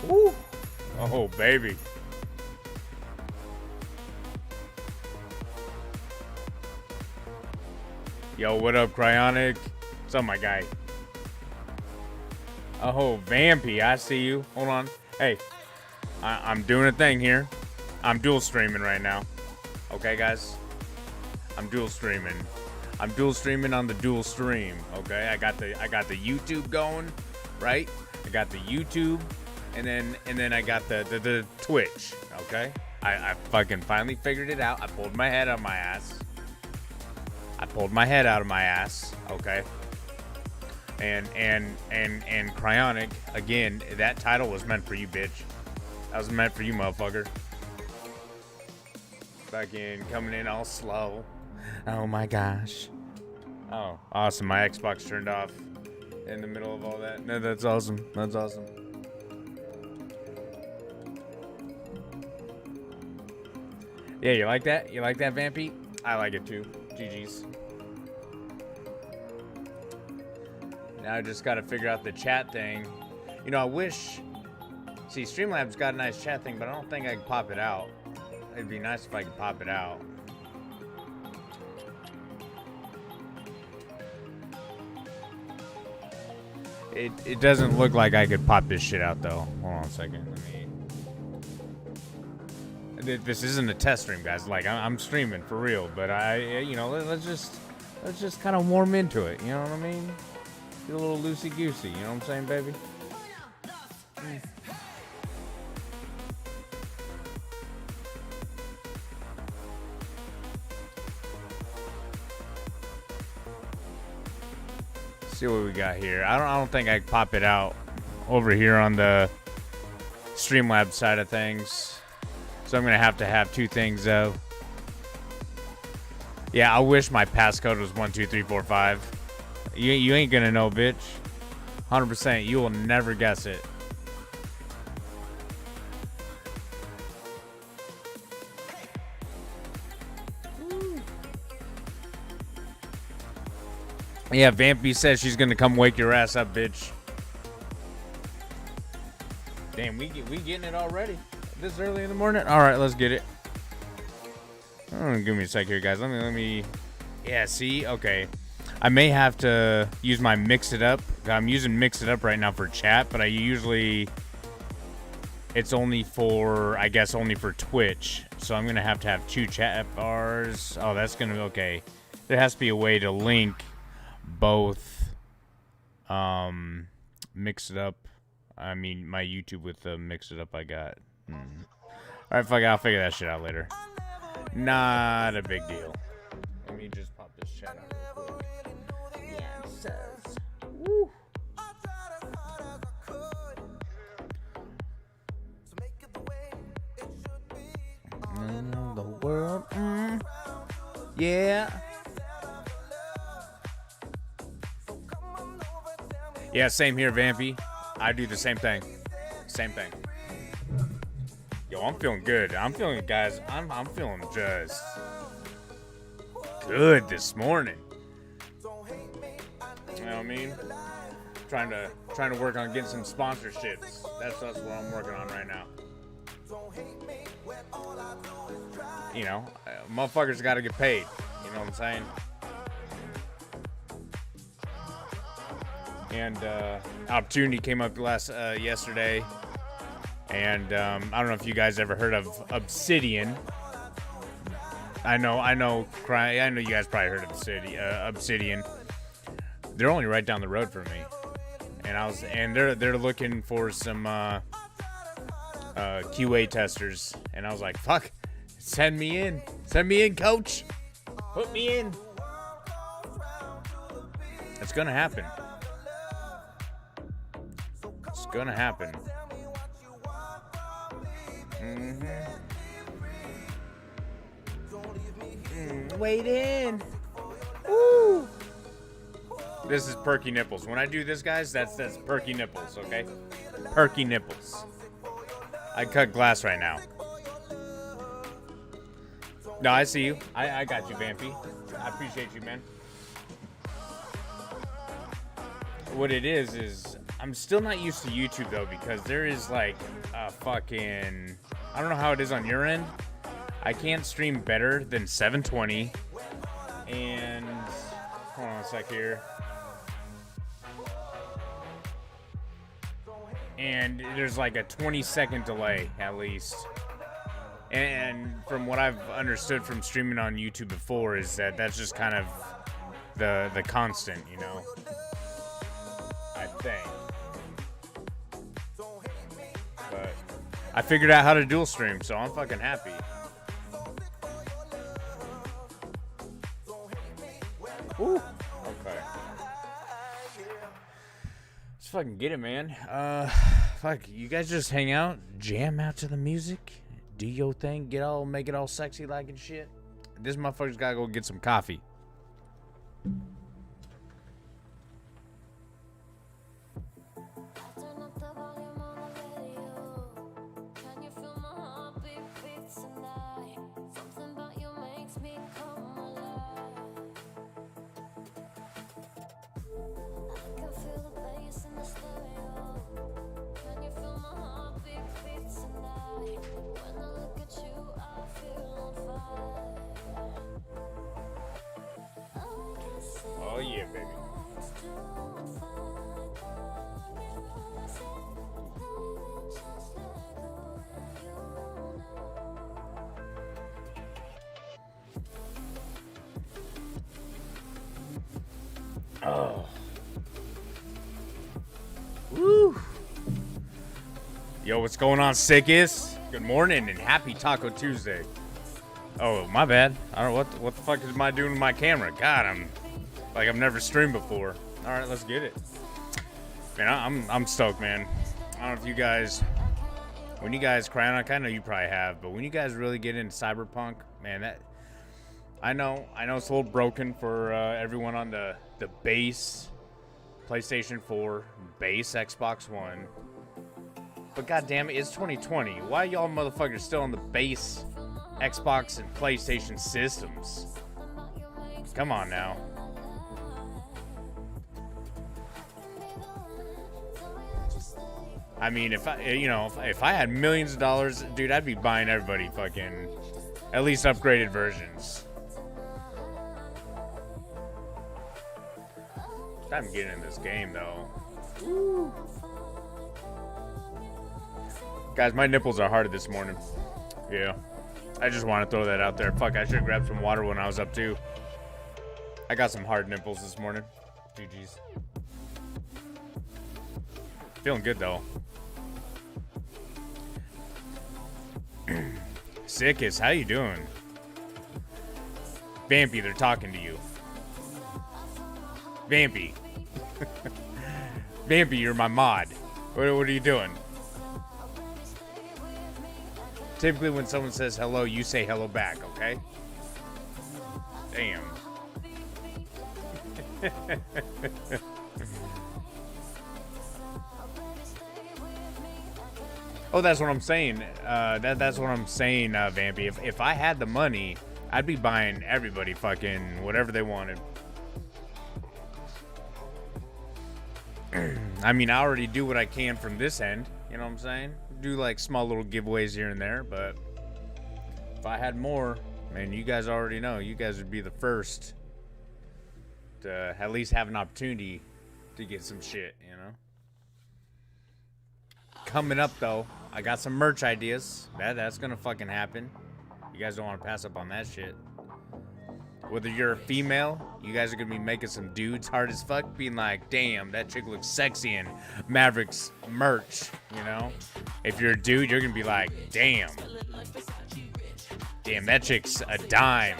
Woo. Oh, baby. Yo, what up, Cryonic? What's up, my guy? Oh, Vampy, I see you. Hold on. Hey, I'm doing a thing here. I'm dual streaming right now. Okay, guys? I'm dual streaming. I'm dual streaming on the dual stream. Okay, I got the YouTube going, right? I got the YouTube, and then I got the Twitch. Okay, I fucking finally figured it out. I pulled my head out of my ass. Okay. And Cryonic, again, that title was meant for you, bitch. That was meant for you, motherfucker. Fucking coming in all slow. Oh my gosh. Oh, awesome. My Xbox turned off in the middle of all that. No, that's awesome. That's awesome. Yeah, you like that? You like that, Vampy? I like it too. GG's. Now I just got to figure out the chat thing. You know, I wish... See, Streamlabs got a nice chat thing, but I don't think I can pop it out. It'd be nice if I could pop it out. It doesn't look like I could pop this shit out though. Hold on a second. This isn't a test stream, guys. Like I'm streaming for real, but let's just kind of warm into it. You know what I mean? Get a little loosey goosey. You know what I'm saying, baby? See what we got here. I don't think I can pop it out over here on the Streamlabs side of things. So I'm gonna have to have two things though. Yeah, I wish my passcode was 12345. You ain't gonna know, bitch. 100%. You will never guess it. Yeah, Vampy says she's gonna come wake your ass up, bitch. Damn, we getting it already. This early in the morning? Alright, let's get it. Oh, give me a sec here, guys. Let me. Yeah, see? Okay. I may have to use my Mix It Up. I'm using Mix It Up right now for chat, but I usually. It's only for, I guess, only for Twitch. So I'm gonna have to have two chat bars. Oh, that's gonna be okay. There has to be a way to link both Mix It Up. I mean, my YouTube with the Mix It Up I got. Alright, fuck it. I'll figure that shit out later. Not a big deal. Let me just pop this chat out real quick. Yeah, it says. Woo. The world. Yeah. Yeah, same here, Vampy. I do the same thing. Same thing. Yo, I'm feeling good. I'm feeling, guys, I'm feeling just good this morning. You know what I mean? Trying to work on getting some sponsorships. That's what I'm working on right now. You know, motherfuckers got to get paid. You know what I'm saying? And opportunity came up yesterday, and I don't know if you guys ever heard of Obsidian. I know you guys probably heard of Obsidian. They're only right down the road from me, and they're looking for some QA testers, and I was like, fuck, send me in, coach, put me in. It's gonna happen. It's gonna happen. Wait in. Woo. This is perky nipples. When I do this, guys, that's perky nipples, okay? Perky nipples. I cut glass right now. No, I see you. I got you, Vampy. I appreciate you, man. What it is I'm still not used to YouTube, though, because there is, like, a fucking... I don't know how it is on your end. I can't stream better than 720. And... Hold on a sec here. And there's, like, a 20-second delay, at least. And from what I've understood from streaming on YouTube before is that that's just kind of the constant, you know? I think. But I figured out how to dual stream, so I'm fucking happy. Ooh. Okay. Let's fucking get it, man. Fuck, you guys just hang out, jam out to the music, do your thing, make it all sexy like and shit. This motherfucker's gotta go get some coffee. Oh yeah, baby. Oh. Woo. Yo, what's going on, Sickies? Good morning and happy Taco Tuesday. Oh, my bad. I don't know what the fuck am I doing with my camera? God, I'm like I've never streamed before. All right, let's get it. Man, I'm stoked, man. I don't know if you guys, when you guys I know you probably have, but when you guys really get into Cyberpunk, man, that I know it's a little broken for everyone on the base PlayStation 4, base Xbox One. But goddamn it, it's 2020. Why y'all motherfuckers still on the base Xbox and PlayStation systems? Come on now. I mean, if I had millions of dollars, dude, I'd be buying everybody fucking at least upgraded versions. I'm getting in this game though. Woo. Guys, my nipples are hard this morning. Yeah. I just want to throw that out there. Fuck, I should have grabbed some water when I was up too. I got some hard nipples this morning. GG's. Feeling good though. Sickest, how you doing? Vampy, they're talking to you. Vampy. Vampy, you're my mod. What are you doing? Typically when someone says hello, you say hello back, okay? Damn. Oh, that's what I'm saying. That's what I'm saying, Vampy. If I had the money, I'd be buying everybody fucking whatever they wanted. I mean, I already do what I can from this end. You know what I'm saying? Do like small little giveaways here and there, but if I had more, man, you guys already know. You guys would be the first to at least have an opportunity to get some shit, you know? Coming up, though, I got some merch ideas. That's gonna fucking happen. You guys don't want to pass up on that shit. Whether you're a female, you guys are gonna be making some dudes hard as fuck, being like, damn, that chick looks sexy in Mavericks merch, you know? If you're a dude, you're gonna be like, damn, that chick's a dime.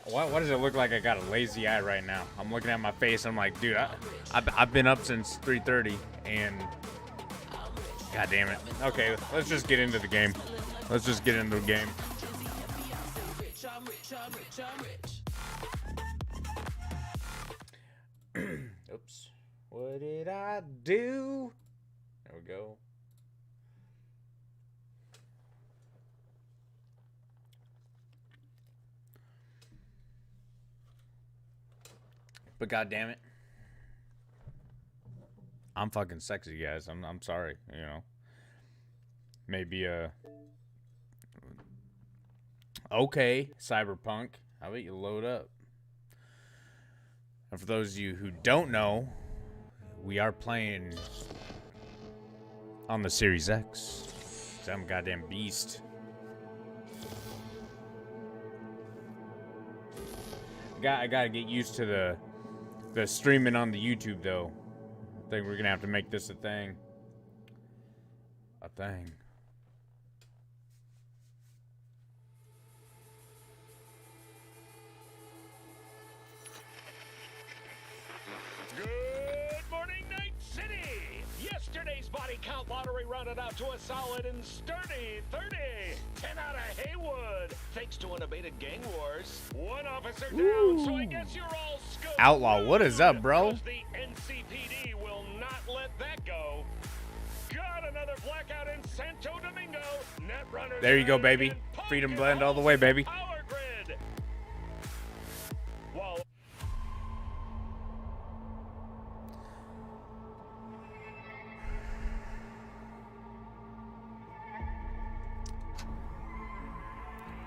Why does it look like I got a lazy eye right now? I'm looking at my face, I'm like, dude, I've been up since 3:30 and God damn it. Okay, let's just get into the game. Oops. What did I do? There we go. But God damn it. I'm fucking sexy, guys. I'm sorry, you know. Maybe okay, Cyberpunk. How about you load up? And for those of you who don't know, we are playing on the Series X. Some goddamn beast. I gotta get used to the streaming on the YouTube though. I think we're gonna have to make this a thing. Good morning, Night City! Yesterday's body count lottery rounded out to a solid and sturdy 30. 10 out of Haywood, thanks to unabated gang wars. One officer down, so I guess you're all scoped. Outlaw, what is up, bro? The NCPD will not let that go. Got another blackout in Santo Domingo. Netrunners. There you go, baby. Freedom blend all the way, baby. Power grid. While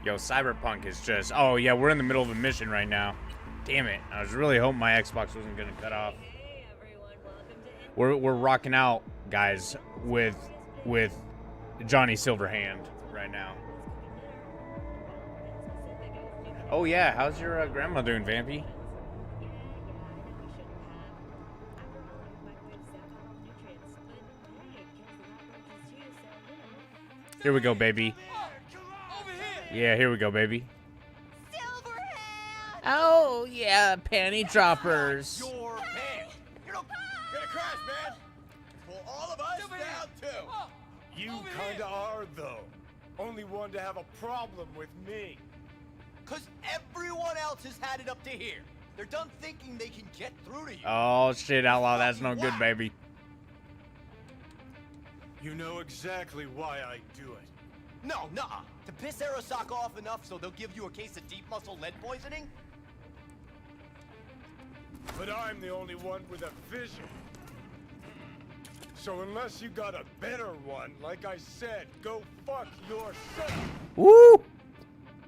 Yo, Cyberpunk is just... Oh, yeah, we're in the middle of a mission right now. Damn it. I was really hoping my Xbox wasn't going to cut off. We're rocking out, guys, with Johnny Silverhand. right now. Oh yeah, how's your grandma doing, Vampy? Here we go, baby. Yeah, here we go, baby. Oh yeah, panty droppers. Your pants. You're gonna crash, man. Pull all of us down too. You kinda are, though. Only one to have a problem with me. Cause everyone else has had it up to here. They're done thinking they can get through to you. Oh shit, outlaw, that's no good, baby. You know exactly why I do it. No, nuh-uh. To piss Arasaka off enough so they'll give you a case of deep muscle lead poisoning? But I'm the only one with a vision. So unless you got a better one, like I said, go fuck yourself. Woo!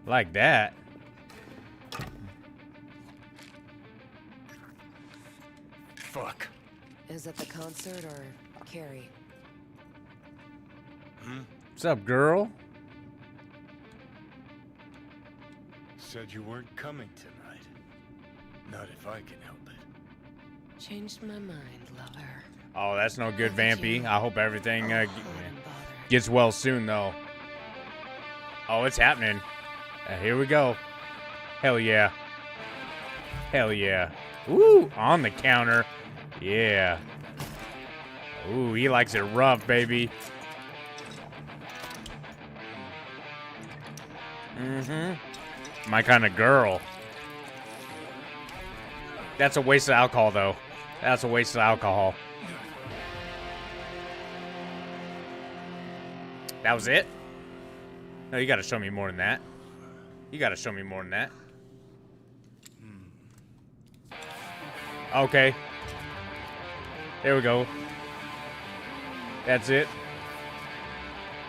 Like that. Fuck. Is it the concert or Carrie? What's up, girl? Said you weren't coming tonight. Not if I can help it. Changed my mind, lover. Oh, that's no good, Vampy. I hope everything Wouldn't bother. gets well soon, though. Oh, it's happening. Here we go. Hell yeah. Hell yeah. Ooh, on the counter. Yeah. Ooh, he likes it rough, baby. Mm-hmm. My kind of girl. That's a waste of alcohol, though. That's a waste of alcohol. That was it? No, you gotta show me more than that. You gotta show me more than that. Okay. There we go. That's it.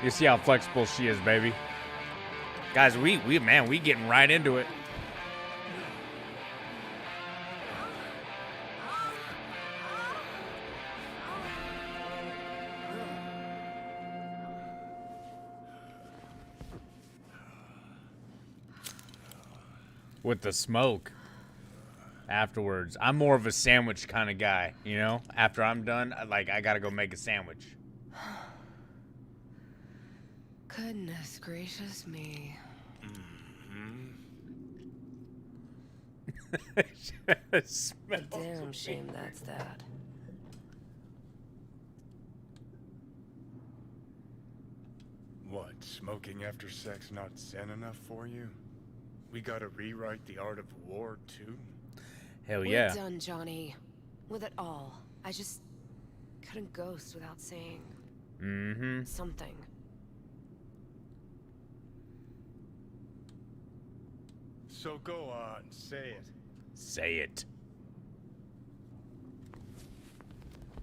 You see how flexible she is, baby. Guys, we getting right into it. With the smoke afterwards. I'm more of a sandwich kind of guy, you know? After I'm done, I gotta go make a sandwich. Goodness gracious me. Damn shame that's that. What, smoking after sex not zen enough for you? We gotta rewrite the art of war, too? Hell We're yeah. done, Johnny. With it all. I just couldn't ghost without saying something. So go on, say it. Say it.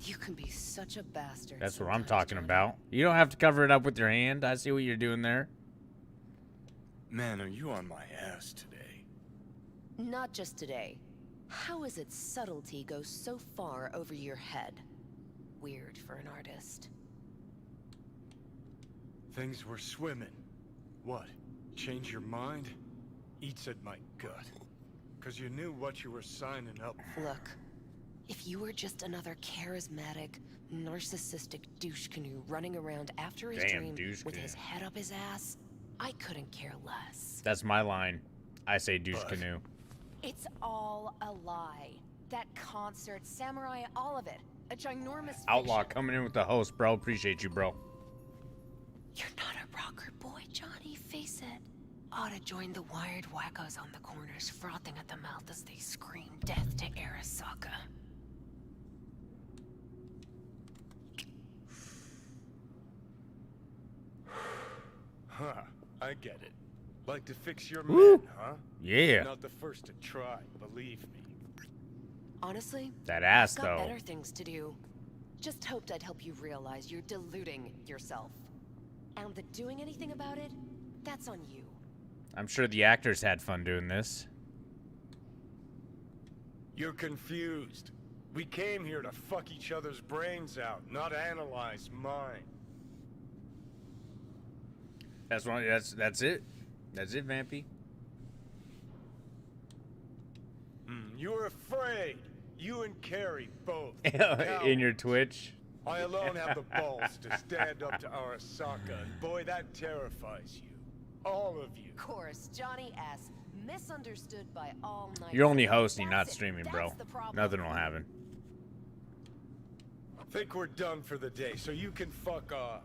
You can be such a bastard. That's what I'm sometimes, talking Johnny. about. You don't have to cover it up with your hand. I see what you're doing there. Man, are you on my ass today? Not just today. How is it subtlety goes so far over your head? Weird for an artist. Things were swimming. What? Change your mind? Eats at my gut. Cause you knew what you were signing up for. Look, if you were just another charismatic, narcissistic douche canoe running around after his Damn, dream douche with canoe. his head up his ass, I couldn't care less. That's my line. I say douche But- canoe. It's all a lie. That concert, Samurai, all of it. A ginormous Outlaw fiction. coming in with the host, bro. Appreciate you, bro. You're not a rocker boy, Johnny, face it. Ought to join the wired wackos on the corners, frothing at the mouth as they scream death to Arasaka. Huh, I get it. Like to fix your Woo. man, huh? Yeah. Not the first to try, believe me. Honestly, That ass, I've got though. better things to do. Just hoped I'd help you realize you're deluding yourself. And the doing anything about it, that's on you. I'm sure the actors had fun doing this. You're confused. We came here to fuck each other's brains out, not analyze mine. That's one. That's it. That's it, Vampy. You were afraid. You and Carrie both. In your Twitch. I alone have the balls to stand up to Arasaka, and boy, that terrifies you. All of you. Of course, Johnny S. Misunderstood by all night. You're only hosting, not That's it. streaming, bro. That's the problem. Nothing will happen. Think we're done for the day, so you can fuck off.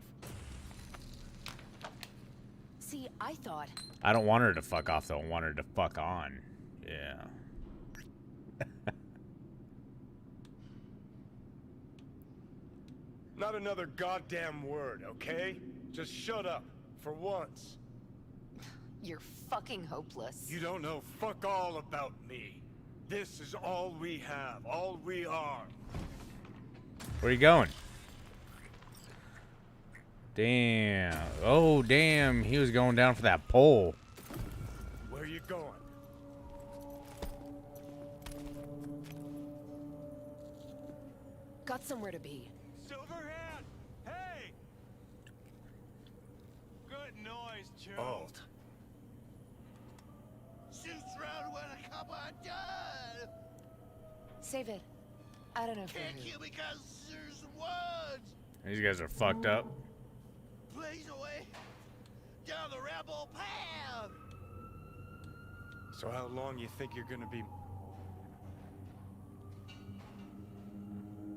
See, I thought I don't want her to fuck off, though. I want her to fuck on. Yeah. Not another goddamn word, okay? Just shut up, for once. you're fucking hopeless. You don't know fuck all about me. This is all we have, all we are. Where you going? Damn. Oh, damn. He was going down for that pole. Where you going? Got somewhere to be. Silverhand! Hey! Good noise, Joe. Alt. Shoots round when a couple are done. Save it. I don't know for Can't who. kill me because there's woods. These guys are fucked up. Blaze away down the rebel path. So how long you think you're gonna be...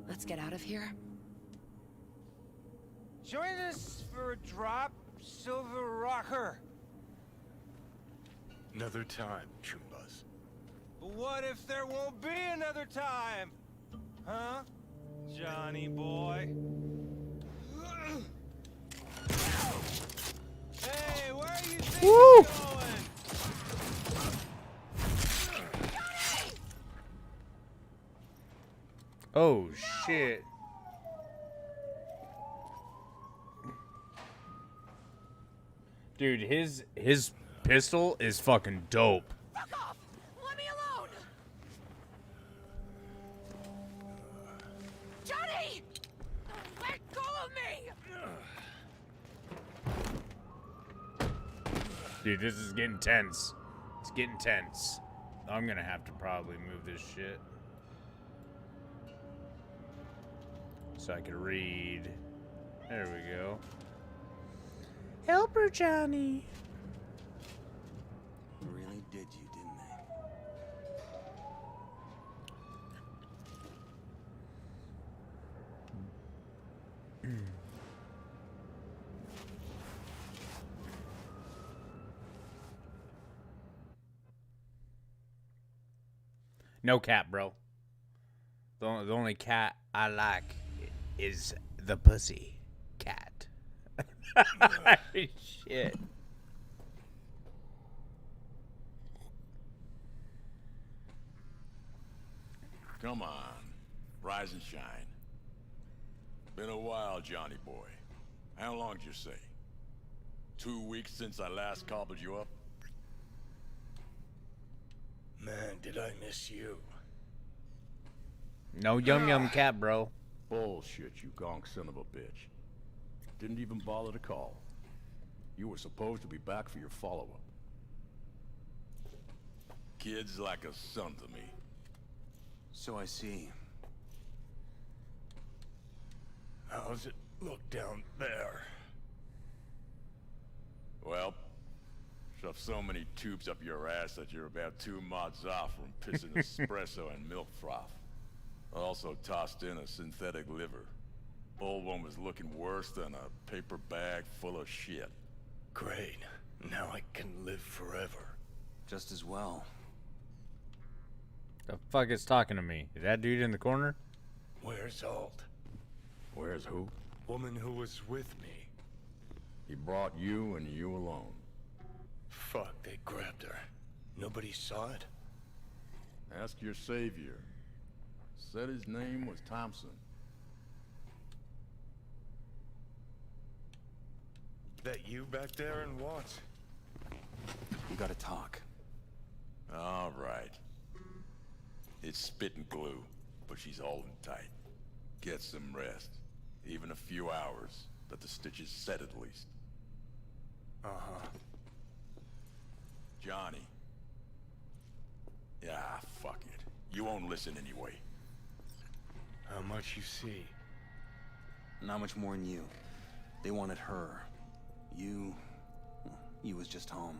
Let's get out of here. Join us for a drop, Silver Rocker. Another time, Chumbas. But what if there won't be another time? Huh? Johnny boy? Hey, where are you think you're going? Oh, shit. Dude, his pistol is fucking dope. Fuck off! Let me alone! Johnny! Let go of me! Dude, this is getting tense. It's getting tense. I'm gonna have to probably move this shit. So I can read. There we go. Help her, Johnny. Really did you, didn't they? No cat, bro. The only cat I like is the pussy cat. Shit. Come on, rise and shine. Been a while, Johnny boy. How long did you say? 2 weeks since I last cobbled you up? Man, did I miss you. No yum yum cat, bro. Bullshit, you gonk son of a bitch. Didn't even bother to call. You were supposed to be back for your follow-up. Kid's like a son to me. So I see. How's it look down there? Well, shove so many tubes up your ass that you're about 2 mods off from pissing espresso and milk froth. I also tossed in a synthetic liver. Old one was looking worse than a paper bag full of shit. Great. Now I can live forever. Just as well. The fuck is talking to me? Is that dude in the corner? Where's Alt? Where's who? Woman who was with me. He brought you and you alone. Fuck, they grabbed her. Nobody saw it? Ask your savior. Said his name was Thompson. That you back there and what? We gotta talk. All right. It's spit and glue, but she's holding tight. Get some rest. Even a few hours. Let the stitches set at least. Uh-huh. Johnny. Yeah, fuck it. You won't listen anyway. How much you see? Not much more than you. They wanted her. You was just home.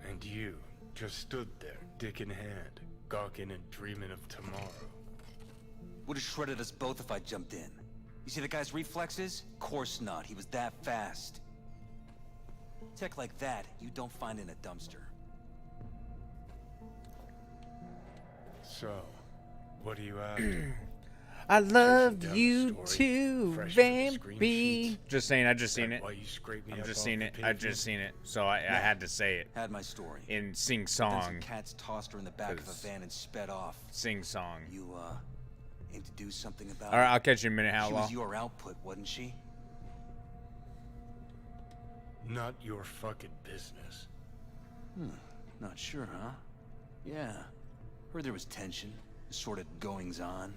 And you just stood there, dick in hand, gawking and dreaming of tomorrow. Would have shredded us both if I jumped in. You see the guy's reflexes? Course not. He was that fast. Tech like that, you don't find in a dumpster. So, what are you after? I love down you the story, too, fresh from the screen Bambi. sheets. Just saying, I just seen That it. why you scraped me I'm up just off seen the it. I pavement? just seen it. So I had to say it. Had my story. In sing Then some song. cats tossed her in the back of a 'Cause- van and sped off. Sing song. You, aim to do something about Alright, it? I'll catch you in a minute, She Outlaw. was your output, wasn't she? Not your fucking business. Not sure, huh? Yeah. Heard there was tension, sort of goings-on.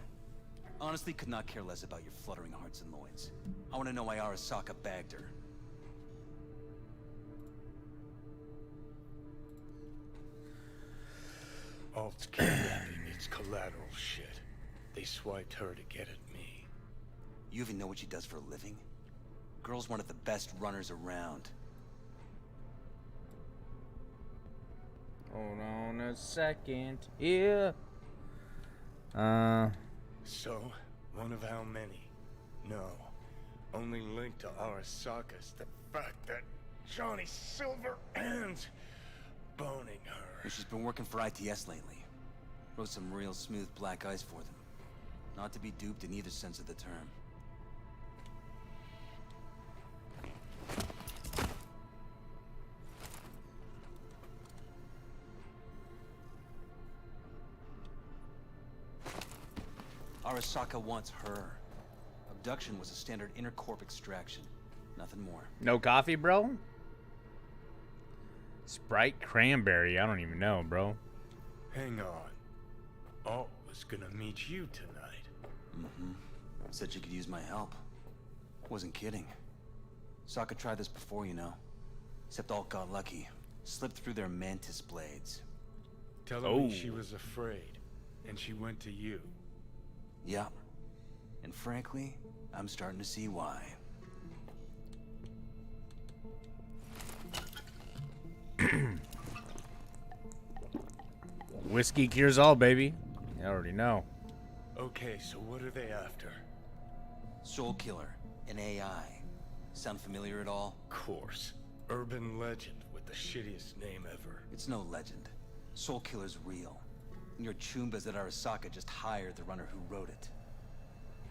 Honestly, could not care less about your fluttering hearts and loins. I want to know why Arasaka bagged her. Alt's kidnapping, it's collateral shit. They swiped her to get at me. You even know what she does for a living? Girl's one of the best runners around. Hold on a second. Yeah. So, one of how many? No. Only linked to Arasaka's the fact that Johnny Silverhand's boning her. And she's been working for ITS lately. Wrote some real smooth black ice for them. Not to be duped in either sense of the term. Arasaka wants her. Abduction was a standard intercorp extraction. Nothing more. No coffee, bro? Sprite cranberry. I don't even know, bro. Hang on. Alt was gonna meet you tonight. Said she could use my help. Wasn't kidding. Sokka tried this before, you know. Except Alt got lucky. Slipped through their mantis blades. Telling me she Oh. was afraid, and she went to you. Yup. And frankly, I'm starting to see why. Whiskey cures all, baby. You already know. Okay, so what are they after? Soul Killer, an AI. Sound familiar at all? Course. Urban legend with the shittiest name ever. It's no legend. Soul Killer's real. And your Chumbas at Arasaka just hired the runner who wrote it.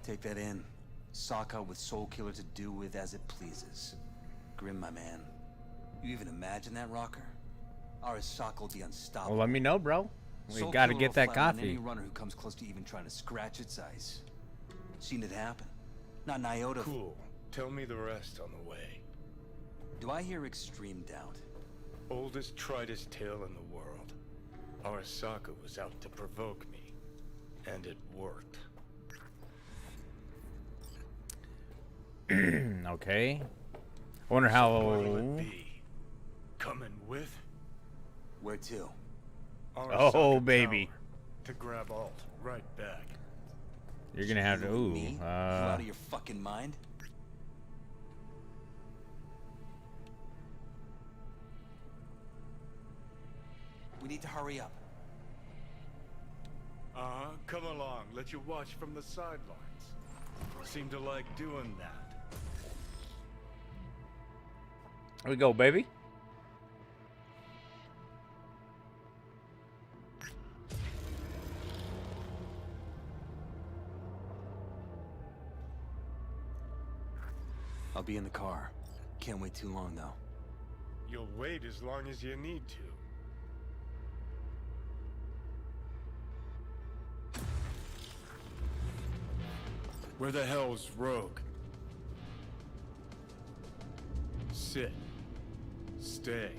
Take that in. Sokka with Soul Killer to do with as it pleases. Grim, my man. You even imagine that, Rocker? Arasaka will be unstoppable. Well, let me know, bro. We Soul gotta Killer get will that flatline coffee. Any runner who comes close to even trying to scratch its ice. Seen it happen. Not an iota. Cool. Tell me the rest on the way. Do I hear extreme doubt? Oldest, tritest tale in the world. Arasaka was out to provoke me. And it worked. Okay. I wonder What'll how. it be? Coming with? Where to? Arasaka Oh, baby. Tower. To grab Alt. Right back. You're gonna have to. You and me? Ooh. You out of your fucking mind? We need to hurry up. Come along. Let you watch from the sidelines. Seem to like doing that. Here we go, baby. I'll be in the car. Can't wait too long, though. You'll wait as long as you need to. Where the hell's Rogue? Sit. Stay.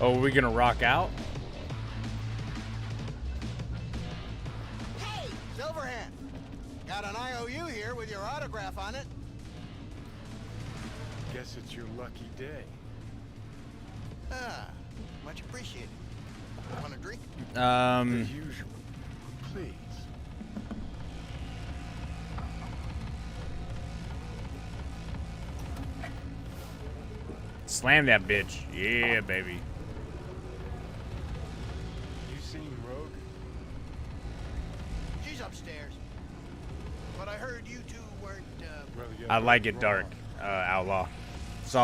Oh, are we gonna rock out? Hey, Silverhand! Got an IOU here with your autograph on it. Guess it's your lucky day. Ah, much appreciated. Want a drink? As usual. Please. Slam that bitch. Yeah, baby. You seen Rogue? She's upstairs. But I heard you two weren't, Well, you I like heard it dark, wrong. Outlaw. It's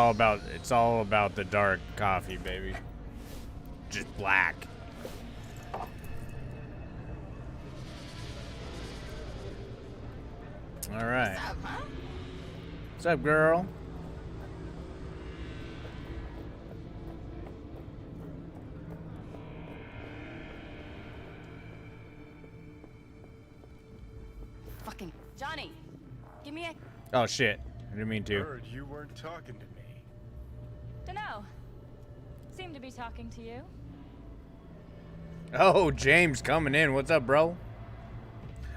all about the dark coffee, baby. Just black. All right. What's up, girl? Fucking Johnny, give me a. Oh shit! I didn't mean to. Heard you weren't talking to me. Dunno. Seem to be talking to you. Oh, James coming in. What's up, bro?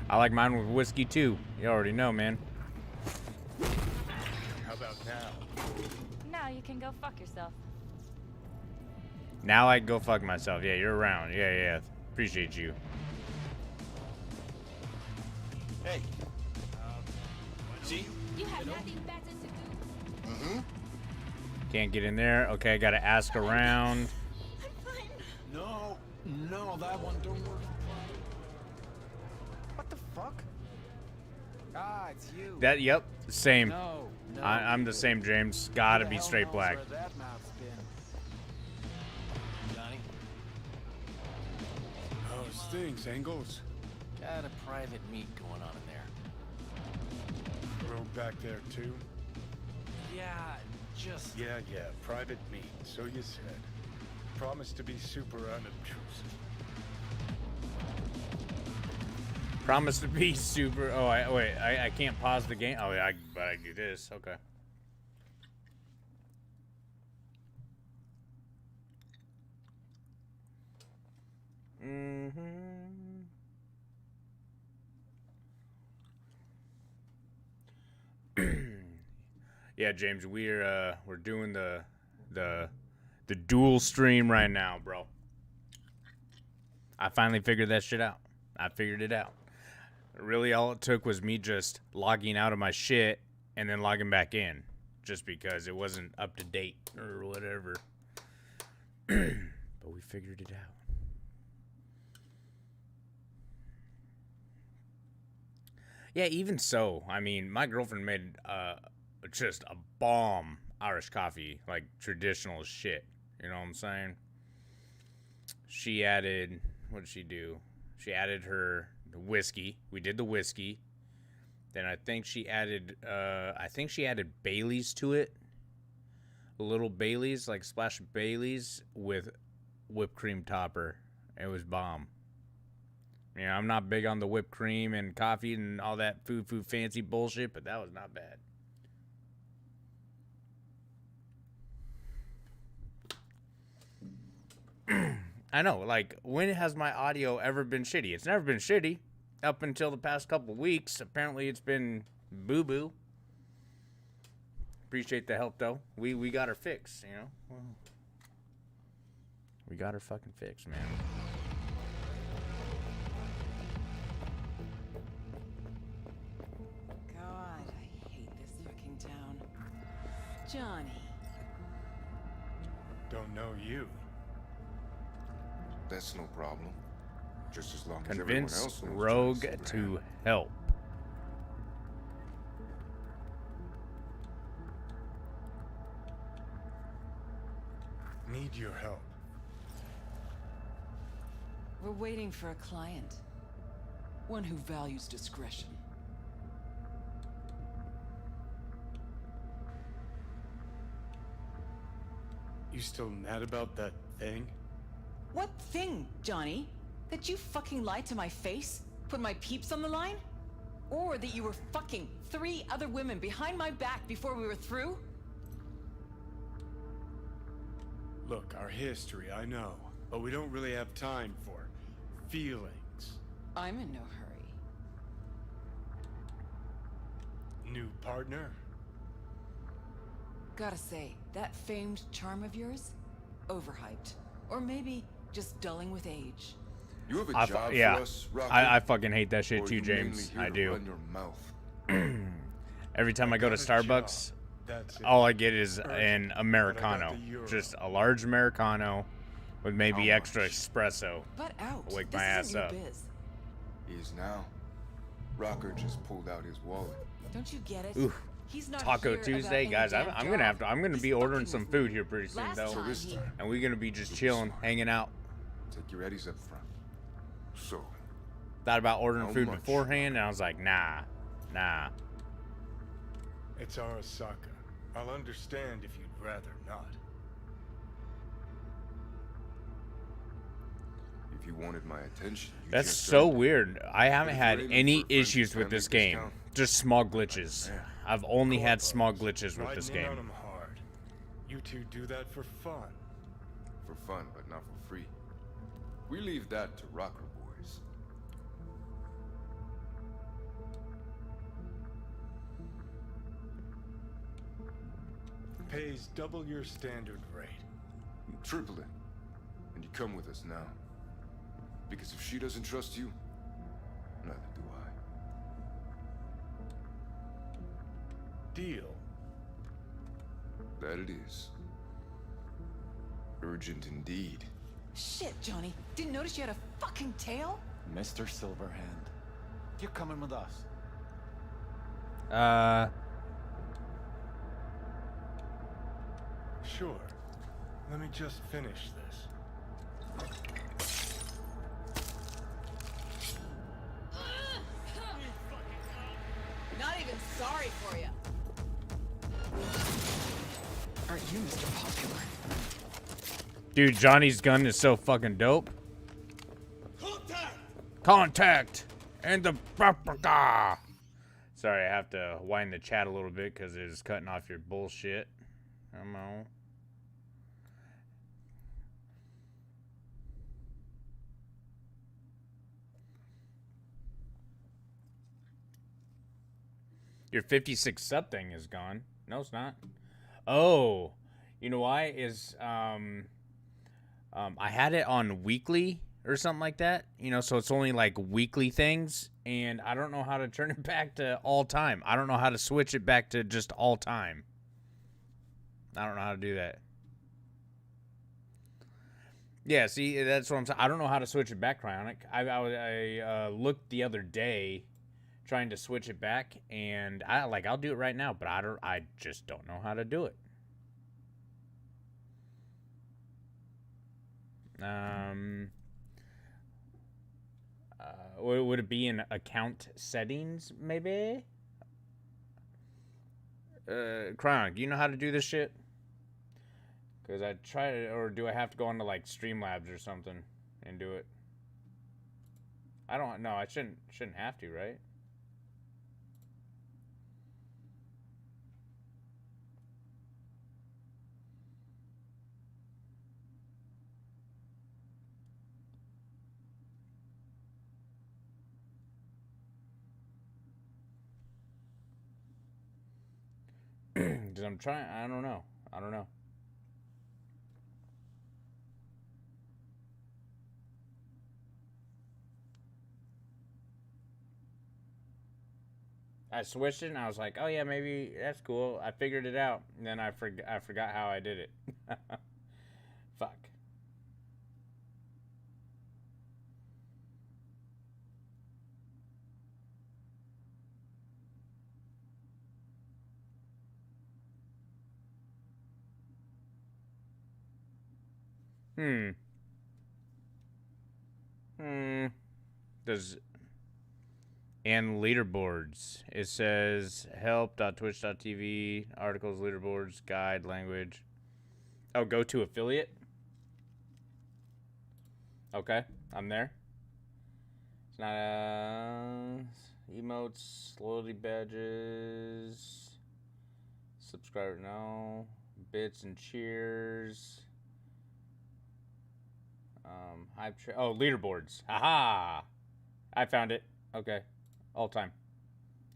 I like mine with whiskey too. You already know, man. How about now? Now you can go fuck yourself. Now I can go fuck myself. Yeah, you're around. Yeah. Appreciate you. hey. See? You have nothing better to do. Mm-hmm. Can't get in there. Okay, gotta ask around. No, that one don't work. What the fuck? Ah, it's you. Yep, same. No. I'm the same, James. Gotta Who the be hell straight knows black. where that mouth's been? Johnny? How's things, Engels? Got a private meet going on in there. Rogue back there too? Yeah, just... Yeah, private meet, so you said. Promise to be super unobtrusive. Promise to be super. Oh, I can't pause the game. Oh, yeah, but I do this. Okay. Yeah, James, we're doing the dual stream right now, bro. I finally figured that shit out. I figured it out. Really, all it took was me just logging out of my shit and then logging back in, just because it wasn't up to date or whatever. But we figured it out. Yeah, even so, I mean, my girlfriend made just a bomb Irish coffee, like traditional as shit. You know what I'm saying? She added, what did she do? She added her whiskey. We did the whiskey. Then I think she added Bailey's to it. A little Bailey's, like splash of Bailey's with whipped cream topper. It was bomb. You know, I'm not big on the whipped cream and coffee and all that food fancy bullshit, but that was not bad. I know, like, when has my audio ever been shitty? It's never been shitty up until the past couple weeks. Apparently it's been boo-boo. Appreciate the help, though. We got her fixed, you know? Well, we got her fucking fixed, man. God, I hate this fucking town. Johnny. Don't know you. That's no problem. Just as long as everyone Convince else knows Rogue Johnny to Silverhand. help. Need your help. We're waiting for a client. One who values discretion. You still mad about that thing? What thing, Johnny? That you fucking lied to my face? Put my peeps on the line? Or that you were fucking 3 other women behind my back before we were through? Look, our history, I know. But we don't really have time for feelings. I'm in no hurry. New partner? Gotta say, that famed charm of yours, overhyped. Or maybe just dulling with age. You have a I job yeah, for us, Rocky? I fucking hate that shit Or too, you mainly James. here I to do. run your mouth? Every time I go to got a Starbucks, job. That's it. all I get is Urgent, an but I got Americano. the euro. Just a large Americano with maybe How extra much? espresso. But out. Wake this my isn't ass your up. biz. Is now. Rocker just pulled out his wallet. Don't you get it? Oof. He's not Taco here about Tuesday, any guys. damn I'm gonna have to. job. I'm gonna He's be ordering fucking some with food me. here pretty soon, Last though. time this he- time. And we're gonna be just chilling, hanging out. Take your Eddies up front. So, Thought about ordering How food much? beforehand, and I was like, nah. It's Arasaka. I'll understand if you'd rather not. if you wanted my attention, you That's just so earned it. weird. I haven't if had you're aiming any for a friendly issues with family this game. discount, Just small glitches. man. I've only had Corpos, small glitches with riding this in on game. 'em hard. You two do that for fun. For fun, but not for free. We leave that to rocker boys. Pays double your standard rate. Triple it. And you come with us now. Because if she doesn't trust you, neither do I. Deal. That it is. Urgent indeed. Shit, Johnny. Didn't notice you had a fucking tail? Mr. Silverhand, you're coming with us. Sure. Let me just finish this. Not even sorry for you. Aren't you Mr. Popular? Dude, Johnny's gun is so fucking dope. Contact! And the paprika! Sorry, I have to wind the chat a little bit because it is cutting off your bullshit. Come on. Your 56 sub thing is gone. No, it's not. Oh, you know why? I had it on weekly or something like that. You know, so it's only like weekly things, and I don't know how to turn it back to all time. I don't know how to switch it back to just all time. I don't know how to do that. Yeah, see, that's what I'm saying. I don't know how to switch it back, Cryonic. I looked the other day trying to switch it back, and I'll do it right now, but I just don't know how to do it. Would it be in account settings, maybe? Cryonic, do you know how to do this shit? Because I tried it, or do I have to go into like Streamlabs or something and do it? I don't know. I shouldn't have to, right? Because I'm trying. I don't know. I switched it and I was like, oh yeah, maybe that's cool. I figured it out. And then I forgot how I did it. Fuck. And leaderboards. It says help.twitch.tv, articles, leaderboards, guide, language. Oh, go to affiliate? Okay, I'm there. It's not emotes, loyalty badges, subscriber, no, bits and cheers. Leaderboards. Haha! I found it. Okay. All time.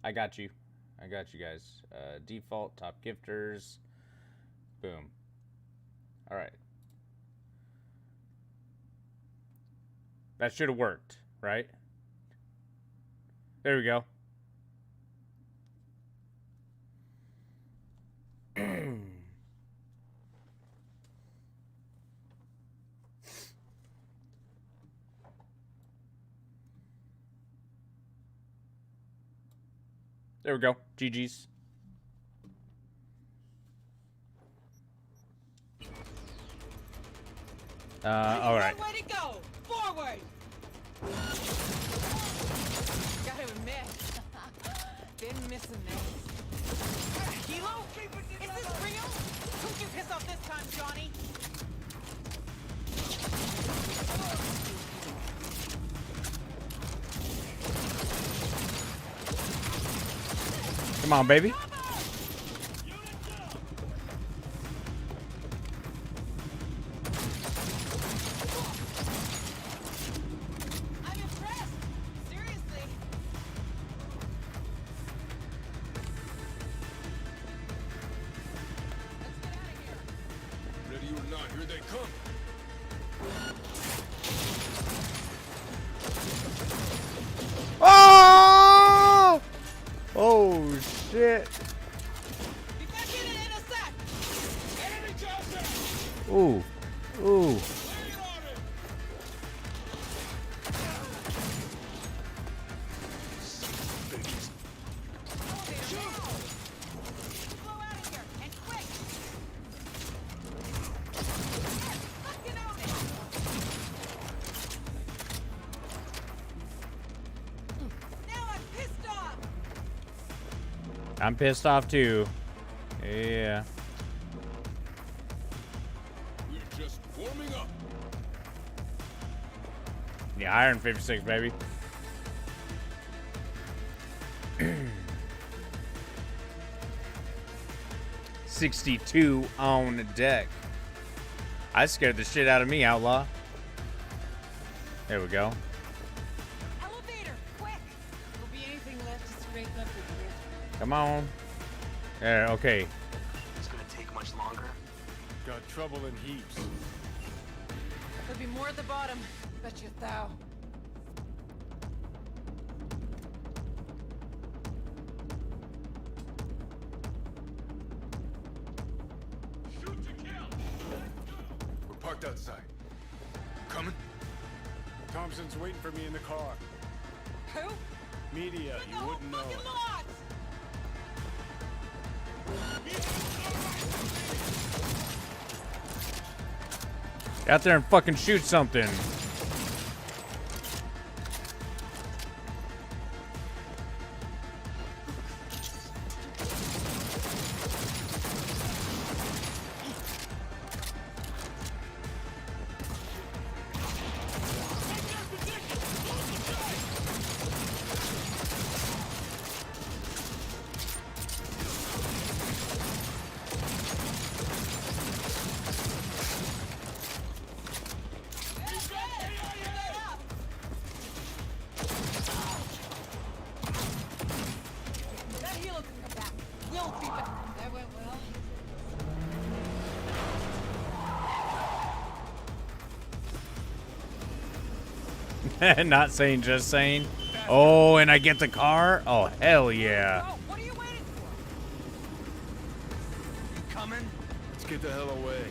I got you guys. Default, top gifters, Boom. All right. That should have worked, right? There we go. There we go. GG's. All right. One way to go. Forward. Gotta admit, didn't miss a miss. Hilo? Is this real? Who'd you piss off this time, Johnny? Come on, baby. I'm impressed. Seriously. Let's get out of here. Ready or not, here they come. Oh! Oh shit! Be back in a sec. Enemy contact! Ooh, ooh. Lay it on him! Blow out of here and quick. Fucking own it. Now I'm pissed off. I'm pissed off too. Yeah. We're just warming up. Yeah, Iron 56, baby. $62 on deck. I scared the shit out of me, Outlaw. There we go. Elevator, quick. Will be anything left to scrape up the grid. Come on. There, okay. It's gonna take much longer. Got trouble in heaps. There'll be more at the bottom. Bet you thou. Shoot to kill! We're parked outside. Coming? Thompson's waiting for me in the car. Who? Media, you wouldn't know Fucking it. lot! Get out there and fucking shoot something. That helo can come back. We'll be back. That went well. Not saying, just saying. Oh, and I get the car? Oh, hell yeah. Oh, what are you waiting for? You coming? Let's get the hell away.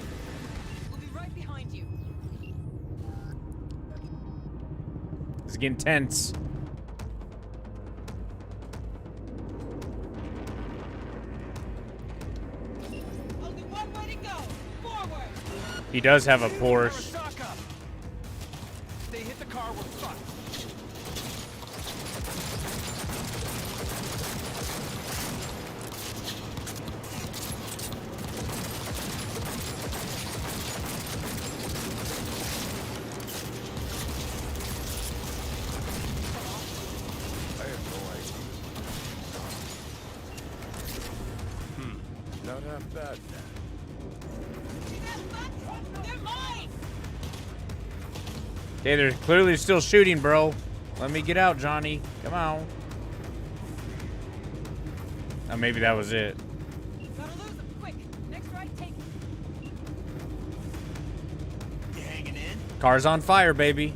We'll be right behind you. It's getting tense. Only one way to go. Forward. He does have a Porsche. Arasaka! If they hit the car, we're fucked. I have no idea. Not half bad, man. See that butt? They're mine. Okay, they're clearly still shooting, bro. Let me get out, Johnny. Come on. Oh, maybe that was it. Gotta lose them quick. Next right, take. Car's on fire, baby.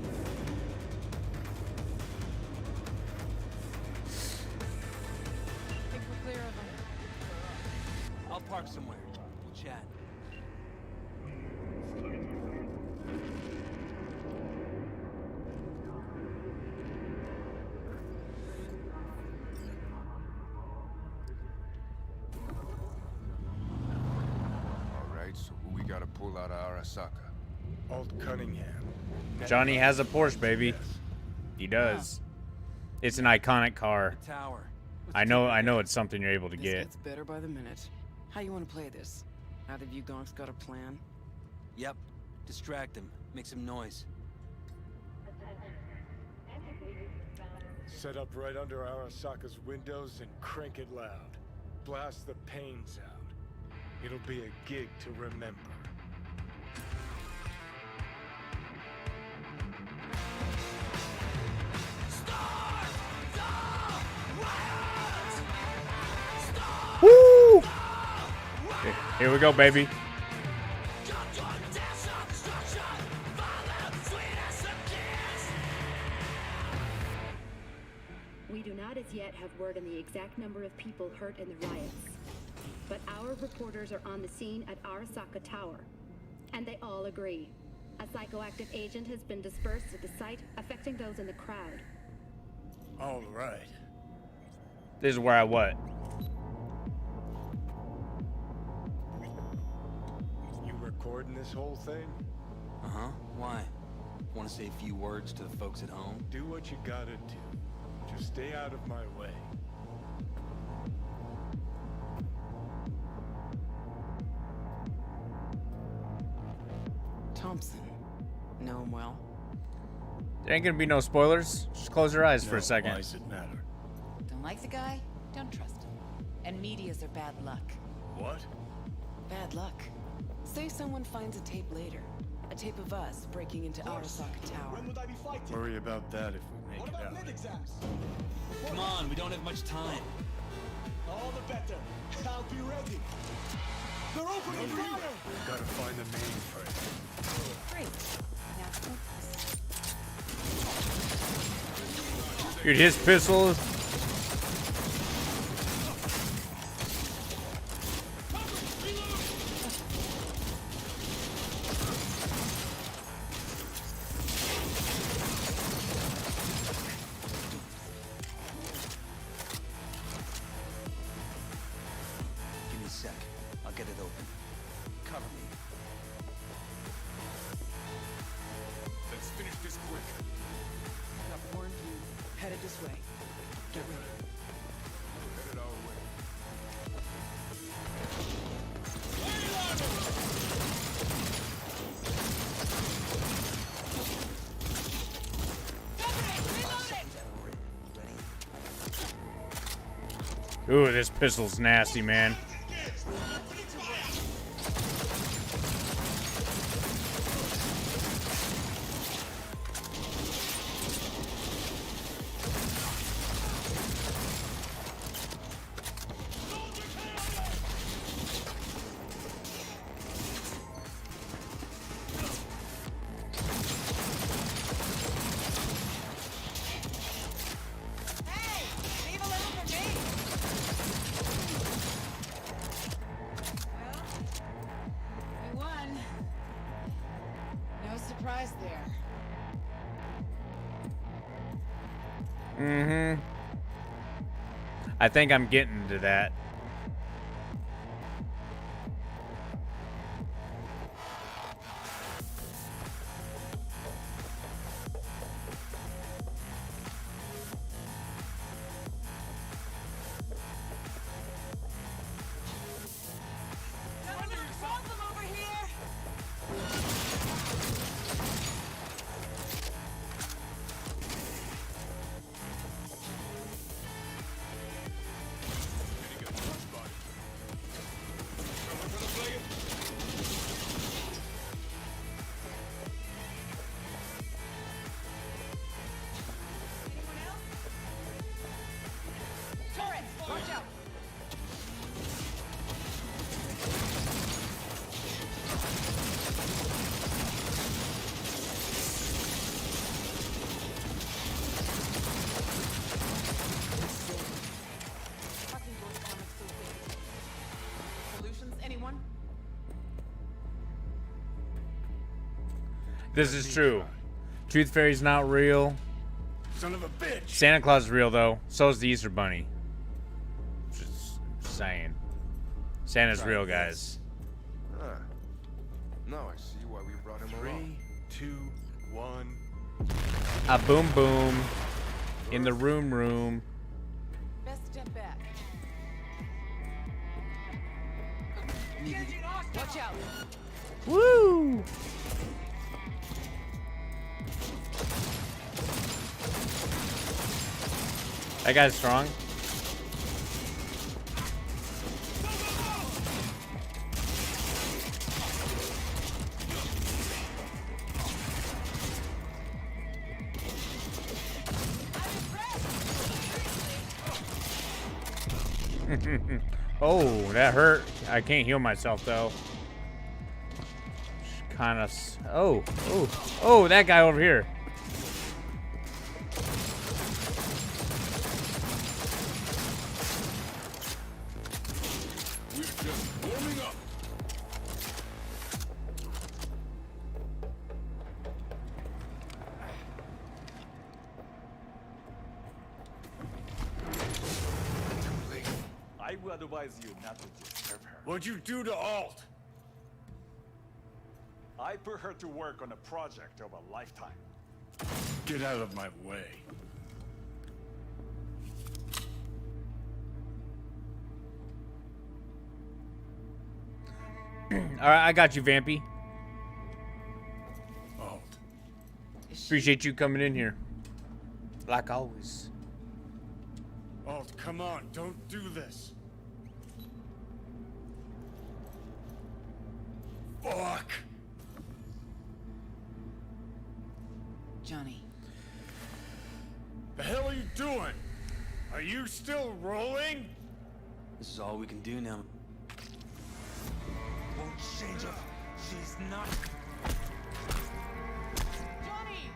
Think we're clear of them. I'll park somewhere. We'll chat. All right, so who we gotta pull out of Arasaka? Alt Cunningham. Johnny has a Porsche, baby. He does. It's an iconic car. Tower. I know it's something you're able to This get. gets better by the minute. How you want to play this? Either of you gonks got a plan? Yep. Distract him. Make some noise. Set up right under Arasaka's windows and crank it loud. Blast the panes out. It'll be a gig to remember. Woo! Here we go, baby. We do not as yet have word on the exact number of people hurt in the riots. But our reporters are on the scene at Arasaka Tower. And they all agree. A psychoactive agent has been dispersed at the site, affecting those in the crowd. All right. This is where I what? You recording this whole thing? Uh-huh. Why? Want to say a few words to the folks at home? Do what you gotta do. Just stay out of my way. Thompson. Know him well? There ain't gonna be no spoilers. Just close your eyes for a No, second. why does it matter? Don't like the guy? Don't trust him. And medias are bad luck. What? Bad luck. Say someone finds a tape later. A tape of us breaking into Arasaka Tower. When would I be fighting? Worry about that if we make What it about out. mid exams? Come on, we don't have much time. All the better. I'll be ready. They're opening fire! Gotta find the mainframe. Great. Now focus. Dude, his pistol. Give me a sec. I'll get it open. Cover me. Let's finish this quick. Got warned you. Headed this way. Get ready. Headed our way. Ooh, this pistol's nasty, man. Hey! Leave a little for me! Well, we won. No surprise there. Mm-hmm. I think I'm getting to that. Over here! This is true. Tooth Fairy's not real. Son of a bitch! Santa Claus is real, though. So is the Easter Bunny. Just saying. Santa's real, guys. Ah. Now I see why we brought him along. 3, 2, 1. A boom boom. In the room. Best step back. Watch out. Woo! That guy's strong. Oh, that hurt. I can't heal myself though. Kind of. Oh, that guy over here. We're just warming up. I would advise you not to disturb her. What'd you do to Alt? I put her to work on a project of a lifetime. Get out of my way. Alright, I got you, Vampy. Alt. Appreciate you coming in here. Like always. Alt, come on, don't do this. Fuck! Johnny. The hell are you doing? Are you still rolling? This is all we can do now. Won't change her. She's not. Johnny!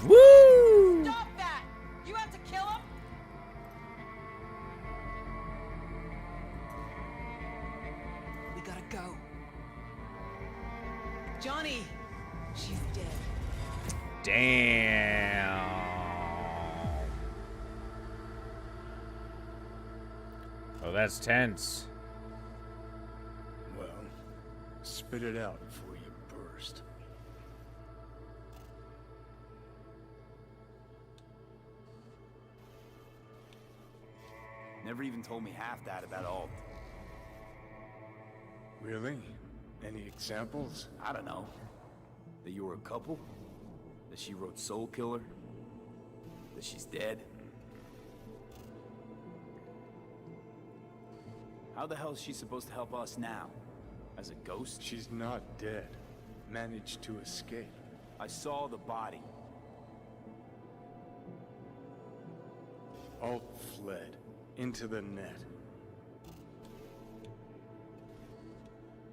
Woo! Stop that! You have to kill him? We gotta go. Johnny! She's dead. Damn. Oh, that's tense. Well, spit it out before you burst. Never even told me half that about Alt. Really? Any examples? I don't know. That you were a couple? That she wrote Soul Killer? That she's dead? How the hell is she supposed to help us now? As a ghost? She's not dead. Managed to escape. I saw the body. Alt fled into the net.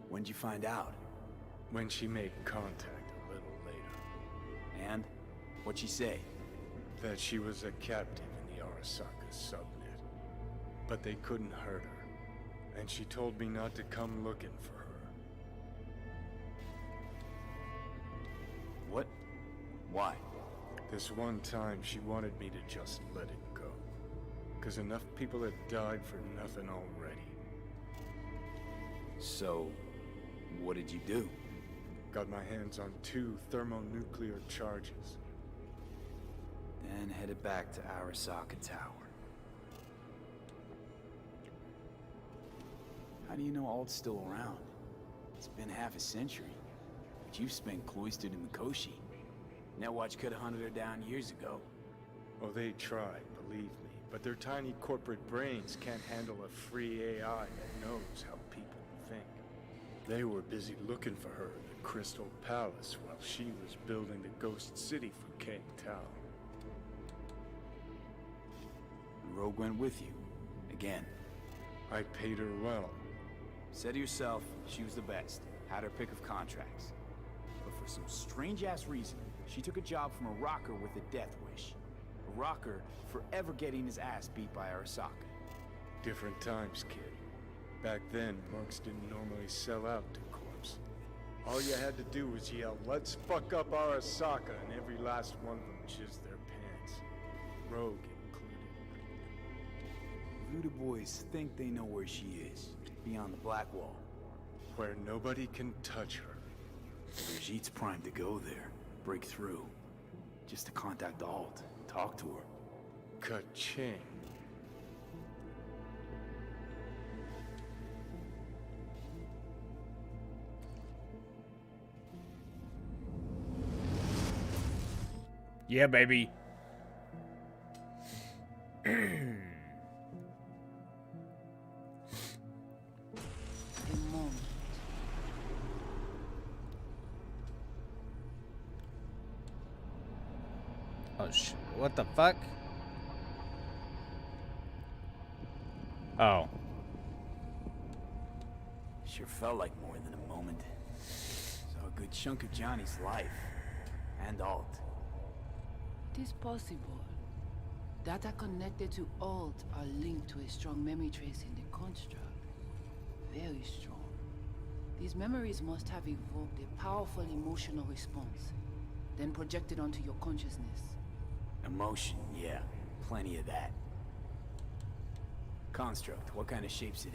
When'd you find out? When she made contact a little later. And? What'd she say? That she was a captive in the Arasaka subnet. But they couldn't hurt her. And she told me not to come looking for her. What? Why? This one time she wanted me to just let it go. 'Cause enough people had died for nothing already. So, what did you do? Got my hands on 2 thermonuclear charges. Then headed back to Arasaka Tower. How do you know Alt's still around? It's been half a century. But you've spent cloistered in Mikoshi. Netwatch could have hunted her down years ago. Oh, they tried, believe me. But their tiny corporate brains can't handle a free AI that knows how people think. They were busy looking for her in the Crystal Palace while she was building the Ghost City for Kang Tao. Rogue went with you. Again. I paid her well. Said to yourself, she was the best. Had her pick of contracts. But for some strange-ass reason, she took a job from a rocker with a death wish. A rocker forever getting his ass beat by Arasaka. Different times, kid. Back then, monks didn't normally sell out to corpse. All you had to do was yell, "Let's fuck up Arasaka," and every last one of them jizzed their pants. Rogue included. Voodoo boys think they know where she is, beyond the Black Wall. Where nobody can touch her. Brigitte primed to go there, break through. Just to contact Alt, talk to her. Ka-ching. Yeah, baby. Oh, what the fuck? Oh. Sure felt like more than a moment. Saw a good chunk of Johnny's life. And Alt. It is possible. Data connected to Alt are linked to a strong memory trace in the construct. Very strong. These memories must have evoked a powerful emotional response, then projected onto your consciousness. Emotion, yeah. Plenty of that. Construct, what kind of shape's it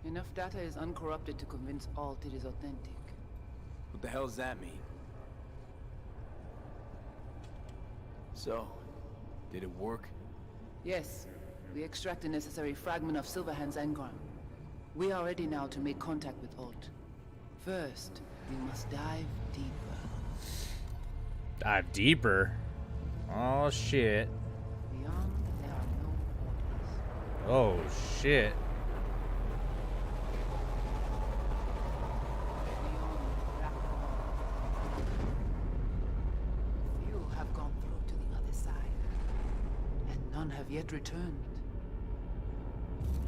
in? Enough data is uncorrupted to convince Alt it is authentic. What the hell does that mean? So, did it work? Yes. We extract the necessary fragment of Silverhand's engram. We are ready now to make contact with Alt. First, we must dive deeper. Dive deeper? Oh, shit. Beyond, there are no Oh, borders. shit. Few have gone through to the other side, and none have yet returned.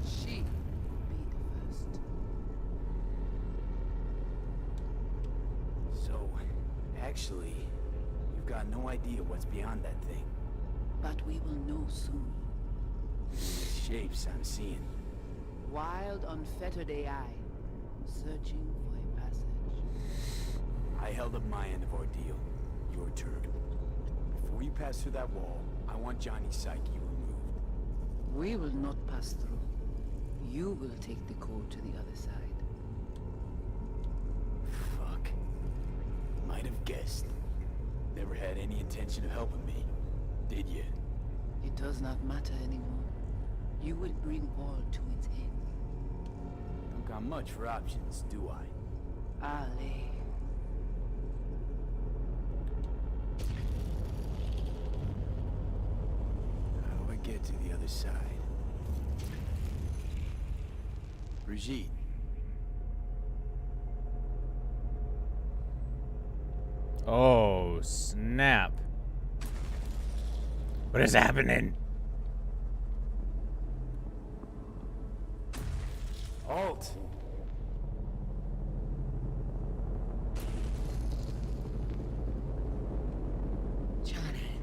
She will be the first. So, actually, you've got no idea what's beyond that thing. But we will know soon. These shapes I'm seeing. Wild, unfettered AI, searching for a passage. I held up my end of ordeal. Your turn. Before you pass through that wall, I want Johnny's psyche removed. We will not pass through. You will take the code to the other side. Fuck. Might have guessed. Never had any intention of helping me. Did you? It does not matter anymore. You will bring all to its end. Don't got much for options, do I? Ale. How do I get to the other side? Brigitte. Oh, snap. What is happening? Alt! Johnny.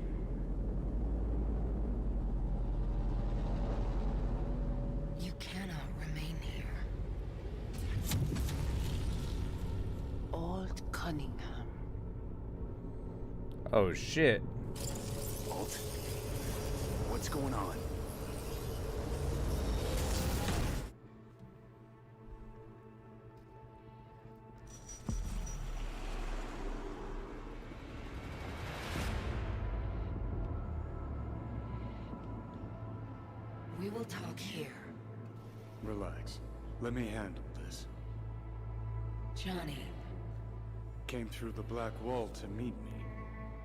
You cannot remain here. Alt Cunningham. Oh, shit. Alt? What's going on? We will talk here. Relax. Let me handle this. Johnny. Came through the Black Wall to meet me.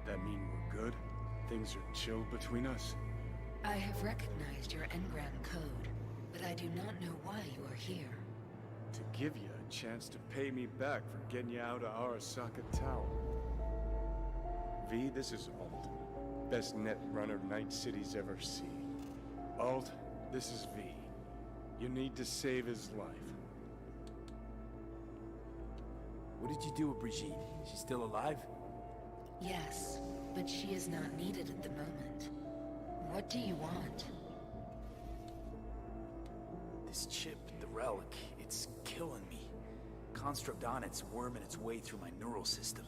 That mean we're good? Things are chill between us? I have recognized your engram code, but I do not know why you are here. To give you a chance to pay me back for getting you out of Arasaka Tower. V, this is Alt. Best net runner Night City's ever seen. Alt, this is V. You need to save his life. What did you do with Brigitte? She's still alive? Yes, but she is not needed at the moment. What do you want? This chip, the relic, it's killing me. construct on it's worming its way through my neural system.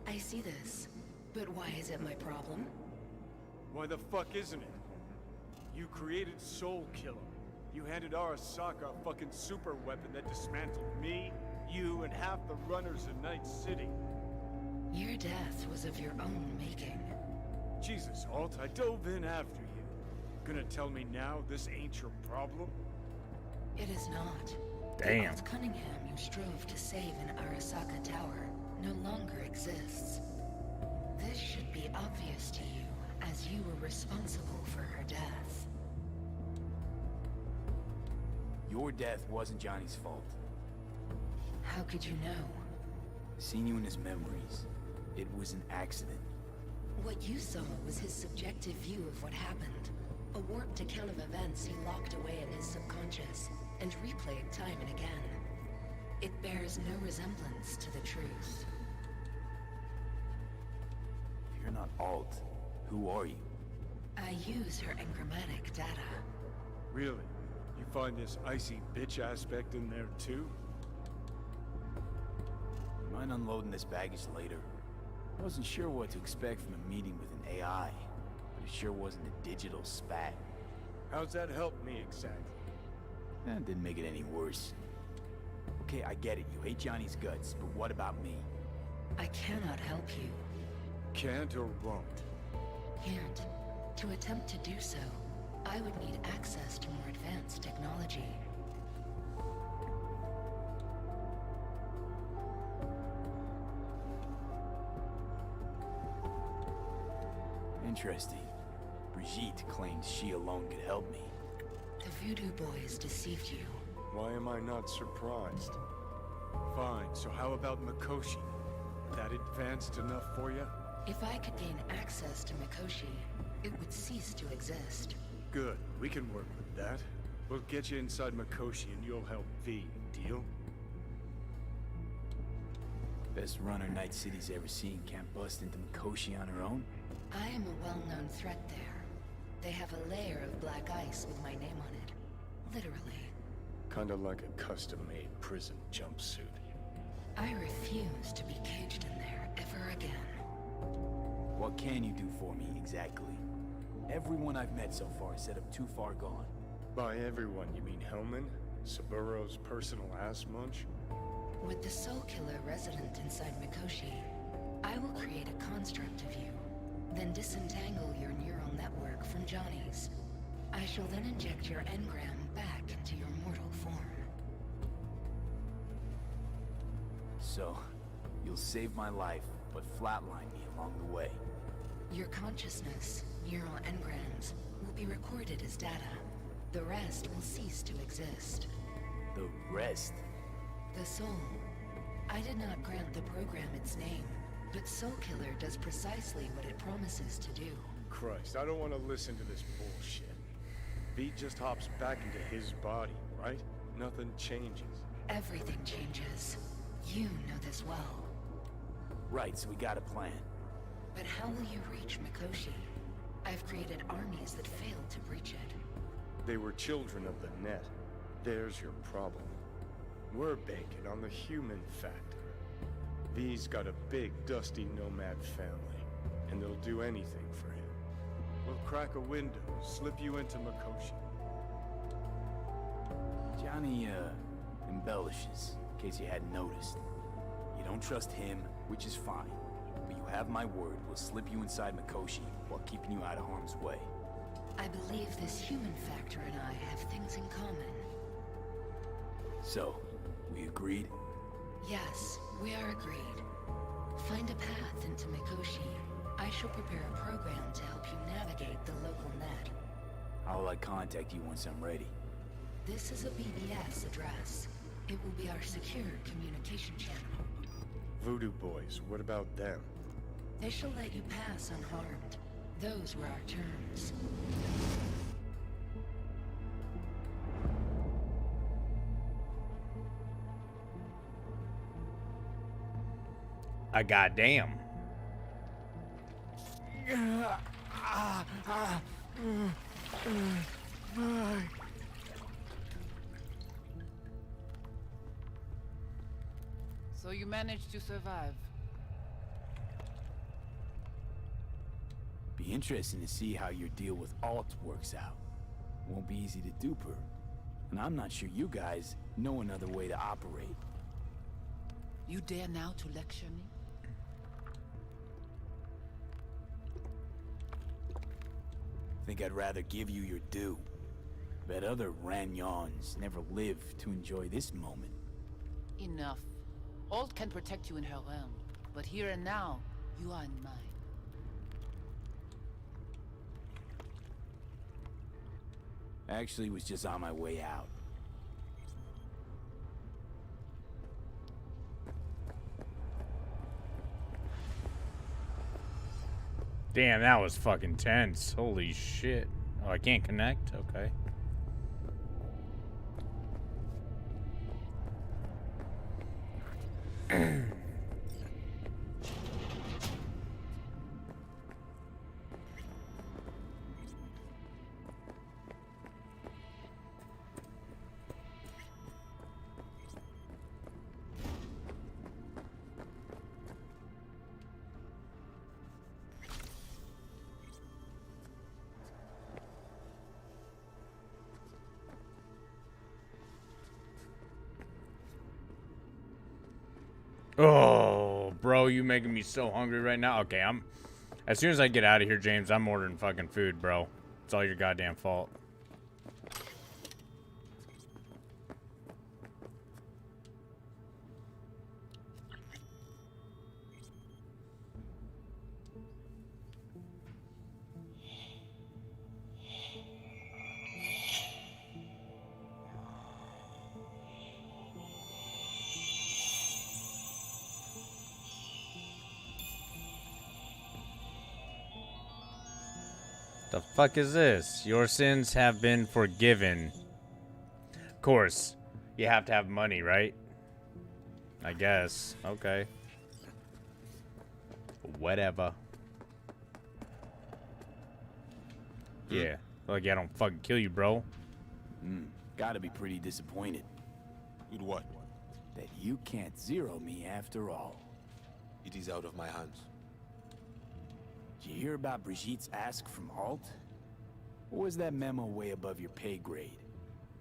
I see this. But why is it my problem? Why the fuck isn't it? You created Soul Killer. You handed Arasaka a fucking super weapon that dismantled me, you, and half the runners in Night City. Your death was of your own making. Jesus, Alt, I dove in after you. Gonna tell me now this ain't your problem? It is not. Damn. The Alt Cunningham you strove to save in Arasaka Tower no longer exists. This should be obvious to you, as you were responsible for her death. Your death wasn't Johnny's fault. How could you know? Seen you in his memories. It was an accident. What you saw was his subjective view of what happened. A warped account of events he locked away in his subconscious and replayed time and again. It bears no resemblance to the truth. If you're not Alt, who are you? I use her engrammatic data. Really? You find this icy bitch aspect in there too? Mind unloading this baggage later? I wasn't sure what to expect from a meeting with an AI, but it sure wasn't a digital spat. How's that help me exactly? That didn't make it any worse. Okay, I get it, you hate Johnny's guts, but what about me? I cannot help you. Can't or won't? Can't. To attempt to do so, I would need access to more advanced technology. Interesting. Brigitte claimed she alone could help me. The Voodoo Boys deceived you. Why am I not surprised? Fine, so how about Mikoshi? That advanced enough for you? If I could gain access to Mikoshi, it would cease to exist. Good, we can work with that. We'll get you inside Mikoshi and you'll help V, deal? Best runner Night City's ever seen can't bust into Mikoshi on her own? I am a well-known threat there. They have a layer of black ice with my name on it. Literally. Kinda like a custom-made prison jumpsuit. I refuse to be caged in there ever again. What can you do for me, exactly? Everyone I've met so far said I'm too far gone. By everyone, you mean Hellman? Saburo's personal ass munch? With the Soul Killer resident inside Mikoshi, I will create a construct of you, then disentangle your neural network from Johnny's. I shall then inject your engram back into your mortal form. So, you'll save my life, but flatline me along the way. Your consciousness, neural engrams, will be recorded as data. The rest will cease to exist. The rest? The soul. I did not grant the program its name, but Soul Killer does precisely what it promises to do. Christ, I don't want to listen to this bullshit. V just hops back into his body, right? Nothing changes. Everything changes. You know this well. Right, so we got a plan. But how will you reach Mikoshi? I've created armies that failed to breach it. They were children of the net. There's your problem. We're banking on the human factor. V's got a big, dusty nomad family, and they'll do anything for him. We'll crack a window, slip you into Mikoshi. Johnny, embellishes, in case you hadn't noticed. You don't trust him, which is fine. But you have my word, we'll slip you inside Mikoshi while keeping you out of harm's way. I believe this human factor and I have things in common. So, we agreed? Yes, we are agreed. Find a path into Mikoshi. I shall prepare a program to help you navigate the local net. How will I contact you once I'm ready? This is a BBS address. It will be our secure communication channel. Voodoo Boys, what about them? They shall let you pass unharmed. Those were our terms. A goddamn. So you managed to survive. Be interesting to see how your deal with Alt works out. Won't be easy to dupe her. And I'm not sure you guys know another way to operate. You dare now to lecture me? Think I'd rather give you your due. Bet other Ranyons never lived to enjoy this moment. Enough. Alt can protect you in her realm, but here and now, you are in mine. Actually was just on my way out. Damn, that was fucking tense. Holy shit. Oh, I can't connect? Okay. Oh, bro, you making me so hungry right now. Okay, as soon as I get out of here, James, I'm ordering fucking food, bro. It's all your goddamn fault. The fuck is this? Your sins have been forgiven. Of course, you have to have money, right? I guess. Okay. Whatever. Yeah. Like I don't fucking kill you, bro. Gotta be pretty disappointed. With what? That you can't zero me after all. It is out of my hands. Did you hear about Brigitte's ask from Alt? Or was that memo way above your pay grade?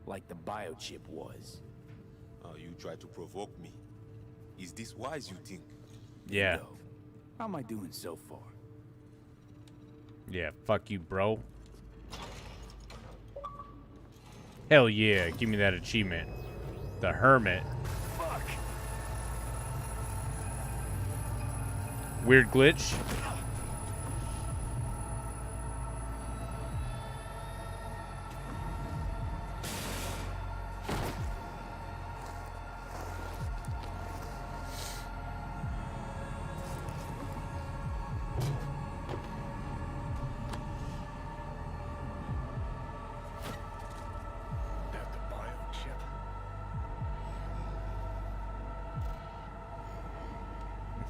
Like the biochip was? You try to provoke me. Is this wise, you think? Yeah. How am I doing so far? Yeah, fuck you, bro. Hell yeah, give me that achievement. The Hermit. Fuck. Weird glitch.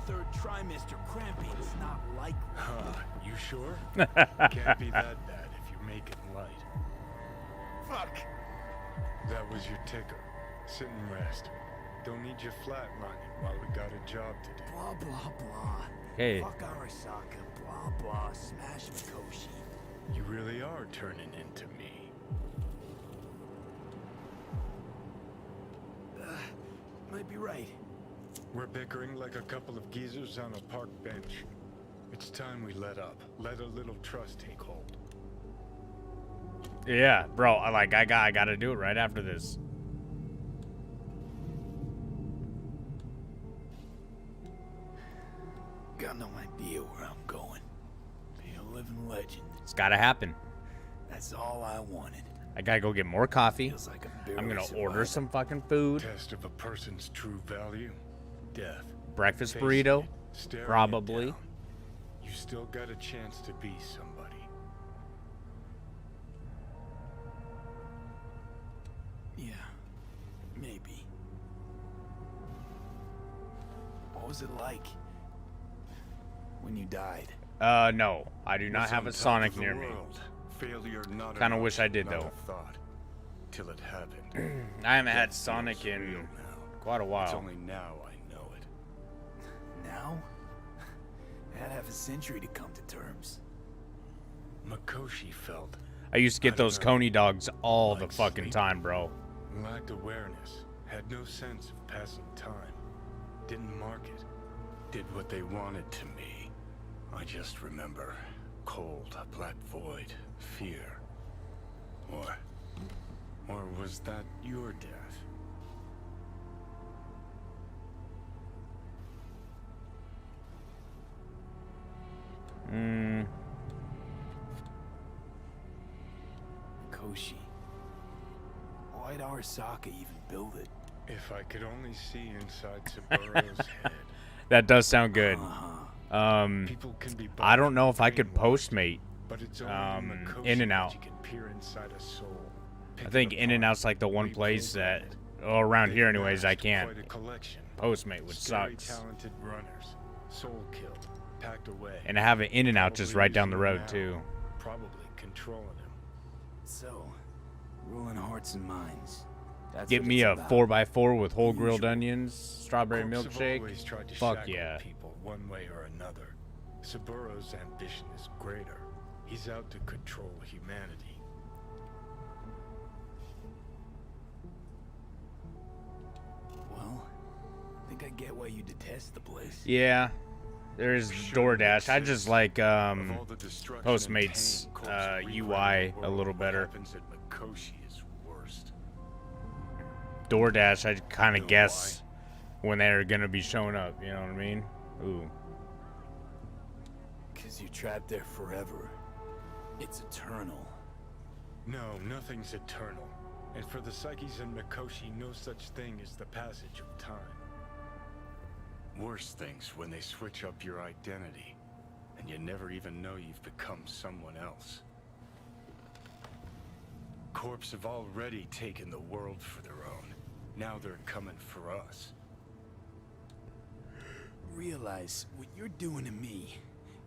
Third trimester cramping is not likely. You sure? Can't be that bad if you make it light. Fuck! That was your ticker. Sit and rest. Don't need you flatlining while we got a job to do. Blah, blah, blah. Hey. Fuck Arasaka, blah, blah, smash Mikoshi. You really are turning into me. Might be right. We're bickering like a couple of geezers on a park bench. It's time we let up. Let a little trust take hold. Yeah, bro, I gotta do it right after this. Got no idea where I'm going. Be a living legend. It's gotta happen. That's all I wanted. I gotta go get more coffee. Feels like I'm I'm gonna barely order surviving. some fucking food. Test of a person's true value. Death. Breakfast Facing burrito, it, staring it probably. down. You still got a chance to be somebody. Yeah, maybe. What was it like when you died? No, I do not Was have on a top Sonic of the near me. world. Failure not Kinda enough, wish I did, not though. a thought, till it happened. I haven't had That Sonic feels in real now. quite a It's while. only now I know it. Now? I had half a century to come to terms. Mikoshi felt I used to get those Coney dogs all the fucking time, bro. lacked awareness, had no sense of passing time, didn't mark it, did what they wanted to me. I just remember cold, a black void, fear. Or was that your death? Koshi. Why'd Arasaka even build it? If I could only see inside Saburo's head. That does sound good. People can be I don't know if I could Postmate but it's only in Mikoshi In and that Out. you can peer inside a soul. I think In and Out's like the one place that, around here anyways, I can't. Quite a collection. Postmate, which Scary, sucks. talented runners, soul killed, packed away. And I have an In and Out just right down the road Now, too. Probably controlling him. So, ruling hearts and minds. That's Get what me it's a about. 4x4 with whole grilled onions, strawberry Corps have milkshake. always tried to Fuck shackle yeah. people one way or another. Saburo's ambition is greater. He's out to control humanity. Well, I think I get why you detest the place. Yeah, there's DoorDash. I just like Of all the destruction and Postmates pain Corpse UI recreated a little what better. happens at Mikoshi is worst. DoorDash, I kind of guess when they're gonna be showing up. You know what I mean? Ooh. Because you're trapped there forever. It's eternal. No, nothing's eternal. And for the psyches in Mikoshi, no such thing as the passage of time. Worse things when they switch up your identity, and you never even know you've become someone else. Corps have already taken the world for their own. Now they're coming for us. Realize what you're doing to me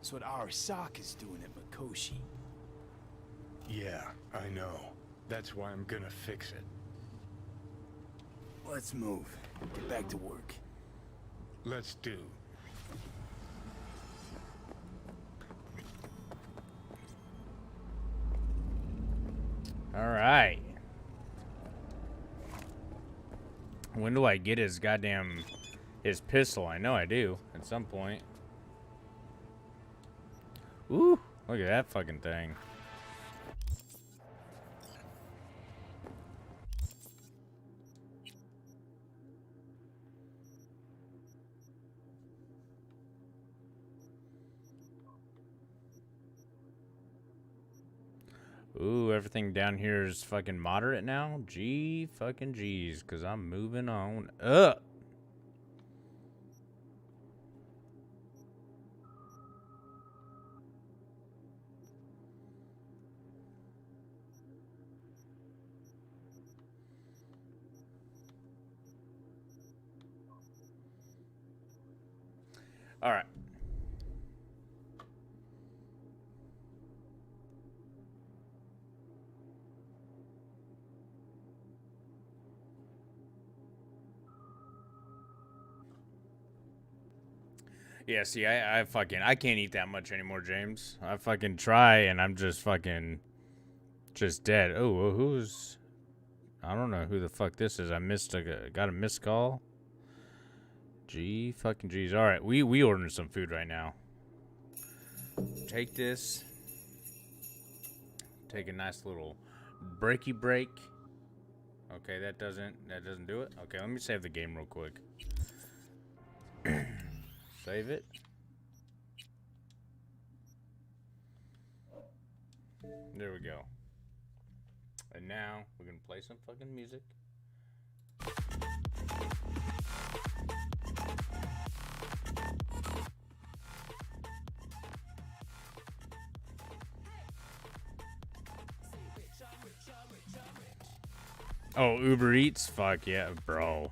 is what Arasaka's doing at Mikoshi. Yeah, I know. That's why I'm gonna fix it. Let's move. Get back to work. Let's do. All right. When do I get his pistol? I know I do at some point. Ooh, look at that fucking thing. Ooh, everything down here is fucking moderate now. Gee, fucking G's, because I'm moving on up. All right. Yeah, see, I can't eat that much anymore, James. I fucking try, and I'm just fucking just dead. Oh, well, who's... I don't know who the fuck this is. I got a missed call. Gee, fucking G's. All right, we ordering some food right now. Take this. Take a nice little breaky break. Okay, that doesn't do it. Okay, let me save the game real quick. Save it. There we go. And now we're gonna play some fucking music. Oh, Uber Eats? Fuck yeah, bro.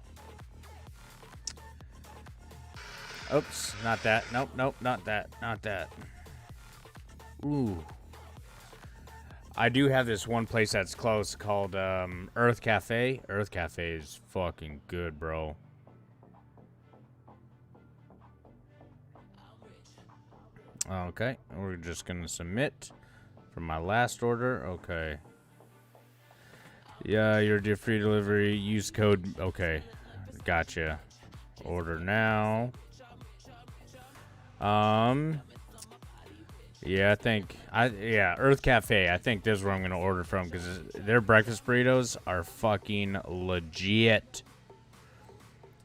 Oops, not that. Nope, not that. Not that. Ooh. I do have this one place that's close called Earth Cafe. Earth Cafe is fucking good, bro. Okay, we're just gonna submit for my last order. Okay. Yeah, your dear free delivery. Use code. Okay, gotcha. Order now. Yeah, I think Earth Cafe. I think this is where I'm gonna order from because their breakfast burritos are fucking legit.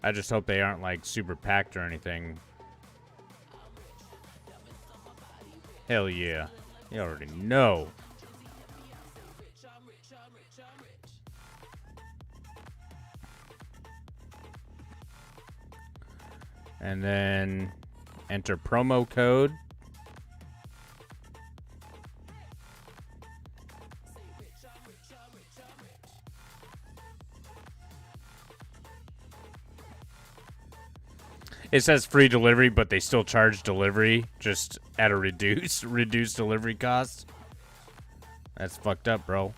I just hope they aren't like super packed or anything. Hell yeah. You already know. And then enter promo code. It says free delivery, but they still charge delivery just at a reduced delivery cost. That's fucked up, bro.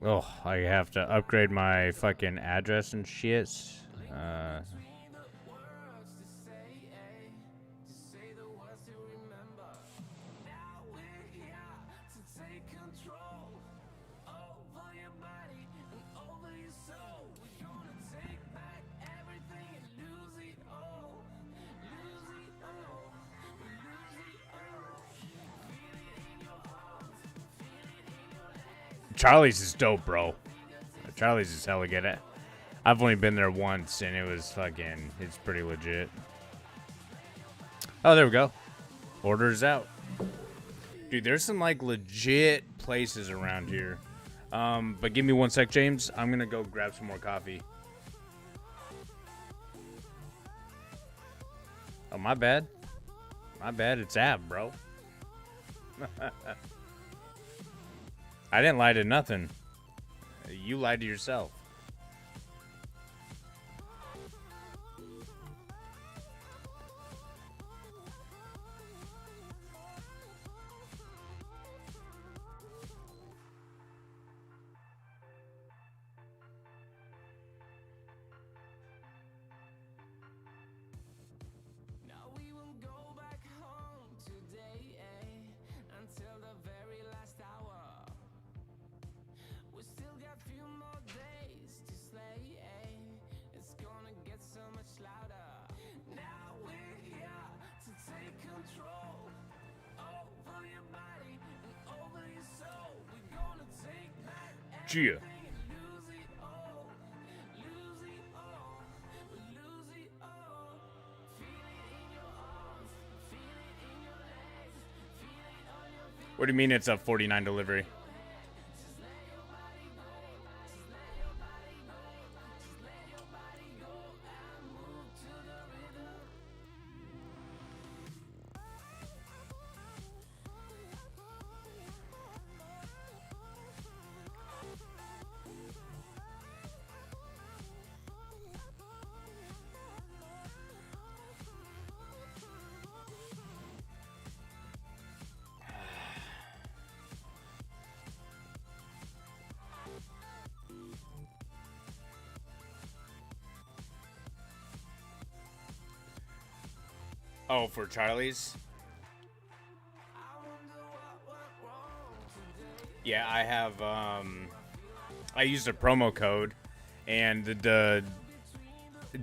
Oh, I have to upgrade my fucking address and shit. Charlie's is dope, bro. Charlie's is hella good. I've only been there once, and it was fucking... It's pretty legit. Oh, there we go. Order's out. Dude, there's some, like, legit places around here. But give me 1 sec, James. I'm gonna go grab some more coffee. Oh, my bad. My bad. It's Ab, bro. I didn't lie to nothing. You lied to yourself. Gia. What do you mean it's a 49 delivery? Oh, for Charlie's? Yeah, I have, I used a promo code, and the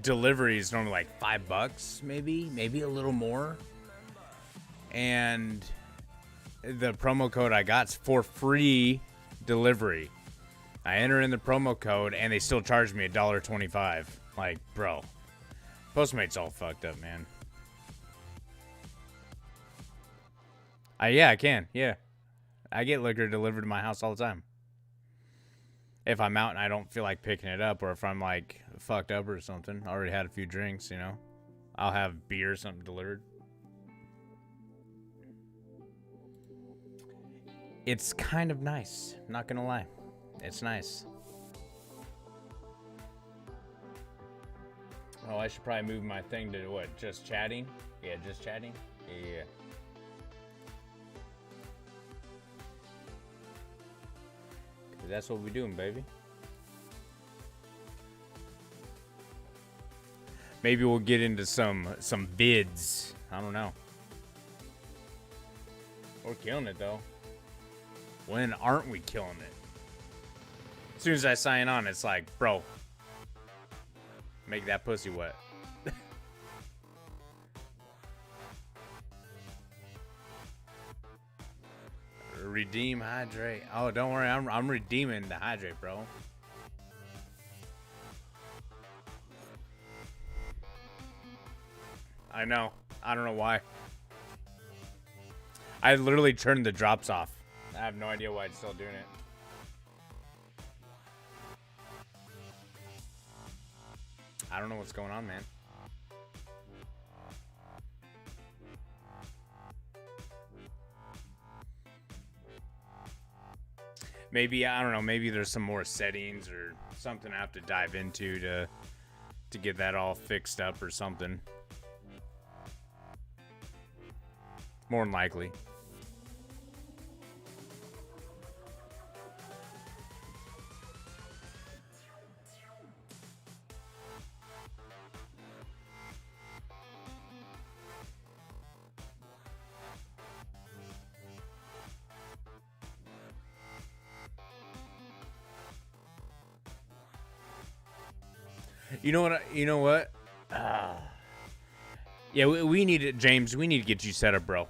delivery is normally like $5, maybe a little more. And the promo code I got's for free delivery. I enter in the promo code, and they still charge me $1.25. Like, bro, Postmates all fucked up, man. Yeah, I can. Yeah. I get liquor delivered to my house all the time. If I'm out and I don't feel like picking it up, or if I'm like fucked up or something, already had a few drinks, you know, I'll have beer or something delivered. It's kind of nice. Not gonna lie. It's nice. Oh, I should probably move my thing to what? Just chatting? Yeah, just chatting? Yeah. That's what we're doing, baby. Maybe we'll get into some vids. I don't know. We're killing it though. When aren't we killing it? As soon as I sign on, it's like, bro, make that pussy wet. Redeem, hydrate. Oh, don't worry, I'm redeeming the hydrate, bro. I know. I don't know why. I literally turned the drops off. I have no idea why it's still doing it. I don't know what's going on, man. Maybe, I don't know, maybe there's some more settings or something I have to dive into to get that all fixed up or something. More than likely. You know what? You know what? Yeah, we need it, James. We need to get you set up, bro.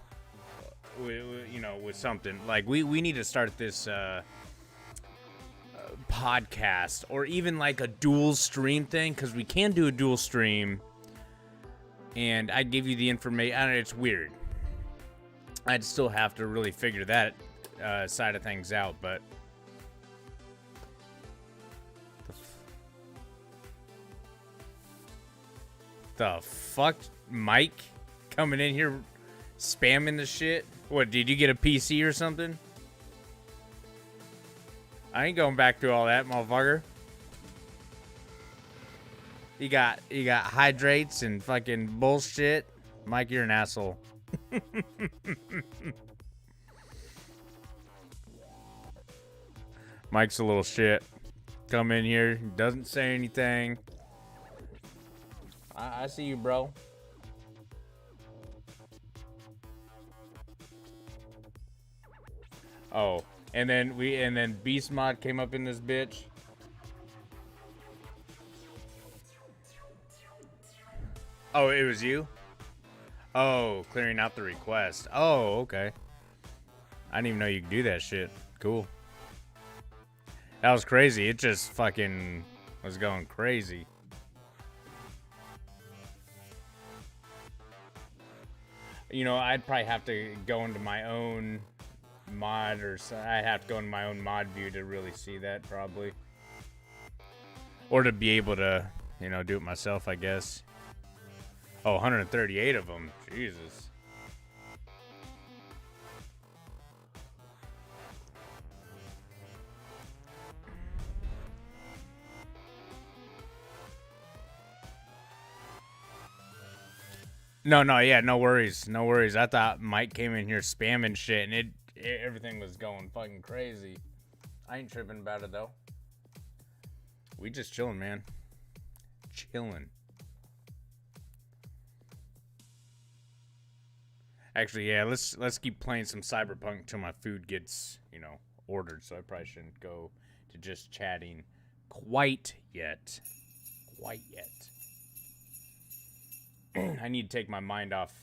You know, with something like we need to start this podcast or even like a dual stream thing, because we can do a dual stream. And I give you the information. I don't know, it's weird. I'd still have to really figure that side of things out, but. The fuck, Mike coming in here spamming the shit? What, did you get a PC or something? I ain't going back through all that, motherfucker. You got hydrates and fucking bullshit. Mike, you're an asshole. Mike's a little shit. Come in here, doesn't say anything. I see you, bro. Oh, and then Beast Mod came up in this bitch. Oh, it was you? Oh, clearing out the request. Oh, okay. I didn't even know you could do that shit. Cool. That was crazy. It just fucking was going crazy. You know, I'd probably have to go into my own mod, or I'd have to go into my own mod view to really see that, probably. Or to be able to, you know, do it myself, I guess. Oh, 138 of them. Jesus. No, yeah, no worries. No worries. I thought Mike came in here spamming shit, and everything was going fucking crazy. I ain't tripping about it, though. We just chilling, man. Chilling. Actually, yeah, let's keep playing some Cyberpunk until my food gets, you know, ordered, so I probably shouldn't go to just chatting quite yet. Quite yet. I need to take my mind off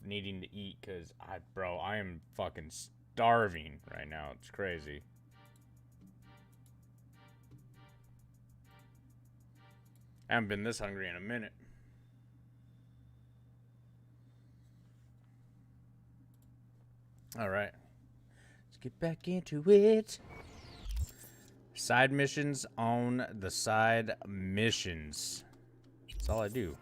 needing to eat, because I am fucking starving right now. It's crazy. I haven't been this hungry in a minute. All right, let's get back into it. Side missions on the side missions. That's all I do.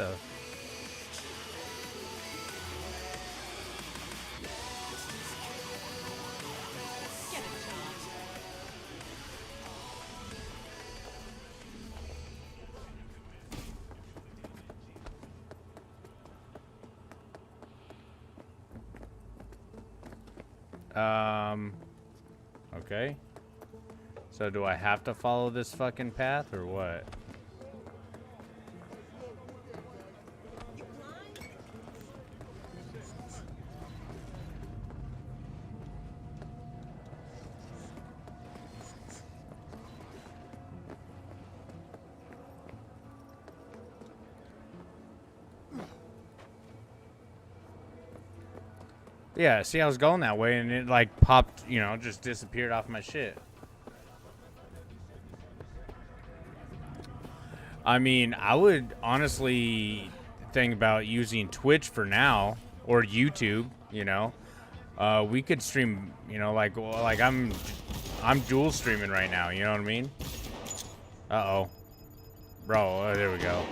the? Okay. So do I have to follow this fucking path or what? Yeah, see, I was going that way and it like popped, you know, just disappeared off my shit. I mean, I would honestly think about using Twitch for now or YouTube, you know. We could stream, you know, like I'm dual streaming right now, you know what I mean? Uh-oh. Bro, there we go.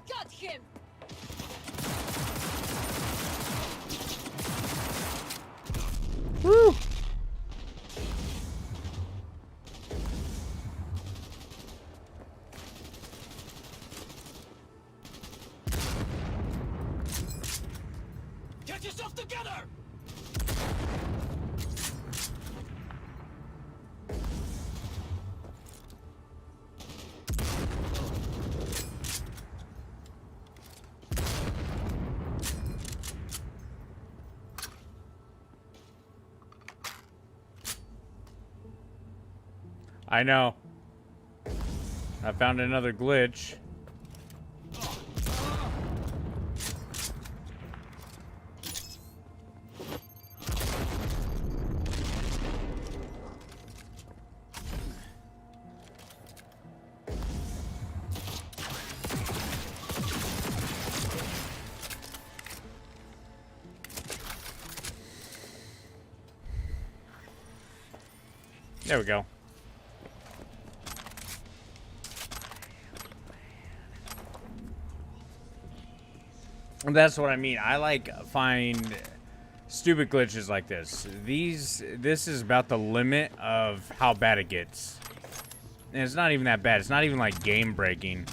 Got him! Woo! Get yourself together! I know. I found another glitch. There we go. And that's what I mean. I like find stupid glitches like this. This is about the limit of how bad it gets. And it's not even that bad. It's not even like game breaking.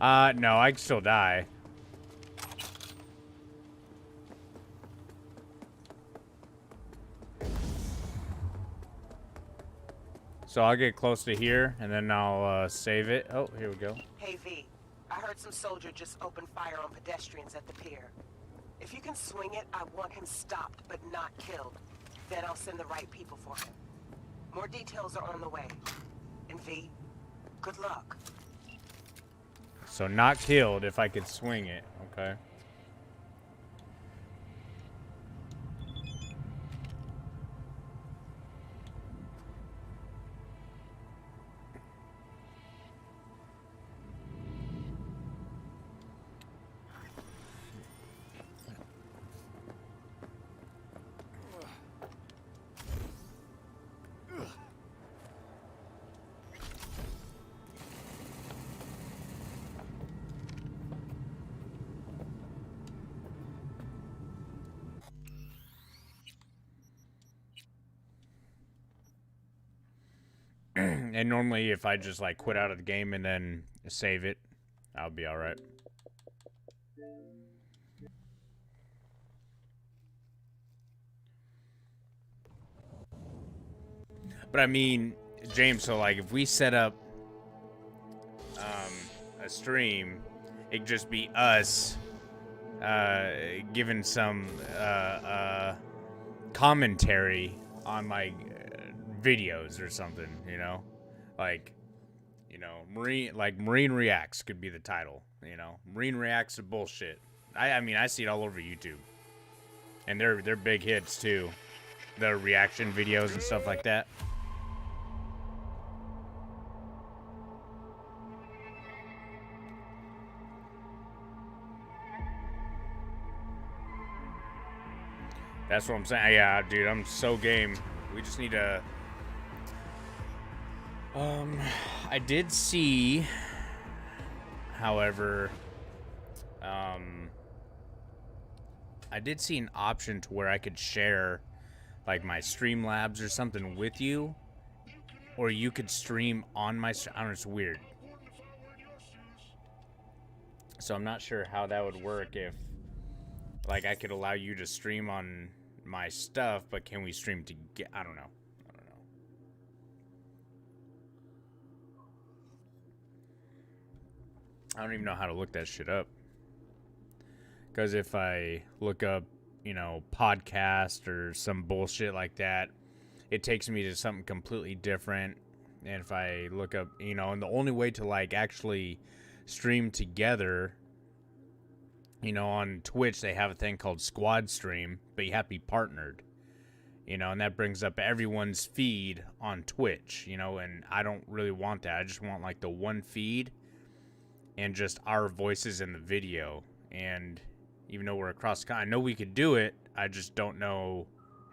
No, I can still die. So I'll get close to here, and then I'll save it. Oh, here we go. Hey V, I heard some soldier just opened fire on pedestrians at the pier. If you can swing it, I want him stopped but not killed. Then I'll send the right people for him. More details are on the way. And V, good luck. So not killed if I could swing it, okay? And normally if I just like quit out of the game and then save it, I'll be all right. But I mean, James, so like if we set up a stream, it could just be us giving some commentary on like videos or something, you know, like, you know, Marine Reacts could be the title, you know, Marine Reacts to bullshit. I mean, I see it all over YouTube, and they're big hits too, the reaction videos and stuff like that. That's what I'm saying. Yeah, dude, I'm so game. We just need to... I did see, however, I did see an option to where I could share, like, my Streamlabs or something with you, or you could stream on my... I don't know, it's weird. So I'm not sure how that would work if, like, I could allow you to stream on my stuff, but can we stream together? I don't know. I don't even know how to look that shit up. Because if I look up, you know, podcast or some bullshit like that, it takes me to something completely different. And if I look up, you know, and the only way to, like, actually stream together, you know, on Twitch, they have a thing called Squad Stream, but you have to be partnered, you know, and that brings up everyone's feed on Twitch, you know, and I don't really want that. I just want, like, the one feed and just our voices in the video. And even though we're across, I know we could do it, I just don't know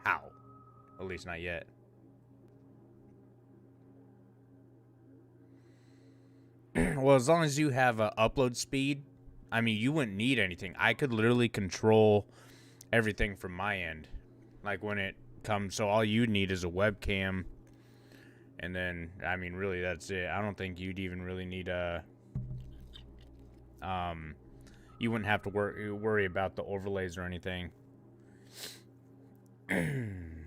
how, at least not yet. Well, as long as you have upload speed, I mean, you wouldn't need anything. I could literally control everything from my end. Like, when it comes, so all you need is a webcam. And then, I mean, really, that's it. I don't think you'd even really need a... you wouldn't have to worry about the overlays or anything. Come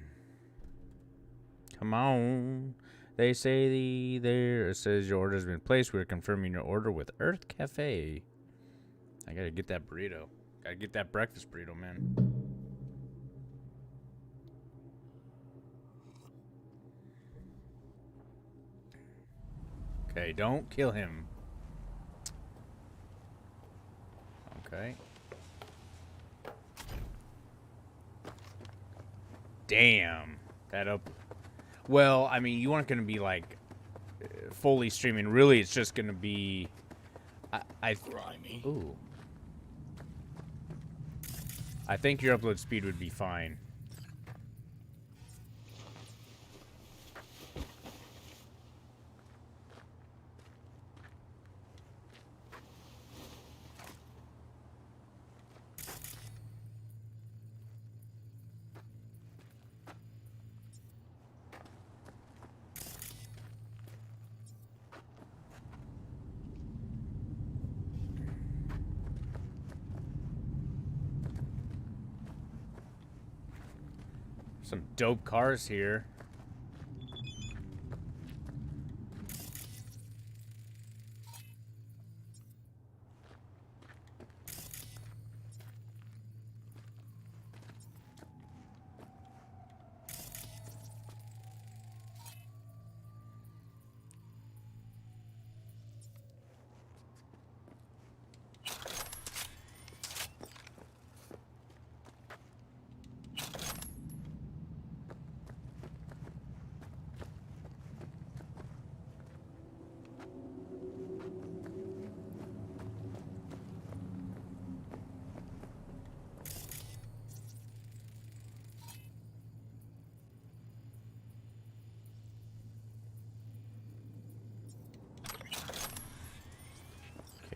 on. They say there. It says your order has been placed. We're confirming your order with Earth Cafe. I gotta get that burrito. Gotta get that breakfast burrito, man. Okay, don't kill him. Okay. Damn. That up. Well, I mean, you aren't gonna be like fully streaming. Really, it's just gonna be. Ooh. I think your upload speed would be fine. Some dope cars here.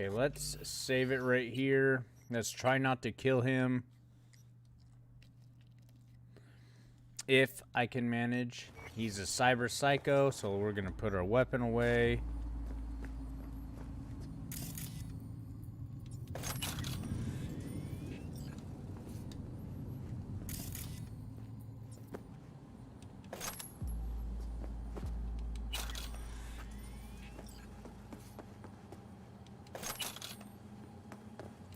Okay, let's save it right here. Let's try not to kill him. If I can manage. He's a cyber psycho, so we're gonna put our weapon away.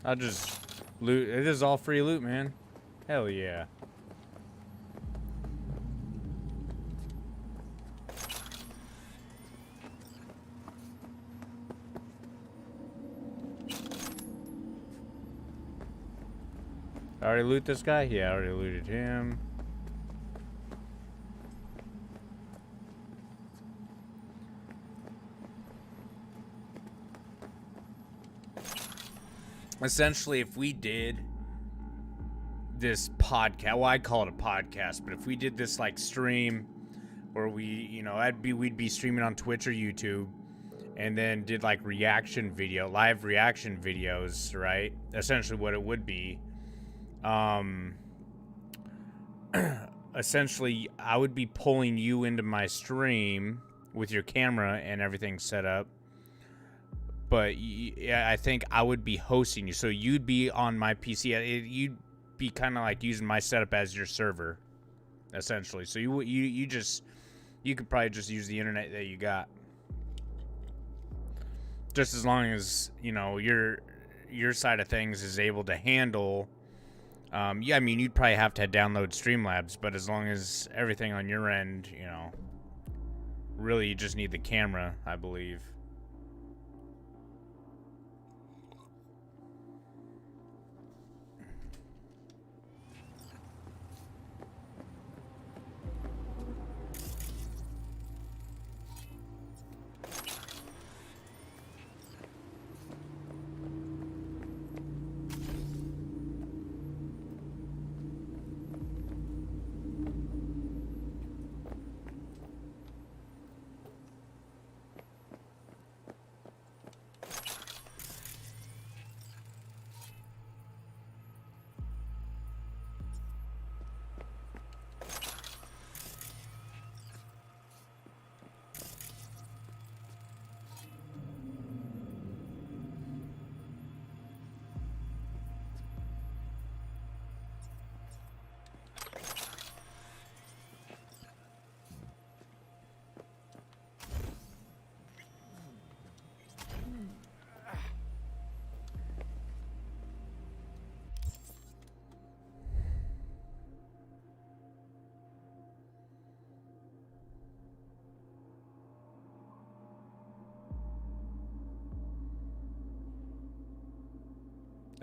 I'll just loot. It is all free loot, man. Hell yeah. I already loot this guy? Yeah, I already looted him. Essentially, if we did this podcast, well, I call it a podcast, but if we did this like stream where we, you know, we'd be streaming on Twitch or YouTube and then did like live reaction videos, right? Essentially what it would be. Essentially, I would be pulling you into my stream with your camera and everything set up. But yeah, I think I would be hosting you. So you'd be on my PC. You'd be kind of like using my setup as your server, essentially. So you could probably just use the internet that you got. Just as long as, you know, your side of things is able to handle. Yeah, I mean, you'd probably have to download Streamlabs, but as long as everything on your end, you know, really you just need the camera, I believe.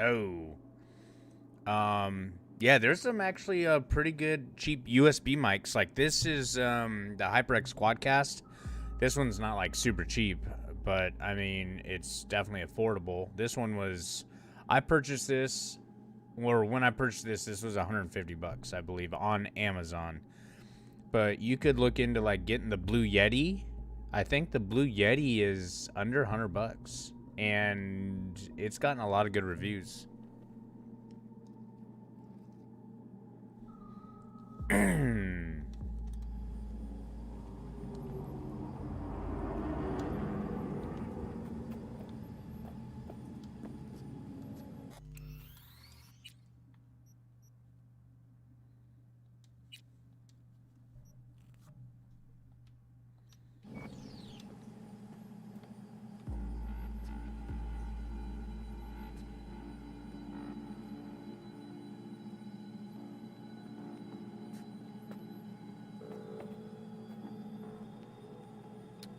Oh. Yeah, there's some actually pretty good cheap USB mics. Like this is the HyperX Quadcast. This one's not like super cheap, but I mean, it's definitely affordable. This one was, I purchased this, or when I purchased this was $150, I believe, on Amazon. But you could look into like getting the Blue Yeti. I think the Blue Yeti is under $100, and it's gotten a lot of good reviews.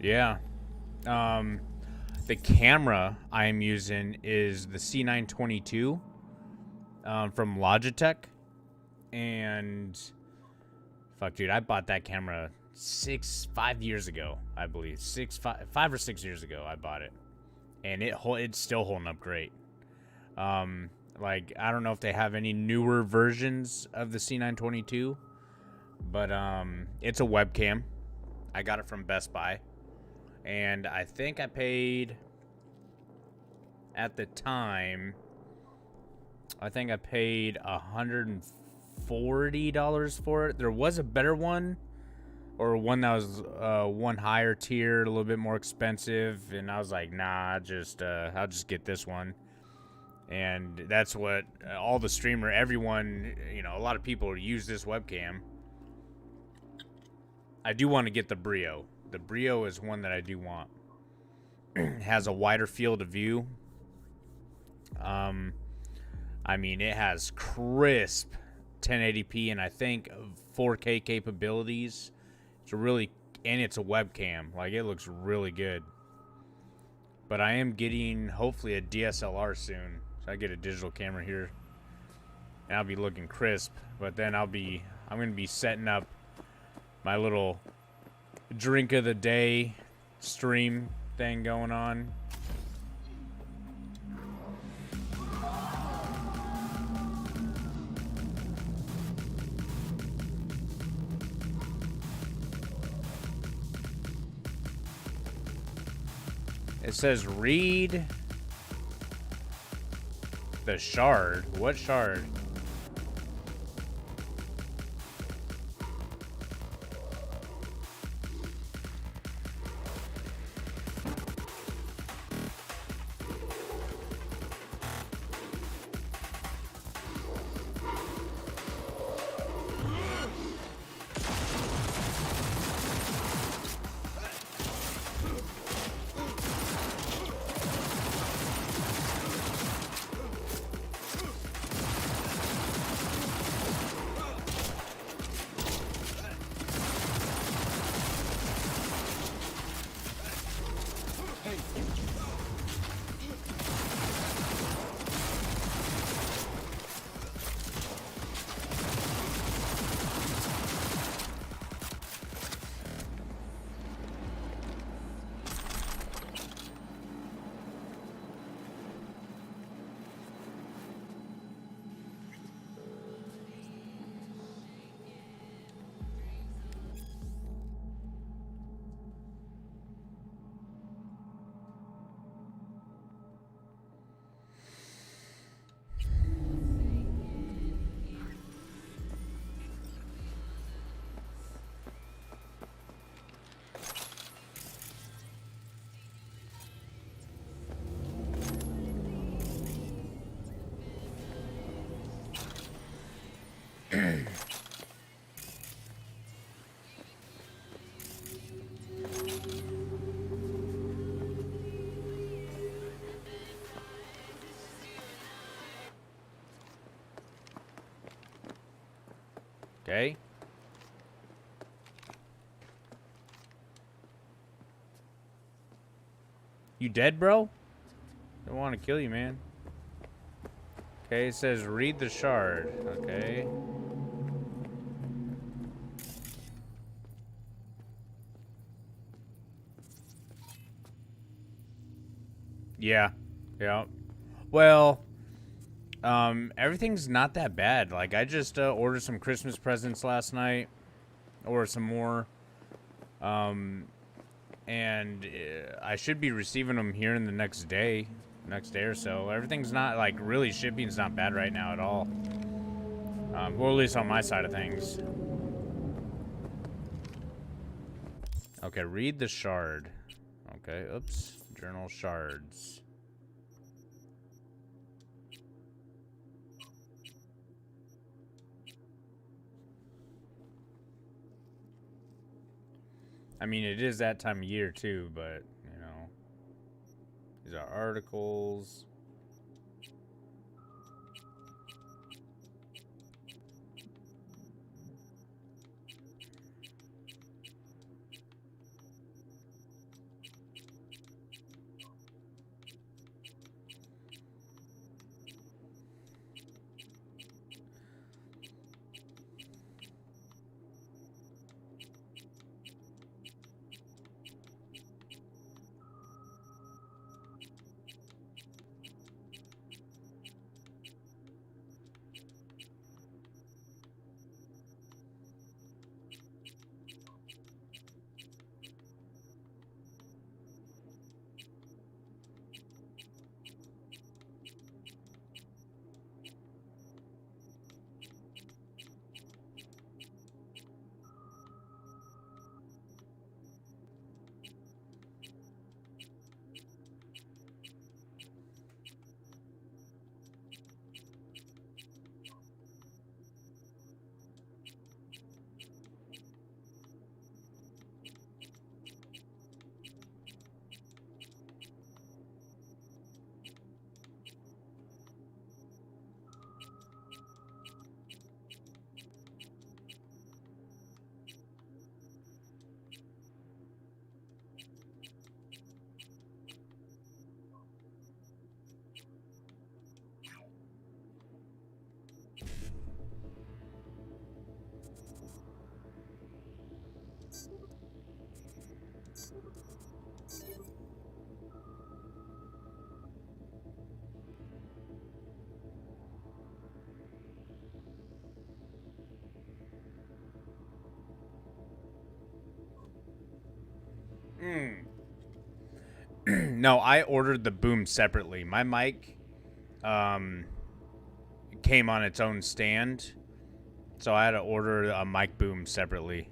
Yeah. The camera I'm using is the C922 from Logitech. And fuck, dude, I bought that camera 5 years ago, I believe. 5 or 6 years ago I bought it. And it's still holding up great. Like, I don't know if they have any newer versions of the C922, but it's a webcam. I got it from Best Buy. And I think I paid, at the time, I think I paid $140 for it. There was a better one, or one that was one higher tier, a little bit more expensive, and I was like, nah, I'll just get this one. And that's what all the everyone, you know, a lot of people use this webcam. I do want to get the Brio. The Brio is one that I do want. It has a wider field of view. I mean, it has crisp 1080p and I think 4K capabilities. It's and it's a webcam. Like, it looks really good. But I am getting, hopefully, a DSLR soon. So I get a digital camera here. And I'll be looking crisp. But then I'm going to be setting up my little drink of the day stream thing going on. It says read the shard. What shard? Okay. You dead, bro? Don't want to kill you, man. Okay, it says read the shard. Okay. Yeah. Yeah. Well, everything's not that bad. Like, I just ordered some Christmas presents last night, or some more, and I should be receiving them here in the next day or so. Everything's not, like, really, shipping's not bad right now at all. Well, at least on my side of things. Okay, read the shard. Okay, oops. Journal shards. I mean, it is that time of year, too, but, you know. These are articles. No, I ordered the boom separately. My mic came on its own stand, so I had to order a mic boom separately.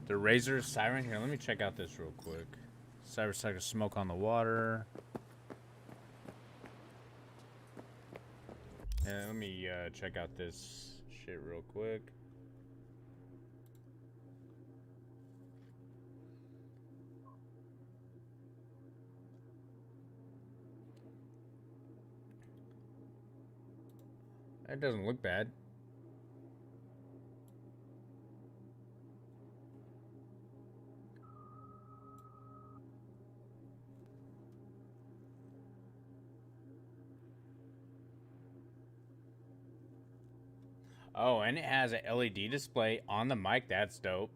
The Razor Siren here. Let me check out this real quick. Cybersucker smoke on the water. And let me check out this shit real quick. That doesn't look bad. Oh, and it has an LED display on the mic. That's dope.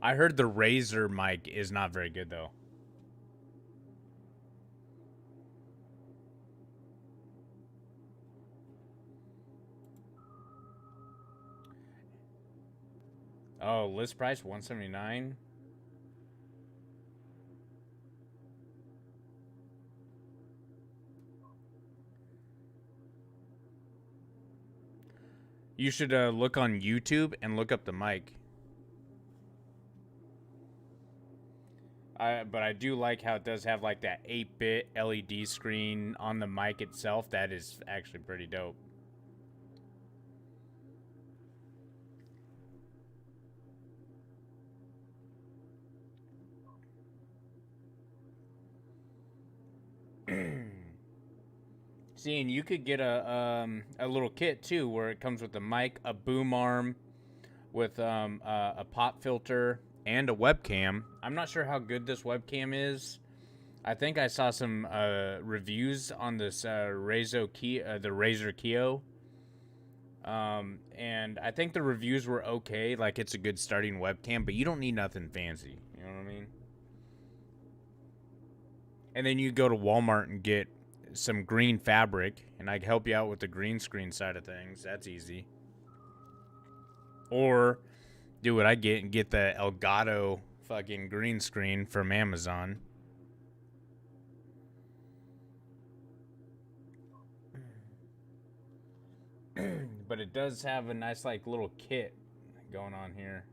I heard the Razer mic is not very good, though. Oh, list price $179. You should look on YouTube and look up the mic. But I do like how it does have like that 8-bit LED screen on the mic itself. That is actually pretty dope. See, and you could get a little kit too, where it comes with a mic, a boom arm, with a pop filter and a webcam. I'm not sure how good this webcam is. I think I saw some reviews on this Razer Kiyo, and I think the reviews were okay. Like, it's a good starting webcam, but you don't need nothing fancy. You know what I mean? And then you go to Walmart and get some green fabric, and I can help you out with the green screen side of things. That's easy. Or do what I get and get the Elgato fucking green screen from Amazon. But it does have a nice like little kit going on here.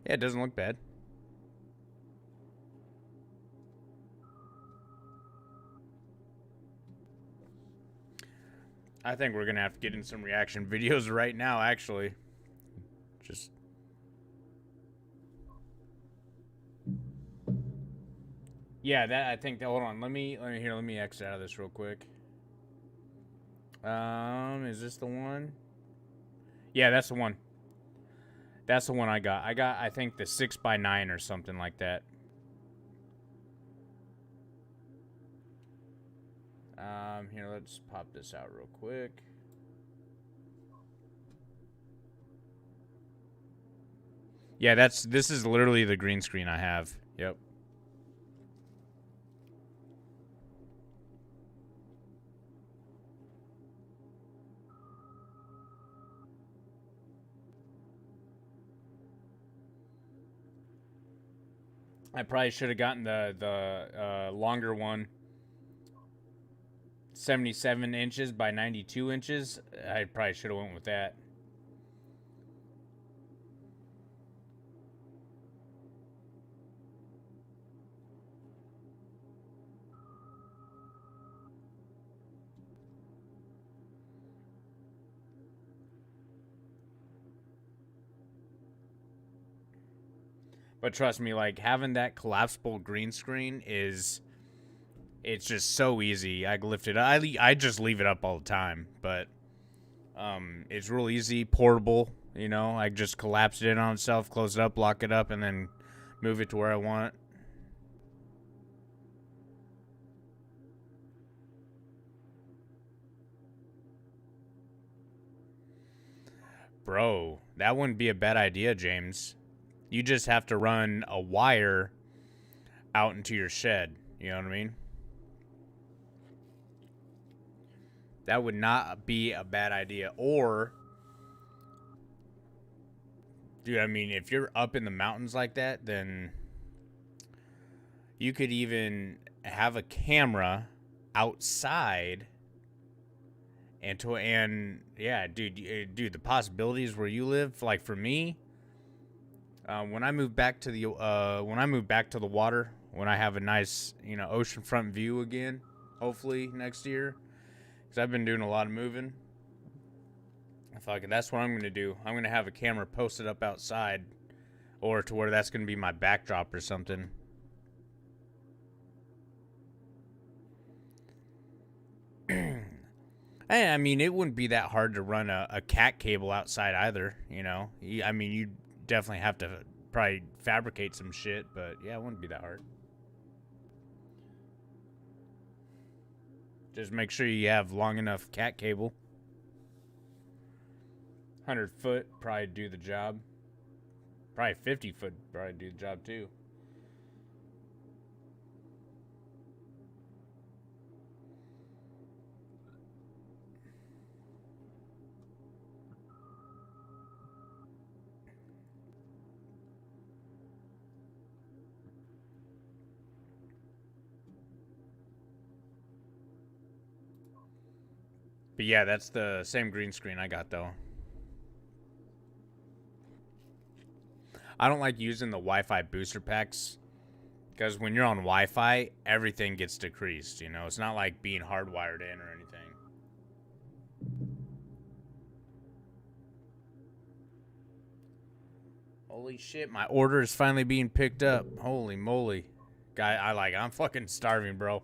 Yeah, it doesn't look bad. I think we're going to have to get in some reaction videos right now, actually. Just... Yeah, that, I think, hold on, let me exit out of this real quick. Is this the one? Yeah, that's the one. That's the one I got. I think the 6x9 or something like that. Here, let's pop this out real quick. Yeah, this is literally the green screen I have. Yep. I probably should have gotten the longer one. 77 inches by 92 inches. I probably should have went with that. But trust me, like, having that collapsible green screen is... It's just so easy. I lift it. I just leave it up all the time. But It's real easy, portable. You know, I just collapse it in on itself, close it up, lock it up, and then move it to where I want. Bro, that wouldn't be a bad idea, James. You just have to run a wire out into your shed. You know what I mean? That would not be a bad idea. Or, dude, I mean, if you're up in the mountains like that, then you could even have a camera outside. And yeah, dude, the possibilities where you live, like for me, when I move back to the water, when I have a nice, you know, oceanfront view again, hopefully next year, because I've been doing a lot of moving. I feel like that's what I'm gonna do. I'm gonna have a camera posted up outside, or to where that's gonna be my backdrop or something. I mean, it wouldn't be that hard to run a cat cable outside either, you know? I mean, you definitely have to probably fabricate some shit, but yeah, it wouldn't be that hard. Just make sure you have long enough cat cable. 100 foot, probably do the job. Probably 50 foot, probably do the job too. But yeah, that's the same green screen I got, though. I don't like using the Wi-Fi booster packs, because when you're on Wi-Fi, everything gets decreased, you know? It's not like being hardwired in or anything. Holy shit, my order is finally being picked up. Holy moly. I'm fucking starving, bro.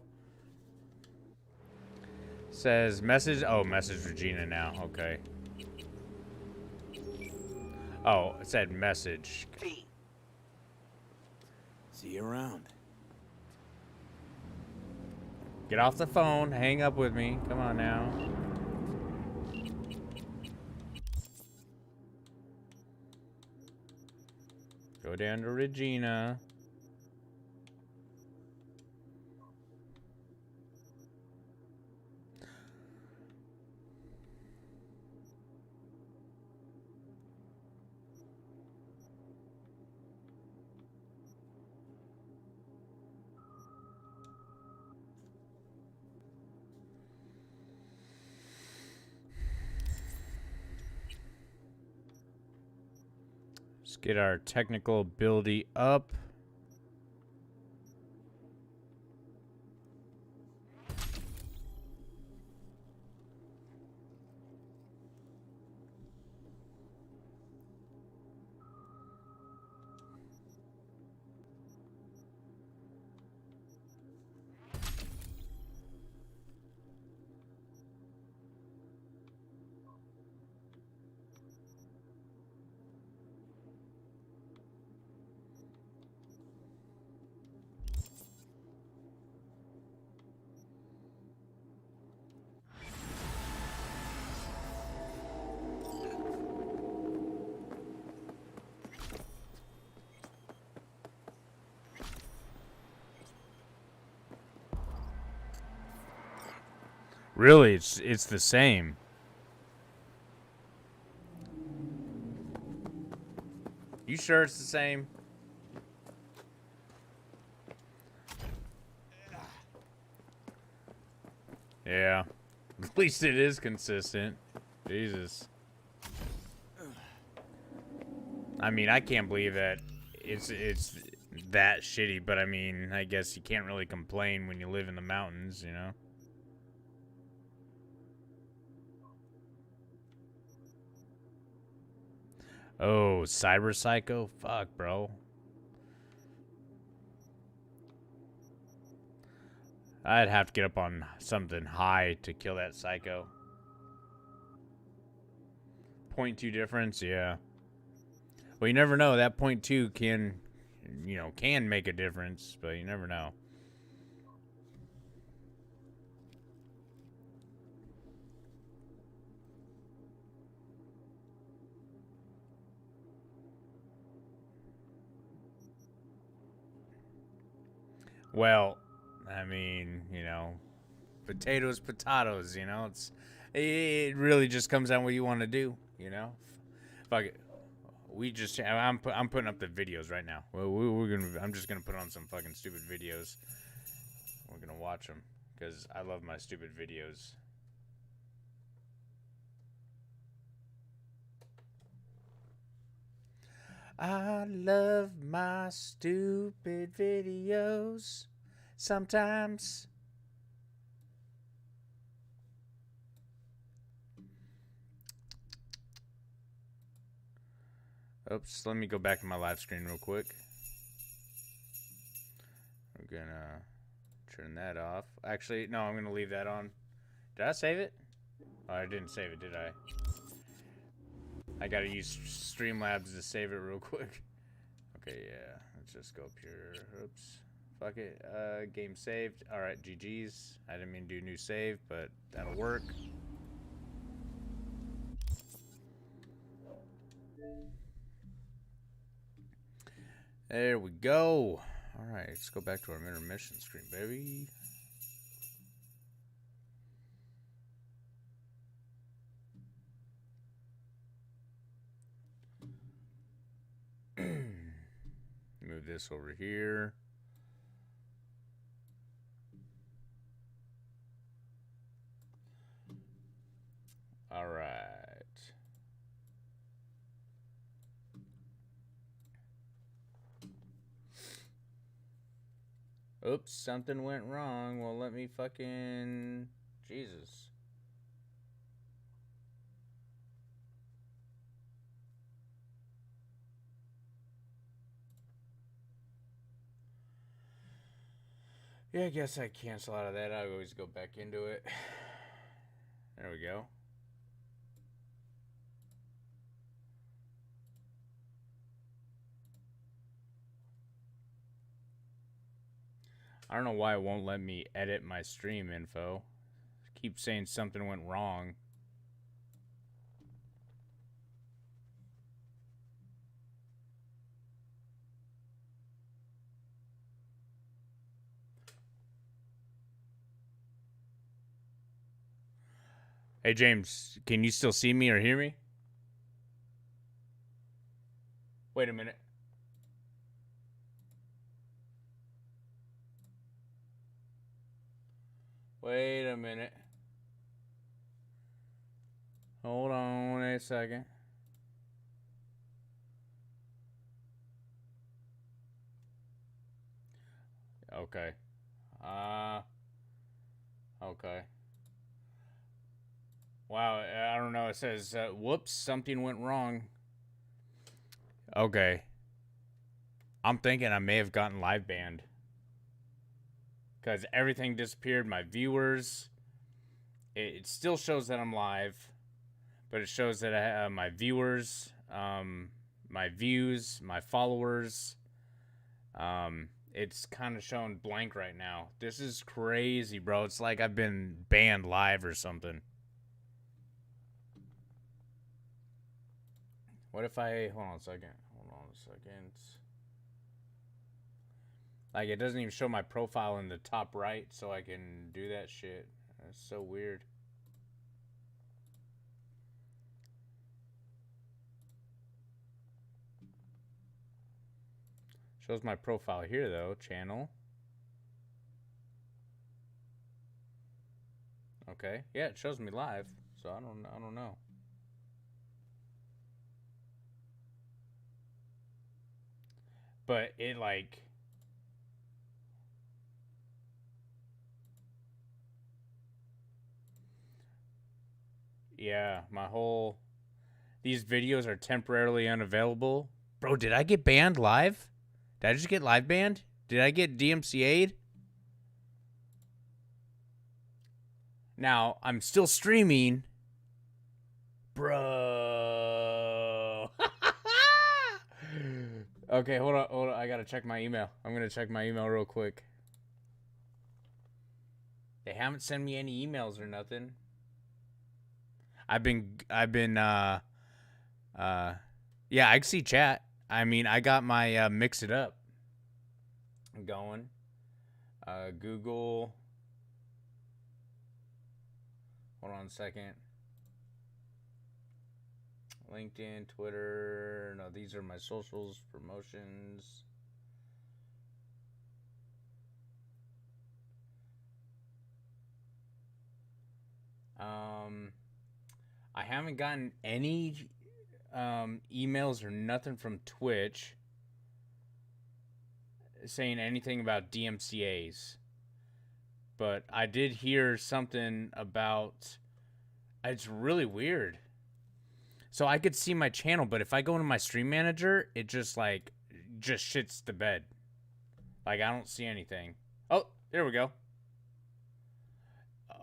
Says message. Oh, message Regina now. Okay. Oh, it said message. See you around. Get off the phone. Hang up with me. Come on now. Go down to Regina. Let's get our technical ability up. Really, it's the same. You sure it's the same? Yeah. At least it is consistent. Jesus. I mean, I can't believe that it's that shitty, but I mean, I guess you can't really complain when you live in the mountains, you know? Oh, Cyber Psycho? Fuck, bro. I'd have to get up on something high to kill that psycho. 0.2 difference, yeah. Well, you never know. That 0.2 can, you know, can make a difference, but you never know. Well, I mean, you know, potatoes, you know. It really just comes down what you want to do, you know. Fuck it. I'm putting up the videos right now. I'm just gonna put on some fucking stupid videos. We're gonna watch them because I love my stupid videos. I love my stupid videos. Sometimes. Oops, let me go back to my live screen real quick. We're gonna turn that off. Actually, no, I'm gonna leave that on. Did I save it? Oh, I didn't save it, did I? I gotta use Streamlabs to save it real quick. Okay, yeah. Let's just go up here. Oops. Fuck it. Game saved. Alright, GG's. I didn't mean to do new save, but that'll work. There we go. Alright, let's go back to our intermission screen, baby. Move this over here. All right. Oops, something went wrong. Well, let me fucking... Jesus. Yeah, I guess I cancel out of that. I always go back into it. There we go. I don't know why it won't let me edit my stream info. Keep saying something went wrong. Hey, James, can you still see me or hear me? Wait a minute. Wait a minute. Hold on a second. Okay. Okay. Wow, I don't know. It says, whoops, something went wrong. Okay. I'm thinking I may have gotten live banned. Because everything disappeared. My viewers. It still shows that I'm live. But it shows that I have my viewers, my views, my followers. It's kind of showing blank right now. This is crazy, bro. It's like I've been banned live or something. What if I... Hold on a second. Like, it doesn't even show my profile in the top right, so I can do that shit. That's so weird. Shows my profile here, though. Channel. Okay. Yeah, it shows me live, so I don't know. But it, like... Yeah, my whole... These videos are temporarily unavailable. Bro, did I get banned live? Did I just get live banned? Did I get DMCA'd? Now, I'm still streaming. Bruh. Okay, hold on. I gotta check my email. I'm gonna check my email real quick. They haven't sent me any emails or nothing. Yeah, I can see chat. I mean, I got my mix it up going. Google. Hold on a second. LinkedIn, Twitter. No, these are my socials, promotions. I haven't gotten any emails or nothing from Twitch saying anything about DMCAs. But I did hear something about... It's really weird. So I could see my channel, but if I go into my stream manager, it just shits the bed. Like, I don't see anything. Oh, there we go.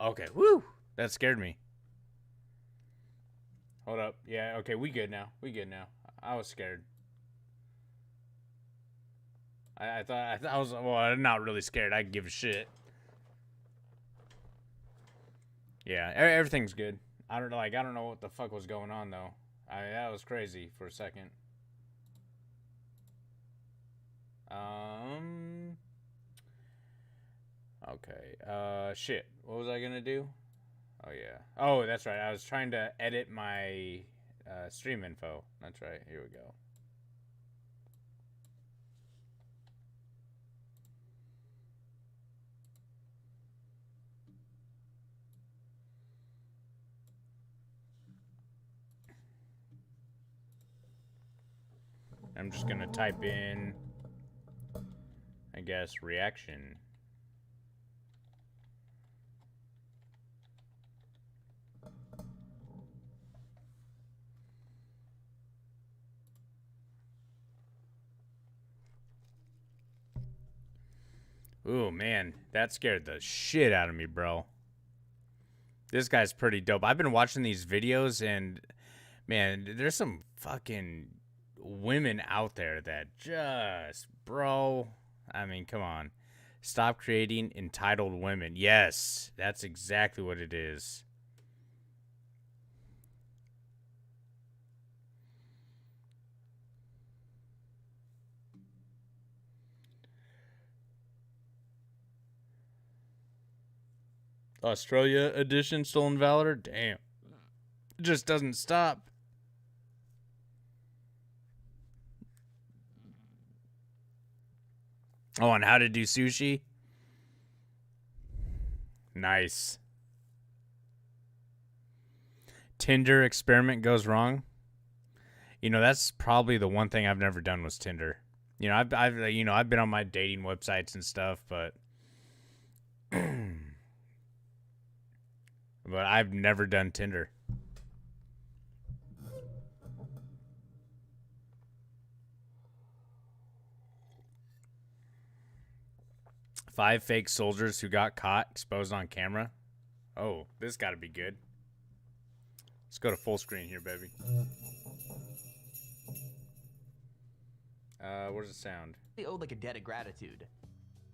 Okay, woo! That scared me. Hold up. Yeah, okay, we good now. I was scared. I thought I was, well, I'm not really scared. I give a shit. Yeah, everything's good. I don't know what the fuck was going on though. That was crazy for a second. Okay. Shit. What was I gonna do? Oh yeah. Oh, that's right. I was trying to edit my stream info. That's right. Here we go. I'm just gonna type in, I guess, reaction. Ooh, man, that scared the shit out of me, bro. This guy's pretty dope. I've been watching these videos and, man, there's some fucking women out there that just, bro, I mean, come on. Stop creating entitled women. Yes, that's exactly what it is. Australia edition Stolen Valor? Damn. It just doesn't stop. Oh, and how to do sushi? Nice. Tinder experiment goes wrong. You know, that's probably the one thing I've never done was Tinder. You know, I've been on my dating websites and stuff, but but I've never done Tinder. Five fake soldiers who got caught exposed on camera. Oh, this got to be good. Let's go to full screen here, baby. Where's the sound? They owe like a debt of gratitude.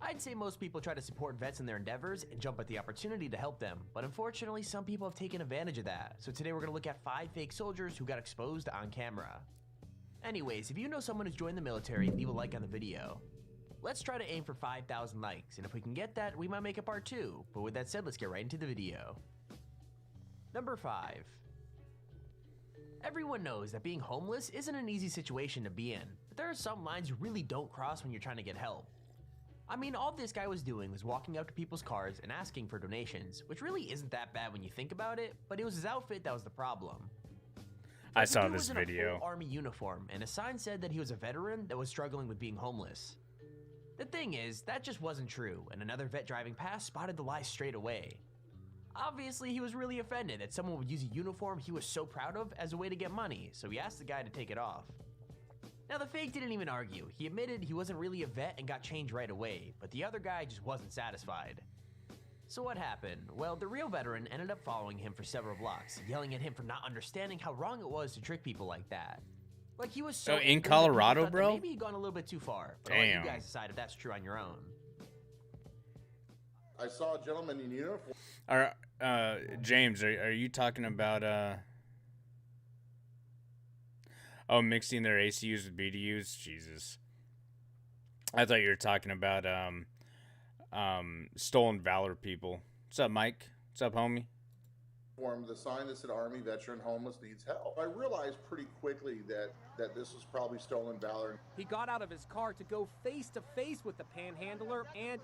I'd say most people try to support vets in their endeavors and jump at the opportunity to help them, but unfortunately some people have taken advantage of that. So today we're going to look at 5 fake soldiers who got exposed on camera. Anyways, if you know someone who's joined the military, leave a like on the video. Let's try to aim for 5,000 likes, and if we can get that, we might make a part 2. But with that said, let's get right into the video. Number 5. Everyone knows that being homeless isn't an easy situation to be in, but there are some lines you really don't cross when you're trying to get help. I mean, all this guy was doing was walking up to people's cars and asking for donations, which really isn't that bad when you think about it, but it was his outfit that was the problem. I saw this video. He was in a full army uniform, and a sign said that he was a veteran that was struggling with being homeless. The thing is, that just wasn't true, and another vet driving past spotted the lie straight away. Obviously, he was really offended that someone would use a uniform he was so proud of as a way to get money, so he asked the guy to take it off. Now, the fake didn't even argue. He admitted he wasn't really a vet and got change right away, but the other guy just wasn't satisfied. So what happened? Well, the real veteran ended up following him for several blocks, yelling at him for not understanding how wrong it was to trick people like that. Like, he was so in angry that people Colorado, thought that bro? maybe he'd gone a little bit too far. But I'll let Damn. you guys decide if that's true on your own. I saw a gentleman in uniform. James, are you talking about mixing their ACUs with BDUs? Jesus. I thought you were talking about stolen valor people. What's up, Mike? What's up, homie? The sign that said Army Veteran Homeless Needs Help. I realized pretty quickly that this was probably stolen valor. He got out of his car to go face to face with the panhandler, and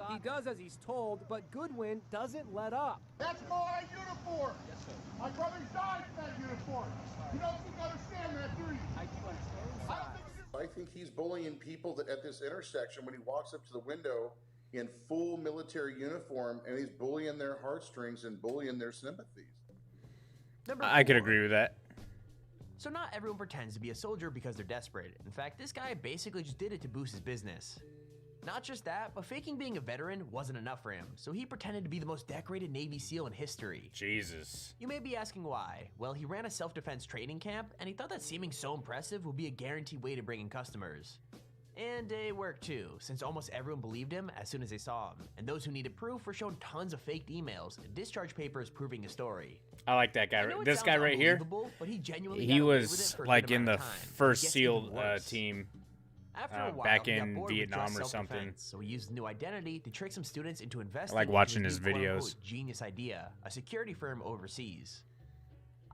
he does as he's told, but Goodwin doesn't let up. That's my uniform. Yes, sir. My brother died in that uniform. You don't understand that, do you? I do understand. I think he's bullying people that at this intersection when he walks up to the window in full military uniform, and he's bullying their heartstrings and bullying their sympathies. I could agree with that. So not everyone pretends to be a soldier because they're desperate. In fact, this guy basically just did it to boost his business. Not just that, but faking being a veteran wasn't enough for him, so he pretended to be the most decorated Navy SEAL in history. Jesus. You may be asking why. Well, he ran a self-defense training camp, and he thought that seeming so impressive would be a guaranteed way to bring in customers. And it worked too, since almost everyone believed him as soon as they saw him, and those who needed proof were shown tons of faked emails and discharge papers proving his story. I like that guy. I know it This sounds guy right here, unbelievable, but he genuinely he got away with was it for a like good in amount the of time. first It gets SEAL even worse. team After a while, back he got in bored with Vietnam just or something. self-defense, so he used a new identity to trick some students into investing. I like in watching his new, quote-unquote, videos. Genius idea, a security firm overseas.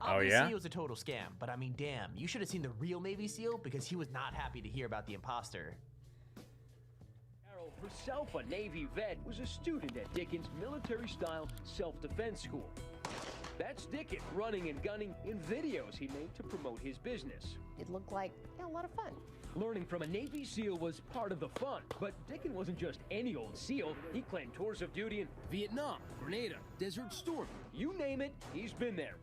Oh, Obviously, yeah? it was a total scam, but I mean, damn, you should have seen the real Navy SEAL because he was not happy to hear about the imposter. Carol, herself a Navy vet, was a student at Dickens' military-style self-defense school. That's Dickens running and gunning in videos he made to promote his business. It looked like a lot of fun. Learning from a Navy SEAL was part of the fun, but Dickens wasn't just any old SEAL. He claimed tours of duty in Vietnam, Grenada, Desert Storm. You name it, he's been there,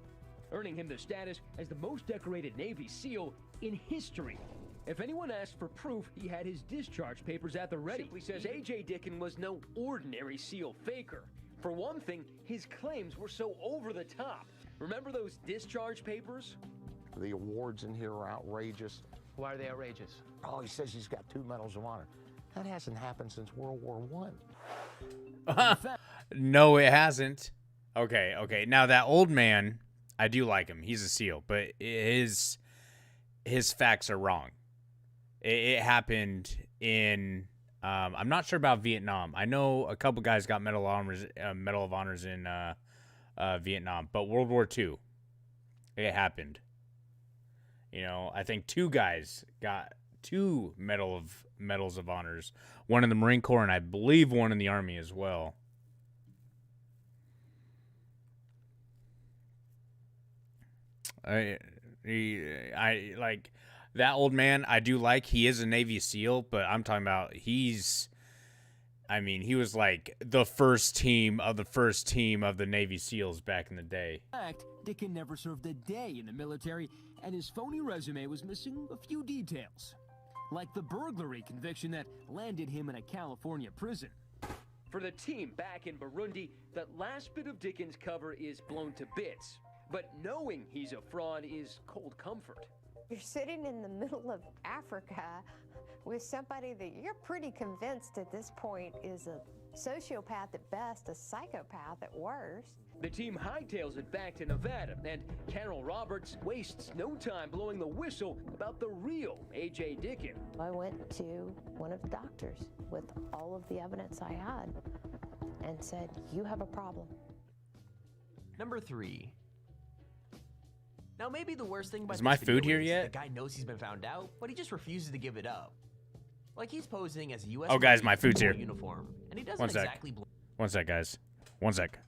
earning him the status as the most decorated Navy SEAL in history. If anyone asked for proof, he had his discharge papers at the ready. Simply says A.J. Dickens was no ordinary SEAL faker. For one thing, his claims were so over the top. Remember those discharge papers? The awards in here are outrageous. Why are they outrageous? Oh, he says he's got 2 Medals of Honor. That hasn't happened since World War Uh-huh. No, it hasn't. Okay. Now that old man, I do like him. He's a SEAL, but his facts are wrong. It happened in. I'm not sure about Vietnam. I know a couple guys got Medal of Honors in Vietnam, but World War II, it happened. You know, I think 2 guys got 2 medals of honors. One in the Marine Corps, and I believe one in the Army as well. I like that old man. I do like. He is a Navy SEAL, but I'm talking about he was like the first team of the Navy SEALs back in the day. In fact, Dickens never served a day in the military, and his phony resume was missing a few details. Like the burglary conviction that landed him in a California prison. For the team back in Burundi, that last bit of Dickens' cover is blown to bits. But knowing he's a fraud is cold comfort. You're sitting in the middle of Africa with somebody that you're pretty convinced at this point is a sociopath at best, a psychopath at worst. The team hightails it back to Nevada, and Carol Roberts wastes no time blowing the whistle about the real A.J. Dickens. I went to one of the doctors with all of the evidence I had and said, you have a problem. Number 3. Now, maybe the worst thing about Is my this video food here is yet? the guy knows he's been found out, but he just refuses to give it up. Like he's posing as a U.S. Oh, guys, Marine my in food's full here. uniform, and he doesn't One sec. exactly. One sec, guys. One sec.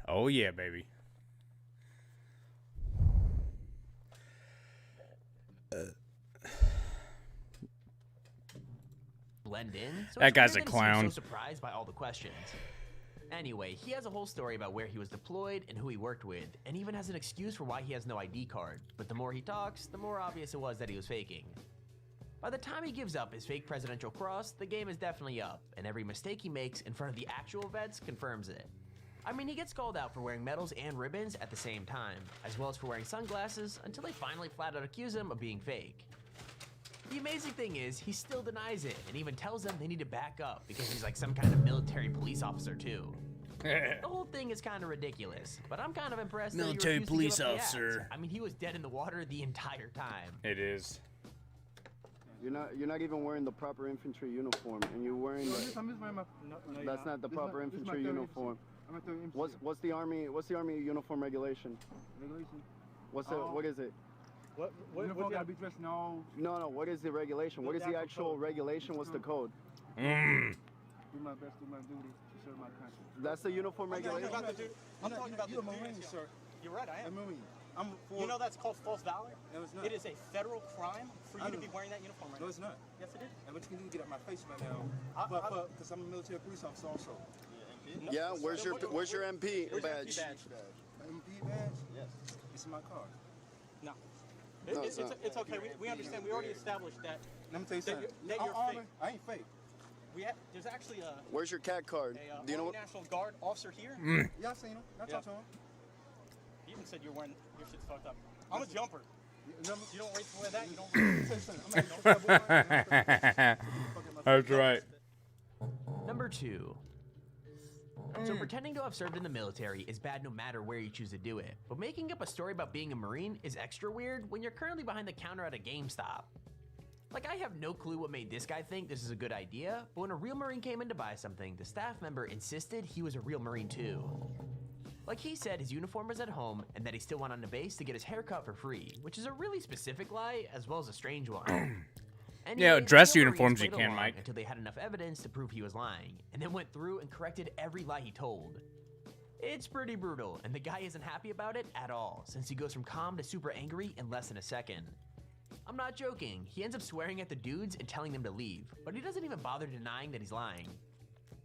Oh yeah, baby. Blend in. So That it's guy's weird a that he seems clown. So surprised by all the questions. Anyway, he has a whole story about where he was deployed and who he worked with, and even has an excuse for why he has no ID card. But the more he talks, the more obvious it was that he was faking. By the time he gives up his fake presidential cross, the game is definitely up, and every mistake he makes in front of the actual vets confirms it. I mean, he gets called out for wearing medals and ribbons at the same time, as well as for wearing sunglasses, until they finally flat out accuse him of being fake. The amazing thing is, he still denies it, and even tells them they need to back up because he's like some kind of military police officer too. The whole thing is kind of ridiculous, but I'm kind of impressed Military that he refused police to give up the officer. act. I mean, he was dead in the water the entire time. It is. You're not even wearing the proper infantry uniform, and you're wearing. That's not the proper infantry uniform. What's the army uniform regulation? What is it? Uniform gotta be dressed in all. No. What is the regulation? What is the actual regulation? What's the code? Do my best, do my duty to serve my country. That's the uniform regulation. I'm talking about you're the a Marine, duties sir. here. You're right, I am. A Marine. You know that's called false valor? No, it's not. It is a federal crime for you to be wearing that uniform right No, now. it's not. Yes, it is. And what you can do is get out my face right now. Because I'm a military police officer also. Yeah, where's your MP Where's your MP badge? My MP badge? Yes. It's in my car. No. No, It's okay. We understand. We already established that. Let me tell you something. That you're I'm fake. armored. I ain't fake. There's actually a Where's your CAD card? Do you know what? National Guard officer here. Yeah, I seen him. I talked to him. He even said you're wearing your shit's fucked up. I'm a jumper. You don't race for that. You don't. That's right. Number 2. So pretending to have served in the military is bad no matter where you choose to do it, but making up a story about being a Marine is extra weird when you're currently behind the counter at a GameStop. Like, I have no clue what made this guy think this is a good idea, but when a real Marine came in to buy something, the staff member insisted he was a real Marine too. Like, he said his uniform was at home and that he still went on the base to get his hair cut for free, which is a really specific lie as well as a strange one. Yeah, Anyways, dress the uniforms Marines you played can, along Mike. until they had enough evidence to prove he was lying, and then went through and corrected every lie he told. It's pretty brutal, and the guy isn't happy about it at all, since he goes from calm to super angry in less than a second. I'm not joking, he ends up swearing at the dudes and telling them to leave, but he doesn't even bother denying that he's lying.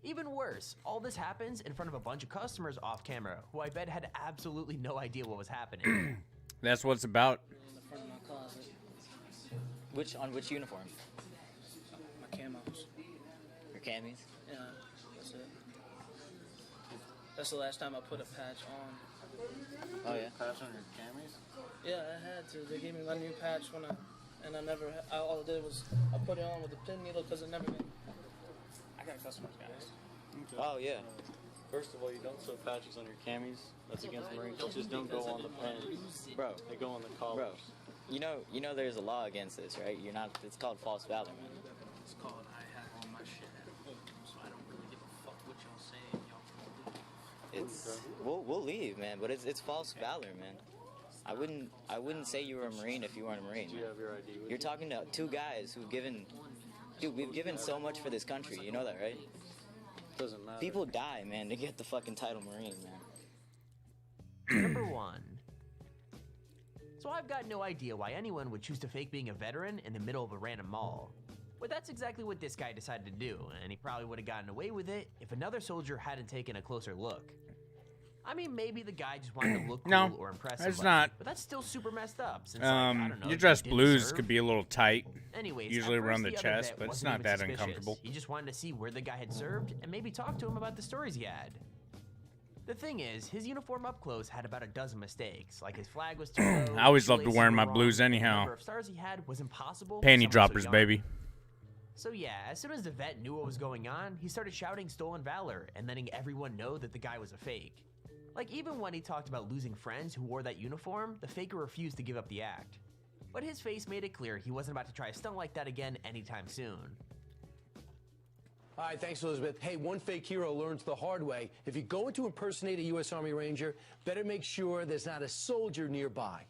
Even worse, all this happens in front of a bunch of customers off camera, who I bet had absolutely no idea what was happening. That's what it's about. In the front of my closet. Which uniform? My camos. Your camis? Yeah, that's it. That's the last time I put a patch on. Oh yeah. Patch on your camis? Yeah, I had to. They gave me my new patch and I never. All I did was I put it on with a pin needle because it never. I got customers, guys. Oh yeah. First of all, you don't sew patches on your camis. That's against Marine rules. Just don't go on the pins. Bro, they go on the collars. Bro, you know there's a law against this, right? You're not. It's called false valor, man. It's called I have all my shit at home, so I don't really give a fuck what y'all saying. Y'all we'll leave, man. But it's false valor, man. I wouldn't say you were a Marine if you weren't a Marine. Do you have your ID with You're talking to two guys who've given. Dude, we've given so much for this country. You know that, right? Doesn't matter. People die, man, to get the fucking title Marine, man. Number 1. So I've got no idea why anyone would choose to fake being a veteran in the middle of a random mall. But that's exactly what this guy decided to do, and he probably would have gotten away with it if another soldier hadn't taken a closer look. I mean, maybe the guy just wanted to look cool No, or impress that's somebody, not. but that's still super messed up. Since, I don't know, Your dress you didn't blues serve. could be a little tight. Anyways, Usually at first, around the other chest, vet but it's wasn't not even that suspicious. uncomfortable. He just wanted to see where the guy had served and maybe talk to him about the stories he had. The thing is, his uniform up close had about a dozen mistakes, like his flag was too low. I always loved shoelaces wearing were my wrong, blues and anyhow. The number of stars he had was impossible. for Panty someone so droppers, young. baby. So yeah, as soon as the vet knew what was going on, he started shouting stolen valor and letting everyone know that the guy was a fake. Like even when he talked about losing friends who wore that uniform, the faker refused to give up the act. But his face made it clear he wasn't about to try a stunt like that again anytime soon. All right, thanks, Elizabeth. Hey, one fake hero learns the hard way. If you're going to impersonate a U.S. Army Ranger, better make sure there's not a soldier nearby.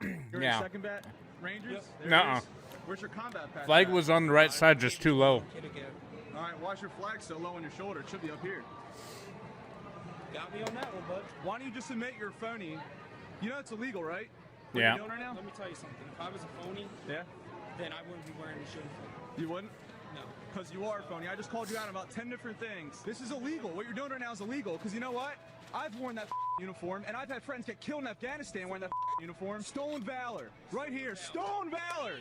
You're Yeah. in second bat, Rangers? There it Nuh-uh. is. Where's your combat pack? Flag was on the right side, just too low. All right, why's your flag so low on your shoulder? It should be up here. Got me on that one, bud. Why don't you just admit you're a phony? You know it's illegal, right? What Yeah. you doing right now? Let me tell you something. If I was a phony, Yeah. then I wouldn't be wearing this uniform. You wouldn't? No. Because you are a phony. I just called you out on about 10 different things. This is illegal. What you're doing right now is illegal. Because you know what? I've worn that uniform, and I've had friends get killed in Afghanistan wearing that uniform. Stolen valor. Right here. Stolen valor.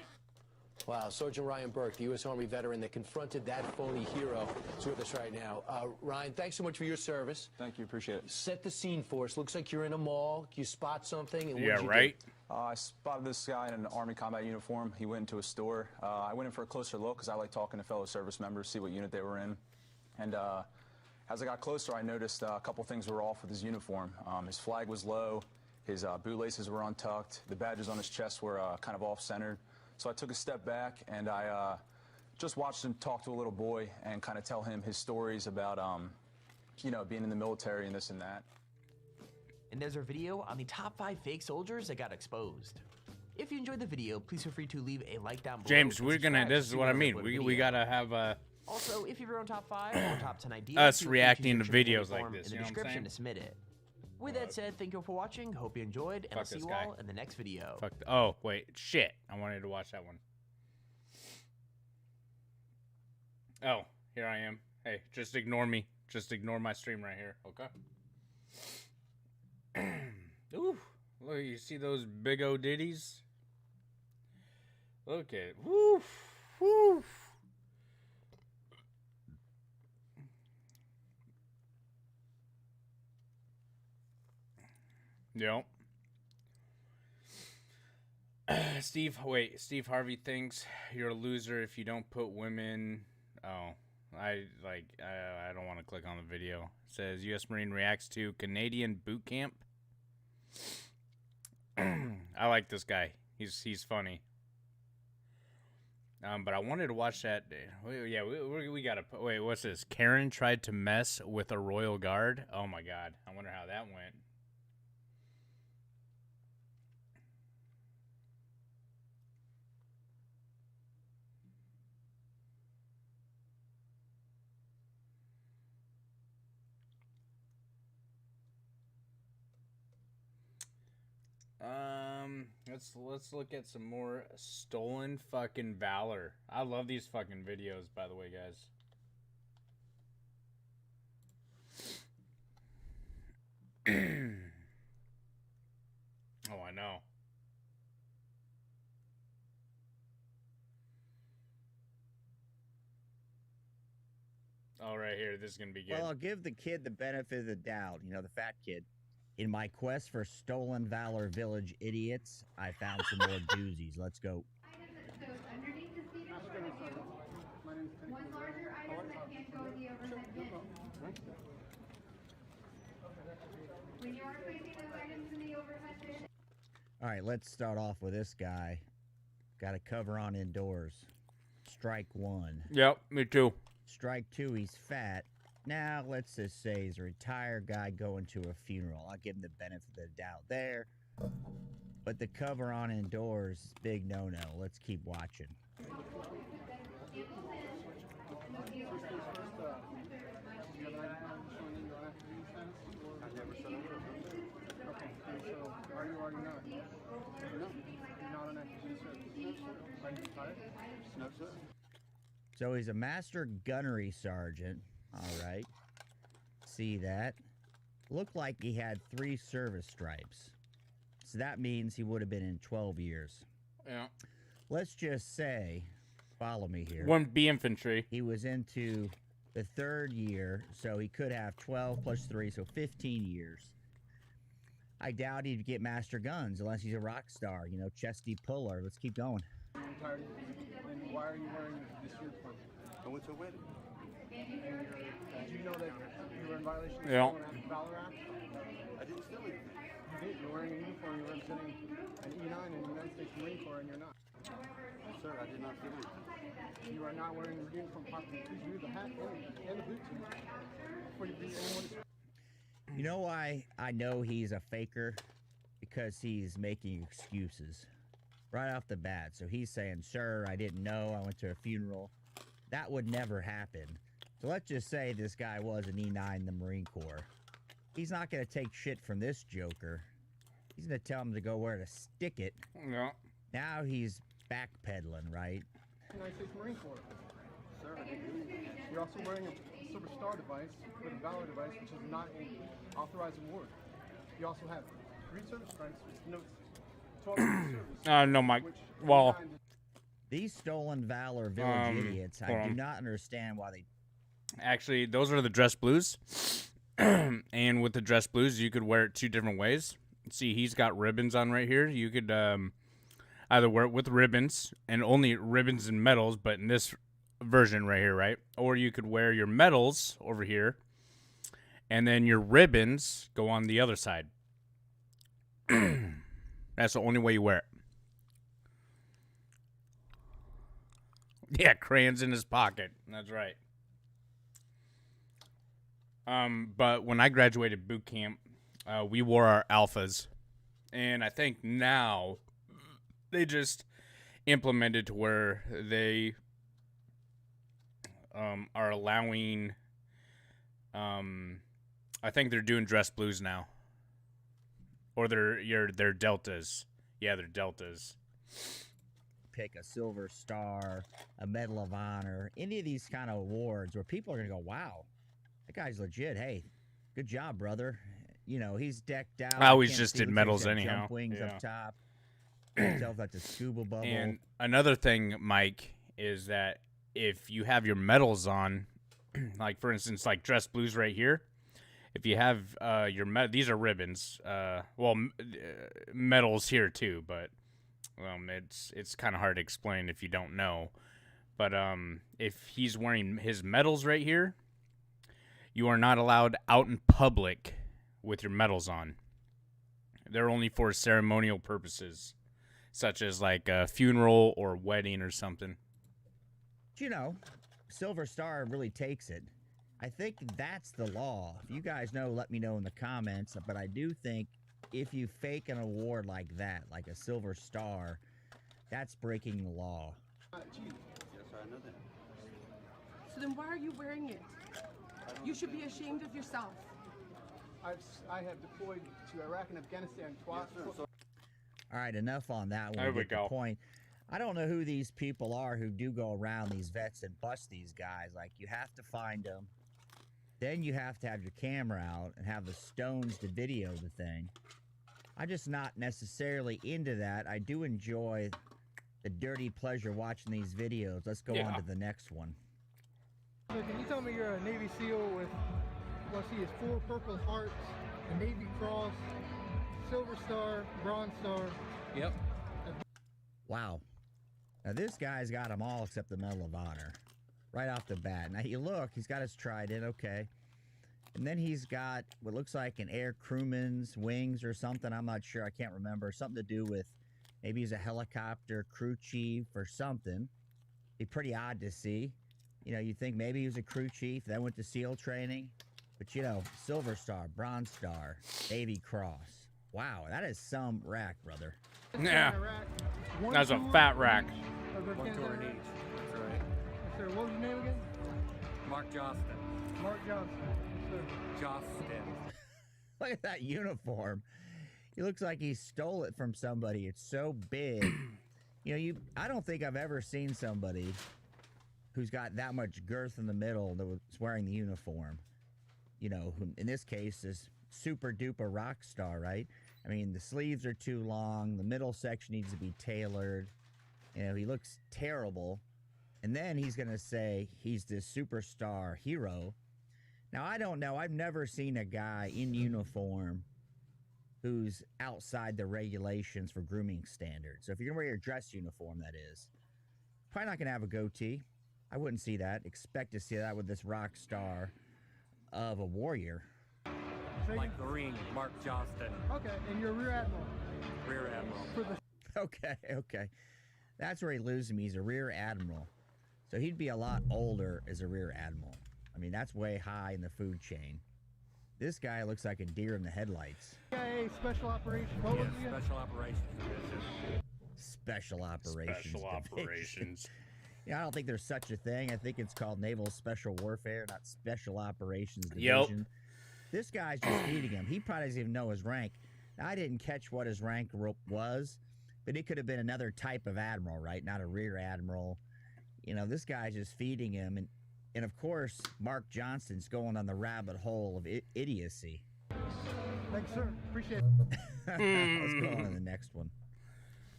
Wow, Sergeant Ryan Burke, the U.S. Army veteran that confronted that phony hero, is with us right now. Ryan, thanks so much for your service. Thank you, appreciate it. Set the scene for us. Looks like you're in a mall. You spot something, and Yeah, what'd you right? do? I spotted this guy in an Army combat uniform. He went into a store. I went in for a closer look because I like talking to fellow service members, see what unit they were in. And as I got closer, I noticed a couple things were off with his uniform. His flag was low, his bootlaces were untucked, the badges on his chest were kind of off-centered. So I took a step back and I just watched him talk to a little boy and kind of tell him his stories about, you know, being in the military and this and that. And there's our video on the top 5 fake soldiers that got exposed. If you enjoyed the video, please feel free to leave a like down below. James, and we're gonna. subscribe This to is what I see mean. more We video. gotta have Also, if you have your own top 5 or top 10 ideas, us feel free to reacting use to your videos Q&A like form this, in you the know what I'm description saying? to submit it. With that said, thank you all for watching. Hope you enjoyed, and Fuck I'll see this you guy. all in the next video. Fuck. Oh wait, shit! I wanted to watch that one. Oh, here I am. Hey, just ignore me. Just ignore my stream right here, okay? Ooh, look! You see those big old ditties? Look at woof, woof. Yep. Steve Harvey thinks you're a loser if you don't put women. Oh, I don't want to click on the video. It says U.S. Marine reacts to Canadian boot camp. I like this guy. He's funny. But I wanted to watch that. We gotta. Wait, what's this? Karen tried to mess with a royal guard. Oh my god! I wonder how that went. Let's look at some more stolen fucking valor. I love these fucking videos, by the way, guys. Oh, I know. Oh, right here. This is gonna be good. Well, I'll give the kid the benefit of the doubt. You know, the fat kid. In my quest for stolen valor village idiots, I found some more doozies. Let's go. All right, let's start off with this guy. Got a cover on indoors. Strike 1. Yep, me too. Strike 2, he's fat. Now, let's just say he's a retired guy going to a funeral. I'll give him the benefit of the doubt there. But the cover on indoors, big no-no. Let's keep watching. So he's a master gunnery sergeant. All right. See that? Looked like he had 3 service stripes. So that means he would have been in 12 years. Yeah. let's just say, follow me here. 1B infantry. He was into the 3rd year, so he could have 12 plus 3, so 15 years. I doubt he'd get master guns unless he's a rock star, you know, chesty puller. Let's keep going. Then why are you wearing this uniform? I went to a wedding. Did you know that you were in violation of the Yeah. Stolen Valor Act? I didn't steal anything. You did. You're wearing a uniform. You're representing an E9 in the United States Marine Corps, and you're not. Sir, I did not steal anything. You are not wearing the uniform properly. Please remove the hat and the boots before you beat anyone. You know why I know he's a faker? Because he's making excuses right off the bat. So he's saying, sir, I didn't know. I went to a funeral. That would never happen. So let's just say this guy was an E9 in the Marine Corps. He's not going to take shit from this joker. He's going to tell him to go where to stick it. Yeah. Now he's backpedaling, right? United States Marine Corps. Sir, you're also wearing a Silver Star device with a Valor device, which is not an authorized award. You also have 3 service strikes, which denotes 12 years of service. No, Mike. Well, these stolen valor village idiots, hold I do on. not understand why they... actually, those are the dress blues. And with the dress blues, you could wear it 2 different ways. See, he's got ribbons on right here. You could either wear it with ribbons and only ribbons and medals, but in this version right here, right? Or you could wear your medals over here, and then your ribbons go on the other side. That's the only way you wear it. Yeah, crayons in his pocket. That's right. But when I graduated boot camp, we wore our alphas, and I think now they just implemented to where they are allowing. I think they're doing dress blues now, or they're deltas. Yeah, they're deltas. Pick a Silver Star, a Medal of Honor, any of these kind of awards where people are going to go, wow, that guy's legit. Hey, good job, brother. You know, he's decked out. I always Can't just see, did looks like medals he's got anyhow. Jump wings Yeah. up top. Can't tell if that's a scuba bubble. And another thing, Mike, is that if you have your medals on, like for instance, like dress blues right here, if you have these are ribbons, medals here too, but it's kind of hard to explain if you don't know. But if he's wearing his medals right here, you are not allowed out in public with your medals on. They're only for ceremonial purposes, such as like a funeral or wedding or something. You know, Silver Star really takes it. I think that's the law. If you guys know, let me know in the comments. But I do think if you fake an award like that, like a Silver Star, that's breaking the law. Yes, sir, I know that. So then why are you wearing it? You should be ashamed of yourself. I have deployed to Iraq and Afghanistan twice. All right, enough on that one. There we Get the go. point. I don't know who these people are who do go around these vets and bust these guys. Like, you have to find them. Then you have to have your camera out and have the stones to video the thing. I'm just not necessarily into that. I do enjoy the dirty pleasure watching these videos. Let's go on to the next one. So can you tell me you're a Navy SEAL with, let's see, it's 4 Purple Hearts, a Navy Cross, Silver Star, Bronze Star. Yep. Wow. Now, this guy's got them all except the Medal of Honor. Right off the bat. Now, you look, he's got his trident, okay. And then he's got what looks like an air crewman's wings or something. I'm not sure. I can't remember. Something to do with maybe he's a helicopter crew chief or something. Be pretty odd to see. You know, you think maybe he was a crew chief, then went to SEAL training. But, you know, Silver Star, Bronze Star, Navy Cross. Wow, that is some rack, brother. Yeah. That's a fat rack. One tour in each. That's right. Yes, sir. What was your name again? Mark Johnston. Mark Johnson. Yes, sir. Johnston. Look at that uniform. He looks like he stole it from somebody. It's so big. You know, I don't think I've ever seen somebody who's got that much girth in the middle that was wearing the uniform. You know, who in this case is super duper rock star, right? I mean, the sleeves are too long. The middle section needs to be tailored. You know, he looks terrible. And then he's going to say he's this superstar hero. Now, I don't know. I've never seen a guy in uniform who's outside the regulations for grooming standards. So if you're going to wear your dress uniform, that is, probably not going to have a goatee. I wouldn't see that. Expect to see that with this rock star of a warrior. Like Marine Mark Johnston. Okay, and you're Rear Admiral. Rear Admiral. Okay. That's where he loses me. He's a Rear Admiral. So he'd be a lot older as a Rear Admiral. I mean, that's way high in the food chain. This guy looks like a deer in the headlights. CIA Special Operations. What was it again? Special Operations Division. Special Operations. Special Operations. Yeah, I don't think there's such a thing. I think it's called Naval Special Warfare, not Special Operations Division. Yep. This guy's just feeding him. He probably doesn't even know his rank. Now, I didn't catch what his rank was, but it could have been another type of admiral, right? Not a Rear Admiral. You know, this guy's just feeding him. And of course, Mark Johnston's going on the rabbit hole of idiocy. Thanks, sir. Appreciate it. Let's go on to the next one.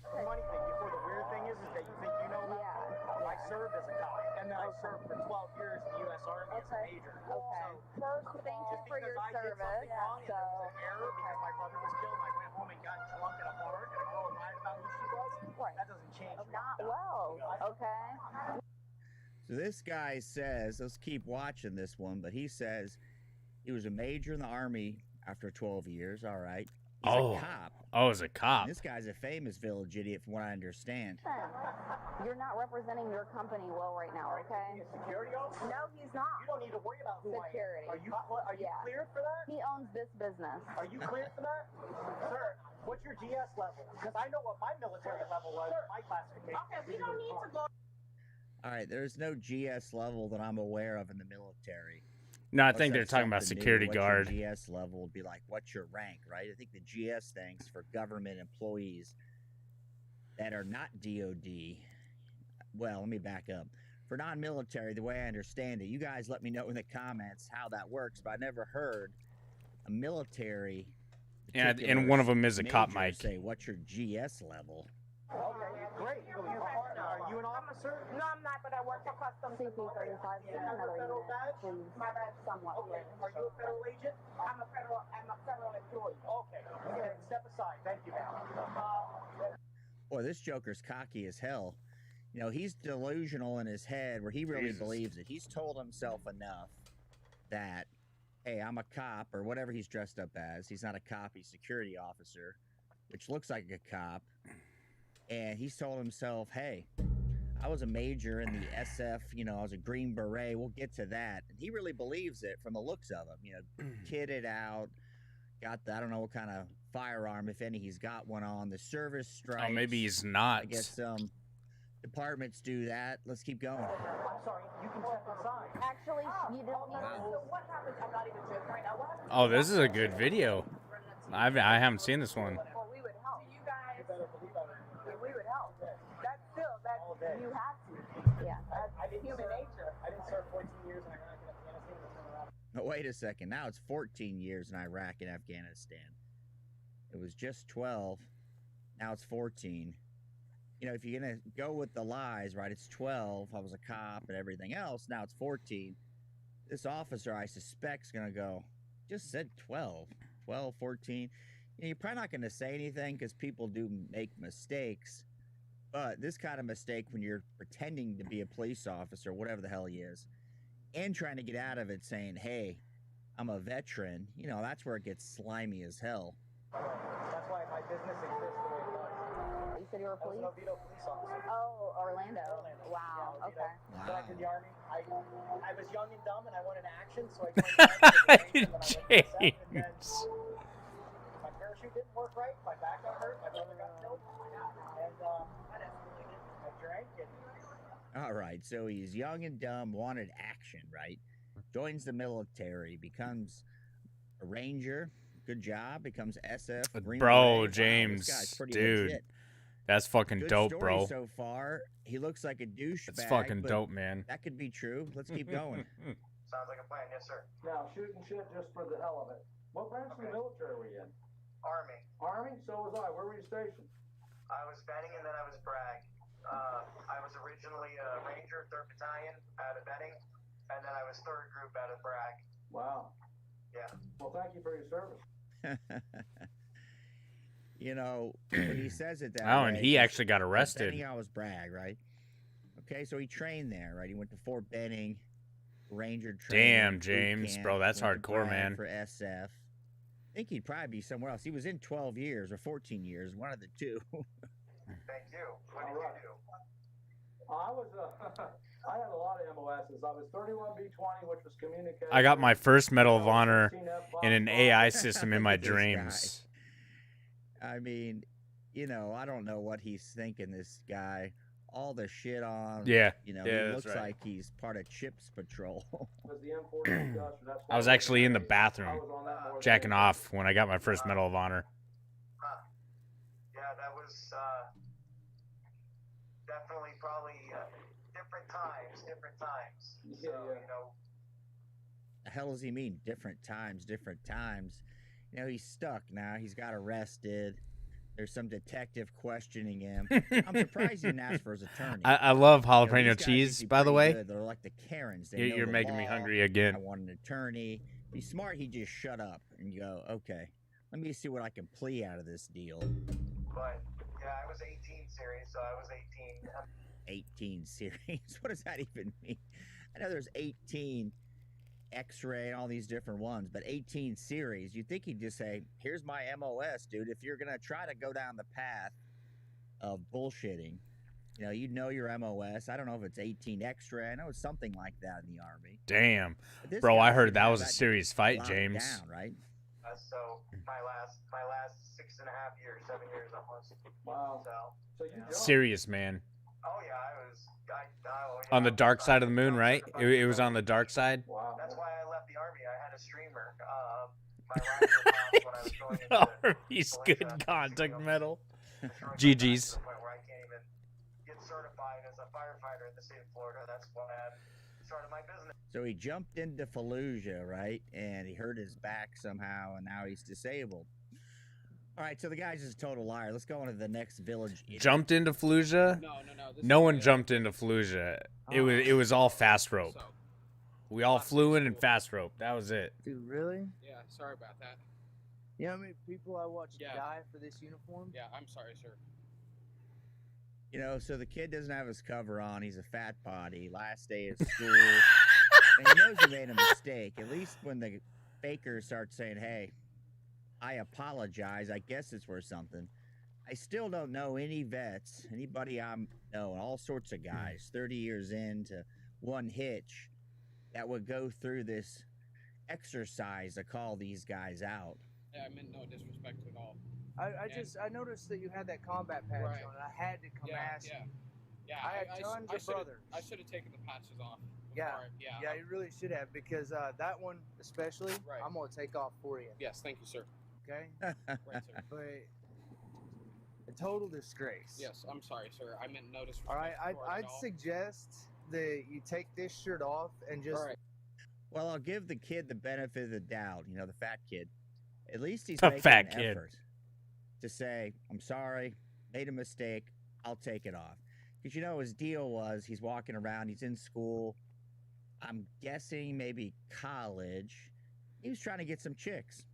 Funny thing, before the weird thing is that you think you know about it. I served as a cop, and then I served for 12 years in the U.S. Army as a major. Okay. First, thank you for your service. Wrong, and there was an error because my brother was killed, and I went home and got drunk at a bar, and a girl lied about who she was. Right. That doesn't change. Not well. Okay. So this guy says, let's keep watching this one, but he says he was a major in the Army after 12 years. All right. He's a cop. Oh, as a cop. And this guy's a famous village idiot from what I understand. You're not representing your company well right now, okay? Security officer? No, he's not. You don't need to worry about who Security. I am. Are you cleared for that? He owns this business. Are you cleared for that? Sir, what's your GS level? Because I know what my military level was, my classification. Okay, we don't need to go. All right, there's no GS level that I'm aware of in the military. No, I think they're talking about security guard. Your GS level would be like, what's your rank, right? I think the GS thing's for government employees that are not DOD. Well, let me back up. For non-military, the way I understand it, you guys let me know in the comments how that works, but I never heard a military. Yeah, and one of them is a cop, major Mike. Say, what's your GS level? Okay, great. Are you an officer? No, I'm not, but I work for Customs CP35. Another unit. My badge somewhat. Okay. Are you a federal agent? I'm a federal employee. Okay. Step aside. Thank you, ma'am. Boy, this Joker's cocky as hell. You know, he's delusional in his head where he really believes it. He's told himself enough that, hey, I'm a cop, or whatever he's dressed up as. He's not a cop, he's a security officer, which looks like a cop. And he's told himself, hey, I was a major in the SF, you know, I was a Green Beret. We'll get to that. And he really believes it from the looks of him. You know, kitted out, got the, I don't know what kind of firearm, if any, he's got one on. The service stripes. Oh, maybe he's not. I guess departments do that. Let's keep going. I'm sorry. You can step aside. Actually, you don't need to. So what happens? I'm not even joking right now. What happens? Oh, this is a good video. I haven't seen this one. Well, we would help. You guys, we would help. That's still, you have to. Yeah, that's human nature. I didn't serve 14 years in Iraq and Afghanistan. No, wait a second. Now it's 14 years in Iraq and Afghanistan. It was just 12. Now it's 14. You know, if you're going to go with the lies, right, it's 12. I was a cop and everything else. Now it's 14. This officer, I suspect, is going to go, just said 12. 12, 14. You know, you're probably not going to say anything because people do make mistakes. But this kind of mistake when you're pretending to be a police officer, whatever the hell he is, and trying to get out of it saying, hey, I'm a veteran, you know, that's where it gets slimy as hell. That's why my business exists the way it does. You said you were a police? I was an Oviedo police officer. Oh, Orlando. Wow, Yeah, okay. Back in the Army. I was young and dumb, and I wanted action, so I joined the Army. James. My parachute didn't work right, my back got hurt, my brother got killed, and I drank and... All right, so he's young and dumb, wanted action, right? Joins the military, becomes a ranger, good job, becomes SF. Green Bro, Beret. James, Wow, this guy's pretty dude, legit. that's fucking Good dope, story bro. So far, he looks like a douchebag. That's fucking but dope, man. That could be true. Let's keep going. Sounds like a plan, yes, sir. Now, shooting shit just for the hell of it. What branch of the military were you in? Army. Army? So was I. Where were you stationed? I was Benning and then I was Bragg. then I was third group out of Bragg. Wow. Yeah. Well, thank you for your service. You know, when he says it that Oh, way, and he actually got arrested. Benning was Bragg, right? Okay, so he trained there, right? He went to Fort Benning, Ranger training. Damn, boot James, camp, bro, that's went to hardcore, Bragg man. For SF. I think he'd probably be somewhere else. He was in 12 years or 14 years, one of the two. Thank you. What did you do? I was, I had a lot of MOSs. I was 31B20, which was communication. I got my first Medal of Honor in an AI system in my Look at this guy. dreams. I mean, you know, I don't know what he's thinking, this guy. All the shit on. Yeah. You know, Yeah, he that's looks right. like he's part of Chips Patrol. I was actually in the bathroom jacking off when I got my first Medal of Honor. Yeah, that was definitely probably different times. So, you know, The hell does he mean? Different times. You know, he's stuck now. He's got arrested. There's some detective questioning him. I'm surprised he didn't ask for his attorney. I love You know, jalapeno these guys cheese, usually by the pretty way. good. They're like the Karens. They know You're the making me law. hungry again. I want an attorney. If he's smart, he just shut up and go, okay, let me see what I can plea out of this deal. but yeah, I was 18 series, so I was 18. 18 series. What does that even mean? I know there's 18 X-ray and all these different ones, but 18 series. You'd think he'd just say, here's my MOS, dude. If you're going to try to go down the path of bullshitting, you know, you know your MOS. I don't know if it's 18 X-ray. I know it's something like that in the Army. Damn. But this Bro, guy I heard should that have was a serious fight, locked James. down, right? So my last 6.5 years, 7 years almost. Wow. So you jumped. Serious, man. Oh yeah, I was. On the dark side of the moon, right? It was on the dark side. Wow. That's why I left the army. I had a streamer. My rider when I was going into He's good contact metal. GG's. to the point where I can't even get certified as a firefighter in the state of Florida. That's why I started my business. So he jumped into Fallujah, right? And he hurt his back somehow, and now he's disabled. All right, so the guy's just a total liar. Let's go on to the next village. Jumped into Fallujah? No one jumped into Fallujah. It was all fast rope. We all flew in and fast rope. That was it. Dude, really? Yeah, sorry about that. You know how many people I watched die for this uniform? Yeah, I'm sorry, sir. You know, so the kid doesn't have his cover on. He's a fat potty. Last day of school. And he knows he made a mistake. At least when the faker starts saying, hey, I apologize, I guess it's worth something. I still don't know any vets, anybody I know, all sorts of guys, 30 years into one hitch, that would go through this exercise to call these guys out. Yeah, I meant no disrespect at all. I noticed that you had that combat patch Right. on, and I had to come ask you. Yeah, I had tons of brothers. I should have taken the patches off. Yeah, Yeah. yeah, you really should have, because that one especially, Right. I'm gonna take off for you. Yes, thank you, sir. Okay. Right, sir. But a total disgrace. Yes, I'm sorry, sir. I meant no disrespect. All right, toward I'd at all. suggest that you take this shirt off and just. All right. Well, I'll give the kid the benefit of the doubt, you know, the fat kid. At least he's The making fat an kid. effort to say, I'm sorry, made a mistake, I'll take it off. Because, you know, his deal was he's walking around, he's in school, I'm guessing maybe college. He was trying to get some chicks.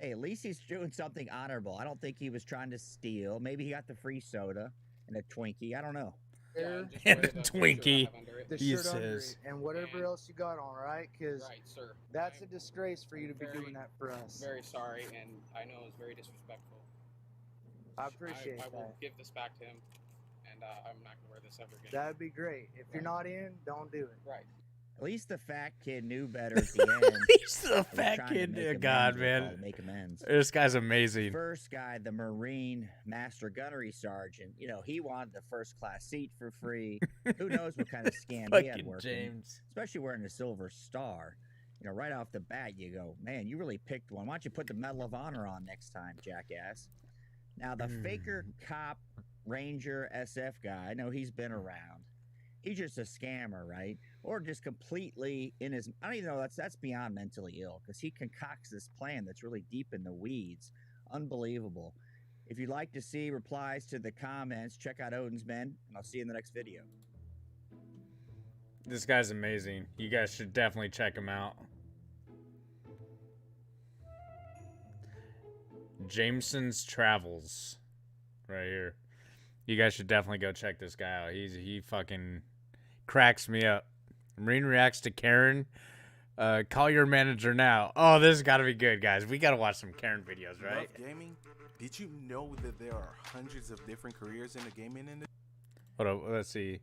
Hey, at least he's doing something honorable. I don't think he was trying to steal. Maybe he got the free soda and a Twinkie. I don't know. And a Twinkie. The He shirt under says. it and whatever else you got on, right? Because Right, sir. that's a disgrace for you to be Very- doing that for us. Very sorry, and I know it was very disrespectful. I appreciate I will that. give this back to him, and I'm not gonna wear this ever again. That'd be great. If you're not in, don't do it. Right. At least the fat kid knew better at the end. At least the He was fat trying to kid make knew. amends, God, they man. call it, make amends. This guy's amazing. First guy, the Marine Master Gunnery Sergeant, you know, he wanted the first class seat for free. Who knows what kind of scam he had Fucking working. James. Especially wearing a Silver Star. You know, right off the bat, you go, man, you really picked one. Why don't you put the Medal of Honor on next time, jackass? Now, the faker cop Ranger SF guy, I know he's been around. He's just a scammer, right? Or just completely in his. I don't even know. That's beyond mentally ill, because he concocts this plan that's really deep in the weeds. Unbelievable. If you'd like to see replies to the comments, check out Odin's Men, and I'll see you in the next video. This guy's amazing. You guys should definitely check him out. Jameson's Travels. Right here. You guys should definitely go check this guy out. He fucking cracks me up. Marine reacts to Karen. Call your manager now. Oh, this has got to be good, guys. We got to watch some Karen videos, right? Love gaming? Did you know that there are hundreds of different careers in the gaming industry? Hold up, let's see.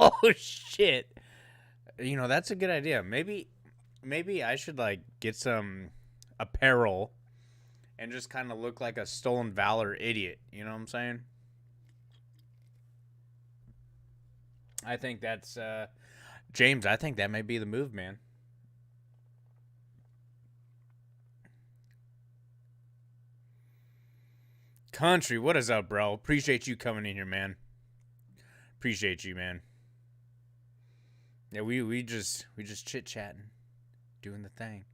Oh shit. You know, that's a good idea. Maybe I should like get some apparel and just kind of look like a stolen valor idiot. You know what I'm saying? I think that's James, I think that may be the move, man. Country, what is up, bro? Appreciate you coming in here, man. Appreciate you, man. Yeah, we just chit-chatting, doing the thing.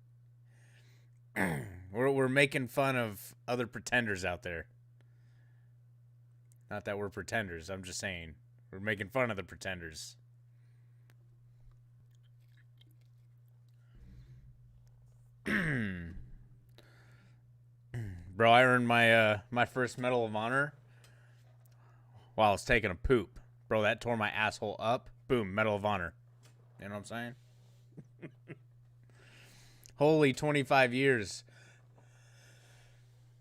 We're making fun of other pretenders out there. Not that we're pretenders, I'm just saying. We're making fun of the pretenders. Bro, I earned my my first Medal of Honor while I was taking a poop. Bro, that tore my asshole up. Boom, Medal of Honor. You know what I'm saying? Holy 25 years.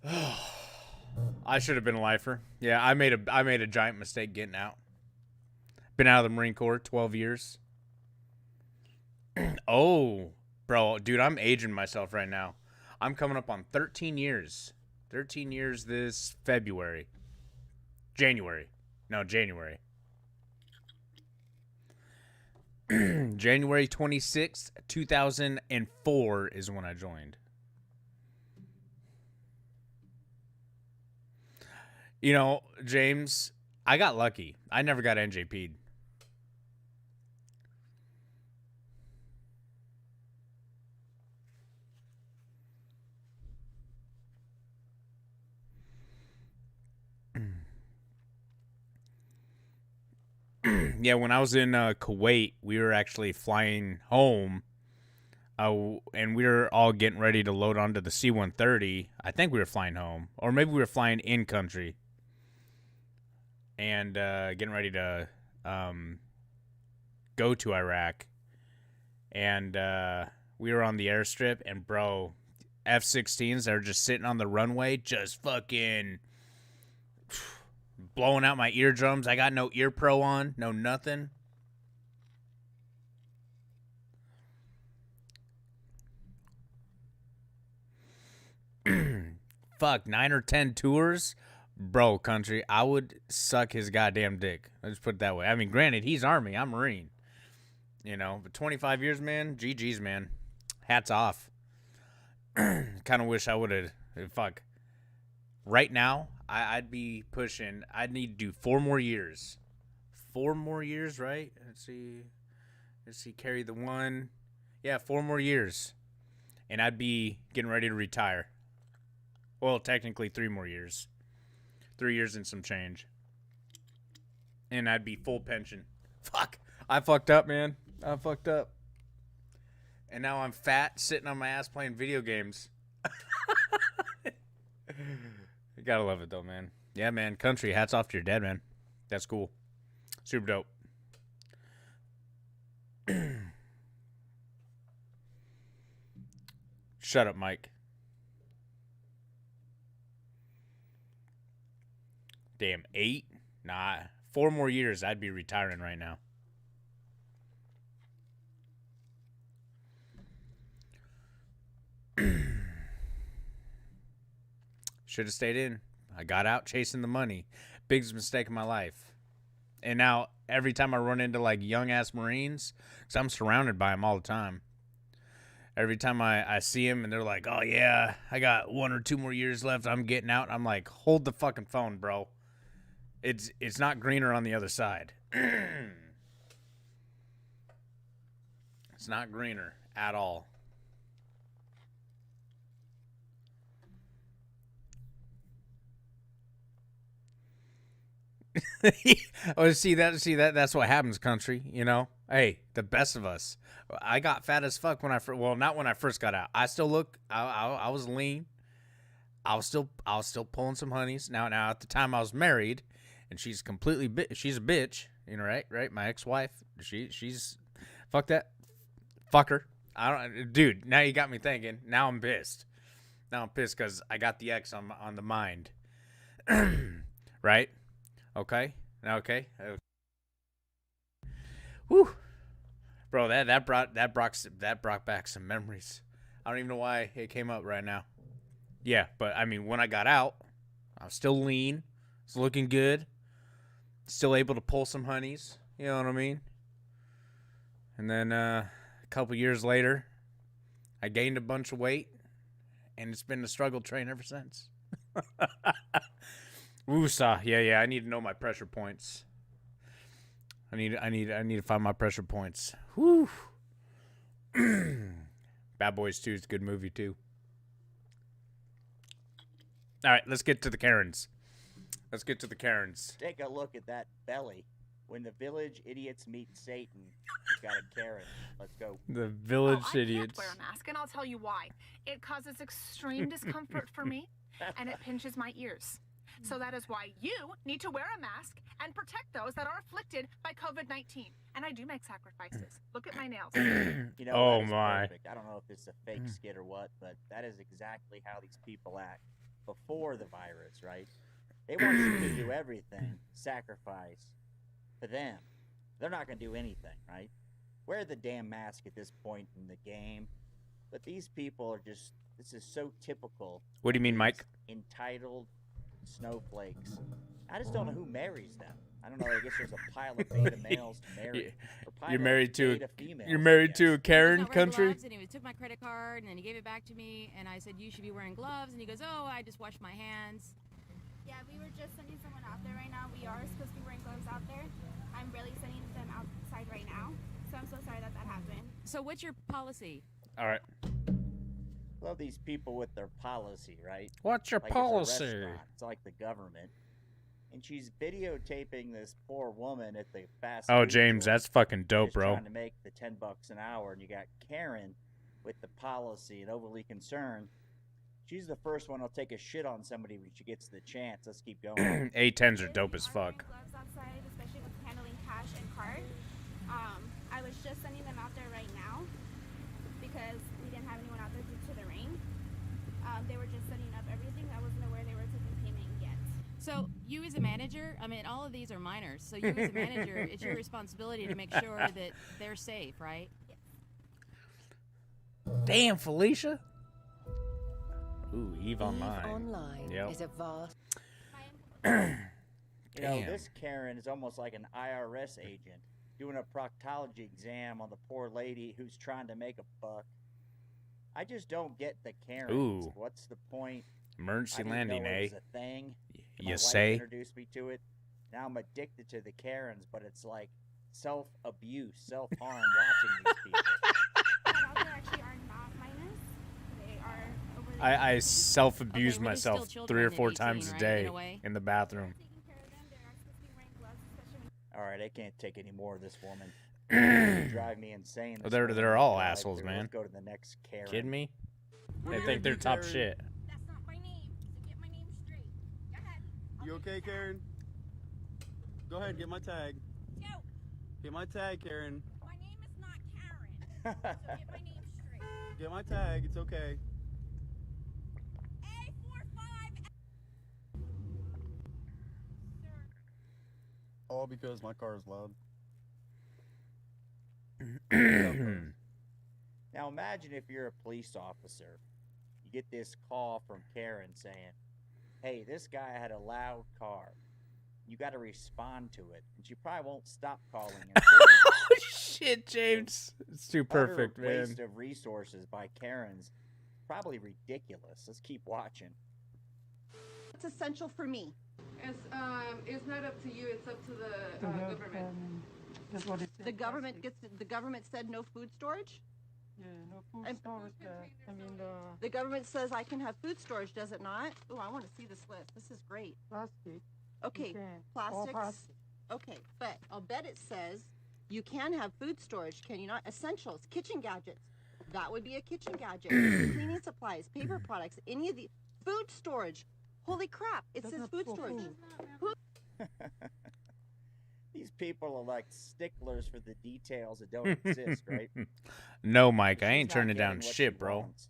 I should have been a lifer. Yeah, I made a giant mistake getting out. Been out of the Marine Corps 12 years. Oh, bro, dude, I'm aging myself right now. I'm coming up on 13 years. 13 years this February. January. January 26th, 2004 is when I joined. You know, James, I got lucky. I never got NJP'd. Yeah, when I was in Kuwait, we were actually flying home, and we were all getting ready to load onto the C-130. I think we were flying home, or maybe we were flying in country, and getting ready to go to Iraq. And we were on the airstrip, and bro, F-16s that are just sitting on the runway, just fucking blowing out my eardrums. I got no ear pro on, no nothing. Fuck, 9 or 10 tours? Bro, country, I would suck his goddamn dick. Let's put it that way. I mean, granted, he's Army, I'm Marine. You know, but 25 years, man, GG's, man. Hats off. Kind of wish I would have, fuck. Right now, I'd be pushing, I'd need to do 4 more years. 4 more years, right? Let's see, carry the one. Yeah, 4 more years. And I'd be getting ready to retire. Well, technically 3 more years. 3 years and some change. And I'd be full pension. Fuck. I fucked up, man. I fucked up. And now I'm fat, sitting on my ass playing video games. You gotta love it, though, man. Yeah, man. Country, hats off to your dad, man. That's cool. Super dope. Shut up, Mike. Damn, 8? Nah, 4 more years, I'd be retiring right now. Should have stayed in. I got out chasing the money. Biggest mistake of my life. And now, every time I run into, like, young-ass Marines, because I'm surrounded by them all the time, every time I see them and they're like, oh, yeah, I got 1 or 2 more years left, I'm getting out, I'm like, hold the fucking phone, bro. It's not greener on the other side. It's not greener at all. Oh, see that that's what happens, country, you know? Hey, the best of us. I got fat as fuck when well, not when I first got out. I still look I was lean. I was still pulling some honeys. Now at the time I was married, and she's completely she's a bitch, you know, right? My ex-wife, she's fuck that. Fuck her. Dude, now you got me thinking. Now I'm pissed. Now I'm pissed cuz I got the ex on the mind. Right? Okay. Whew. Bro, that brought back some memories. I don't even know why it came up right now. Yeah, but I mean, when I got out, I was still lean, was looking good, still able to pull some honeys. You know what I mean? And then a couple years later, I gained a bunch of weight, and it's been a struggle train ever since. Woosah. Yeah. I need to know my pressure points. I need to find my pressure points. Whew. Bad Boys 2 is a good movie too. All right, let's get to the Karens. Take a look at that belly. When the village idiots meet Satan, we've got a Karen. Let's go. The village idiots. I can't wear a mask, and I'll tell you why. It causes extreme discomfort for me, and it pinches my ears. So that is why you need to wear a mask and protect those that are afflicted by COVID-19. And I do make sacrifices. Look at my nails. You know, Oh that is my. perfect. I don't know if it's a fake skit or what, but that is exactly how these people act before the virus, right? They want you to do everything, sacrifice for them. They're not going to do anything, right? Wear the damn mask at this point in the game. But these people are just, this is so typical. What do you mean, Mike? Entitled snowflakes. I just don't know who marries them. I don't know. I guess there's a pile of beta males to marry. You're married to beta females, you're married to a He Karen was not wearing country? gloves, and he took my credit card and then he gave it back to me, and I said, you should be wearing gloves, and he goes, oh, I just washed my hands. Yeah, we were just sending someone out there right now. We are supposed to be wearing gloves out there. I'm really sending them outside right now. So I'm so sorry that happened. So what's your policy? All right. Love these people with their policy, right? What's your Like policy? It's a restaurant. It's like the government. And she's videotaping this poor woman at the fast Oh, food James, joint, that's fucking dope, just bro. trying to make the $10 an hour, and you got Karen with the policy and overly concerned. She's the first one who'll take a shit on somebody when she gets the chance. Let's keep going. A10s are dope as fuck. Gloves outside, especially with handling cash and card. I was just sending them out there right now because we didn't have anyone out there due to the rain. They were just setting up everything. I wasn't aware they were taking payment yet. So you as a manager, I mean, all of these are minors. So you as a manager, it's your responsibility to make sure that they're safe, right? Damn, Felicia. Ooh, Eve Eve Online. Online Yep. is a vast. You know, Damn. this Karen is almost like an IRS agent doing a proctology exam on the poor lady who's trying to make a buck. I just don't get the Karens. Ooh. What's the point? Emergency I didn't landing, know it eh? was a thing. You My wife say? introduced me to it. Now I'm addicted to the Karens, but it's like self-abuse, self-harm watching these people. They actually are not minors. They are over the I self-abuse Okay, well, there's still myself children 3 or than 4 18, times a right, day in a way? in the bathroom. All right, I can't take any more of this woman. You drive me insane. Oh, This they're woman all drive assholes, through. man. Let's go to the next Karen. Kidding me? What are They you think gonna they're do, top Karen? shit. That's not my name. So get my name straight. Go ahead. You okay, Karen? Go ahead, get my tag. Yo, Get my tag, Karen. my name is not Karen. So get my name straight. Get my tag. It's okay. A45. All because my car is loud. Now imagine if you're a police officer. You get this call from Karen saying, hey, this guy had a loud car. You got to respond to it. And she probably won't stop calling. Oh, shit, James. It's too perfect, Utter man. waste of resources by Karens. Probably ridiculous. Let's keep watching. It's essential for me. It's not up to you. It's up to the government. That's what it The government the government said no food storage? Yeah, no food storage. I mean, The government says I can have food storage, does it not? Oh, I want to see this list. This is great. plastic. Okay, All plastics. plastic. Okay, but I'll bet it says you can have food storage, can you not? Essentials, kitchen gadgets. That would be a kitchen gadget. Cleaning supplies, paper products, any of the food storage. Holy crap! It That's says not food for storage. food. These people are like sticklers for the details that don't exist, right? No, Mike, I ain't She's not turning down getting what shit, she bro. wants.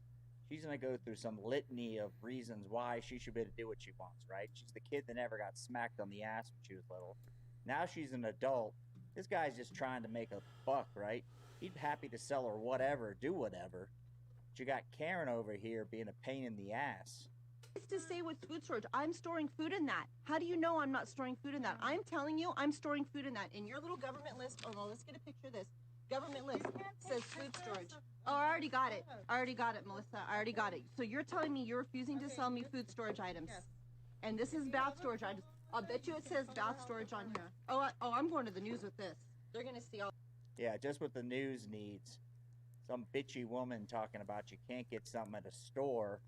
She's gonna go through some litany of reasons why she should be able to do what she wants, right? She's the kid that never got smacked on the ass when she was little. Now she's an adult. This guy's just trying to make a buck, right? He'd happy to sell her whatever, do whatever. But you got Karen over here being a pain in the ass. It's to say with food storage, I'm storing food in that. How do you know I'm not storing food in that? I'm telling you, I'm storing food in that. In your little government list, oh no, let's get a picture of this. Government list says food storage. Oh, I already got it. I already got it, Melissa. I already got it. So you're telling me you're refusing to sell me food storage items. And this is bath storage items. I'll bet you it says bath storage on here. Oh, I'm going to the news with this. They're going to see all. Yeah, just what the news needs. Some bitchy woman talking about you can't get something at a store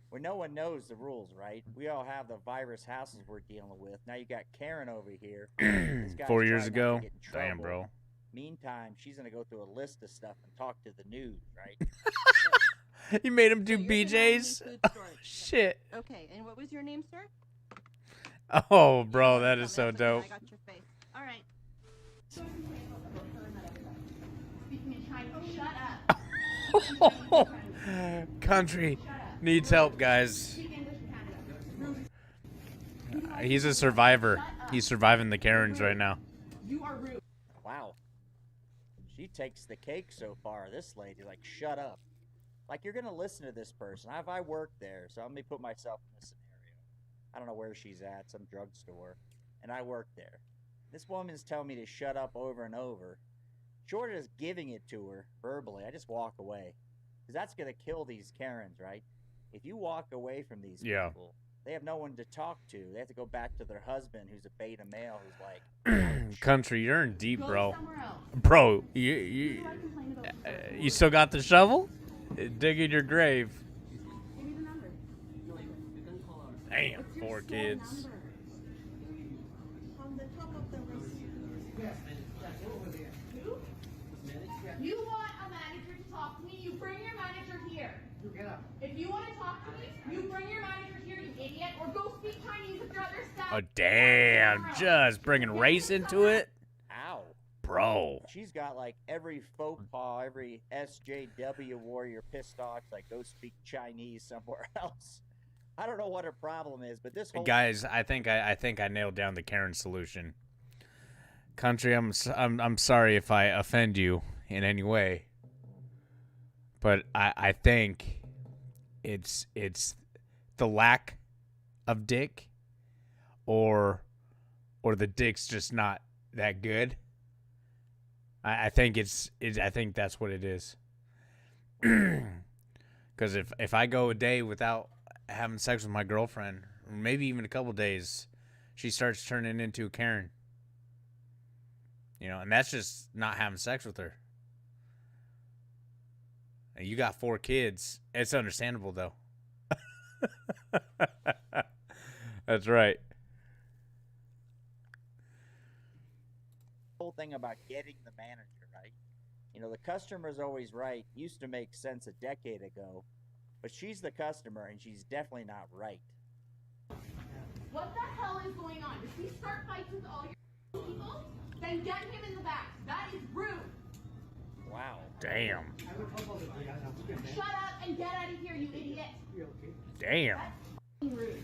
where no one knows the rules, right? We all have the virus houses we're dealing with. Now you got Karen over here. This guy's 4 years trying not to ago. get in Damn, trouble. bro. Meantime, she's gonna go through a list of stuff and talk to the news, right? You made him do So you're denying me BJ's? food Oh, storage. shit. Okay, and what was your name, sir? Oh, bro, that is so dope. I got your face. All right. Country needs help, guys. He's a survivor. He's surviving the Karens right now. You are rude. Wow. She takes the cake so far. This lady, like, shut up. Like, you're gonna listen to this person. I work there, so let me put myself in this scenario. I don't know where she's at, some drugstore, and I work there. This woman's telling me to shut up over and over. Short of just giving it to her verbally, I just walk away. Because that's gonna kill these Karens, right? If you walk away from these people, they have no one to talk to. They have to go back to their husband, who's a beta male, who's like, Country, you're in deep, bro. Bro, you still got the shovel? Dig in your grave. Damn, 4 kids. You want a manager to talk to me? You bring your manager here. If you want to talk to me, you bring your manager here, you idiot, or go speak Chinese with your other staff. Oh, damn. Just bringing race into it? ow. Bro. She's got like every faux pas, every SJW warrior pissed off, like go speak Chinese somewhere else. I don't know what her problem is, but this whole Guys, I think I nailed down the Karen solution. Country, I'm sorry if I offend you in any way, but I think it's the lack of dick, or the dick's just not that good. I think I think that's what it is. Because if I go a day without having sex with my girlfriend, or maybe even a couple days, she starts turning into a Karen. You know, and that's just not having sex with her. And you got 4 kids. It's understandable, though. That's right. whole thing about getting the manager, right? You know, the customer's always right. Used to make sense a decade ago, but she's the customer and she's definitely not right. What the hell is going on? Does he start fights with all your people? Then get him in the back. That is rude. Wow. Damn. Shut up and get out of here, you idiot. Damn. That's rude.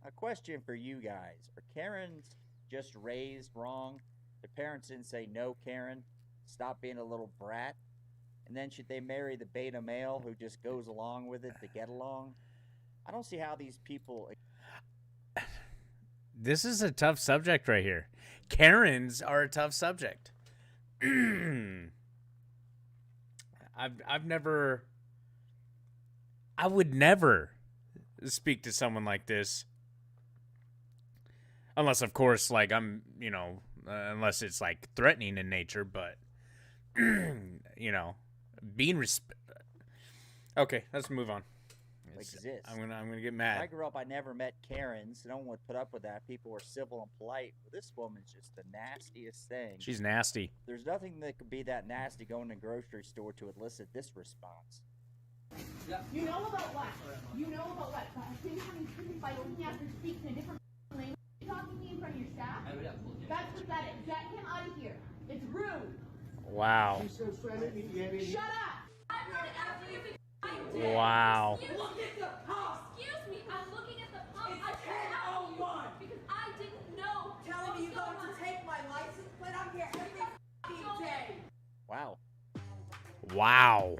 A question for you guys. Are Karens just raised wrong? Their parents didn't say, no, Karen, stop being a little brat? And then should they marry the beta male who just goes along with it to get along? I don't see how these people... This is a tough subject right here. Karens are a tough subject. I've never I would never speak to someone like this. Unless, of course, like, I'm, you know, unless it's, like, threatening in nature, but, you know, being Okay, let's move on. Exists. I'm gonna get When mad. I grew up, I never met Karens. No one would put up with that. People were civil and polite. But this woman's just the nastiest thing. She's nasty. There's nothing that could be that nasty going to a grocery store to elicit this response. You know about what? You know about what? I think having treated by looking after speaks in a different language. You're talking to me in front of your staff? That's pathetic. Get him out of here. It's rude. Wow. Shut up! I'm running after you because I did. Wow. Look at the pump. Excuse me. I'm looking at the pump. I can't help you because I didn't know. Telling me you're going to take my license plate? I'm here every day. Wow. Wow.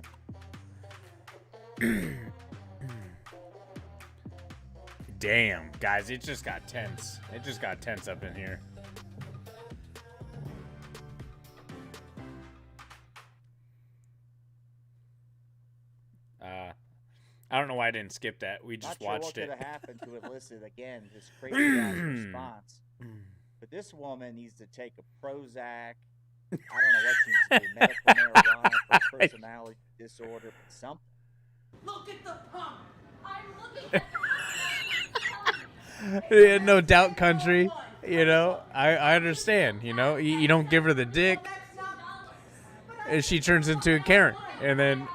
Damn, guys, it just got tense. It just got tense up in here. I don't know why I didn't skip that. We just Not sure watched what it. could have happened to elicit again this crazy ass response. But this woman needs to take a Prozac. I don't know what she needs to do. Medical marijuana for personality disorder, but something. Look at the pump. I'm looking at Yeah, no doubt, country. You know, I understand. You know, you don't give her the dick, and she turns into a Karen, and then.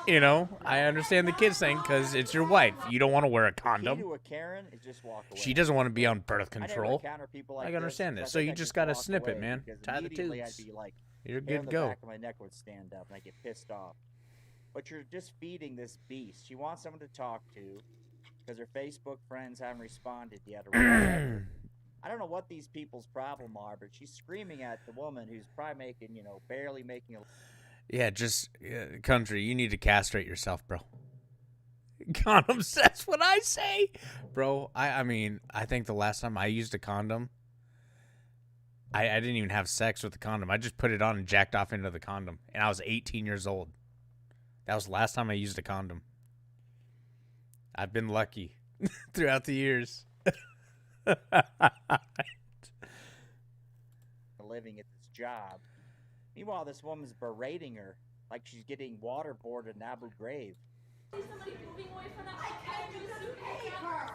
You know, I understand the kids thing because it's your wife. You don't want to wear a condom. The key to a Karen is just walk away. She doesn't want to be on birth I never control. encounter people like I understand this, that. So I you think I just could got to walk snip it, away man. because Tie the immediately tubes. I'd be like, You're hair good on to the go. back of my neck would stand up and I get pissed off. But you're just feeding this beast. She wants someone to talk to because her Facebook friends haven't responded yet. Or whatever. I don't know what these people's problem are, but she's screaming at the woman who's probably making, you know, barely making a. Yeah, just country. You need to castrate yourself, bro. Condoms. That's what I say, bro. I mean, I think the last time I used a condom, I didn't even have sex with the condom. I just put it on and jacked off into the condom, and I was 18 years old. That was the last time I used a condom. I've been lucky throughout the years. Living at this job. Meanwhile, this woman's berating her like she's getting waterboarded in Abu Ghraib. somebody moving away from that. I can't do pay her.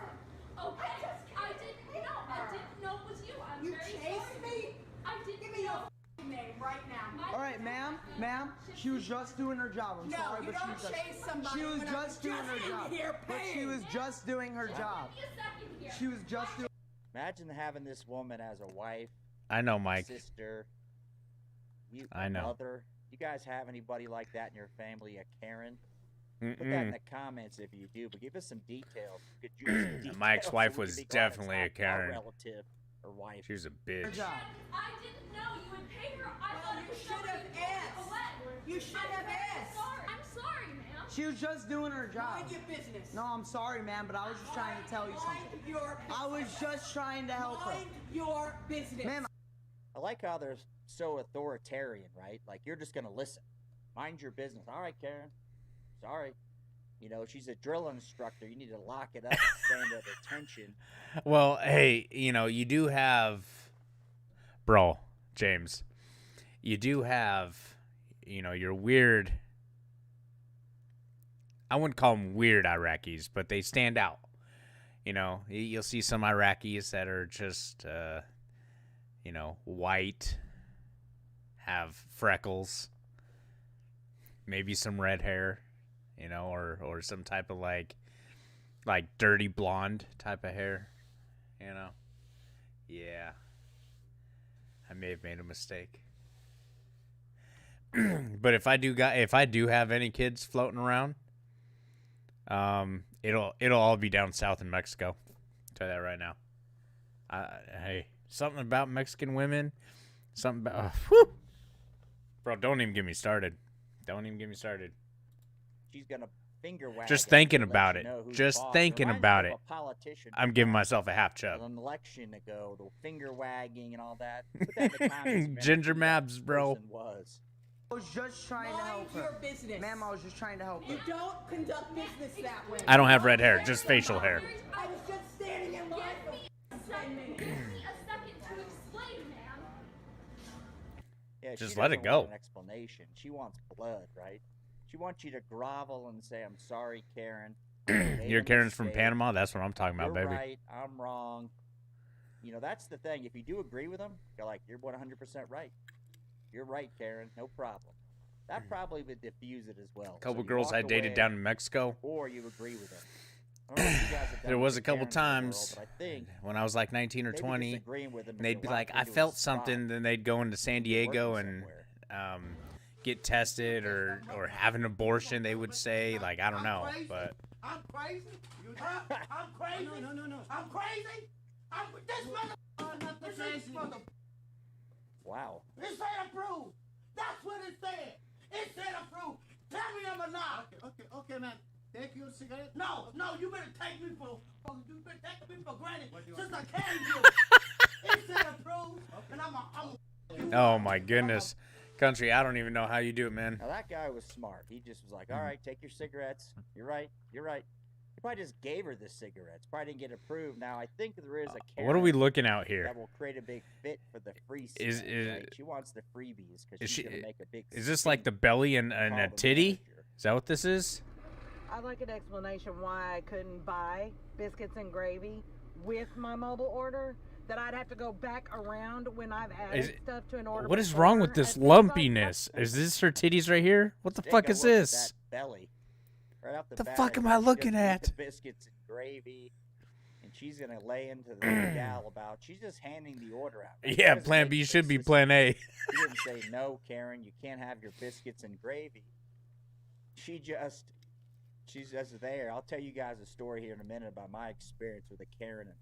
Okay, I didn't know. I didn't know it was you. I'm very sorry. Me? I didn't Give me your name right now. All right, ma'am, she was just doing her job. I'm sorry, but she was just. She was just doing her job. But she was just doing her job. She was just doing. Imagine having this woman as a wife. I know, Mike. Sister. I know. Mother. You guys have anybody like that in your family? A Karen? Put that in the comments if you do, but give us some details. Could you give us some details My ex-wife so we was can be glad it's definitely not a Karen. relative or wife. She was a bitch. I didn't know you would pay her. I thought you should have asked. You should have asked. I'm sorry, ma'am. She was just doing her job. Mind your business. No, I'm sorry, ma'am, but I was just trying to tell you something. I was just trying to help her. Mind your business. Ma'am, I like how they're so authoritarian, right? Like, you're just going to listen. Mind your business. All right, Karen. Sorry. You know, she's a drill instructor. You need to lock it up and stand at attention. Well, hey, you know, you do have, bro, James, you do have, you know, your weird, I wouldn't call them weird Iraqis, but they stand out. You know, you'll see some Iraqis that are just, you know, white, have freckles, maybe some red hair. You know, or some type of like dirty blonde type of hair, you know. Yeah. I may have made a mistake. But if I do have any kids floating around, it'll all be down south in Mexico. I'll tell you that right now. Hey, something about Mexican women, something about whew. Bro, don't even get me started. Don't even get me started. She's gonna finger wag. Just it thinking to let about you it. know who's Just boss. thinking Reminds me about of it. a politician I'm giving myself a half chub. an election ago, the finger wagging and all that. Put that in the comments, man, Ginger who that Mabs, bro. person was. I was just trying to help her. Mind your business. Ma'am, I was just trying to help her. You don't conduct business that way. I don't have red hair, just facial hair. I was just standing in line for 10 minutes. Yeah, Just she let it doesn't go. want an explanation. She wants blood, right? She wants you to grovel and say, "I'm sorry, Karen." Your Karen's from Panama? That's what I'm talking about, You're baby. right. I'm wrong. You know, that's the thing. If you do agree with them, you're like, you're 100% right. You're right, Karen. No problem. That probably would diffuse it as well. A couple you girls walk I dated away, down in Mexico. or you agree with them. I don't know if you guys have done There it was with a couple Karens in the world, times but I think when I was like 19 or maybe 20, disagreeing with them and if they'd be you're like, locked I into a felt spot, something, then they'd go into San Diego and get tested or have an abortion, they would say. Like, I don't know, but I'm crazy? I'm crazy? No. I'm crazy? This mother... Wow. It said approved. That's what it said. It said approved. Tell me I'm a lie. Okay, man. Take your cigarette? No, you better take me for granted since I came here. It said approved, and I'm oh my goodness. Country, I don't even know how you do it, man. Now that guy was smart. He just was like, all right, take your cigarettes. You're right. He probably just gave her the cigarettes. Probably didn't get approved. Now, I think there is a Karen What are we looking at here? that will create a big fit for the free Is- sales, is- right? She wants the freebies because Is she's she? going to make a big Is this like the belly and a titty? Is that what this is? I'd like an explanation why I couldn't buy biscuits and gravy with my mobile order. That I'd have to go back around when I've added stuff to an order. What is wrong with this lumpiness? Is this her titties right here? What the Take fuck a is look at this? that belly. Right off the The bat, fuck am she I just looking needs at? the biscuits and gravy, and she's gonna lay into the gal about. She's just handing the order out. Like, Yeah, what does Plan make B sense? should be Plan A. She didn't say no, Karen. You can't have your biscuits and gravy. She's just there. I'll tell you guys a story here in a minute about my experience with a Karen and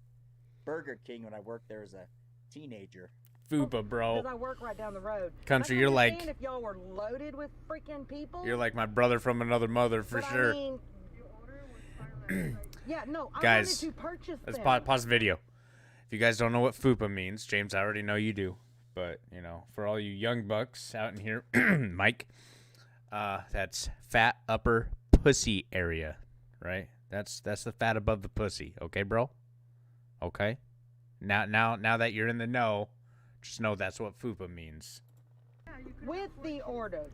Burger King when I worked there as a teenager. Fupa, bro. Because I work right down the road. Country, I you're can like- understand if y'all were loaded with freaking people. You're like my brother from another mother for but sure. I mean, yeah, no, Guys, I wanted to purchase let's them. pause the video. If you guys don't know what FUPA means, James, I already know you do. But, you know, for all you young bucks out in here, Mike, that's fat upper pussy area, right? That's the fat above the pussy, okay, bro? Okay? Now that you're in the know, just know that's what FUPA means. With the order.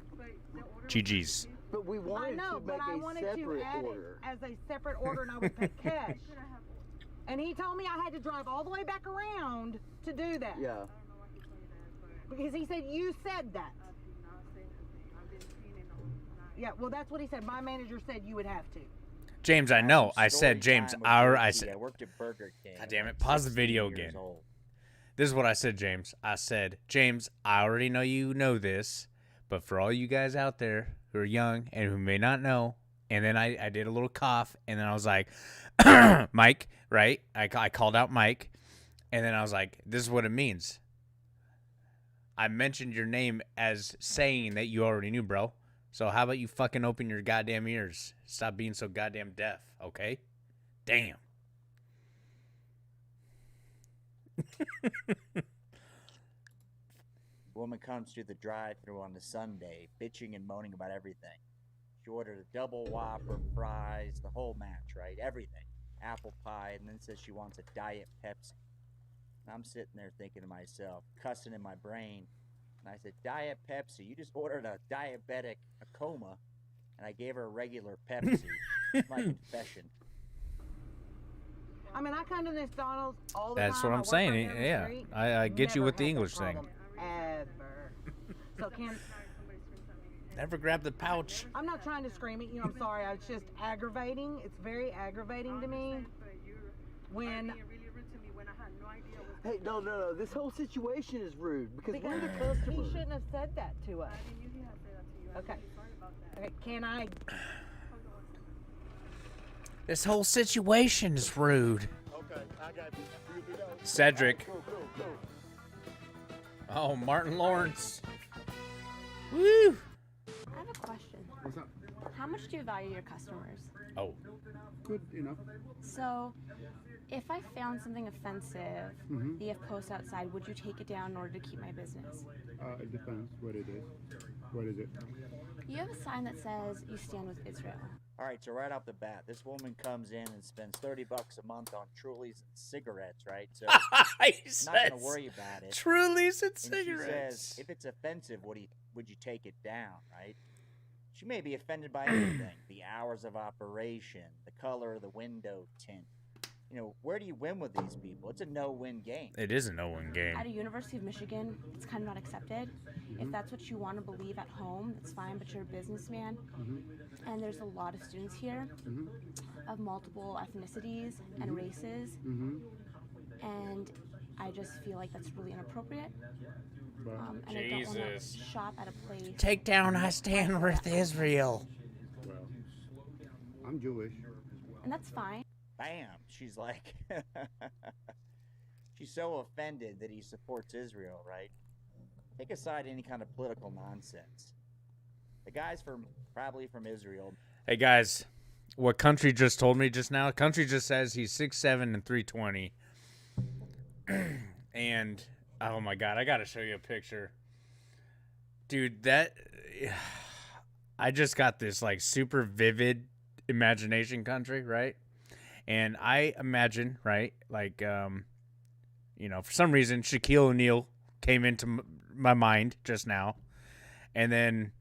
GG's. But we I wanted know, to but make I a wanted to separate add order. it as a separate order, and I would pay cash. And he told me I had to drive all the way back around to do that. Yeah. Because he said, you said that. Yeah, well, that's what he said. My manager said you would have to. James, I know. I said, James, I said, I worked at Burger King. God damn it. Pause the video again. This is what I said, James. I said, James, I already know you know this, but for all you guys out there who are young and who may not know, and then I did a little cough, and then I was like, Mike, right? I called out Mike, and then I was like, this is what it means. I mentioned your name as saying that you already knew, bro. So how about you fucking open your goddamn ears? Stop being so goddamn deaf, okay? Damn. Woman comes through the drive-thru on the Sunday, bitching and moaning about everything. She ordered a double Whopper, fries, the whole match, right? Everything. Apple pie, and then says she wants a Diet Pepsi. And I'm sitting there thinking to myself, cussing in my brain. And I said, Diet Pepsi? You just ordered a diabetic, a coma, and I gave her a regular Pepsi. It's my confession. I mean, I come to McDonald's all the That's time. what I I'm work saying. right down the Yeah, street. I get you Never with the had that English thing. problem, ever. So can Never grab the pouch. I'm not trying to scream at you. I'm sorry. It's just aggravating. It's very aggravating to me when. Hey, no. This whole situation is rude because we're the He customer. shouldn't have said that to us. Okay. Okay. Can I? This whole situation is rude. Okay, I got you. Cedric. Go. Oh, Martin Lawrence. Woo! I have a question. What's up? How much do you value your customers? Oh. Good enough. So, if I found something offensive Mhm. that you have posts outside, would you take it down in order to keep my business? It depends what it is. What is it? You have a sign that says you stand with Israel. All right, so right off the bat, this woman comes in and spends $30 a month on Trulies and cigarettes, right? So not going to worry about it. Trulies and And cigarettes. she says, if it's offensive, would you take it down, right? She may be offended by anything. The hours of operation, the color of the window tint. You know, where do you win with these people? It's a no-win game. It is a no-win game. At a University of Michigan, it's kind of not accepted. If that's what you want to believe at home, that's fine, but you're a businessman. And there's a lot of students here of multiple ethnicities and races. And I just feel like that's really inappropriate. And I don't want Jesus. to shop at a place. Take down I stand with Israel. Well, I'm Jewish. And that's fine. Bam! She's like, she's so offended that he supports Israel, right? Take aside any kind of political nonsense. The guy's probably from Israel. Hey guys, what Country just told me just now? Country just says he's 6'7" and 320. And oh my God, I gotta show you a picture, dude. I just got this like super vivid imagination, Country, right? And I imagine, right, like, you know, for some reason, Shaquille O'Neal came into my mind just now. And then,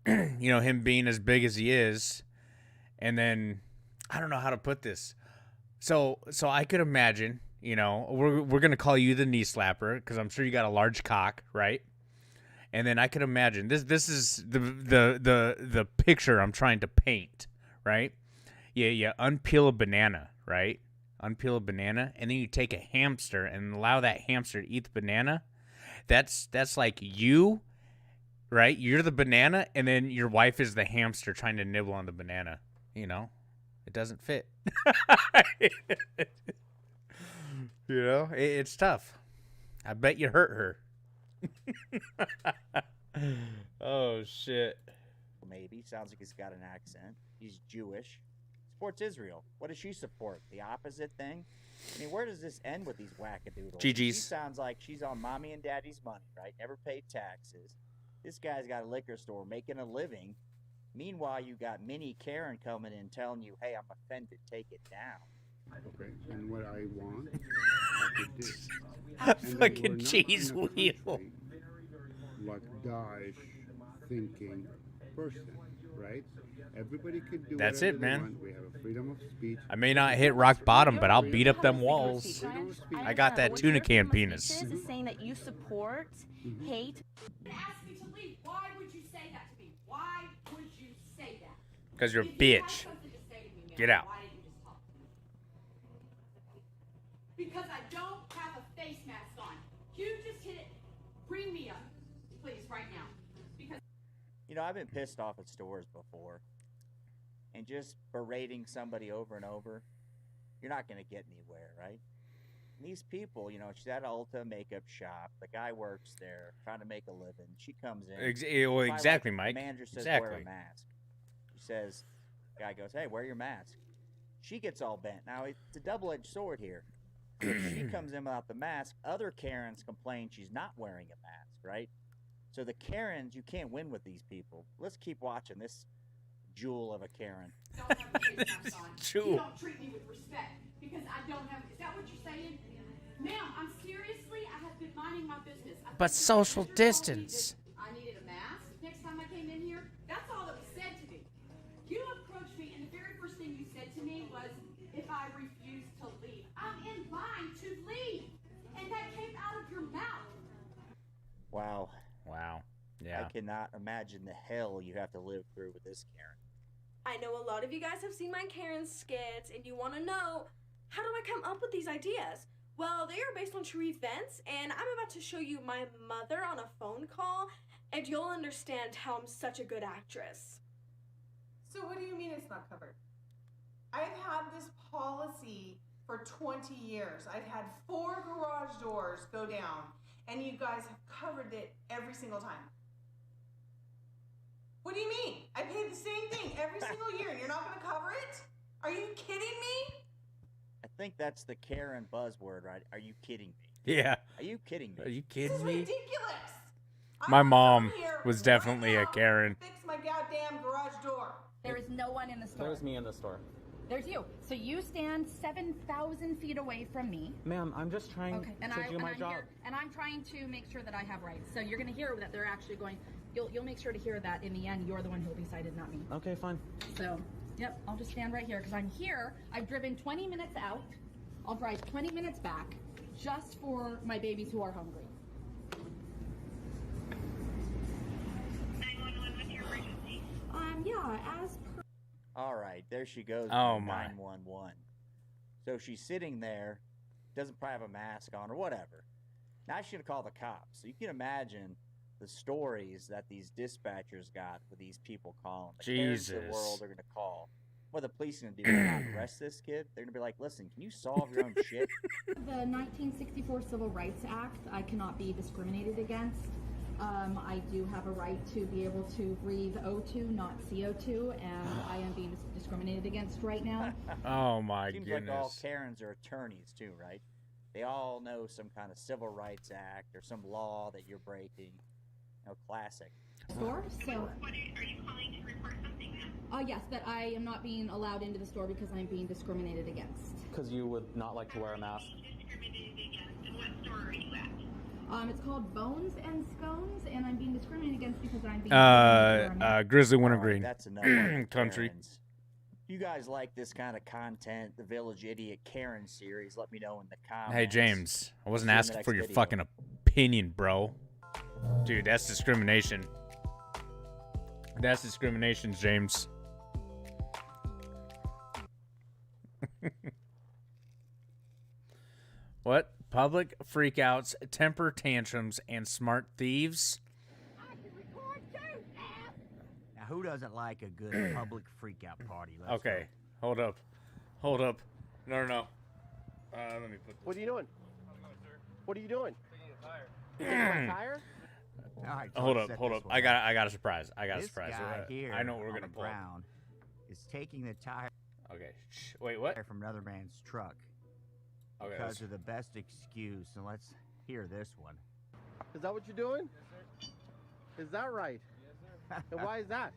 you know, him being as big as he is. And then, I don't know how to put this. So I could imagine, you know, we're going to call you the knee slapper because I'm sure you got a large cock, right? And then I could imagine, this is the picture I'm trying to paint, right? You unpeel a banana, right? Unpeel a banana, and then you take a hamster and allow that hamster to eat the banana. That's like you, right? You're the banana, and then your wife is the hamster trying to nibble on the banana. You know, it doesn't fit. You know, it's tough. I bet you hurt her. Oh shit. Maybe sounds like he's got an accent. He's Jewish. Supports Israel. What does she support? The opposite thing? I mean, where does this end with these wackadoodles? GG's. She sounds like she's on mommy and daddy's money, right? Never paid taxes. This guy's got a liquor store making a living. Meanwhile, you got Mini Karen coming in telling you, hey, I'm offended, take it down. Okay, and what I want, I could do. A fucking cheese wheel. Like Daesh thinking person, right? Everybody could do That's whatever it, they man. want. We have a freedom of speech. I may not hit rock bottom, but I'll beat up them walls. I got that tuna can penis. Is saying that you support hate. Ask me to leave. Why would you say that to me? Why would you say that? Because you're a If you had bitch. something to say to me, ma'am, Get out. Why didn't you just talk to me? Because I don't have a face mask on. You just hit it. Bring me up, please, right now. Because You know, I've been pissed off at stores before. And just berating somebody over and over, you're not going to get anywhere, right? And these people, you know, she's at Ulta makeup shop. The guy works there, trying to make a living. She comes in. Well, exactly, Mike. The manager says, wear Exactly. a mask. She says, the guy goes, hey, wear your mask. She gets all bent. Now, it's a double-edged sword here. So she comes in without the mask. Other Karens complain she's not wearing a mask, right? So the Karens, you can't win with these people. Let's keep watching this jewel of a Karen. don't have a face mask on. Jewel. You don't treat me with respect because I don't have. Is that what you're saying? Ma'am, I'm seriously. I have been minding my business. But social distance. I needed a mask next time I came in here. That's all that was said to me. You approached me, and the very first thing you said to me was, if I refuse to leave. I'm in line to leave. And that came out of your mouth. Wow. Wow. Yeah. I cannot imagine the hell you have to live through with this Karen. I know a lot of you guys have seen my Karen skits, and you want to know, how do I come up with these ideas? Well, they are based on true events, and I'm about to show you my mother on a phone call, and you'll understand how I'm such a good actress. So what do you mean it's not covered? I've had this policy for 20 years. I've had 4 garage doors go down, and you guys have covered it every single time. What do you mean? I pay the same thing every single year, and you're not going to cover it? Are you kidding me? I think that's the Karen buzzword, right? Are you kidding me? Yeah. Are you kidding me? Are you This kidding is me? ridiculous. My mom was definitely a Karen. Fix my goddamn garage door. There is no one in the store. There's me in the store. There's you. So you stand 7,000 feet away from me. Ma'am, I'm just trying to do my job. And I'm trying to make sure that I have rights. So you're going to hear that they're actually going. You'll make sure to hear that in the end. You're the one who'll be cited, not me. Okay, fine. So, yep, I'll just stand right here because I'm here. I've driven 20 minutes out. I'll drive 20 minutes back just for my babies who are hungry. Yeah, as per. All right, there she goes. Oh, with my. 911. So she's sitting there, doesn't probably have a mask on or whatever. Now she's gonna call the cops. So you can imagine the stories that these dispatchers got with these people calling. The Karens of the Jesus. world are gonna call. What are the police gonna do? They're not arrest this kid. They're gonna be like, listen, can you solve your own shit? The 1964 Civil Rights Act, I cannot be discriminated against. I do have a right to be able to breathe O2, not CO2, and I am being discriminated against right now. Oh my Seems goodness. like all Karens are attorneys too, right? They all know some kind of Civil Rights Act or some law that you're breaking. You know, classic. Store, so. Are you calling to report something? Yes, that I am not being allowed into the store because I'm being discriminated against. Because you would not like to wear a mask. And what store are you at? It's called Bones and Scones, and I'm being discriminated against because I'm being Grizzly All right, Wintergreen. that's enough on Country. Karens. If you guys like this kind of content, the Village Idiot Karen series, let me know in the comments. Hey James, I wasn't See you in the asking next for your video. fucking opinion, bro. Dude, that's discrimination. That's discrimination, James. What? Public freakouts, temper tantrums, and smart thieves? Now, who doesn't like a good public freakout party? Let's Okay, hold up. Hold up. No. Let me put What are you doing? What are you doing? this. Tire? All right, so Hold let's up. set this one I up. got a surprise. I got a This surprise. guy here I know what we're on gonna the pull. ground is taking the tire. Okay. Shh. Wait, what? From another man's truck. Okay, Because let's- of the best excuse, and let's hear this one. Is that what you're doing? Is that right? And why is that?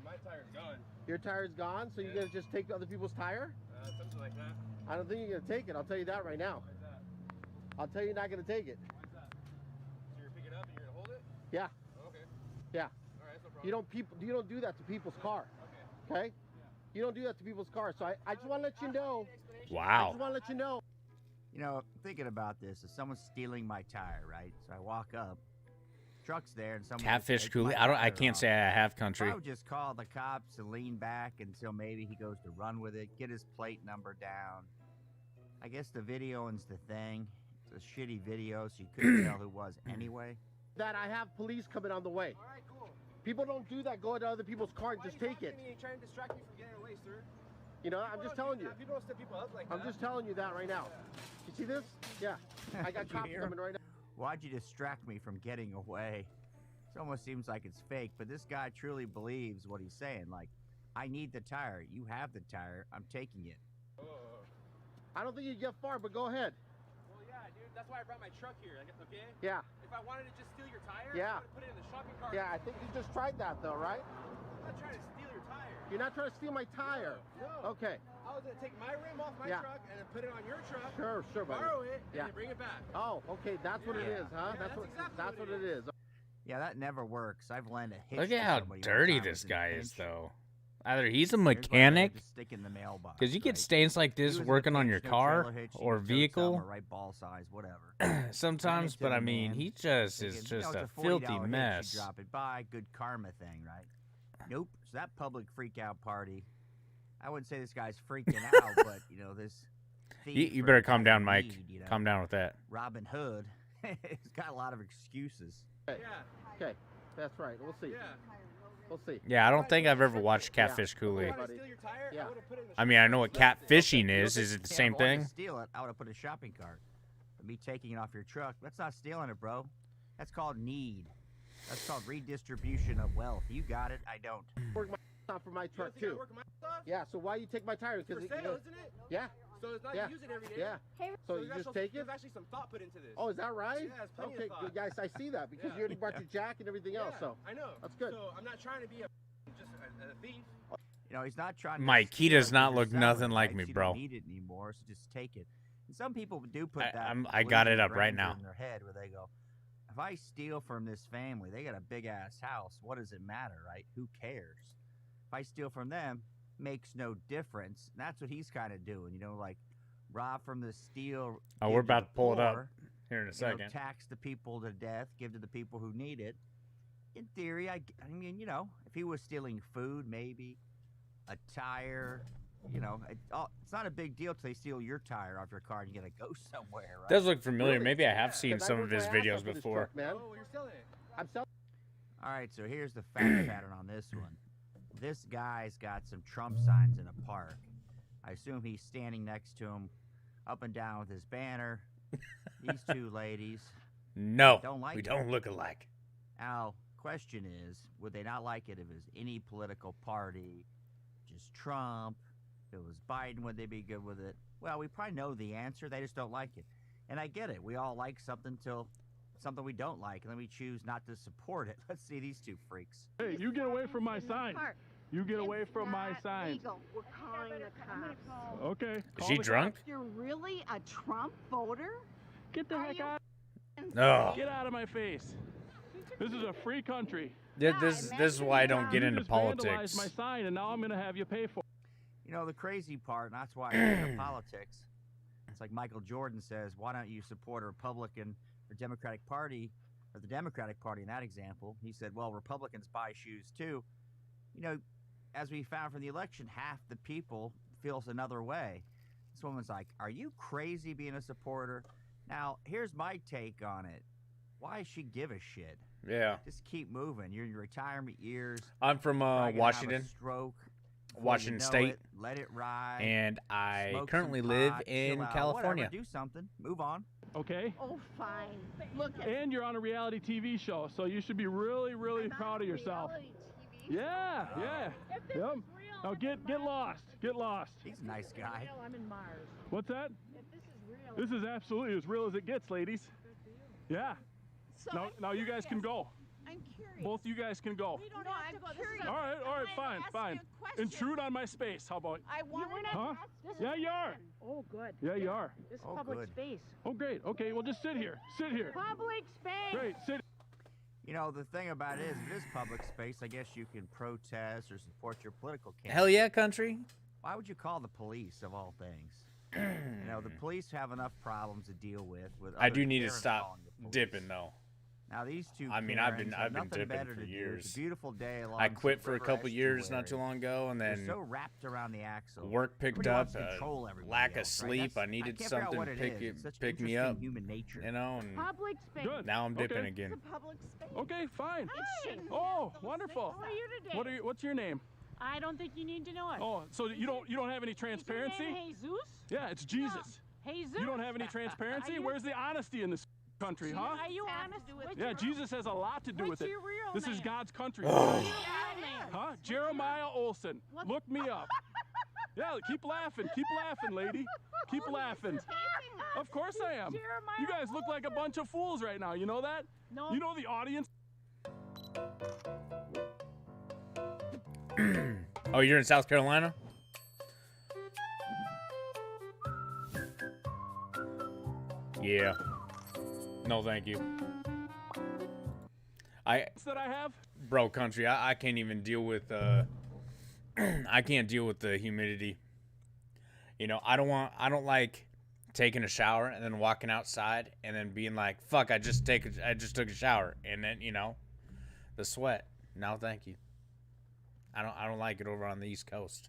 My tire's gone. Your tire's gone, so you're gonna just take other people's tire? Something like that. I don't think you're gonna take it. I'll tell you that right now. I'll tell you you're not gonna take it. So you're picking it up and you're gonna hold it? Yeah. Okay. Yeah. All right, no problem. You don't do that to people's car. Okay? You don't do that to people's car. So I just want to let you know. I Wow. just want to let you know. You know, thinking about this, if someone's stealing my tire, right? So I walk up, truck's there, and someone Catfish takes my Cooley. I tire can't off. say I have country. I would just call the cops and lean back until maybe he goes to run with it, get his plate number down. I guess the videoing's the thing. It's a shitty video, so you couldn't tell who it was anyway. That I have police coming on the way. All right, cool. People don't do that. Go into other people's car and just take it. You're trying to distract me from getting away, sir. You know, I'm just telling you. People don't set people up like that. I'm just telling you that right now. You see this? Yeah. I got Did you cops hear? coming right now. Why'd you distract me from getting away? It almost seems like it's fake, but this guy truly believes what he's saying. Like, I need the tire. You have the tire. I'm taking it. I don't think you get far, but go ahead. Well, yeah, dude. That's why I brought my truck here. Okay? Yeah. If I wanted to just steal your tire, Yeah. I would put it in the shopping cart. Yeah, I think you just tried that though, right? I'm not trying to steal your tire. You're not trying to steal my tire. No. Okay. I was gonna take my rim off my Yeah. truck and then put it on your truck. Sure, buddy. Borrow it Yeah. and then bring it back. Oh, okay. That's what it Yeah. is, huh? Yeah, That's what it is. Yeah, that never works. I've lent a hitch Look to at how somebody one dirty time this within a guy is, pinch. though. Either he's a Here's what I would mechanic, just stick in the mailbox, because you get right? stains like He this was in a working on your pinch, no car trailer hitch, he or could tow vehicle. something, right ball size, whatever. Sometimes, Handed but to I the mean, man, he just thinking, is you know, just it's a $40 filthy hitch, you mess. drop it by, good karma thing, right? Nope. So that public freak out party, I wouldn't say this guy's freaking out, but you know this. thief You for better calm down, having Mike. need, you know? Calm down with that. Robin Hood, he's got a lot of excuses. Okay. Okay. That's right. We'll see. Yeah. We'll see. Yeah, I don't think I've ever watched Catfish Cooley. If I wanted to steal your tire, Yeah. I would have put it in the I mean, I know what catfishing You know, is. Is it the if same I wanted thing? to steal it, I would have put a shopping cart. But me taking it off your truck, that's not stealing it, bro. That's called need. That's called redistribution of wealth. You got it, I don't. Work my off for my truck You too. work my stuff? Yeah. So why you take my tire? For Because sale, isn't it? Yeah. So it's not Yeah. you use it every day. Yeah. So you just take it? There's actually some thought put into this. Oh, is that right? Yeah, it's plenty Okay, of thought. good, guys. I see that because you already brought your jack and everything else. So I know. that's good. So I'm not trying to be just a thief. You know, he's not trying to Mike, he steal does it not from look your nothing seller, like right? me, You bro. don't need it anymore, so just take it. And some people do put that. I got it Lincoln up right Granger now. in their head where they go, if I steal from this family, they got a big ass house. What does it matter, right? Who cares? If I steal from them, makes no difference. And that's what he's kind of doing, you know, like rob from the steal. Oh, give we're to about the to pull it up poor, here in a you know, second. tax the people to death, give to the people who need it. In theory, I mean, you know, if he was stealing food, maybe a tire, you know, it's not a big deal till they steal your tire off your car and you gotta go somewhere, right? Does look familiar. Maybe I have seen some of his videos before. Oh, you're selling it. I'm selling. All right, so here's the fact pattern on this one. This guy's got some Trump signs in a park. I assume he's standing next to him, up and down with his banner. These two ladies. No, don't like we it. don't look alike. Now, question is, would they not like it if it was any political party, just Trump? If it was Biden, would they be good with it? Well, we probably know the answer. They just don't like it. And I get it. We all like something till something we don't like, and then we choose not to support it. Let's see these two freaks. Hey, you get away from my sign. You get away from my sign. Legal. We're calling the cops. Okay. Is call she the drunk? cops. You're really a Trump voter? Get the heck out. No. Get out of my face. This is a free country. This is why I don't get You into just vandalized politics. my sign, and now I'm going to have you pay for it. You know, the crazy part, and that's why I get into politics, it's like Michael Jordan says, why don't you support a Republican or Democratic Party, or the Democratic Party in that example? He said, well, Republicans buy shoes too. You know, as we found from the election, half the people feels another way. This woman's like, are you crazy being a supporter? Now, here's my take on it. Why does she give a shit? Yeah. Just keep moving. You're in your retirement years. I'm from Probably gonna have a Washington. stroke. Before Washington you know State. it, let it ride. And I smoke currently some live pot, in chill out, California. Whatever, do something. Move on. Okay? Oh, fine. Look at And you're on a reality TV show, so you should be really, really proud of yourself. Yeah, yeah. Yep. Now get lost. Get lost. He's a nice guy. I'm in Mars. What's that? If this is real. This is absolutely as real as it gets, ladies. Yeah. So Now you guys can go. I'm curious. Both you guys can go. We don't have to go. This is All right, fine, fine. Intrude on my space. How about? I want to Huh? Yeah, you are. Oh, good. Yeah, you are. This is Oh, public good. space. Oh, great. Okay, well, just sit here. Sit here. Public space. Great. Sit. You know, the thing about it is, if it is public space, I guess you can protest or support your political candidate. Hell yeah, country. Why would you call the police, of all things? You know, the police have enough problems to deal with. I do other need to Karens stop calling the police. dipping though. Now these two. I mean, Karens have I've been nothing dipping better for to do. years. It's a beautiful day along I quit for a River couple years not Estuary. too long ago, and They're then so wrapped around the axle. work picked Everybody up. wants to control everybody Lack of else, right? sleep. That's- I needed can't figure out something what to it is. It's such pick me interesting up. Human nature. You know, and Public space. Good. now I'm dipping Okay. again. It's a public space. Okay, fine. Hi. Oh, wonderful. How are you today? What's your name? I don't think you need to know it. Oh, so you don't have any Is your transparency? name Jesus? Yeah, it's Jesus. Jesus? You don't have any transparency? Are you- Where's the honesty in this country, huh? Are you honest? What's Yeah, your- Jesus has a lot to do What's Oh. with it. your real This is name? God's country. What's guys. your real name? Huh? Jeremiah Olson. Look me up. Yeah, keep laughing. Keep laughing, lady. Keep laughing. Of course I am. You guys look like a bunch of fools right now. You know that? No. You know the audience? Oh, you're in South Carolina? Yeah. No, thank you. That I have? Bro, country, I can't even deal with I can't deal with the humidity. You know, I don't like taking a shower and then walking outside and then being like, fuck, I just took a shower, and then, you know, the sweat. No, thank you. I don't like it over on the East Coast.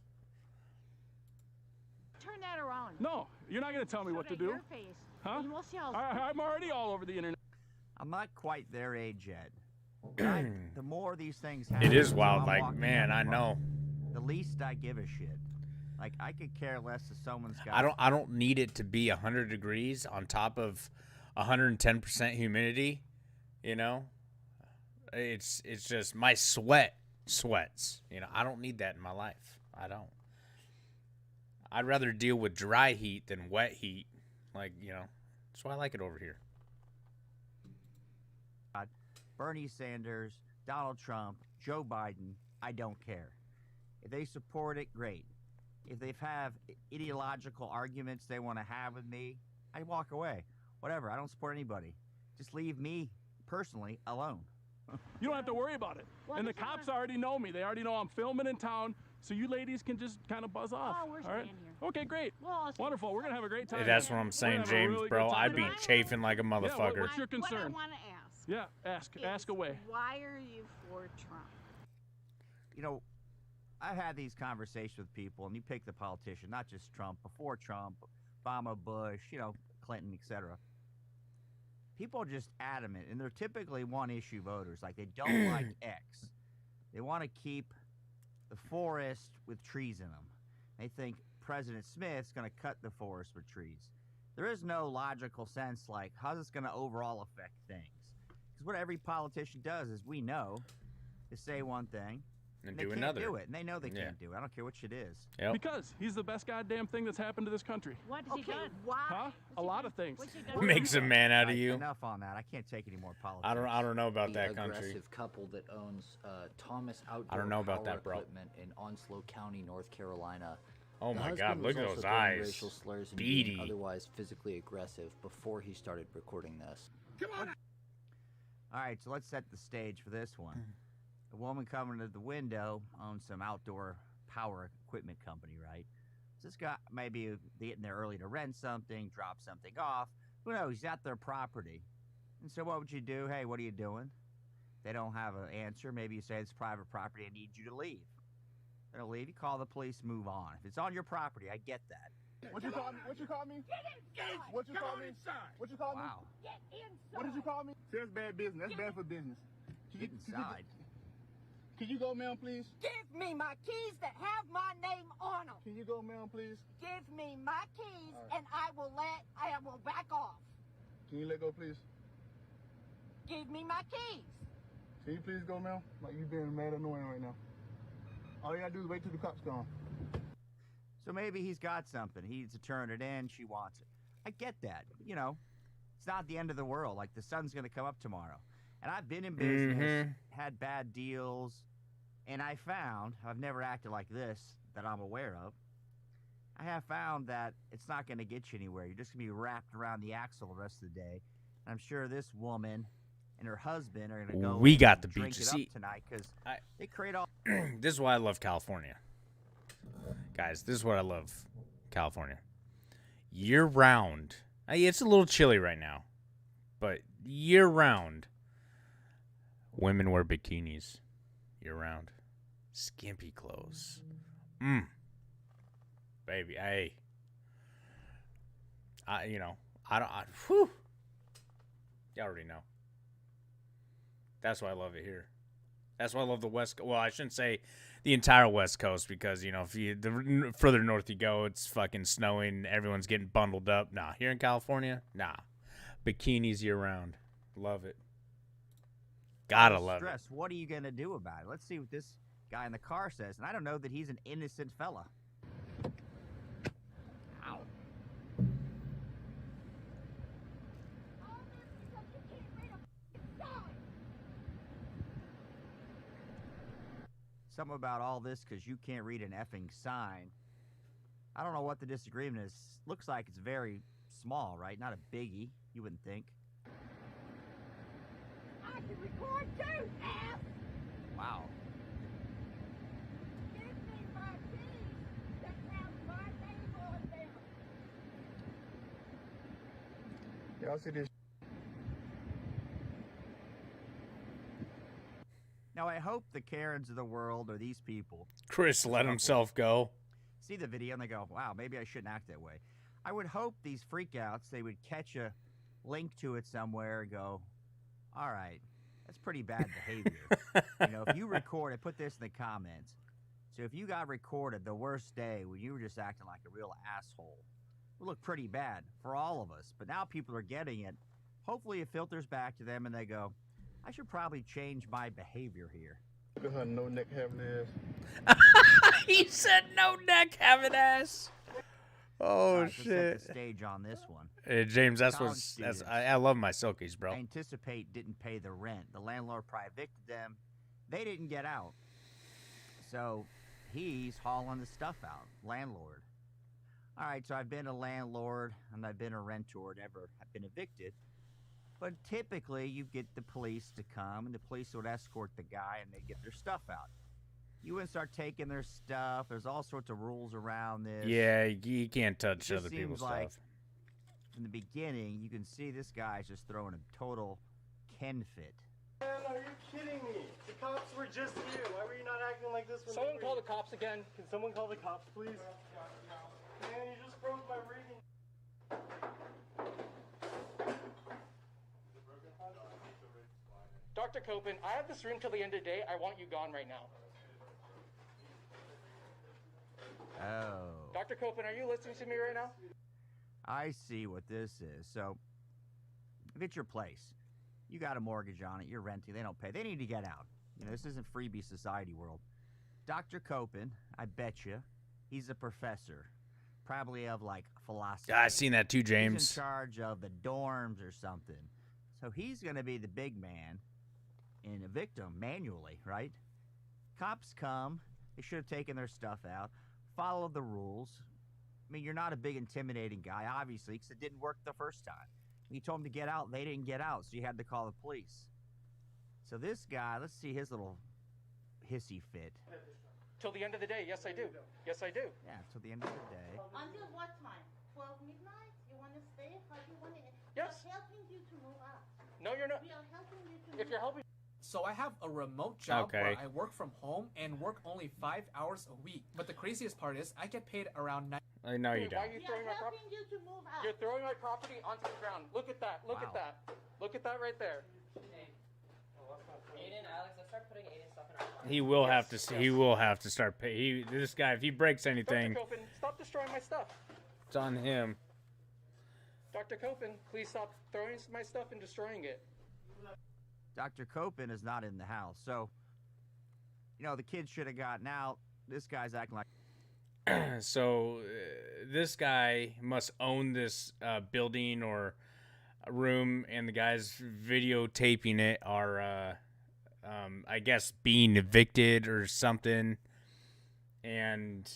Turn that around. No, you're not going to tell me what to do. Your face. Huh? And we'll see how. I'm already all over the internet. I'm not quite their age yet. But the more these things happen, It is so wild, I'm like, walking man, down I the know. park, the least I give a shit. Like, I could care less if someone's got. I don't need it to be 100 degrees on top of 110% humidity, you know? It's just my sweats, you know. I don't need that in my life. I don't. I'd rather deal with dry heat than wet heat. Like, you know, that's why I like it over here. Bernie Sanders, Donald Trump, Joe Biden, I don't care. If they support it, great. If they have ideological arguments they want to have with me, I walk away. Whatever, I don't support anybody. Just leave me, personally, alone. You don't have to worry about it. And the cops already know me. They already know I'm filming in town, so you ladies can just kind of buzz off. Oh, we're all right? staying here. Okay, great. Wonderful. We're going to have a great time. Hey, that's what I'm saying, We're gonna have a James, really bro. good time I'd be tonight. chafing like a Yeah, motherfucker. what's your concern? What I want to ask. Yeah, ask away. Why are you for Trump? You know, I've had these conversations with people, and you pick the politician, not just Trump, before Trump, Obama, Bush, you know, Clinton, etc. People are just adamant, and they're typically one-issue voters. Like, they don't like X. They want to keep the forest with trees in them. They think President Smith's going to cut the forest with trees. There is no logical sense, like, how's this going to overall affect things? Because what every politician does, as we know, is say one thing, And they do can't another. do it, and they know they Yeah. can't do it. I don't care what shit is. Yep. Because he's the best goddamn thing that's happened to this country. What has he done? Why? Huh? A lot of things. What's he done? Makes a man out of you. Enough on that. I can't take any more politics. I don't know about The that country. aggressive couple that owns Thomas Outdoor I don't know about Power that, bro. Equipment in Onslow County, North Carolina. Oh The my husband God, was look at also those throwing eyes. Racial slurs and being Beady. otherwise physically aggressive before he started recording this. Come on. All right, so let's set the stage for this one. A woman coming to the window owns some outdoor power equipment company, right? So this guy maybe getting there early to rent something, drop something off. Who knows? He's at their property. And so what would you do? Hey, what are you doing? They don't have an answer. Maybe you say it's private property. I need you to leave. They don't leave. You call the police, move on. If it's on your property, I get that. What you call me? What you call me? Get inside. What you call me? Inside. What you call me? Wow. Get inside. What did you call me? Say it's bad business. That's bad for business. Get inside. Can you go, ma'am, please? Give me my keys that have my name on them. Can you go, ma'am, please? Give me my keys, and I will back off. Can you let go, please? Give me my keys. Can you please go, ma'am? Like, you being mad annoying right now. All you gotta do is wait till the cops come. So maybe he's got something. He needs to turn it in. She wants it. I get that. You know, it's not the end of the world. Like, the sun's going to come up tomorrow. And I've been in business, had bad deals, and I found, I've never acted like this that I'm aware of, I have found that it's not going to get you anywhere. You're just going to be wrapped around the axle the rest of the day. And I'm sure this woman and her husband are going to go We in got and the drink beach. it See, up tonight because they create all... This is why I love California. Guys, this is what I love California. Year round. It's a little chilly right now. But year round, women wear bikinis. Year round. Skimpy clothes. Baby, hey. Whew. You already know. That's why I love it here. That's why I love the West Coast. Well, I shouldn't say the entire West Coast because, you know, the further north you go, it's fucking snowing. Everyone's getting bundled up. Nah, here in California, nah. Bikinis year round. Love it. Gotta love it. What are you going to do about it? Let's see what this guy in the car says. And I don't know that he's an innocent fella. Ow. Something about all this because you can't read an effing sign. I don't know what the disagreement is. Looks like it's very small, right? Not a biggie, you wouldn't think. I can record too, ass. Wow. Give me my keys that have my name on them. Y'all see this? Now, I hope the Karens of the world or these people... Chris let himself go. See the video and they go, wow, maybe I shouldn't act that way. I would hope these freakouts, they would catch a link to it somewhere and go, all right, that's pretty bad behavior. You know, if you record it, put this in the comments. So if you got recorded the worst day when you were just acting like a real asshole, it would look pretty bad for all of us. But now people are getting it. Hopefully it filters back to them and they go, I should probably change my behavior here. Look at her no neck having ass. He said no neck having ass. Oh Alright, so set shit. the stage on this one. Hey, James, that's College what's students, I love my Silkies, bro. I anticipate didn't pay the rent. The landlord probably evicted them. They didn't get out. So he's hauling the stuff out. Landlord. All right, so I've been a landlord and I've been a rentor, never I've been evicted. But typically you get the police to come and the police would escort the guy and they get their stuff out. You wouldn't start taking their stuff. There's all sorts of rules around this. Yeah, you can't touch It other just people's seems like stuff. from the beginning, you can see this guy's just throwing a total Ken fit. Man, are you kidding me? The cops were just here. Why were you not acting like this? Someone call the cops again. Can someone call the cops, please? Man, you just broke my reading. Dr. Copen, I have this room till the end of the day. I want you gone right now. Oh. Dr. Copen, are you listening to me right now? I see what this is. So, if it's your place, you got a mortgage on it, you're renting, they don't pay. They need to get out. You know, this isn't freebie society world. Dr. Copen, I bet you, he's a professor. Probably of, like, philosophy. Yeah, I seen that too, James. He's in charge of the dorms or something. So he's going to be the big man and evict them manually, right? Cops come. They should have taken their stuff out. Follow the rules. I mean, you're not a big intimidating guy, obviously, because it didn't work the first time. When you told them to get out, they didn't get out, so you had to call the police. So this guy, let's see his little hissy fit. Till the end of the day, yes I do. Yes I do. Yeah, till the end of the day. Until what time? 12 midnight? You want to stay? How do you want to? Yes. We're helping you to move out. No, you're not. We are helping you to If you're helping. So I have a remote job Okay. where I work from home and work only 5 hours a week. But the craziest part is I get paid around 9. No, you Why are don't. you throwing my property? you to move out. You're throwing my property onto the ground. Look at that. Look at Wow. that. Look at that right there. Aiden, Alex, let's start putting Aiden stuff in our car. He will have to. He will have to start pay. This guy, if he breaks anything, Dr. Copen, stop destroying my stuff. it's on him. Dr. Copen, please stop throwing my stuff and destroying it. Dr. Copen is not in the house, so, you know, the kid should have gotten out. This guy's acting like... So this guy must own this building or room, and the guys videotaping it are, I guess, being evicted or something. And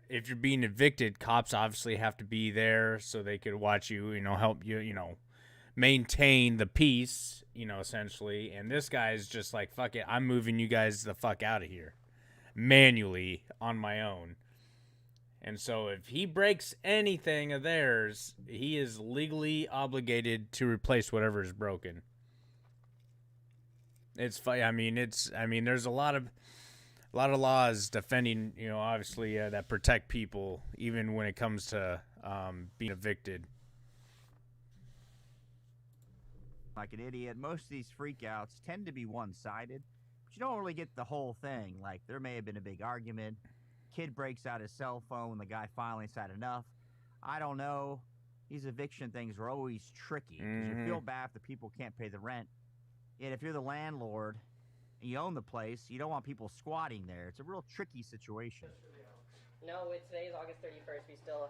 if you're being evicted, cops obviously have to be there so they could watch you, you know, help you, you know, maintain the peace, you know, essentially. And this guy's just like, fuck it, I'm moving you guys the fuck out of here manually on my own. And so if he breaks anything of theirs, he is legally obligated to replace whatever is broken. It's funny. I mean, there's a lot of laws defending, you know, obviously that protect people even when it comes to being evicted. like an idiot. Most of these freakouts tend to be one-sided, but you don't really get the whole thing. Like, there may have been a big argument. Kid breaks out his cell phone. The guy finally said enough. I don't know. These eviction things are always tricky because you feel bad if the people can't pay the rent. And if you're the landlord and you own the place, you don't want people squatting there. It's a real tricky situation. No, today is August 31st. We still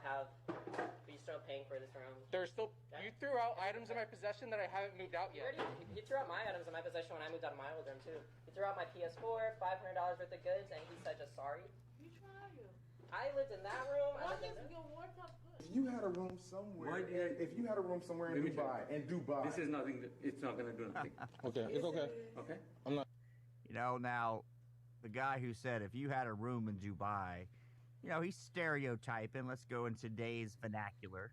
paying for this room. There's still, you threw out items in my possession that I haven't moved out yet. He threw out my items in my possession when I moved out of my old room too. He threw out my PS4, $500 worth of goods, and he said just sorry. Which one are you? I lived in that room. What is your worth of goods? If you had a room somewhere, if you had a room somewhere in Dubai, This is nothing. It's not gonna do nothing. Okay, it's okay. Okay. I'm not. You know, now, the guy who said if you had a room in Dubai, you know, he's stereotyping. Let's go in today's vernacular.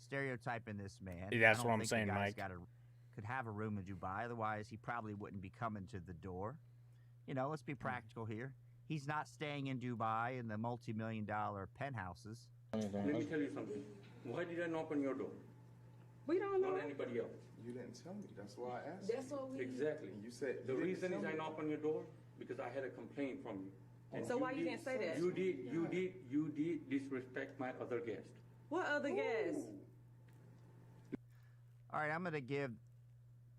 Stereotyping this man. Yeah, that's I what don't I'm think saying, the guy's Mike. could have a room in Dubai. Otherwise, he probably wouldn't be coming to the door. You know, let's be practical here. He's not staying in Dubai in the multi-million-dollar penthouses. Let me tell you something. Why did I knock on your door? We don't know. Not anybody else. You didn't tell me. That's why I asked. That's what we. Exactly. You said The you didn't reason tell is I me. knocked on your door because I had a complaint from you. And So why you didn't say that? You did disrespect my other guest. What other guests? All right, I'm going to give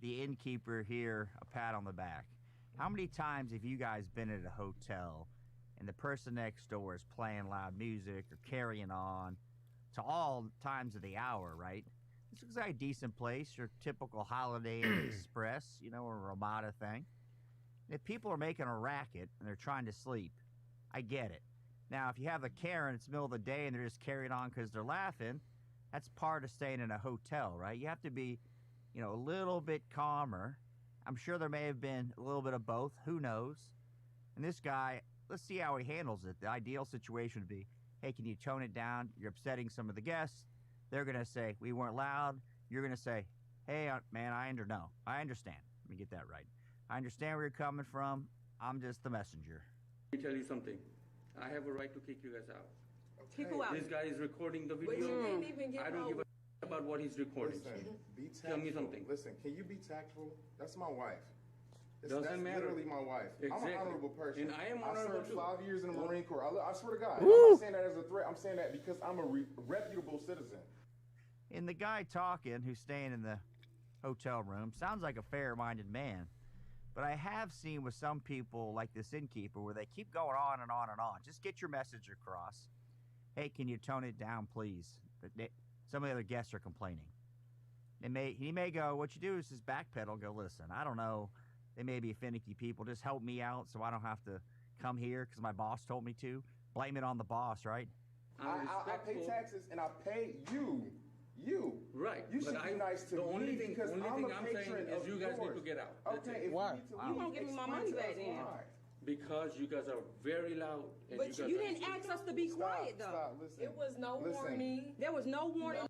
the innkeeper here a pat on the back. How many times have you guys been at a hotel and the person next door is playing loud music or carrying on to all times of the hour, right? This looks like a decent place, your typical Holiday Inn Express, you know, a Ramada thing. And if people are making a racket and they're trying to sleep, I get it. Now, if you have a Karen, it's the middle of the day and they're just carrying on because they're laughing, that's part of staying in a hotel, right? You have to be, you know, a little bit calmer. I'm sure there may have been a little bit of both. Who knows? And this guy, let's see how he handles it. The ideal situation would be, hey, can you tone it down? You're upsetting some of the guests. They're going to say, we weren't loud. You're going to say, hey, man, I understand. Let me get that right. I understand where you're coming from. I'm just the messenger. Let me tell you something. I have a right to kick you guys out. Kick who out? This guy is recording the But video. you didn't even get I don't give a about what he's recording. Listen, be tactful. Tell me something. Listen, can you be tactful? That's my wife. Doesn't that's matter. Literally my wife. Exactly. I'm an honorable person. And I am honorable served 5 years in the Marine Corps. I swear to God. Woo. I'm not saying that as a threat. I'm saying that because I'm a reputable citizen. And the guy talking, who's staying in the hotel room, sounds like a fair-minded man. But I have seen with some people, like this innkeeper, where they keep going on and on and on. Just get your message across. Hey, can you tone it down, please? But some of the other guests are complaining. He may go, what you do is just backpedal, go, listen, I don't know. They may be finicky people. Just help me out so I don't have to come here because my boss told me to. Blame it on the boss, right? I pay taxes and I pay you. You. Right. You should be nice to me because I'm a patron of you guys need to get out. That's Okay. it. Why? You won't give me my money back then. Because you guys are very loud. And But you didn't ask us to be quiet, though. Stop. Listen. It was no Listen. warning. There was no warning.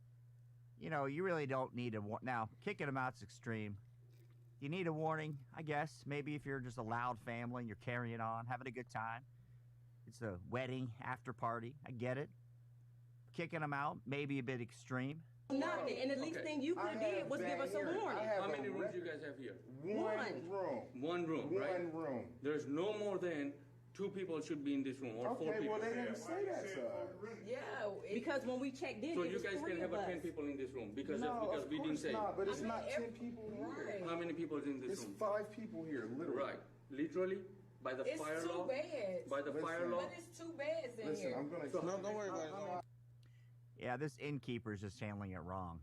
You know, you really don't need a now, kicking them out's extreme. You need a warning, I guess. Maybe if you're just a loud family and you're carrying on, having a good time. It's a wedding after party. I get it. Kicking them out, maybe a bit extreme. Nothing. And the least thing you could have did was give us a warning. How many rooms do you guys have here? One room. One room, right? One room. There's no more than 2 people should be in this room or 4 Okay, people. well, they didn't say that, sir. Yeah, because when we checked in, So it you was guys 3 can have of us. 10 people in this room because No, because of we didn't course say. not, but it's not 10 people here. How many people is in this It's room? 5 people here, literally. Right. Literally, by the It's fire 2 law. beds. By the fire law. But it's 2 beds in Listen, here. I'm gonna. So- No, don't worry about it. Yeah, this innkeeper's just handling it wrong.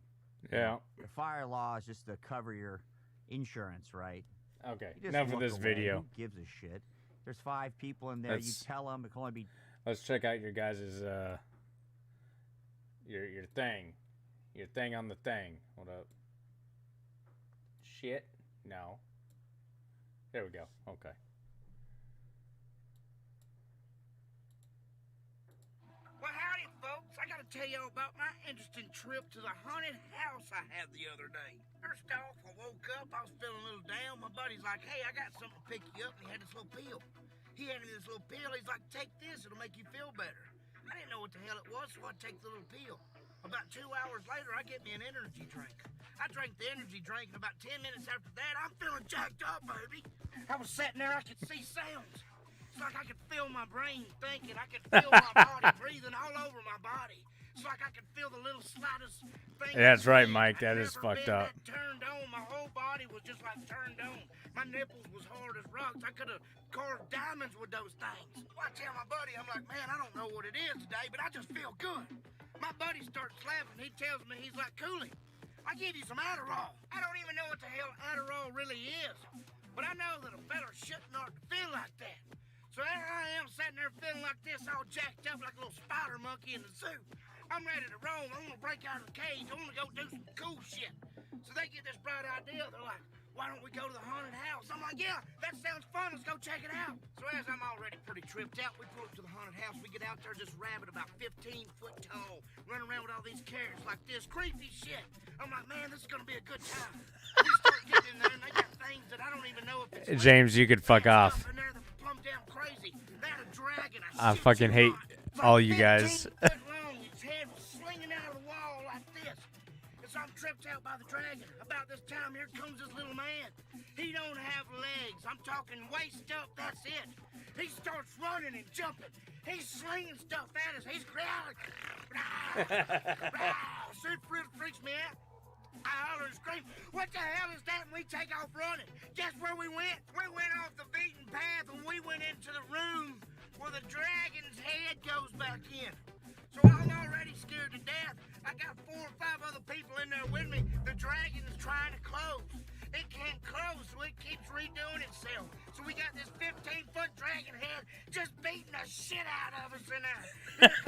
Yeah. The fire law is just to cover your insurance, right? Okay. You just Enough of look this away. video. Who gives a shit? There's 5 people in there. You Let's- tell them it can only be. Let's check out your guys' your thing. Your thing on the thing. Hold up. Shit? No. There we go. Okay. Well, howdy, folks. I gotta tell y'all about my interesting trip to the haunted house I had the other day. First off, I woke up, I was feeling a little down. My buddy's like, hey, I got something to pick you up, and he had this little pill. He handed me this little pill, he's like, take this, it'll make you feel better. I didn't know what the hell it was, so I take the little pill. About 2 hours later, I get me an energy drink. I drank the energy drink, and about 10 minutes after that, I'm feeling jacked up, baby. I was sitting there, I could see sounds. It's like I could feel my brain thinking. I could feel my body breathing all over my body. It's like I could feel the little slightest thing. Yeah, that's right, Mike. That is fucked up. Turned on. My whole body was just like turned on. My nipples was hard as rocks. I could have carved diamonds with those things. Well, I tell my buddy, I'm like, man, I don't know what it is today, but I just feel good. My buddy starts laughing. He tells me, he's like, Cooley, I give you some Adderall. I don't even know what the hell Adderall really is. But I know that a fella shouldn't ought to feel like that. So there I am sitting there feeling like this, all jacked up like a little spider monkey in the zoo. I'm ready to roll. I want to break out of the cage. I want to go do some cool shit. So they get this bright idea. They're like, why don't we go to the haunted house? I'm like, yeah, that sounds fun. Let's go check it out. So as I'm already pretty tripped out, we pull up to the haunted house. We get out there, this rabbit about 15 foot tall, running around with all these carrots like this. Creepy shit. I'm like, man, this is going to be a good time. We start getting in there, and they got things that I don't even know if it's James, you could fuck off. in there that plumb down crazy. They had a dragon. I fucking hate all you guys. His head was slinging out of the wall like this. And so I'm tripped out by the dragon. About this time, here comes this little man. He don't have legs. I'm talking waist up, that's it. He starts running and jumping. He's slinging stuff at us. He's growling. So it freaks me out. I holler and scream, what the hell is that? And we take off running. Guess where we went? We went off the beaten path and we went into the room where the dragon's head goes back in. So I'm already scared to death. I got 4 or 5 other people in there with me. The dragon is trying to close. It can't close, so it keeps redoing itself. So we got this 15-foot dragon head just beating the shit out of us in there.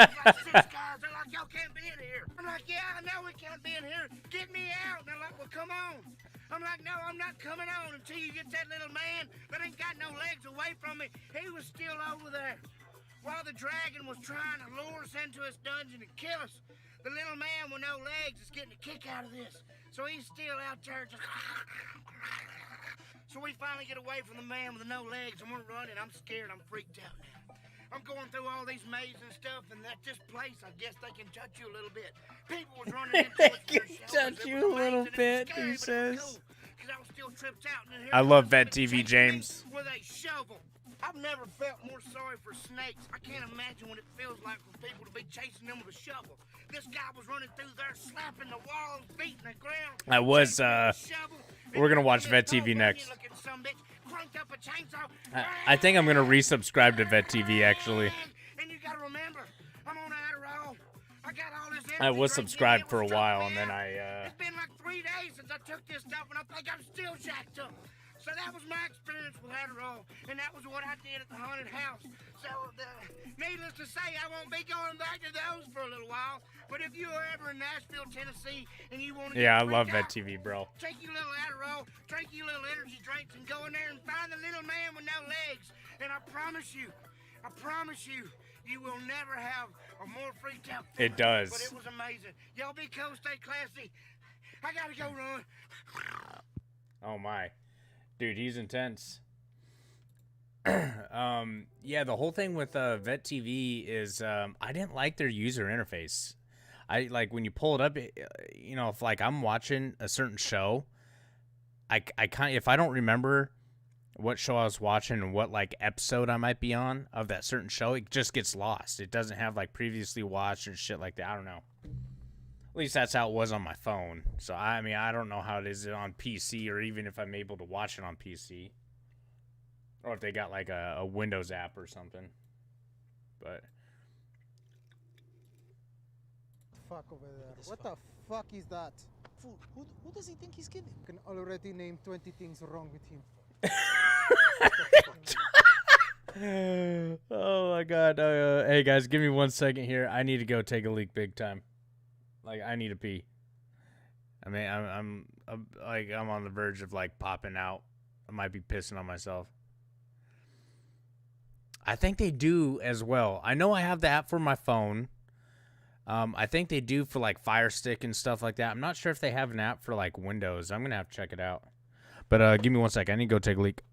And like 6 guys, they're like, y'all can't be in here. I'm like, yeah, I know we can't be in here. Get me out. And they're like, well, come on. I'm like, no, I'm not coming on until you get that little man that ain't got no legs away from me. He was still over there. While the dragon was trying to lure us into his dungeon and kill us, the little man with no legs is getting a kick out of this. So he's still out there just... So we finally get away from the man with the no legs, and we're running. I'm scared. I'm freaked out now. I'm going through all these mazes and stuff, and at this place, I guess they can touch you a little bit. People was running into us. They can touch you a little bit, he says. Because I was still tripped out. And I love Vet TV James. With a shovel. I've never felt more sorry for snakes. I can't imagine what it feels like for people to be chasing them with a shovel. This guy was running through there, slapping the walls, beating the ground. I was, we're gonna watch Vet TV next. I think I'm gonna resubscribe to Vet TV, actually. And you gotta remember, I'm on Adderall. I got all this I was subscribed for a while, and then It's been like 3 days since I took this stuff, and I think I'm still jacked up. So that was my experience with Adderall, and that was what I did at the haunted house. So, needless to say, I won't be going back to those for a little while. But if you are ever in Nashville, Tennessee, and you want to I love Vet TV, bro. Take your little Adderall, drink your little energy drinks, and go in there and find the little man with no legs. And I promise you, you will never have a more freaked out feeling. It does. But it was amazing. Y'all be cool, stay classy. I gotta go run. Oh my. Dude, he's intense. Yeah, the whole thing with Vet TV is I didn't like their user interface. I like when you pull it up, you know, if like I'm watching a certain show, I kind, if I don't remember what show I was watching and what like episode I might be on of that certain show, it just gets lost. It doesn't have like previously watched and shit like that. I don't know. At least that's how it was on my phone. So, I mean, I don't know how it is on PC or even if I'm able to watch it on PC. Or if they got like a Windows app or something. But... Fuck over there. What the fuck is that? Fool, who does he think he's kidding? I can already name 20 things wrong with him. Oh my god. Hey guys, give me 1 second here. I need to go take a leak big time. Like, I need to pee. I mean, I'm on the verge of like popping out. I might be pissing on myself. I think they do as well. I know I have the app for my phone. I think they do for like Fire Stick and stuff like that. I'm not sure if they have an app for like Windows. I'm gonna have to check it out. But give me 1 second. I need to go take a leak.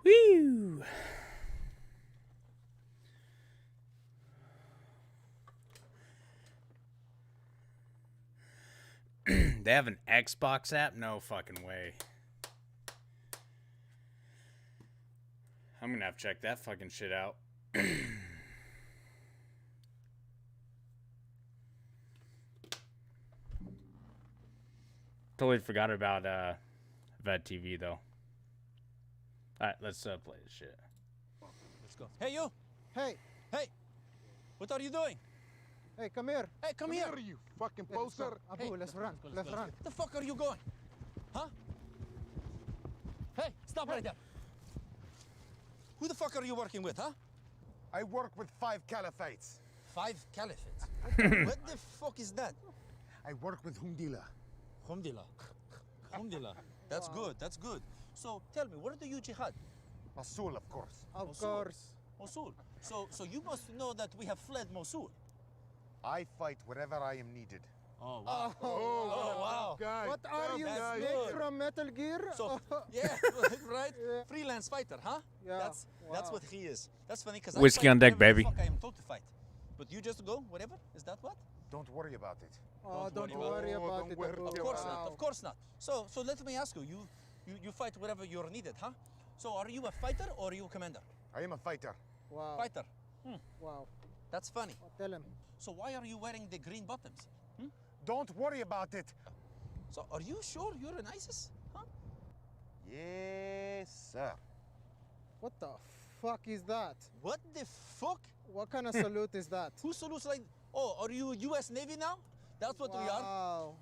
Woo! They have an Xbox app? No fucking way. I'm gonna have to check that fucking shit out. Totally forgot about Vet TV though. Alright, let's play this shit. Let's go. Hey, you! Hey! Hey! What are you doing? Hey, come here. Hey, come here! you fucking poser. Abu, let's run. Let's run. The fuck are you going? Huh? Hey, stop right there. Who the fuck are you working with, huh? I work with 5 caliphates. 5 caliphates? What the fuck is that? I work with Humdila. Humdila. Humdila. That's good, that's good. So, tell me, where do you jihad? Mosul, of course. Of course. Mosul. So you must know that we have fled Mosul. I fight wherever I am needed. Oh, wow. Oh, wow. Guy, What are you, That's Snake good. from Metal Gear? So, yeah, right? Freelance fighter, huh? Yeah. That's what he is. That's funny because Whiskey on deck, baby. I am told to fight. But you just go, whatever? Is that what? Don't worry about it. Oh, don't worry about it. Abu. Of course not. Of course not. So let me ask you. You fight wherever you're needed, huh? So are you a fighter or are you a commander? I am a fighter. Wow. Fighter. Wow. That's funny. Tell him. So why are you wearing the green bottoms? Don't worry about it. So are you sure you're an ISIS? Huh? Yes, sir. What the fuck is that? What the fuck? What kind of salute is that? Who salutes like? Oh, are you U.S. Navy now? That's what we are. Wow.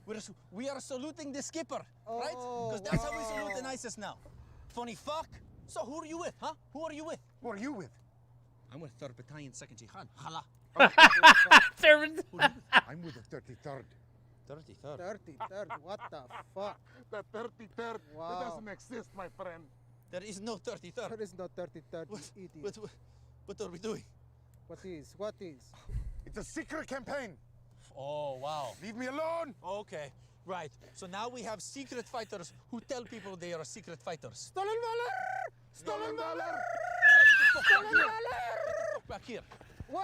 We are saluting the skipper, Oh, right? Because that's how we wow. salute in ISIS now. Funny fuck. So who are you with, huh? Who are you with? Who are you with? I'm with 3rd Battalion, 2nd Jihad. Hala. I'm with the 33rd. 33rd. 33rd. What the fuck? The 33rd. Wow. That doesn't exist, my friend. There is no 33rd. There is no 33rd, you idiot. What are we doing? What is? What is? It's a secret campaign. Oh, wow. Leave me alone. Okay, right. So now we have secret fighters who tell people they are secret fighters. Stolen valor! Stolen valor! Stolen valor! Get the fuck back here. War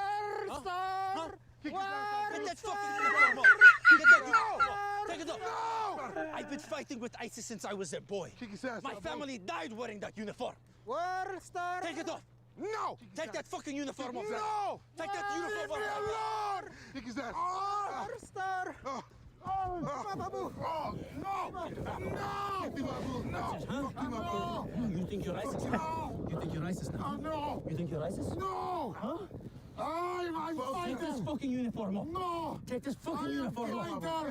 star! War Get that fucking uniform off. Get that uniform off. Take it off. No! I've been fighting with ISIS since I was a boy. Kick his ass. My family died wearing that uniform. War star! Take it off. No! Take that fucking uniform off. No! Take that uniform Leave me off. alone! Kick his ass. War star! Babu! Oh, no! No! No! You think you're ISIS now? You think you're ISIS now? No! You think you're ISIS? No! Huh? I'm Take this fighting! fucking uniform off. No! Take this fucking uniform off.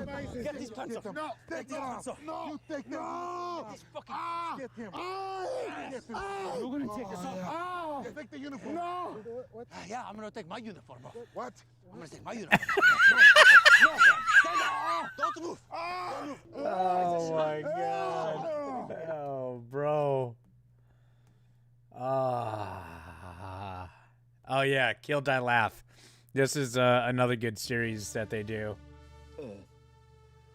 Get these pants off. No! Get Take these them pants off. No! You take them! No! Get these fucking. Get him! Get him! You're gonna take this off. Take the uniform! No! What? Yeah, I'm gonna take my uniform off. What? I'm gonna take my uniform. No, stand up. Don't move. Don't move. Oh my god. Oh, bro. Oh yeah, Kill Die Laugh. This is another good series that they do. Earth,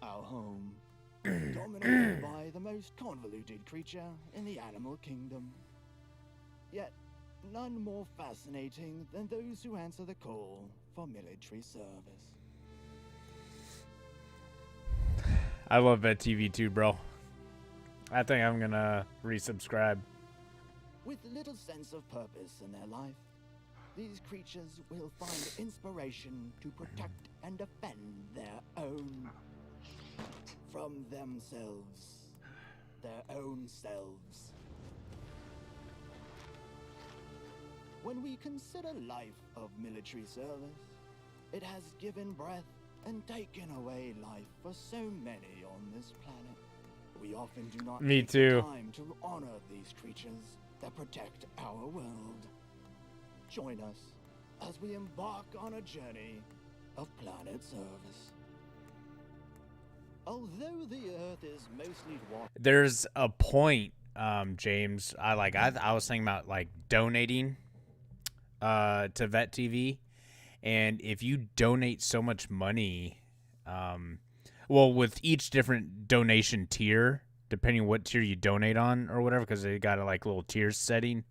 our home, dominated by the most convoluted creature in the animal kingdom. Yet, none more fascinating than those who answer the call for military service. I love Vet TV too, bro. I think I'm gonna resubscribe. With little sense of purpose in their life, these creatures will find inspiration to protect and defend their own. From themselves. Their own selves. When we consider life of military service, it has given breath and taken away life for so many on this planet. We often do not Me take too. the time to honor these creatures that protect our world. Join us as we embark on a journey of planet service. Although the Earth is mostly water. There's a point, James. I was thinking about like donating to Vet TV, and if you donate so much money, well, with each different donation tier, depending what tier you donate on or whatever, because they got a like little tier setting.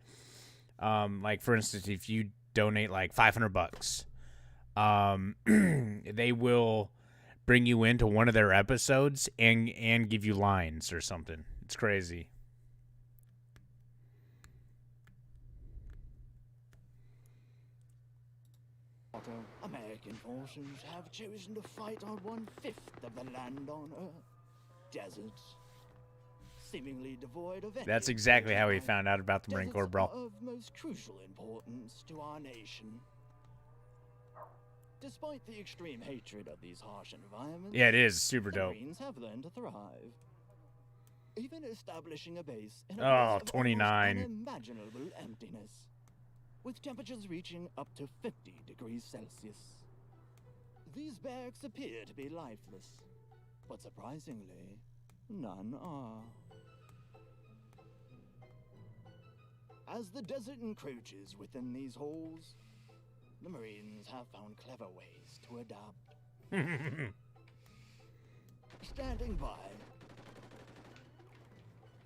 Like for instance, if you donate like $500, they will bring you into one of their episodes and give you lines or something. It's crazy. American forces have chosen to fight on 1/5 of the land on Earth. Deserts. Seemingly devoid of any. That's exactly how he found out about the Marine Corps, bro. Deserts are of most crucial importance to our nation. Despite the extreme hatred of these harsh environments, Yeah, it is super dope. Marines have learned to thrive. Even establishing a base in a Oh, place of 29. almost unimaginable emptiness, with temperatures reaching up to 50 degrees Celsius. These barracks appear to be lifeless, but surprisingly, none are. As the desert encroaches within these halls, the Marines have found clever ways to adapt. Standing by.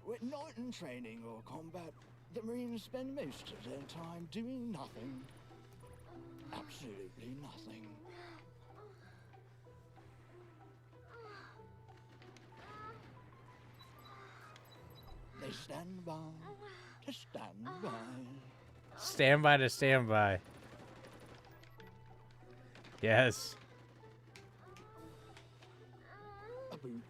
When not in training or combat, the Marines spend most of their time doing nothing. Absolutely nothing. They stand by to stand by. Stand by to stand by. Yes. A boot.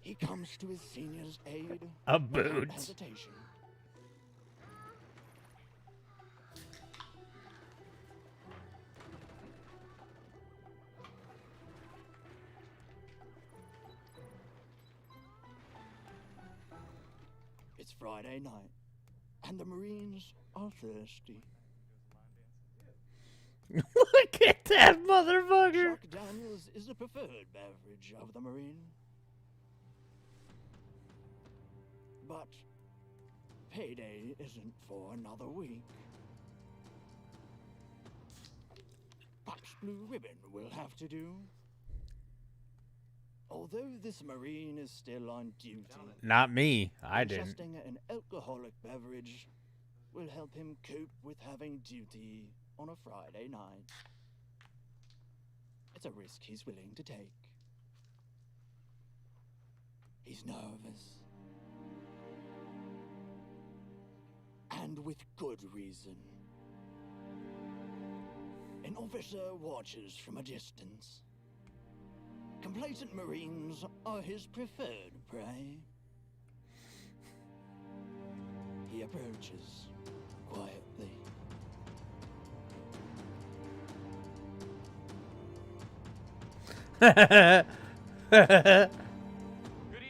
He comes to his senior's aid. A without boot. hesitation. It's Friday night, and the Marines are thirsty. Look at that motherfucker. Jack Daniels is the preferred beverage of the Marine. But payday isn't for another week. Pabst Blue Ribbon will have to do. Although this Marine is still on duty, Not me. I didn't. ingesting an alcoholic beverage will help him cope with having duty on a Friday night. It's a risk he's willing to take. He's nervous. And with good reason. An officer watches from a distance. Complacent Marines are his preferred prey. He approaches quietly. Good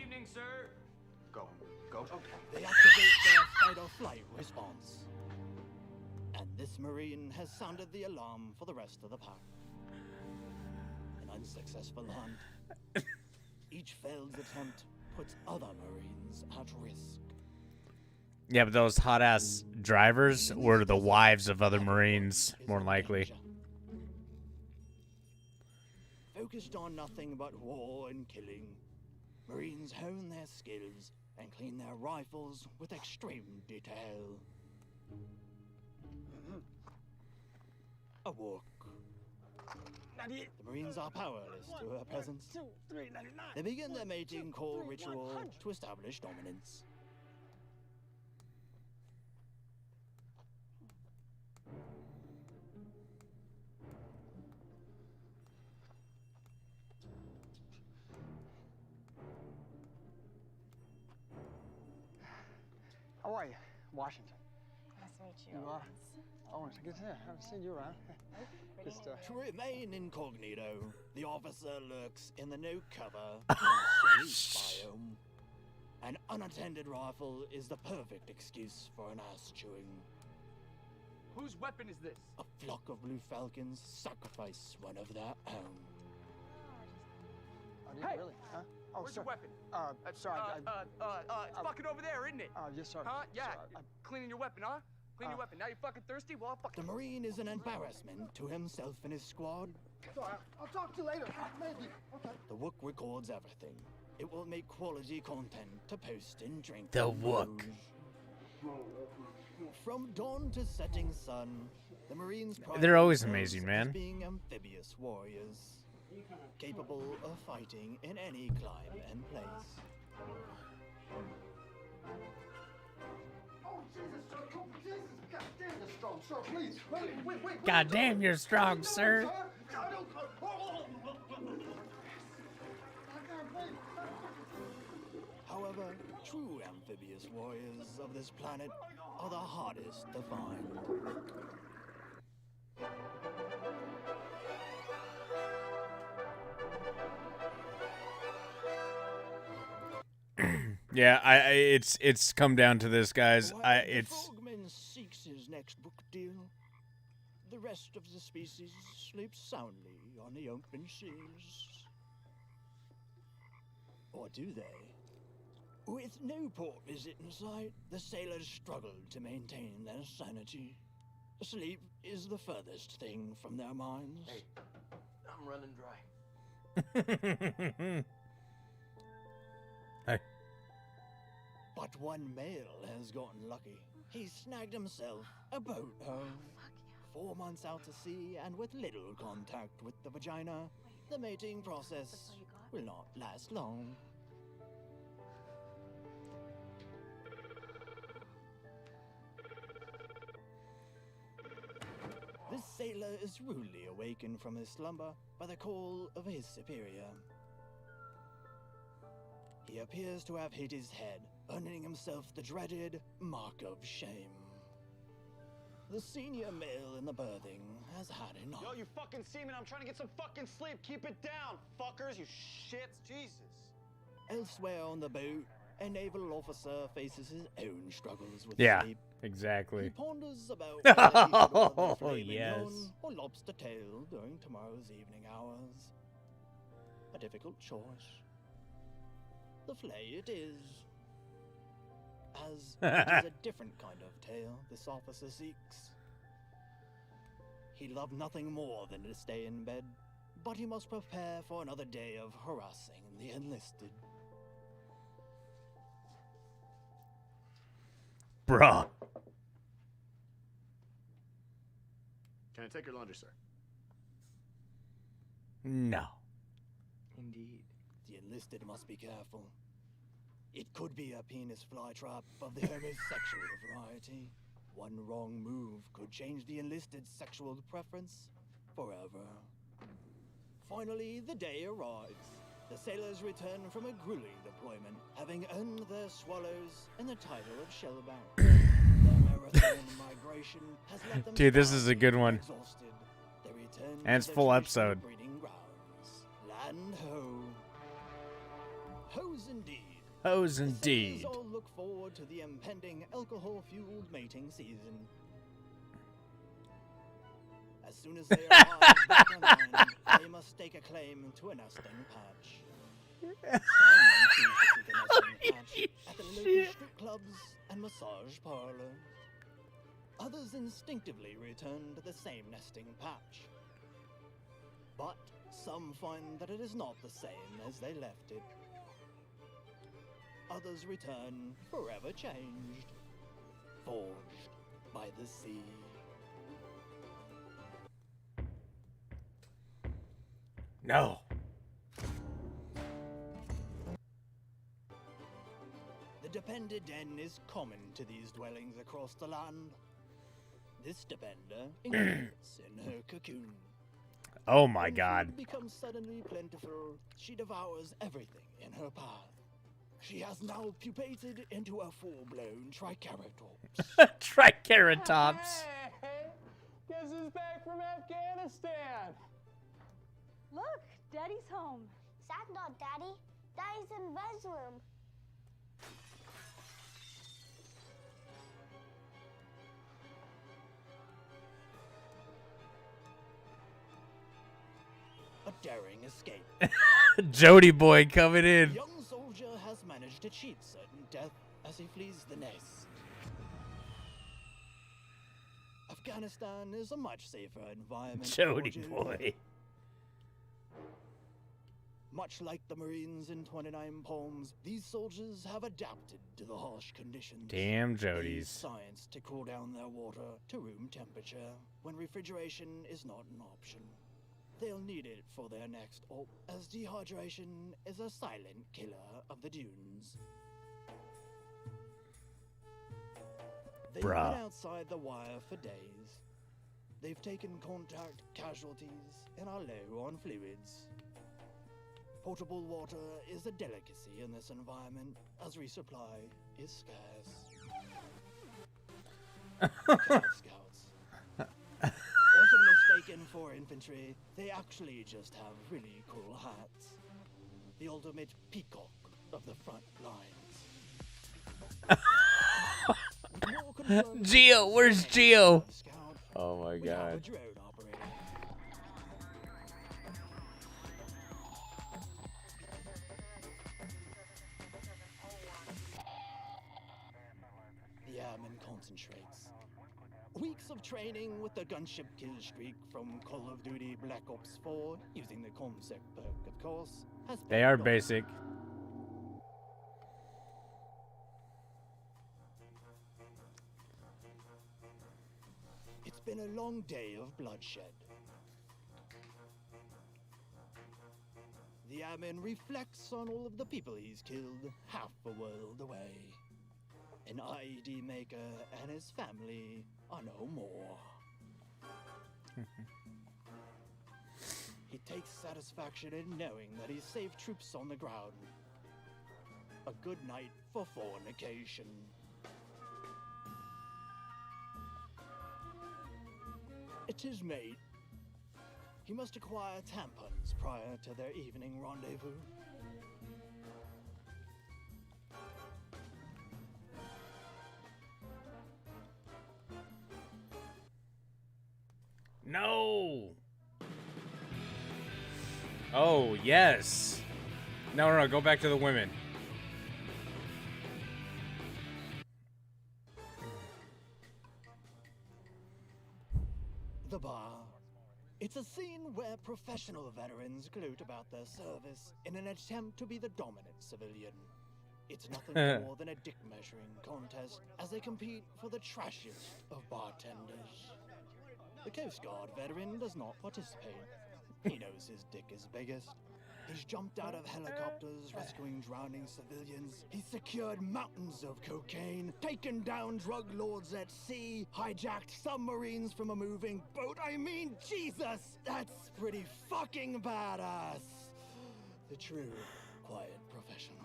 evening, sir. Go. They activate their fight or flight response. And this Marine has sounded the alarm for the rest of the pack. An unsuccessful hunt. Each failed attempt puts other Marines at risk. Yeah, but those hot ass drivers were the wives of other Marines, more than likely. Focused on nothing but war and killing, Marines hone their skills and clean their rifles with extreme detail. A walk. The Marines are powerless to her presence. They begin their mating call ritual to establish dominance. How are you? Washington. Nice to meet you. You are? Oh, it's good to I haven't seen you around. Just, To remain incognito, the officer lurks in the no-cover safe biome. An unattended rifle is the perfect excuse for an ass-chewing. Whose weapon is this? A flock of blue falcons sacrifice one of their own. Oh, Hey! really? Huh? Oh, Where's sir. your weapon? Sorry. It's fucking over there, isn't it? Yes, sir. Huh? Yeah. Sorry, Cleaning your weapon, huh? Clean your weapon. Now you fucking thirsty? Well, I'll fucking. The Marine is an embarrassment to himself and his squad. Sorry, I'll talk to you later. Maybe. Okay. The Wook records everything. It will make quality content to post and drink. The and Wook. rouge. From dawn to setting sun, the Marines pride They're always themselves amazing, as man. being amphibious warriors, capable of fighting in any clime and place. Oh, Jesus, sir. Jesus. God damn, you're strong, sir. Please. Wait. God damn, you're strong, sir. I don't. However, true amphibious warriors of this planet are the hardest to find. Yeah, it's come down to this, guys. It's Frogman seeks his next book deal. The rest of the species sleeps soundly on the open seas. Or do they? With no port visit in sight, the sailors struggle to maintain their sanity. Sleep is the furthest thing from their minds. Hey, I'm running dry. Hey. But one male has gotten lucky. He snagged himself a boat home. 4 months out to sea and with little contact with the vagina, the mating process will not last long. This sailor is rudely awakened from his slumber by the call of his superior. He appears to have hit his head, earning himself the dreaded mark of shame. The senior male in the berthing has had enough. Yo, you fucking seaman, I'm trying to get some fucking sleep. Keep it down, fuckers, you shits. Jesus. Elsewhere on the boat, a naval officer faces his own struggles with Yeah, sleep. exactly. He ponders about whether he should order Oh, filet yes. mignon or lobster tail during tomorrow's evening hours. A difficult choice. The filet it is. As it is a different kind of tail this officer seeks. He loved nothing more than to stay in bed, but he must prepare for another day of harassing the enlisted. Bruh. Can I take your laundry, sir? No. Indeed. The enlisted must be careful. It could be a penis flytrap of the homosexual variety. One wrong move could change the enlisted's sexual preference forever. Finally, the day arrives. The sailors return from a grueling deployment, having earned their swallows and the title of shellbound. Their marathon migration has left them Dude, this is a starving good and one. exhausted. They return And it's to their full traditional episode. breeding grounds. Land ho. Hoes indeed. Hoes The indeed. sailors all look forward to the impending alcohol-fueled mating season. As soon as they arrive back on land, they must stake a claim to a nesting patch. Some choose to seek a nesting patch at the local strip clubs and massage parlors. Others instinctively return to the same nesting patch. But some find that it is not the same as they left it. others return forever changed, forged by the sea. No. The Depender Den is common to these dwellings across the land. This Depender incubates in her cocoon. Oh my When God. food becomes suddenly plentiful, she devours everything in her path. She has now pupated into a full-blown Triceratops. Triceratops. Hey, guess who's back from Afghanistan? Look, Daddy's home. That's not Daddy. Daddy's in Ben's room. A daring escape. Jody boy coming The in. young soldier has managed to cheat certain death as he flees the nest. Afghanistan is a much safer environment. for Jody children. boy. Much like the Marines in 29 Palms, these soldiers have adapted to the harsh conditions. Damn They use Jodies. science to cool down their water to room temperature when refrigeration is not an option. They'll need it for their next op, as dehydration is a silent killer of the dunes. They've Bruh. been outside the wire for days. They've taken contact casualties and are low on fluids. Potable water is a delicacy in this environment, as resupply is scarce. Cub Scouts. Often mistaken for infantry, they actually just have really cool hats. The ultimate peacock of the front lines. Geo, where's Geo? Scout, Oh my we have a God. drone operator. The airman concentrates. Weeks of training with the gunship kill streak from Call of Duty Black Ops 4, using the ComSec perk, of course, has They paid are off. basic. It's been a long day of bloodshed. The airman reflects on all of the people he's killed half a world away. An ID maker and his family are no more. He takes satisfaction in knowing that he's saved troops on the ground. A good night for fornication. It is mate. He must acquire tampons prior to their evening rendezvous. No. Oh, yes. No, go back to the women. The bar. It's a scene where professional veterans gloat about their service in an attempt to be the dominant civilian. It's nothing more than a dick measuring contest as they compete for the trashiest of bartenders. The Coast Guard veteran does not participate. He knows his dick is biggest. He's jumped out of helicopters, rescuing drowning civilians. He's secured mountains of cocaine, taken down drug lords at sea, hijacked submarines from a moving boat. I mean, Jesus, that's pretty fucking badass. The true, quiet professional.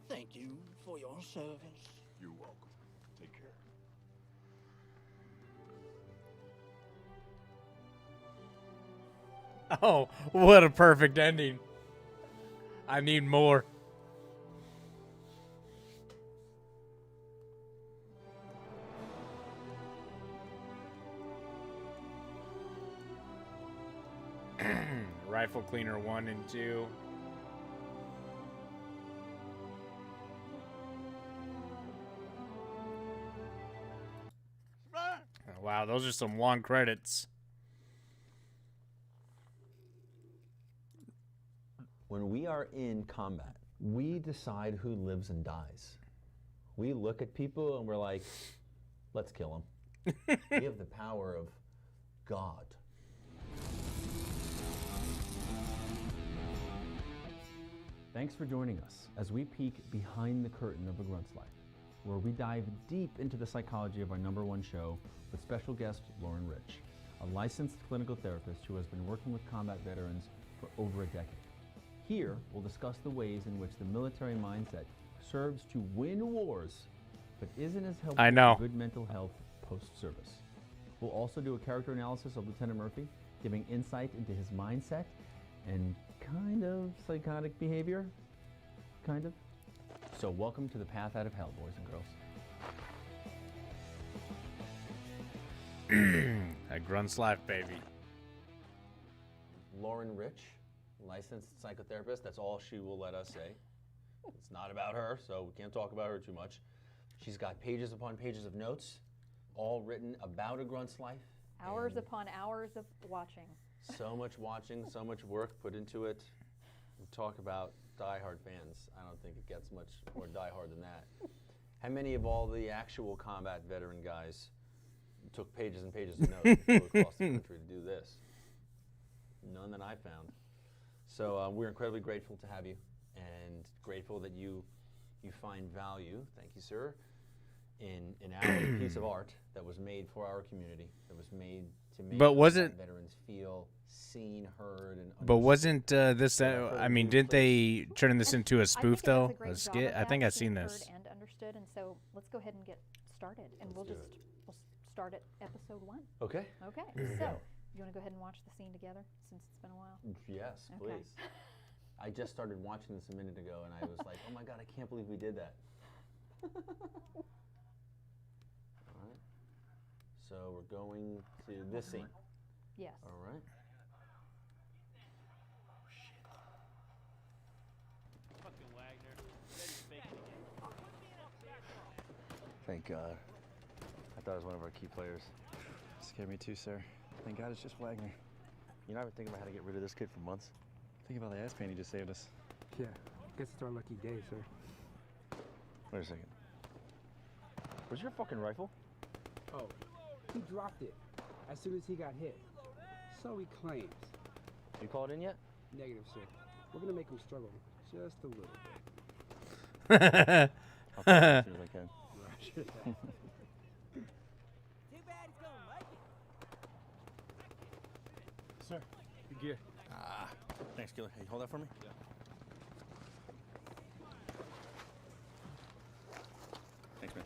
Thank you for your service. You're welcome. Take care. Oh, what a perfect ending. I need more. Rifle cleaner 1 and 2. Oh, wow, those are some long credits. when we are in combat, we decide who lives and dies. We look at people and we're like, let's kill them. We have the power of God. Thanks for joining us as we peek behind the curtain of A Grunt's Life, where we dive deep into the psychology of our #1 show with special guest Lauren Rich, a licensed clinical therapist who has been working with combat veterans for over a decade. Here, we'll discuss the ways in which the military mindset serves to win wars, but isn't as helpful I know. for good mental health post-service. We'll also do a character analysis of Lieutenant Murphy, giving insight into his mindset and kind of psychotic behavior. Kind of. So welcome to the path out of hell, boys and girls. A Grunt's Life, baby. Lauren Rich, licensed psychotherapist. That's all she will let us say. It's not about her, so we can't talk about her too much. She's got pages upon pages of notes, all written about A Grunt's Life. Hours upon hours of watching. So much watching, so much work put into it. We talk about diehard fans. I don't think it gets much more diehard than that. How many of all the actual combat veteran guys took pages and pages of notes and flew across the country to do this? None that I found. So we're incredibly grateful to have you, and grateful that you find value, thank you, sir, in our piece of art that was made for our community, that was made to make veterans feel seen, heard, and understood. But wasn't this? I mean, didn't they turn this into a spoof though? A skit? I think I've seen this. And understood, and so let's go ahead and get started, and we'll start at episode 1. Okay. Okay. So, you want to go ahead and watch the scene together since it's been a while? Yes, Okay. please. I just started watching this a minute ago, and I was like, oh my God, I can't believe we did that. All right. So we're going to this scene. Yes. All right. Thank God. I thought it was one of our key players. Scared me too, sir. Thank God it's just Wagner. You know, I've been thinking about how to get rid of this kid for months. Think about the ass pain he just saved us. Yeah, guess it's our lucky day, sir. Wait a second. Where's your fucking rifle? Oh, he dropped it as soon as he got hit. So he claims. You called in yet? Negative, sir. We're gonna make him struggle just a little bit. I'll find it as soon as I can. Roger that. Sir, your gear. Ah, thanks, Killer. Hey, hold that for me. Yeah. Thanks, man.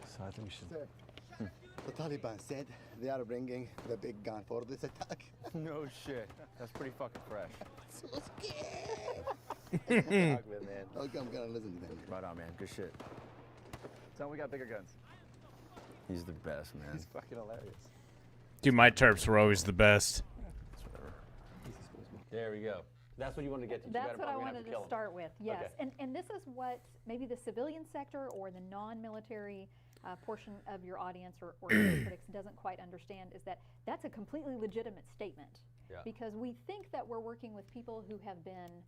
So I think we should. Sir. The Taliban said they are bringing the big gun for this attack. No shit. That's pretty fucking fresh. So scared. Talk with it, man. Okay, I'm gonna listen to them. Right on, man. Good shit. Tell him we got bigger guns. He's the best, man. He's fucking hilarious. Dude, my terps were always the best. There we go. That's what you wanted to get to. That's what I wanted to start with, yes. Okay. And this is what maybe the civilian sector or the non-military portion of your audience or critics doesn't quite understand, is that that's a completely legitimate statement. Yeah. Because we think that we're working with people who have been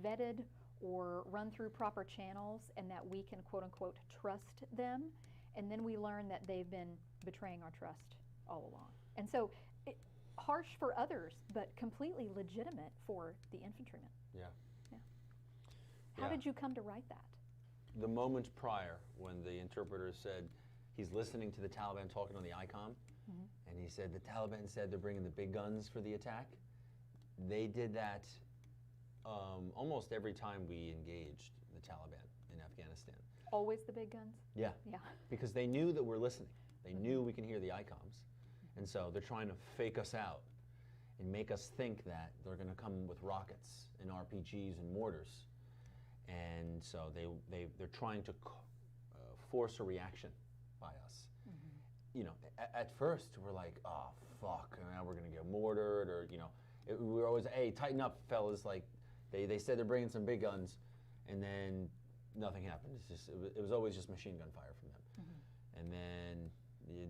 vetted or run through proper channels and that we can quote unquote trust them, and then we learn that they've been betraying our trust all along. And so harsh for others, but completely legitimate for the infantrymen. Yeah. Yeah. How did you come to write that? The moment prior, when the interpreter said he's listening to the Taliban talking on the ICOM, and he said the Taliban said they're bringing the big guns for the attack. They did that almost every time we engaged the Taliban in Afghanistan. Always the big guns? Yeah. Yeah. Because they knew that we're listening. They knew we can hear the ICOMs. And so they're trying to fake us out and make us think that they're going to come with rockets and RPGs and mortars. And so they're trying to force a reaction by us. You know, at first we're like, oh, fuck, now we're going to get mortared, or, you know, we were always, hey, tighten up, fellas. Like, they said they're bringing some big guns, and then nothing happened. It's just, it was always just machine gun fire from them. And then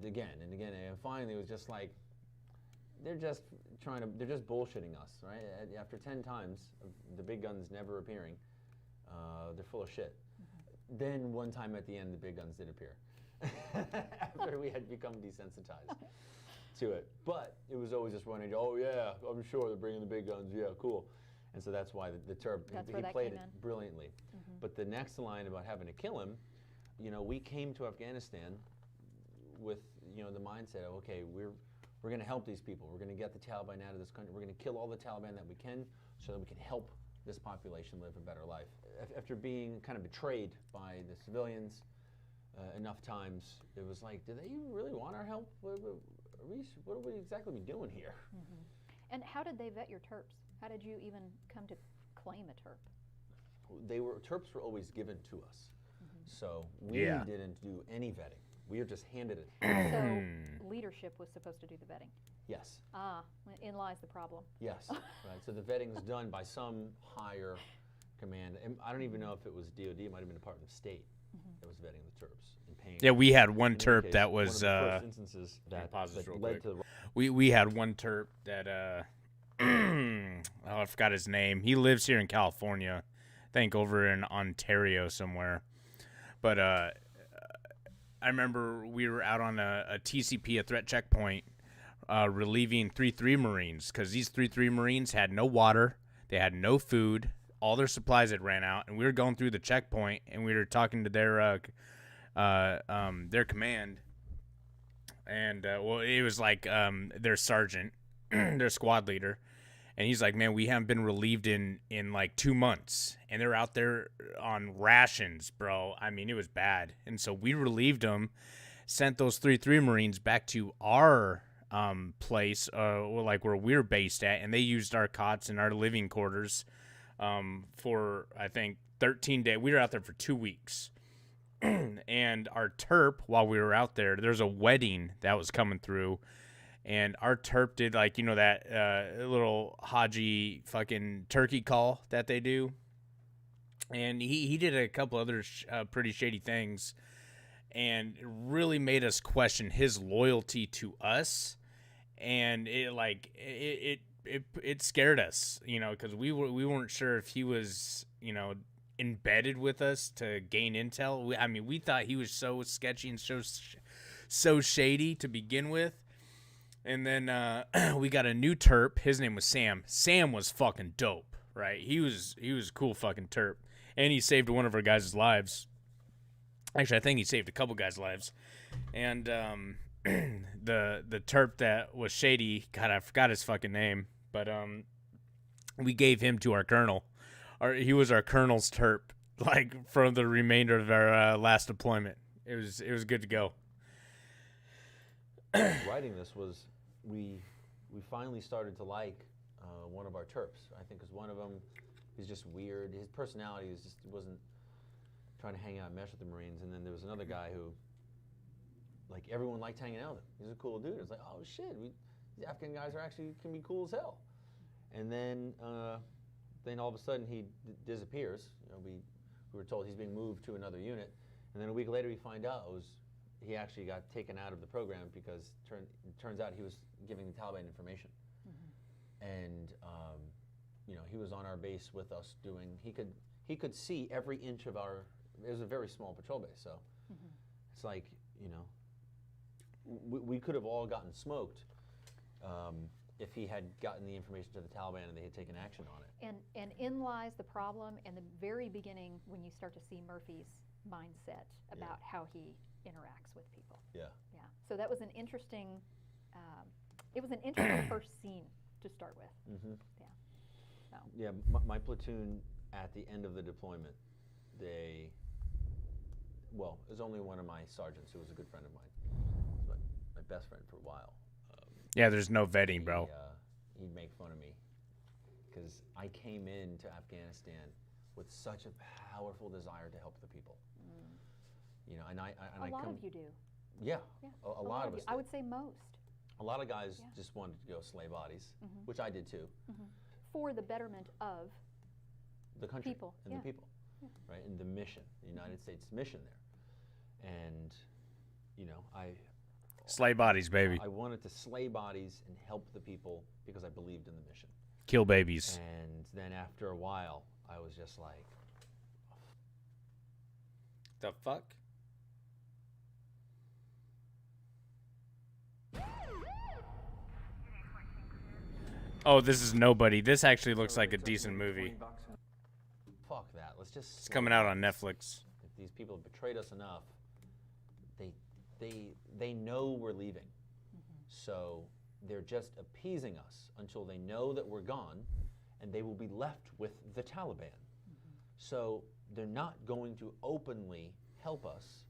again and again, and finally it was just like, they're just they're just bullshitting us, right? After 10 times of the big guns never appearing, they're full of shit. Then one time at the end, the big guns did appear. After we had become desensitized to it. But it was always just running, oh yeah, I'm sure they're bringing the big guns, yeah, cool. And so that's why the Terp, he played it brilliantly. But the next line about having to kill him, you know, we came to Afghanistan with, you know, the mindset of, okay, we're going to help these people. We're going to get the Taliban out of this country. We're going to kill all the Taliban that we can so that we can help this population live a better life. After being kind of betrayed by the civilians enough times, it was like, do they really want our help? What are we exactly doing here? And how did they vet your Terps? How did you even come to claim a Terp? Terps were always given to us. So we didn't do any vetting. We were just handed it. So leadership was supposed to do the vetting? Yes. Ah, in lies the problem. Yes, right. So the vetting is done by some higher command. And I don't even know if it was DOD, it might have been Department of State that was vetting the Terps and paying. Yeah, we had one Terp that was one of the first instances that led to the we had one Terp that oh, I forgot his name. He lives here in California, I think over in Ontario somewhere. But I remember we were out on a TCP, a threat checkpoint, relieving 3-3 Marines, because these 3-3 Marines had no water, they had no food, all their supplies had ran out, and we were going through the checkpoint, and we were talking to their command, and well, it was like their sergeant, their squad leader, and he's like, man, we haven't been relieved in like 2 months, and they're out there on rations, bro. I mean, it was bad, and so we relieved them, sent those 3-3 Marines back to our place, like where we're based at, and they used our cots and our living quarters for, I think, 13 days. We were out there for 2 weeks. And our Terp, while we were out there, there's a wedding that was coming through, and our Terp did, like, you know, that little Haji fucking turkey call that they do, and he did a couple other pretty shady things, and it really made us question his loyalty to us, and it scared us, you know, because we weren't sure if he was, you know, embedded with us to gain intel. I mean, we thought he was so sketchy and so shady to begin with. And then we got a new Terp. His name was Sam. Sam was fucking dope, right? He was a cool fucking Terp, and he saved one of our guys' lives. Actually, I think he saved a couple guys' lives. And the Terp that was shady, God, I forgot his fucking name, but we gave him to our colonel. He was our colonel's Terp, like, from the remainder of our last deployment. It was good to go. Writing this was, we finally started to like one of our Terps. I think because one of them is just weird. His personality is just, wasn't trying to hang out and mesh with the Marines. And then there was another guy who, like, everyone liked hanging out with him. He's a cool dude. It's like, oh shit, the Afghan guys can be cool as hell. And then all of a sudden he disappears. You know, we were told he's being moved to another unit, and then a week later we find out he actually got taken out of the program because it turns out he was giving the Taliban information. And you know, he was on our base with us doing. He could see every inch of our. It was a very small patrol base, so it's like, you know, we could have all gotten smoked. If he had gotten the information to the Taliban and they had taken action on it. And in lies the problem in the very beginning when you start to see Murphy's mindset about how he interacts with people. Yeah. Yeah. So that was an interesting, it was an interesting first scene to start with. Yeah. So. Yeah, my platoon at the end of the deployment, it was only one of my sergeants who was a good friend of mine. My best friend for a while. Yeah, there's no vetting, bro. He'd make fun of me because I came into Afghanistan with such a powerful desire to help the people. You know, and a lot of you do. Yeah, a lot of us. I would say most. A lot of guys just wanted to go slay bodies, which I did too. For the betterment of the country people. And the people, right? And the mission, the United States mission there. And, you know, Slay bodies, baby. I wanted to slay bodies and help the people because I believed in the mission. Kill babies. And then after a while, I was just like, the fuck? Oh, this is Nobody. This actually looks like a decent movie. fuck that. Let's just. It's coming out on Netflix. If these people have betrayed us enough, they know we're leaving. So they're just appeasing us until they know that we're gone, and they will be left with the Taliban. So they're not going to openly help us.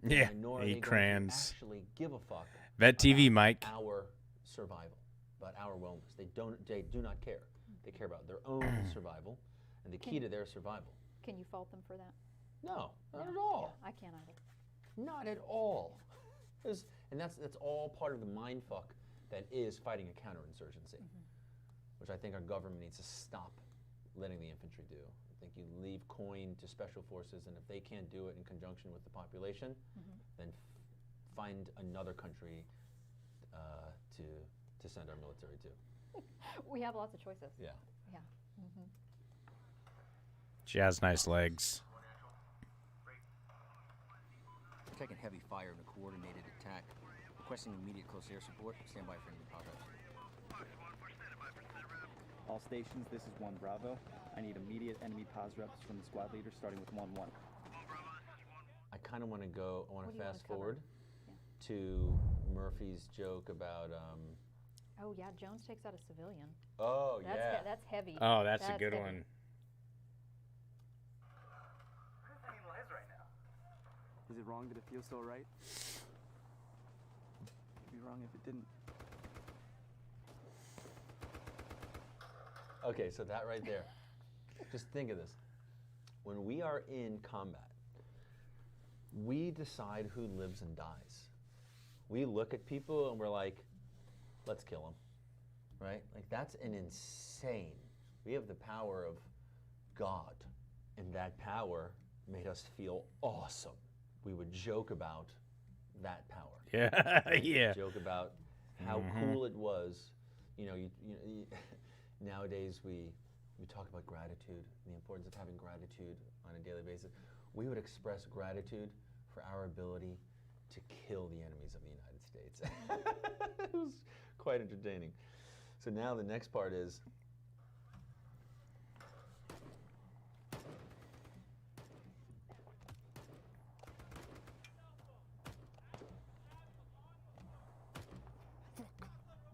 Yeah, nor are they going to crayons. actually give a fuck. Vet TV, about Mike. Our survival, about our wellness. They do not care. They care about their own survival, and the key to their survival. Can you fault them for that? No, not at all. Yeah, I can't either. Not at all. And that's all part of the mind fuck that is fighting a counterinsurgency, which I think our government needs to stop letting the infantry do. I think you leave coin to special forces, and if they can't do it in conjunction with the population, then find another country to send our military to. We have lots of choices. Yeah. Yeah. She has nice legs. We're taking heavy fire in a coordinated attack. Requesting immediate close air support. Stand by for enemy pop-ups. All stations, this is 1 Bravo. I need immediate enemy pause reps from the squad leader, starting with 1-1. I kind of want to go. I want What do to you wanna fast cover? forward to Murphy's joke about. Oh yeah, Jones takes out a civilian. Oh yeah. That's heavy. Oh, that's a good heavy. one. Is it wrong that it feels so right? It'd be wrong if it didn't. Okay, so that right there. Just think of this. When we are in combat, we decide who lives and dies. We look at people and we're like, let's kill them, right? Like that's an insane. We have the power of God, and that power made us feel awesome. We would joke about that power. Yeah, We would yeah. Joke about how cool it was. You know, nowadays we talk about gratitude, the importance of having gratitude on a daily basis. We would express gratitude for our ability to kill the enemies of the United States. It was quite entertaining. So now the next part is,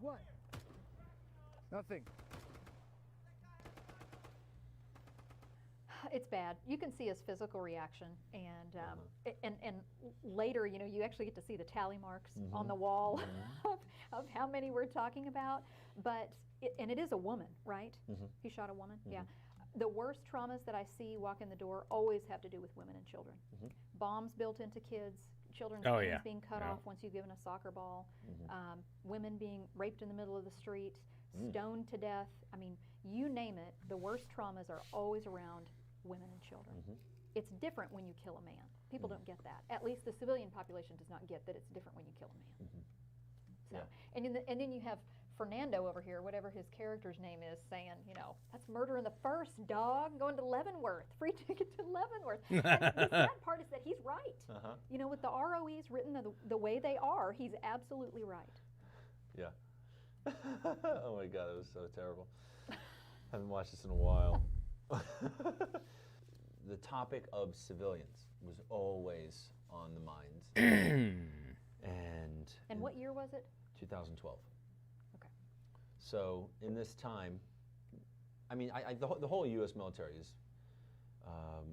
What? Nothing. It's bad. You can see his physical reaction, and later, you know, you actually get to see the tally marks on the wall of how many we're talking about. But and it is a woman, right? He shot a woman. Yeah. The worst traumas that I see walk in the door always have to do with women and children. Bombs built into kids, children's Oh, hands yeah. being cut Yeah. off once you've given a soccer ball, women being raped in the middle of the street, stoned to death. I mean, you name it. The worst traumas are always around women and children. It's different when you kill a man. People don't get that. At least the civilian population does not get that it's different when you kill a man. So, and then you have Fernando over here, whatever his character's name is, saying, you know, that's murder in the first, dog, going to Leavenworth, free ticket to Leavenworth. And the sad part is that he's right. You know, with the ROEs written the way they are, he's absolutely right. yeah. Oh my God, it was so terrible. I haven't watched this in a while. The topic of civilians was always on the minds. And what year was it? 2012. Okay. So in this time, I mean, the whole U.S. military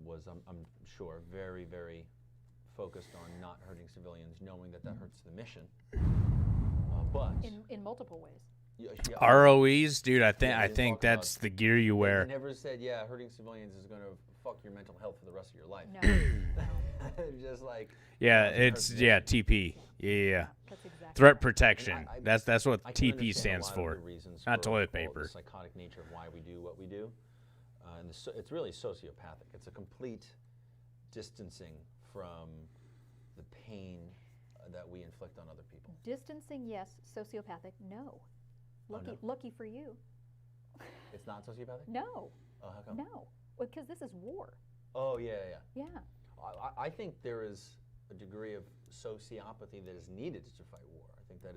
was, I'm sure, very, very focused on not hurting civilians, knowing that hurts the mission. But In multiple ways. ROEs, dude. I they think talk that's about- the gear you wear. They never said, yeah, hurting civilians is going to fuck your mental health for the rest of your life. No. Just like Yeah, doesn't it's hurt the yeah mission. TP. Yeah. That's exactly Threat right. protection. And That's what I can TP understand stands a lot for. of the reasons Not for toilet all paper. The psychotic nature of why we do what we do, and it's really sociopathic. It's a complete distancing from the pain that we inflict on other people. Distancing, yes. Sociopathic, no. Lucky for you. It's not sociopathic? No. Oh, how come? No. Well, because this is war. Oh, yeah. Yeah. I think there is a degree of sociopathy that is needed to fight war. I think that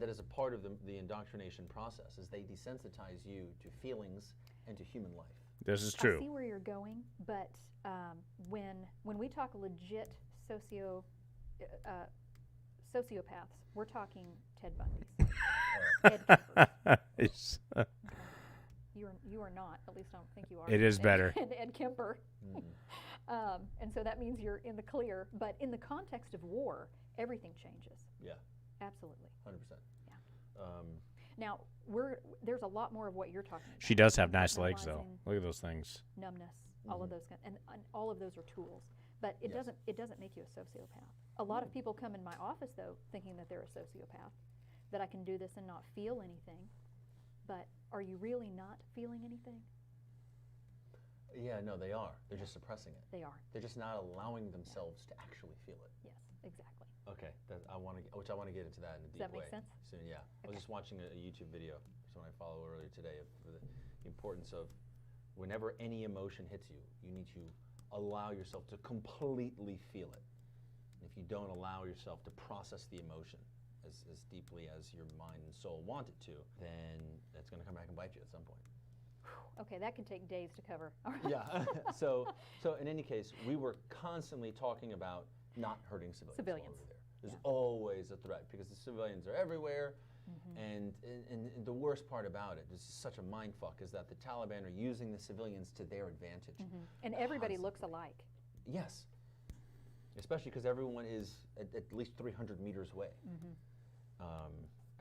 is a part of the indoctrination process, is they desensitize you to feelings and to human life. This is true. I see where you're going, but when we talk legit sociopaths, we're talking Ted Bundy's. Ed Kemper's. Okay. You are not. At least I don't think you are. It is better. Ed Kemper. And so that means you're in the clear. But in the context of war, everything changes. Yeah. Absolutely. 100%. Yeah. Now there's a lot more of what you're talking about. She does have nice legs, though. Look at those things. Numbness, all of those, and all of those are tools. But it doesn't make you a sociopath. A lot of people come in my office though, thinking that they're a sociopath, that I can do this and not feel anything. But are you really not feeling anything? Yeah, no, they are. They're just suppressing it. They are. They're just not allowing themselves to actually feel it. Yes, exactly. Okay, I want to get into that in a deep way. Does that make sense? Soon, yeah. I was just watching a YouTube video, someone I follow earlier today, of the importance of whenever any emotion hits you, you need to allow yourself to completely feel it. And if you don't allow yourself to process the emotion as deeply as your mind and soul want it to, then it's going to come back and bite you at some point. Okay, that can take days to cover. Yeah. So in any case, we were constantly talking about not hurting civilians. Over there. There's always a threat because the civilians are everywhere. And the worst part about it, this is such a mind fuck, is that the Taliban are using the civilians to their advantage. And everybody looks alike. Yes. Especially because everyone is at least 300 meters away.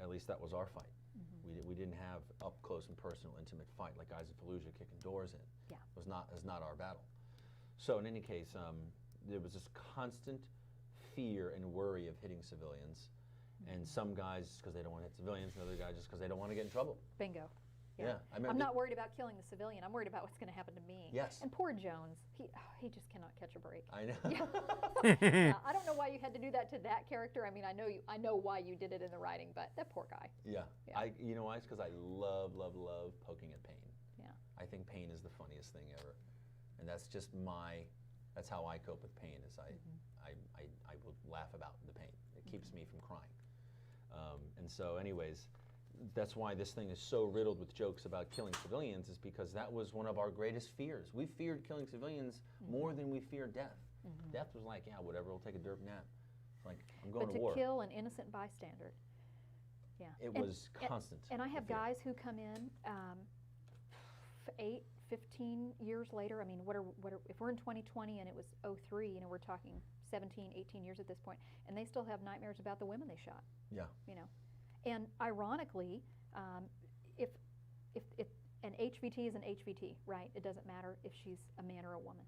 At least that was our fight. We didn't have up close and personal, intimate fight like Guys of Fallujah kicking doors in. Yeah. It was not our battle. So in any case, there was this constant fear and worry of hitting civilians, and some guys because they don't want to hit civilians, and other guys just because they don't want to get in trouble. Bingo. Yeah. I'm not worried about killing the civilian. I'm worried about what's going to happen to me. Yes. And poor Jones, he just cannot catch a break. I know. Yeah. I don't know why you had to do that to that character. I mean, I know why you did it in the writing, but that poor guy. Yeah. You know why? It's because I love poking at pain. Yeah. I think pain is the funniest thing ever, and that's just that's how I cope with pain. Is I will laugh about the pain. It keeps me from crying. And so, anyways. That's why this thing is so riddled with jokes about killing civilians, is because that was one of our greatest fears. We feared killing civilians more than we feared death. Death was like, yeah, whatever, we'll take a derp nap. It's like, I'm going to war. But to kill an innocent bystander, yeah. It was constant. And I have guys who come in 8, 15 years later. I mean, if we're in 2020 and it was 03, you know, we're talking 17, 18 years at this point, and they still have nightmares about the women they shot. Yeah. You know. And ironically, if an HVT is an HVT, right? It doesn't matter if she's a man or a woman,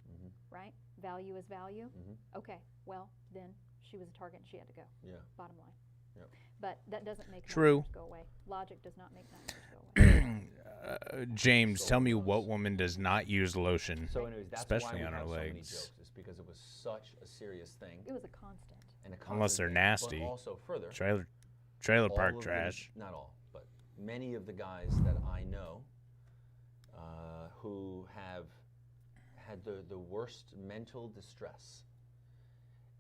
right? Value is value. Okay, well, then she was a target and she had to go. Yeah. Bottom line. Yep. But that doesn't make True. nightmares go away. Logic does not make nightmares go away. James, tell me what woman does not use lotion, So anyways, that's especially why we on her have so many legs. jokes, is because it was such a serious thing. It was a constant. And a Unless they're constant thing. nasty. But also further. Trailer all park of trash. Not all, but many of the guys that I know who have had the worst mental distress,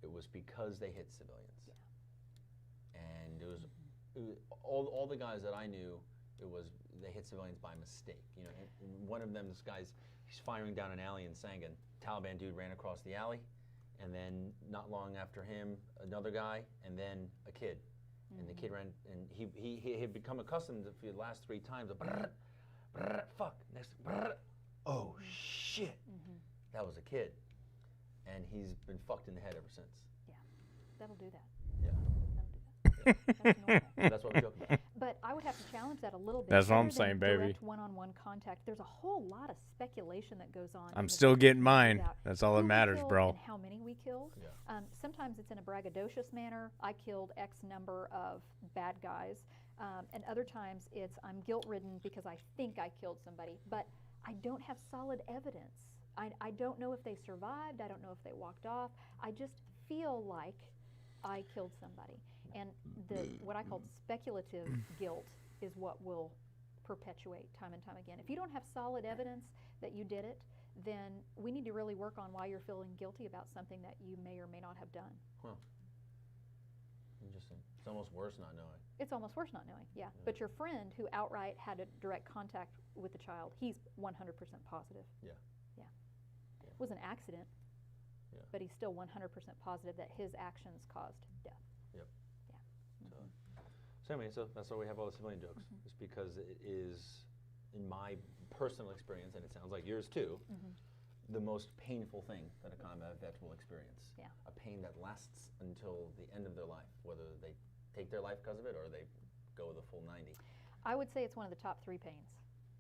it was because they hit civilians. Yeah. And it was all the guys that I knew, they hit civilians by mistake. You know, and one of them, he's firing down an alley in Sangin. Taliban dude ran across the alley, and then not long after him, another guy, and then a kid. And the kid ran, and he had become accustomed to, for the last 3 times, fuck, next, oh shit. That was a kid. And he's been fucked in the head ever since. Yeah, that'll do that. Yeah. That'll do that. That's normal. That's what we joke about. But I would have to challenge that a little bit. That's what I'm Other than saying, baby. direct one-on-one contact. There's a whole lot of speculation that goes on. I'm still getting mine. That's all that matters, bro. And how many we killed. Yeah. Sometimes it's in a braggadocious manner. I killed X number of bad guys. And other times it's I'm guilt-ridden because I think I killed somebody, but I don't have solid evidence. I don't know if they survived. I don't know if they walked off. I just feel like I killed somebody. And what I call speculative guilt is what will perpetuate time and time again. If you don't have solid evidence that you did it, then we need to really work on why you're feeling guilty about something that you may or may not have done. Huh. Interesting. It's almost worse not knowing. It's almost worse not knowing, yeah. But your friend who outright had a direct contact with the child, he's 100% positive. Yeah. Yeah. It was an accident, but he's still 100% positive that his actions caused death. Yep. Yeah. So anyway, so that's why we have all the civilian jokes. It's because it is, in my personal experience, and it sounds like yours too, the most painful thing that a combat vet will experience. Yeah. A pain that lasts until the end of their life, whether they take their life because of it or they go the full 90. I would say it's one of the top 3 pains.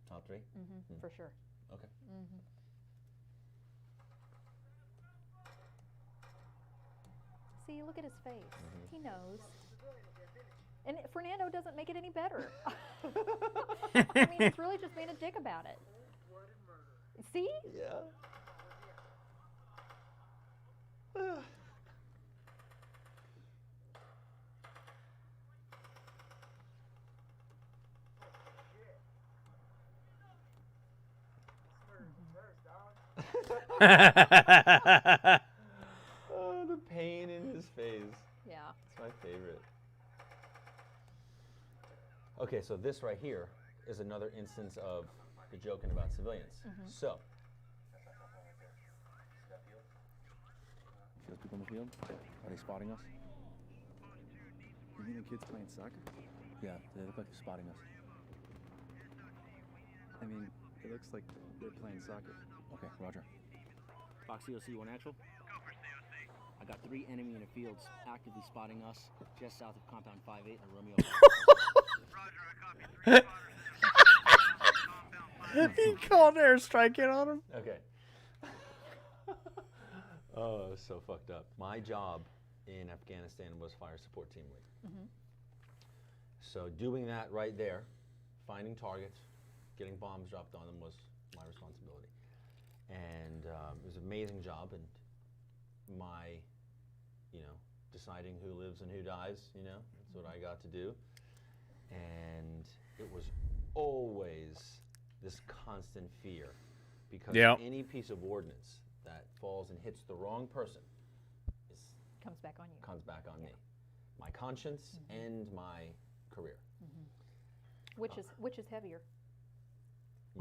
Top 3? For sure. Okay. See, look at his face. He knows. And Fernando doesn't make it any better. I mean, he's really just being a dick about it. See? Yeah. Oh, the pain in his face. Yeah. It's my favorite. Okay, so this right here is another instance of the joking about civilians. So. Those people in the field? Are they spotting us? You mean the kids playing soccer? Yeah, they look like they're spotting us. I mean, it looks like they're playing soccer. Okay, roger. Fox COC, you want actual? I got 3 enemy in the fields actively spotting us just south of compound 5-8 and Romeo. He called airstrike in on him. Okay. Oh, it's so fucked up. My job in Afghanistan was fire support team lead. So doing that right there, finding targets, getting bombs dropped on them was my responsibility. And it was an amazing job, and my, deciding who lives and who dies, that's what I got to do. And it was always this constant fear, because any piece of ordnance that falls and hits the wrong person comes back on you. Comes back on me. My conscience and my career. Which is heavier?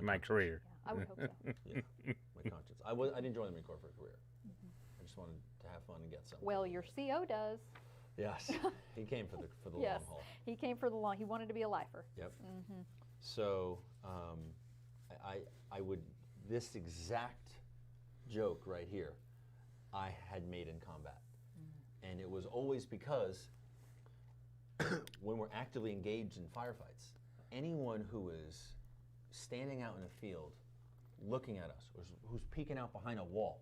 My career. Yeah, I would hope so. Yeah, my conscience. I didn't join the Marine Corps for a career. I just wanted to have fun and get something. Well, your CO does. Yes, he came for the yes, long haul. He came for the long. He wanted to be a lifer. Yep. So I would, this exact joke right here, I had made in combat, and it was always because when we're actively engaged in firefights, anyone who is standing out in a field looking at us, or who's peeking out behind a wall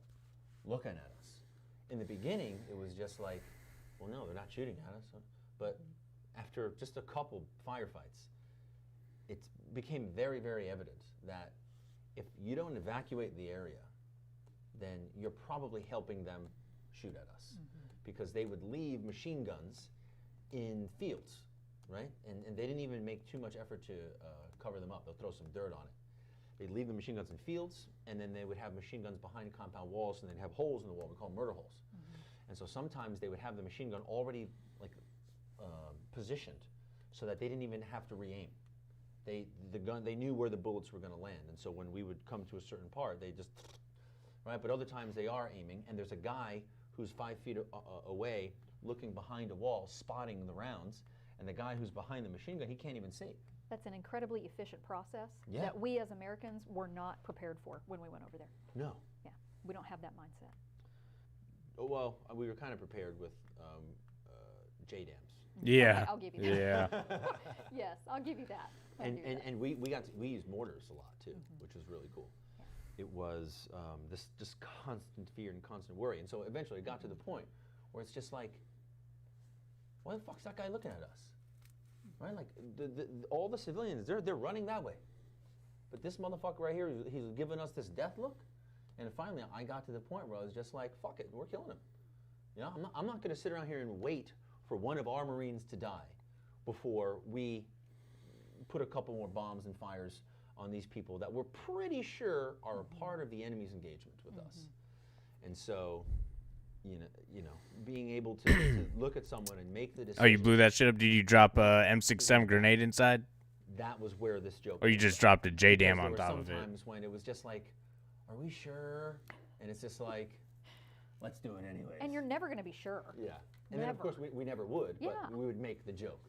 looking at us, in the beginning it was just like, well, no, they're not shooting at us. But after just a couple firefights, it became very, very evident that if you don't evacuate the area, then you're probably helping them shoot at us, because they would leave machine guns in fields, right? And they didn't even make too much effort to cover them up. They'll throw some dirt on it. They'd leave the machine guns in fields, and then they would have machine guns behind compound walls, and they'd have holes in the wall. We call them murder holes. And so sometimes they would have the machine gun already positioned so that they didn't even have to re-aim. They knew where the bullets were going to land, and so when we would come to a certain part, they just, right? But other times they are aiming, and there's a guy who's 5 feet away looking behind a wall, spotting the rounds, and the guy who's behind the machine gun, he can't even see. That's an incredibly efficient process that we as Americans were not prepared for when we went over there. No. Yeah, we don't have that mindset. Oh, well, we were kind of prepared with JDAMs. Yeah. Okay, I'll give you that. Yeah. Yes, I'll give you that. And we used mortars a lot too, which was really cool. Yeah. It was this just constant fear and constant worry, and so eventually it got to the point where it's just like, why the fuck's that guy looking at us? Right? Like all the civilians, they're running that way, but this motherfucker right here, he's giving us this death look. And finally, I got to the point where I was just like, fuck it, we're killing him. You know, I'm not going to sit around here and wait for one of our Marines to die before we put a couple more bombs and fires on these people that we're pretty sure are a part of the enemy's engagement with us. And so, you know, being able to look at someone and make the decision. Oh, you blew that shit up? Did you drop a M67 grenade inside? That was where this joke. Or you just dropped a JDAM on top of it? Sometimes when it was just like, are we sure? And it's just like, let's do it anyway. And you're never going to be sure. Yeah. And then, of course, we never would, but we would make the joke.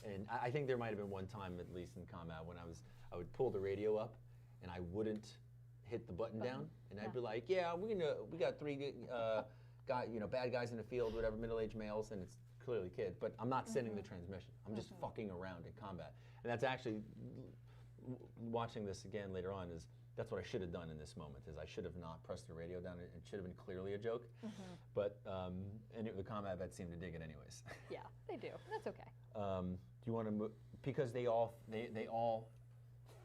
And I think there might have been one time, at least in combat, when I would pull the radio up, and I wouldn't hit the button down, and I'd be like, yeah, we got 3 bad guys in the field, whatever, middle-aged males, and it's clearly kids, but I'm not sending the transmission. I'm just fucking around in combat. And that's actually, watching this again later on, that's what I should have done in this moment, is I should have not pressed the radio down. It should have been clearly a joke. But the combat vets seem to dig it anyways. Yeah, they do. That's okay. Do you want to move? Because they all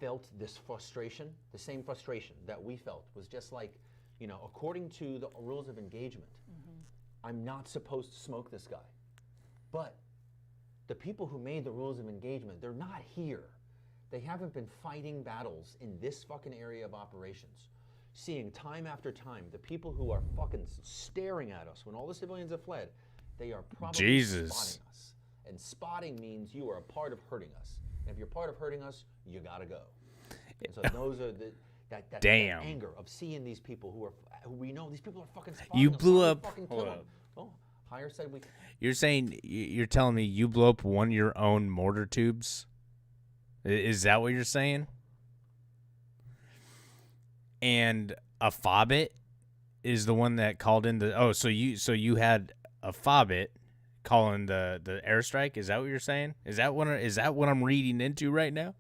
felt this frustration, the same frustration that we felt, was just like, you know, according to the rules of engagement, I'm not supposed to smoke this guy. But the people who made the rules of engagement, they're not here. They haven't been fighting battles in this fucking area of operations. Seeing time after time, the people who are fucking staring at us when all the civilians have fled, they are probably spotting us. And spotting means you are a part of hurting us. And if you're part of hurting us, you gotta go. And so those are that anger of seeing these people who we know these people are fucking spotting You us. blew Why up. don't we fucking Hold kill up. them? Oh, Higher said we. You're telling me you blew up one of your own mortar tubes? Is that what you're saying? And a Fobbit is the one that called in the. Oh, so you had a Fobbit calling the airstrike? Is that what you're saying? Is that what I'm reading into right now?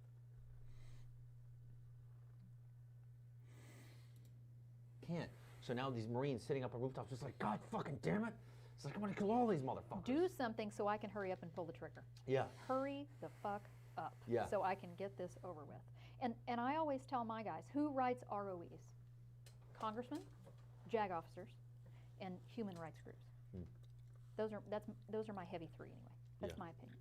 Can't. So now these Marines sitting up on rooftops, just like, God fucking damn it! It's like, I'm gonna kill all these motherfuckers. Do something so I can hurry up and pull the trigger. Yeah. Hurry the fuck up. Yeah. So I can get this over with. And I always tell my guys, who writes ROEs? Congressmen, JAG officers, and human rights groups. Those are my heavy 3 anyway. That's my opinion.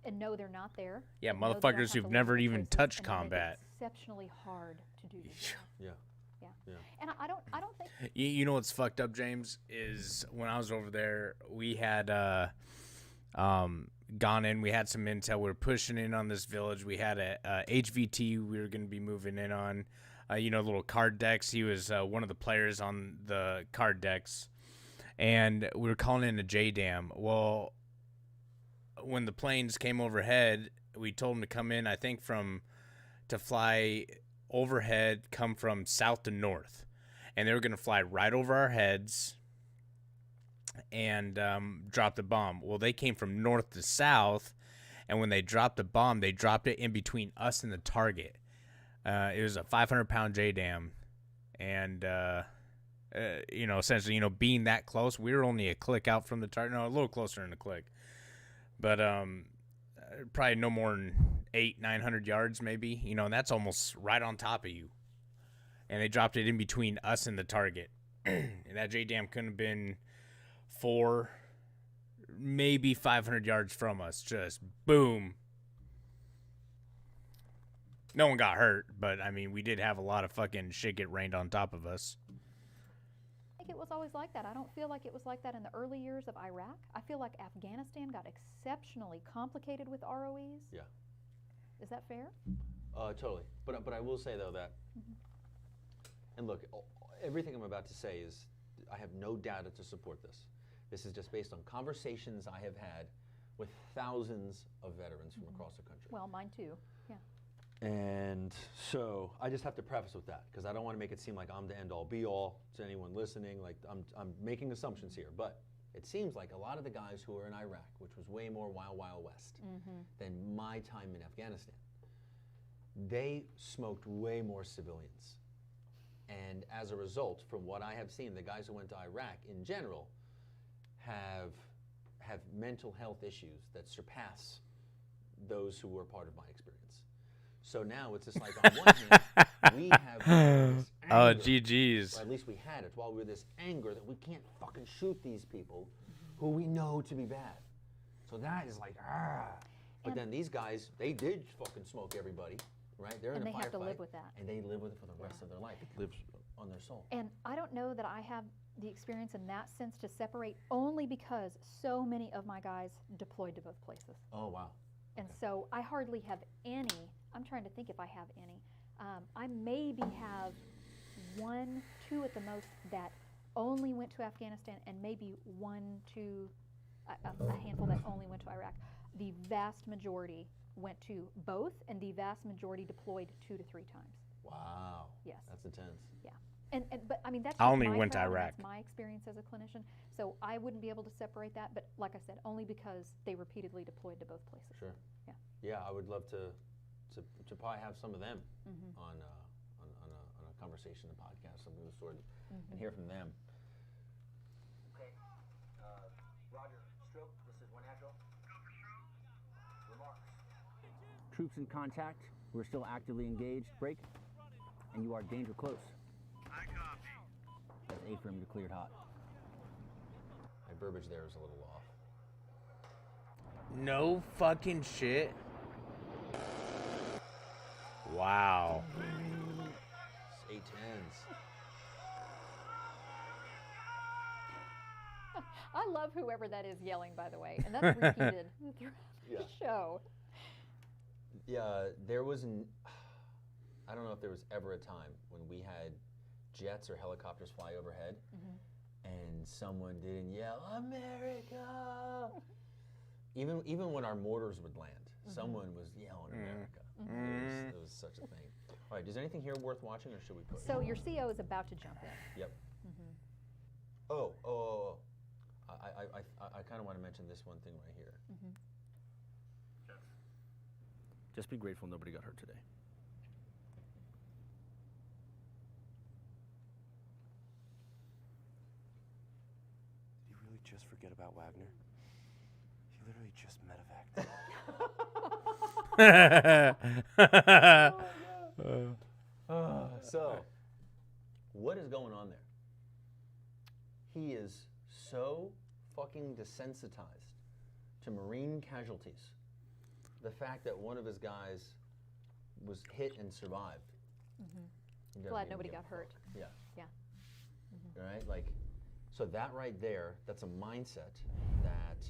And no, they're not there. Yeah, And no, they don't motherfuckers have to who've live never in even places, touched and they make it combat. Exceptionally hard to do this. Yeah. Yeah. And I don't think. You know what's fucked up, James, is when I was over there, we had gone in. We had some intel. We were pushing in on this village. We had a HVT we were going to be moving in on. Little card decks. He was one of the players on the card decks. And we were calling in a JDAM. Well, when the planes came overhead, we told them to come in, I think, to fly overhead, come from south to north. And they were going to fly right over our heads and drop the bomb. Well, they came from north to south, and when they dropped the bomb, they dropped it in between us and the target. It was a 500-pound JDAM, and essentially, being that close, we were only a click out from the target. No, a little closer than a click, but probably no more than 800-900 yards, maybe. And that's almost right on top of you. And they dropped it in between us and the target. And that JDAM couldn't have been 4, maybe 500 yards from us. Just boom. No one got hurt, but we did have a lot of fucking shit get rained on top of us. I think it was always like that. I don't feel like it was like that in the early years of Iraq. I feel like Afghanistan got exceptionally complicated with ROEs. Yeah. Is that fair? Totally. But I will say, though, that, and look, everything I'm about to say is, I have no data to support this. This is just based on conversations I have had with thousands of veterans from across the country. Well, mine too, yeah. And so I just have to preface with that, because I don't want to make it seem like I'm the end-all be-all to anyone listening. Like, I'm making assumptions here, but it seems like a lot of the guys who were in Iraq, which was way more Wild Wild West than my time in Afghanistan, they smoked way more civilians. And as a result, from what I have seen, the guys who went to Iraq in general have mental health issues that surpass those who were part of my experience. So now it's just like on one hand, we have this Oh, anger, GGs. or at least we had it while we were this anger that we can't fucking shoot these people who we know to be bad. So that is like, But then these guys, they did fucking smoke everybody, right? They're in a And they have to firefight, live with that. and they live with it for the rest of their life. It lives on their soul. And I don't know that I have the experience in that sense to separate, only because so many of my guys deployed to both places. Oh, wow. And so I hardly have any. I'm trying to think if I have any. I maybe have 1, 2 at the most that only went to Afghanistan, and maybe 1, 2, a handful that only went to Iraq. The vast majority went to both, and the vast majority deployed 2 to 3 times. Wow. Yes. That's intense. Yeah. But I mean, that's I just only my went to travel, Iraq. That's my experience as a clinician. So I wouldn't be able to separate that. But like I said, only because they repeatedly deployed to both places. Sure. Yeah. Yeah, I would love to probably have some of them Mhm. on a conversation, a podcast, something of the sort, Mhm. and hear from them. Okay, Roger, Stroke, this is One Natural. Remarks. Troops in contact. We're still actively engaged. Break. And you are danger close. I copy. That's A-frame, you're cleared hot. My verbiage there is a little off. No fucking shit. Wow. It's A-10s. I love whoever that is yelling, by the way, and that's repeated throughout Yeah. the show. Yeah, there was I don't know if there was ever a time when we had jets or helicopters fly overhead and someone didn't yell, America! Even when our mortars would land, someone was yelling America. It was such a thing. All right, is there anything here worth watching, or should we put? So your CO is about to jump in. Yep. Mm-hmm. Oh. I kind of want to mention this one thing right here. Mm-hmm. Just be grateful nobody got hurt today. Did he really just forget about Wagner? He literally just medevac. So, what is going on there? He is so fucking desensitized to Marine casualties. The fact that one of his guys was hit and survived. He doesn't Glad even nobody give a got hurt. fuck. Yeah. Yeah. Right? Like, so that right there, that's a mindset that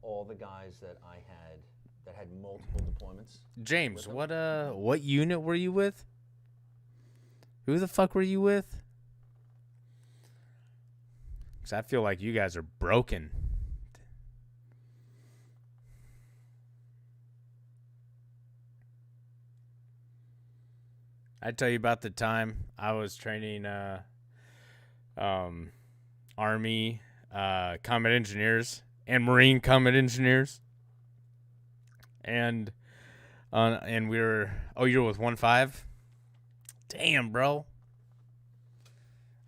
all the guys that I had that had multiple deployments. James, what unit were you with? Who the fuck were you with? Because I feel like you guys are broken. I tell you about the time I was training Army combat engineers and Marine combat engineers, and we were. Oh, you're with 1-5. Damn, bro.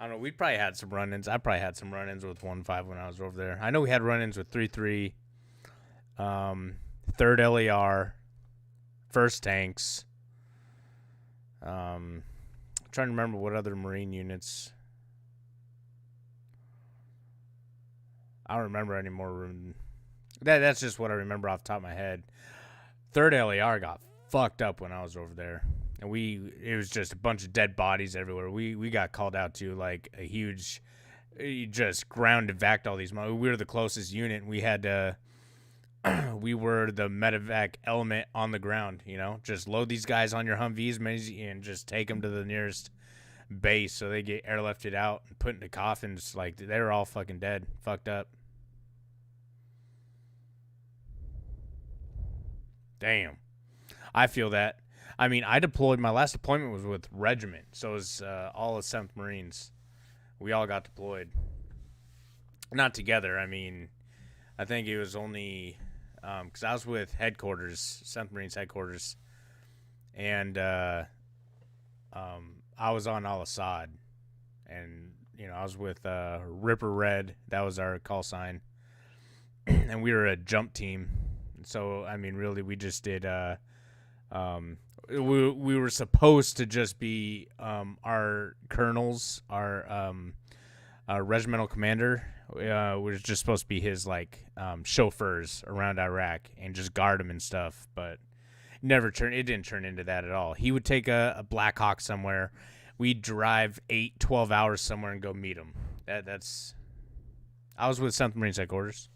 I don't know. We probably had some run-ins. I probably had some run-ins with 1-5 when I was over there. I know we had run-ins with 3-3, 3rd LER, 1st Tanks. I'm trying to remember what other Marine units. I don't remember anymore. That's just what I remember off the top of my head. 3rd LER got fucked up when I was over there. And it was just a bunch of dead bodies everywhere. We got called out to like a huge, just ground evac all these. We were the closest unit. And we had to, we were the medevac element on the ground, just load these guys on your Humvees and just take them to the nearest base so they get airlifted out and put into coffins. Like, they were all fucking dead, fucked up. Damn. I feel that. I mean, my last deployment was with regiment, so it was all of 7th Marines. We all got deployed. Not together, I mean, I think it was only, because I was with headquarters, 7th Marines headquarters, and I was on Al-Assad, and, I was with Ripper Red, that was our call sign, and we were a jump team, so, I mean, really, we just did, we were supposed to just be our colonels, our regimental commander was just supposed to be his like chauffeurs around Iraq and just guard him and stuff, but it didn't turn into that at all. He would take a Black Hawk somewhere. We'd drive 8-12 hours somewhere and go meet him. I was with 7th Marine Headquarters.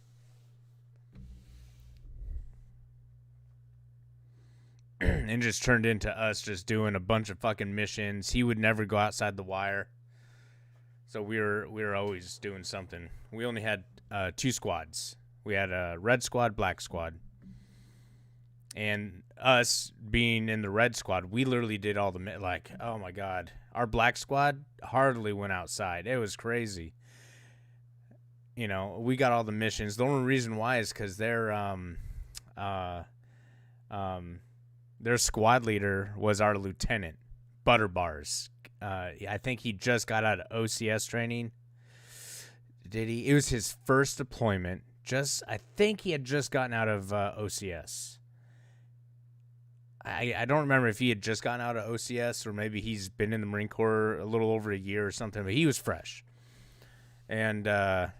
And just turned into us just doing a bunch of fucking missions. He would never go outside the wire. So we were always doing something. We only had 2 squads. We had a red squad, black squad. And us being in the red squad, we literally did all the, like, oh my God. Our black squad hardly went outside. It was crazy. You know, we got all the missions. The only reason why is because their squad leader was our lieutenant, Butterbars. I think he just got out of OCS training. Did he? It was his first deployment. I think he had just gotten out of OCS. I don't remember if he had just gotten out of OCS or maybe he's been in the Marine Corps a little over a year or something, but he was fresh. And the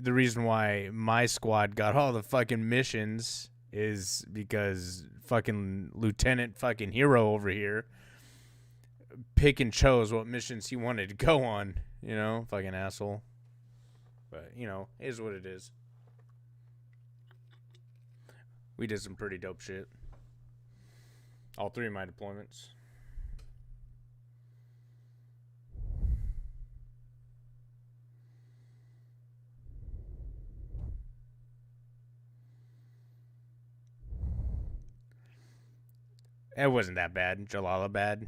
reason why my squad got all the fucking missions is because fucking Lieutenant fucking Hero over here pick and chose what missions he wanted to go on, you know, fucking asshole. But, you know, it is what it is. We did some pretty dope shit. All 3 of my deployments. It wasn't that bad. Jalalabad.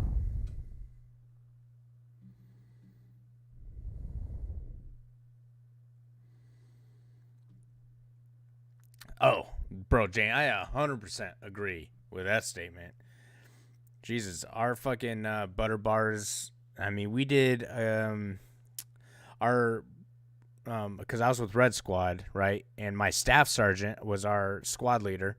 Oh, bro, Jane, I 100% agree with that statement. Jesus, our fucking butter bars. I mean, we did because I was with Red Squad, right? And my staff sergeant was our squad leader,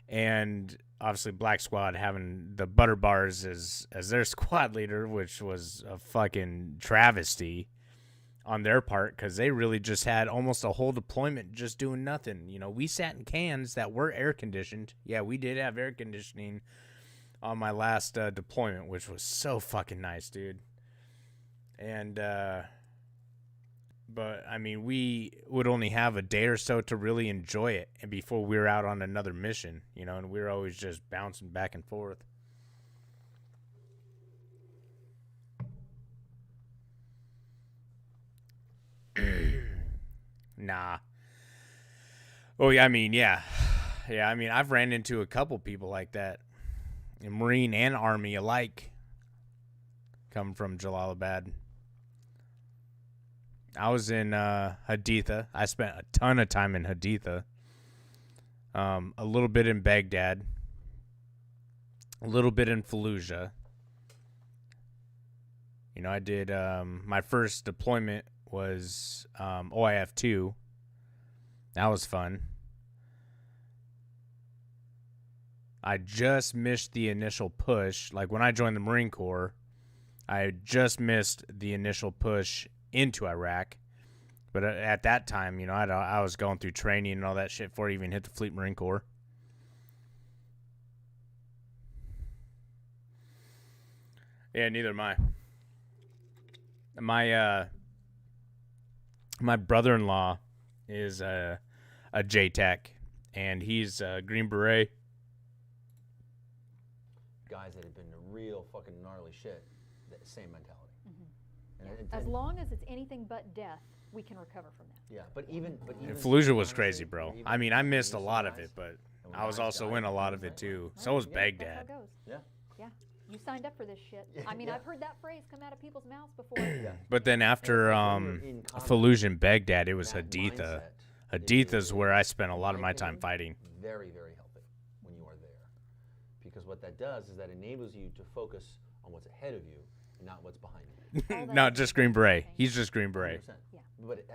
and obviously Black Squad having the butter bars as their squad leader, which was a fucking travesty on their part, because they really just had almost a whole deployment just doing nothing. You know, we sat in cans that were air conditioned. Yeah, we did have air conditioning on my last deployment, which was so fucking nice, dude. And but I mean, we would only have a day or so to really enjoy it, and before we were out on another mission, you know, and we were always just bouncing back and forth. Nah. Oh, yeah, I mean, yeah. Yeah, I mean, I've ran into a couple people like that, in Marine and Army alike, coming from Jalalabad. I was in Haditha. I spent a ton of time in Haditha. A little bit in Baghdad. A little bit in Fallujah. You know, I did my first deployment was OIF 2. That was fun. I just missed the initial push. Like when I joined the Marine Corps, I just missed the initial push into Iraq. But at that time, you know, I was going through training and all that shit before I even hit the Fleet Marine Corps. Yeah, neither am I. My brother-in-law is a JTAC, and he's a Green Beret. Guys that have been real fucking gnarly shit, that same mentality. Mm-hmm. As long as it's anything but death, we can recover from that. Yeah, but even Fallujah was crazy, bro. I mean, I missed a lot of it, but I was also in a lot of it too. So was Baghdad. That's how it goes. Yeah. Yeah. You signed up for this shit. I mean, I've heard that phrase come out of people's mouths before. But then after Fallujah and Baghdad, it was Haditha. Haditha's where I spent a lot of my time fighting. Very, very healthy when you are there. Because what that does is that enables you to focus on what's ahead of you, not what's behind you. Not just Green Beret. He's just Green Beret. Yeah. But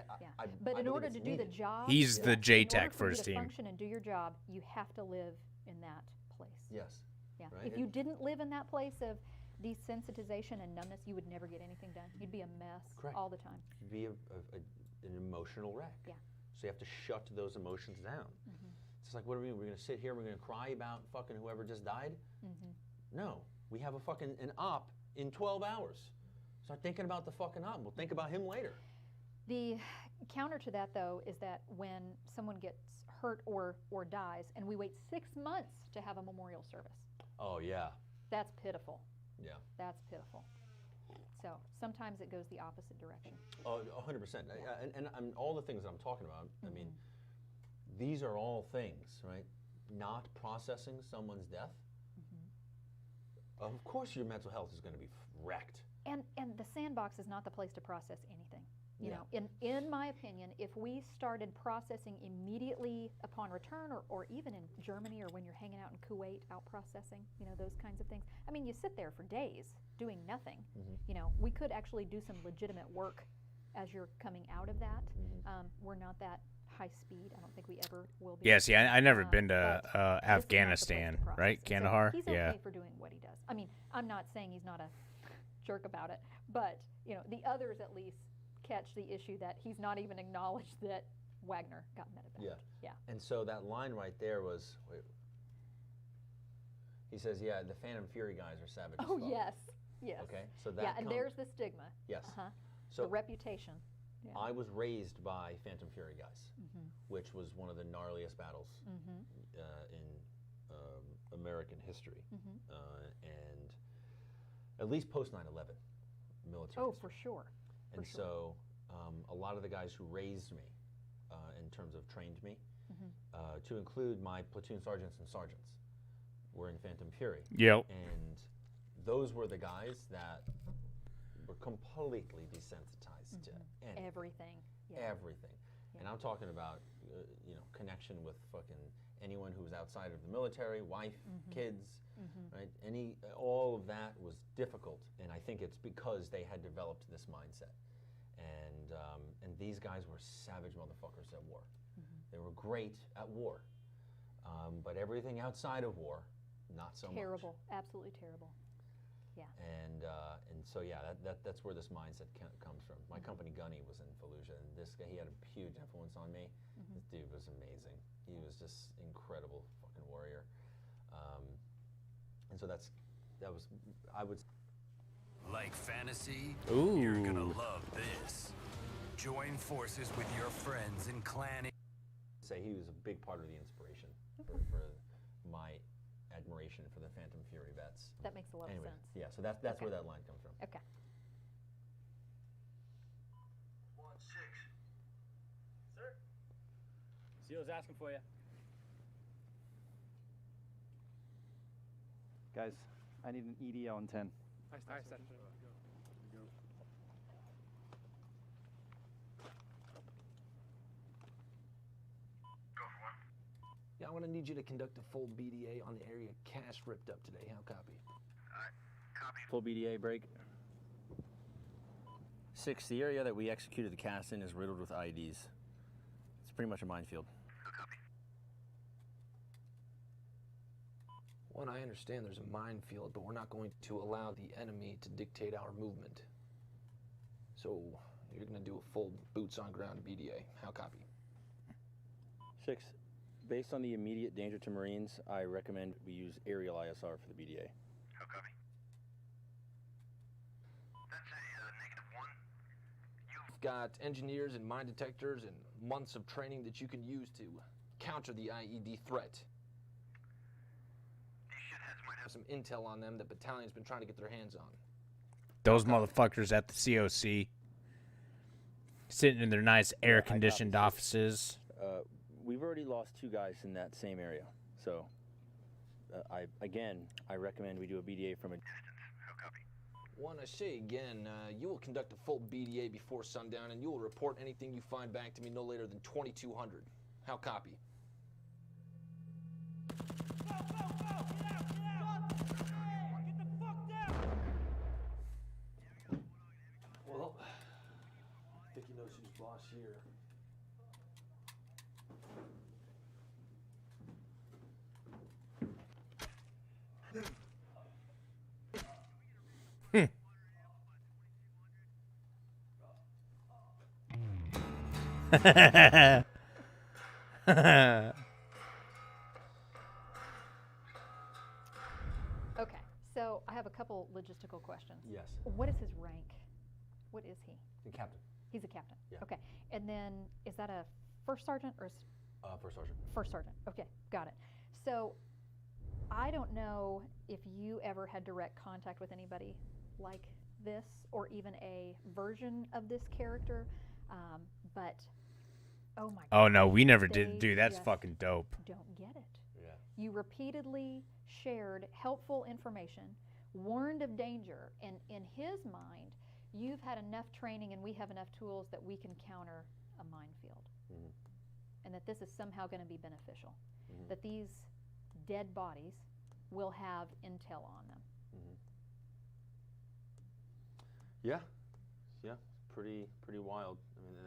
But in order to do the job, He's the in JTAC order for you first to team. function and do your job, you have to live in that place. Yes. Yeah. Right? If you didn't live in that place of desensitization and numbness, you would never get anything done. You'd be a mess Correct. all the time. You'd be an emotional wreck. Yeah. So you have to shut those emotions down. It's like, what are we doing? We're going to sit here, we're going to cry about fucking whoever just died? No. We have an op in 12 hours. Start thinking about the fucking op. We'll think about him later. The counter to that, though, is that when someone gets hurt or dies, and we wait 6 months to have a memorial service. Oh, yeah. That's pitiful. Yeah. That's pitiful. So sometimes it goes the opposite direction. Oh, 100%. And all the things that I'm talking about, I mean, these are all things, right? Not processing someone's death. Of course your mental health is going to be wrecked. And the sandbox is not the place to process anything. You know, in my opinion, if we started processing immediately upon return, or even in Germany, or when you're hanging out in Kuwait, out processing, you know, those kinds of things. I mean, you sit there for days doing nothing. You know, we could actually do some legitimate work as you're coming out of that. We're not that high speed. I don't think we ever will be. Yeah, see, I never been to Afghanistan, right? Kandahar? So he's okay for doing what he does. I mean, I'm not saying he's not a jerk about it, but, you know, the others at least catch the issue that he's not even acknowledged that Wagner got medevaced. Yeah. And so that line right there was, he says, yeah, the Phantom Fury guys are savage as Oh, fuck. yes. Yes. Okay, so that yeah, and there's the stigma. Yes. So the reputation. Yeah. I was raised by Phantom Fury guys, which was one of the gnarliest battles in American history, and at least post 9/11 military. Oh, history. for sure. And so a lot of the guys who raised me, in terms of trained me, to include my platoon sergeants and sergeants, were in Phantom Fury. Yep. And those were the guys that were completely desensitized to anything. Everything. Everything. And I'm talking about, you know, connection with fucking anyone who was outside of the military, wife, kids, right? All of that was difficult, and I think it's because they had developed this mindset. And these guys were savage motherfuckers at war. They were great at war, but everything outside of war, not so much. Terrible, absolutely terrible. Yeah. And so yeah, that's where this mindset comes from. My company Gunny was in Fallujah, and this guy, he had a huge influence on me. This dude was amazing. He was just incredible fucking warrior. And so I would. Like fantasy? Ooh. You're gonna love this. Join forces with your friends in Clan. Say he was a big part of the inspiration for my admiration for the Phantom Fury vets. That makes a lot of sense. Yeah, so that's where that line comes from. Okay. 1-6. Sir? Seal's asking for you. Guys, I need an EDL in 10. All right, set. Yeah, I'm gonna need you to conduct a full BDA on the area Cash ripped up today. How copy? Copy. Full BDA break. 6, the area that we executed the cast in is riddled with IEDs. It's pretty much a minefield. Copy. 1, I understand there's a minefield, but we're not going to allow the enemy to dictate our movement. So you're gonna do a full boots on ground BDA. How copy? 6, based on the immediate danger to Marines, I recommend we use aerial ISR for the BDA. How copy? That's a -1. You've got engineers and mine detectors and months of training that you can use to counter the IED threat. These shitheads might Have some intel on them that battalion's been trying to get their hands on. Those motherfuckers at the COC, sitting in their nice air-conditioned offices. We've already lost 2 guys in that same area, so I recommend we do a BDA from a distance. How copy? 1, I say again, you will conduct a full BDA before sundown, and you will report anything you find back to me no later than 2200. How copy? Well, I think he knows who's boss here. Okay, so I have a couple logistical questions. Yes. What is his rank? What is he? The captain. He's a captain. Yeah. Okay, and then is that a first sergeant or First sergeant. first sergeant? Okay, got it. So I don't know if you ever had direct contact with anybody like this, or even a version of this character, but oh my Oh no, gosh, we never they did. Dude, that's just fucking dope. Don't get it. Yeah. You repeatedly shared helpful information, warned of danger, and in his mind, you've had enough training and we have enough tools that we can counter a minefield. Mhm. And that this is somehow going to be beneficial. Mhm. That these dead bodies will have intel on them. Mhm. Yeah, yeah, pretty wild. I mean,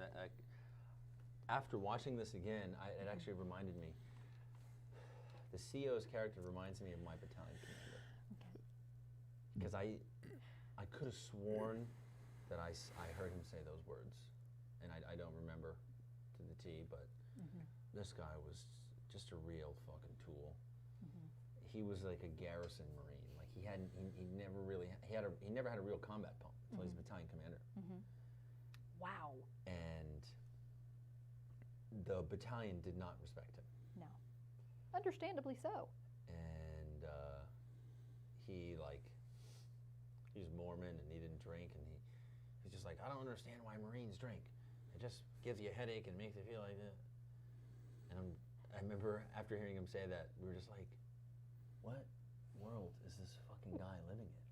after watching this again, it actually reminded me. The CO's character reminds me of my battalion commander. Because I could have sworn that I heard him say those words, and I don't remember to the T, but this guy was just a real fucking tool. He was like a garrison marine. Like he never really he never had a real combat pump until he's battalion commander. Wow. And the battalion did not respect him. No. Understandably so. And he's Mormon and he didn't drink, and he's just like, I don't understand why Marines drink. It just gives you a headache and makes you feel like that. And I remember after hearing him say that, we were just like, what world is this fucking guy living in?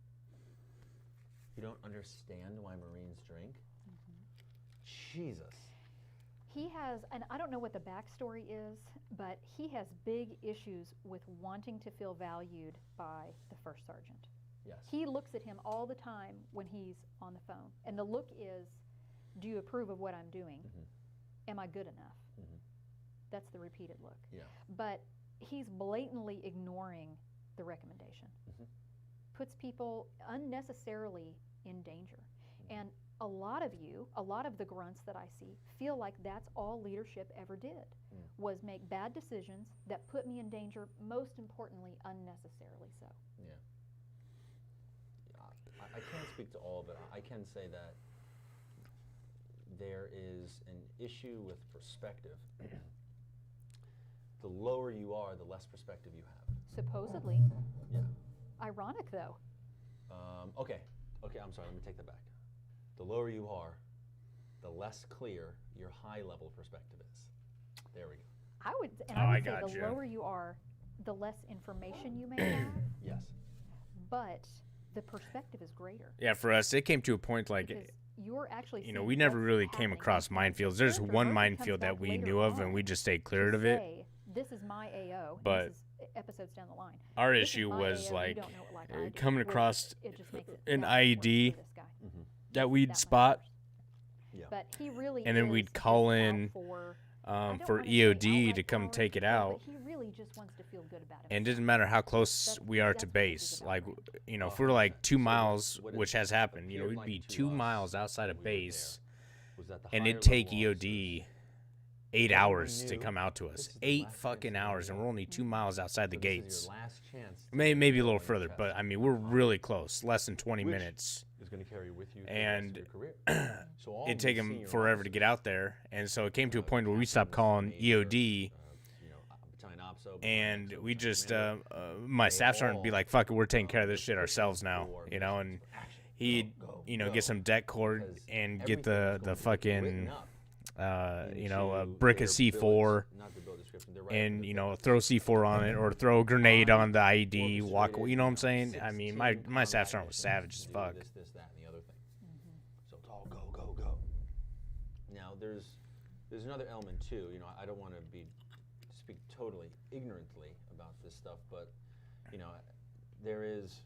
You don't understand why Marines drink? Jesus. He has, and I don't know what the backstory is, but he has big issues with wanting to feel valued by the first sergeant. Yes. He looks at him all the time when he's on the phone. And the look is, do you approve of what I'm doing? Am I good enough? That's the repeated look. Yeah. But he's blatantly ignoring the recommendation. Puts people unnecessarily in danger. And a lot of the grunts that I see feel like that's all leadership ever did, was make bad decisions that put me in danger, most importantly, unnecessarily so. Yeah. I can't speak to all of it. I can say that there is an issue with perspective. The lower you are, the less perspective you have. Supposedly. Yeah. Ironic, though. Okay, I'm sorry, let me take that back. The lower you are, the less clear your high level perspective is. There we go. I would say the lower you are, the less information you may have. Yes. But the perspective is greater. Yeah, for us, it came to a point like, Because you're actually you know, seeing we never what's really came happening. across minefields. There's Character one Murphy comes minefield back that we later knew of, on and we just stayed to clear of it. say, this is my AO. But this is episodes down the line. Our This is issue my was AO, you like don't know it like I do, coming which across it just makes it an that much worse IED for this guy. that we'd spot, But he really and then is we'd just call out in for EOD to come take it out. But he really just wants to feel good about it. And it doesn't matter how close we are to base. Like, you know, if we're like 2 miles, which has happened, you know, we'd be 2 miles outside of base, and it'd take EOD 8 hours to come out to us. 8 fucking hours, and we're only 2 miles outside the gates. Maybe a little further, but I mean, we're really close, less than 20 minutes. Is going to carry with you And so all it'd these take them senior forever to get out there, and so it came to a point where we stopped calling EOD, and we just my staff started to be like, "Fuck it, we're taking care of this shit ourselves now," you know. And he'd get some deck cord and get the fucking a brick of C4, and throw C4 on it or throw a grenade on the IED. Walk, you know what I'm saying? I mean, my staff sergeant was savage as fuck. This, that, and the other thing. So it's all go. Now there's another element too. You know, I don't want to speak totally ignorantly about this stuff, but there is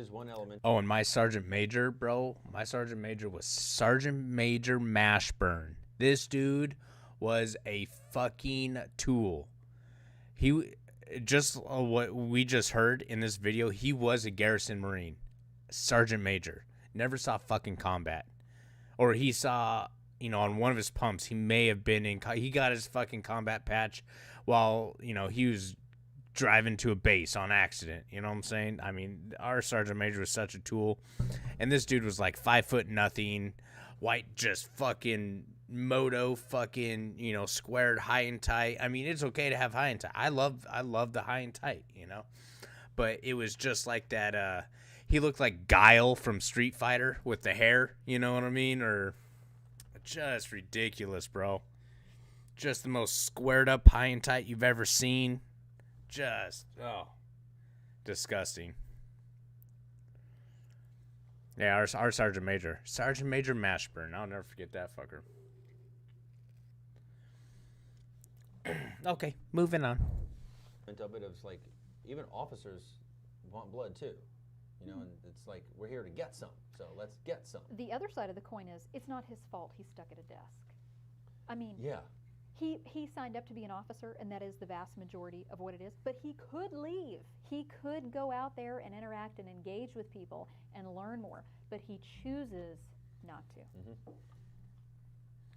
one element. Oh, and my sergeant major, bro, was Sergeant Major Mashburn. This dude was a fucking tool. He just what we just heard in this video, he was a garrison Marine. Sergeant Major. Never saw fucking combat. Or he saw on one of his pumps, he may have been he got his fucking combat patch while, he was driving to a base on accident. You know what I'm saying? I mean, our sergeant major was such a tool. And this dude was like 5'0", white, just fucking moto, fucking, squared high and tight. I mean, it's okay to have high and tight. I love the high and tight, But it was just like that, he looked like Guile from Street Fighter with the hair, you know what I mean? Or just ridiculous, bro. Just the most squared up high and tight you've ever seen. Just, disgusting. Yeah, our Sergeant Major. Sergeant Major Mashburn. I'll never forget that fucker. Okay, moving on. Of it is like, even officers want blood too. And it's like, we're here to get some, so let's get some. The other side of the coin is, it's not his fault he's stuck at a desk. I mean, yeah. He signed up to be an officer, and that is the vast majority of what it is, but he could leave. He could go out there and interact and engage with people and learn more, but he chooses not to. Mm-hmm.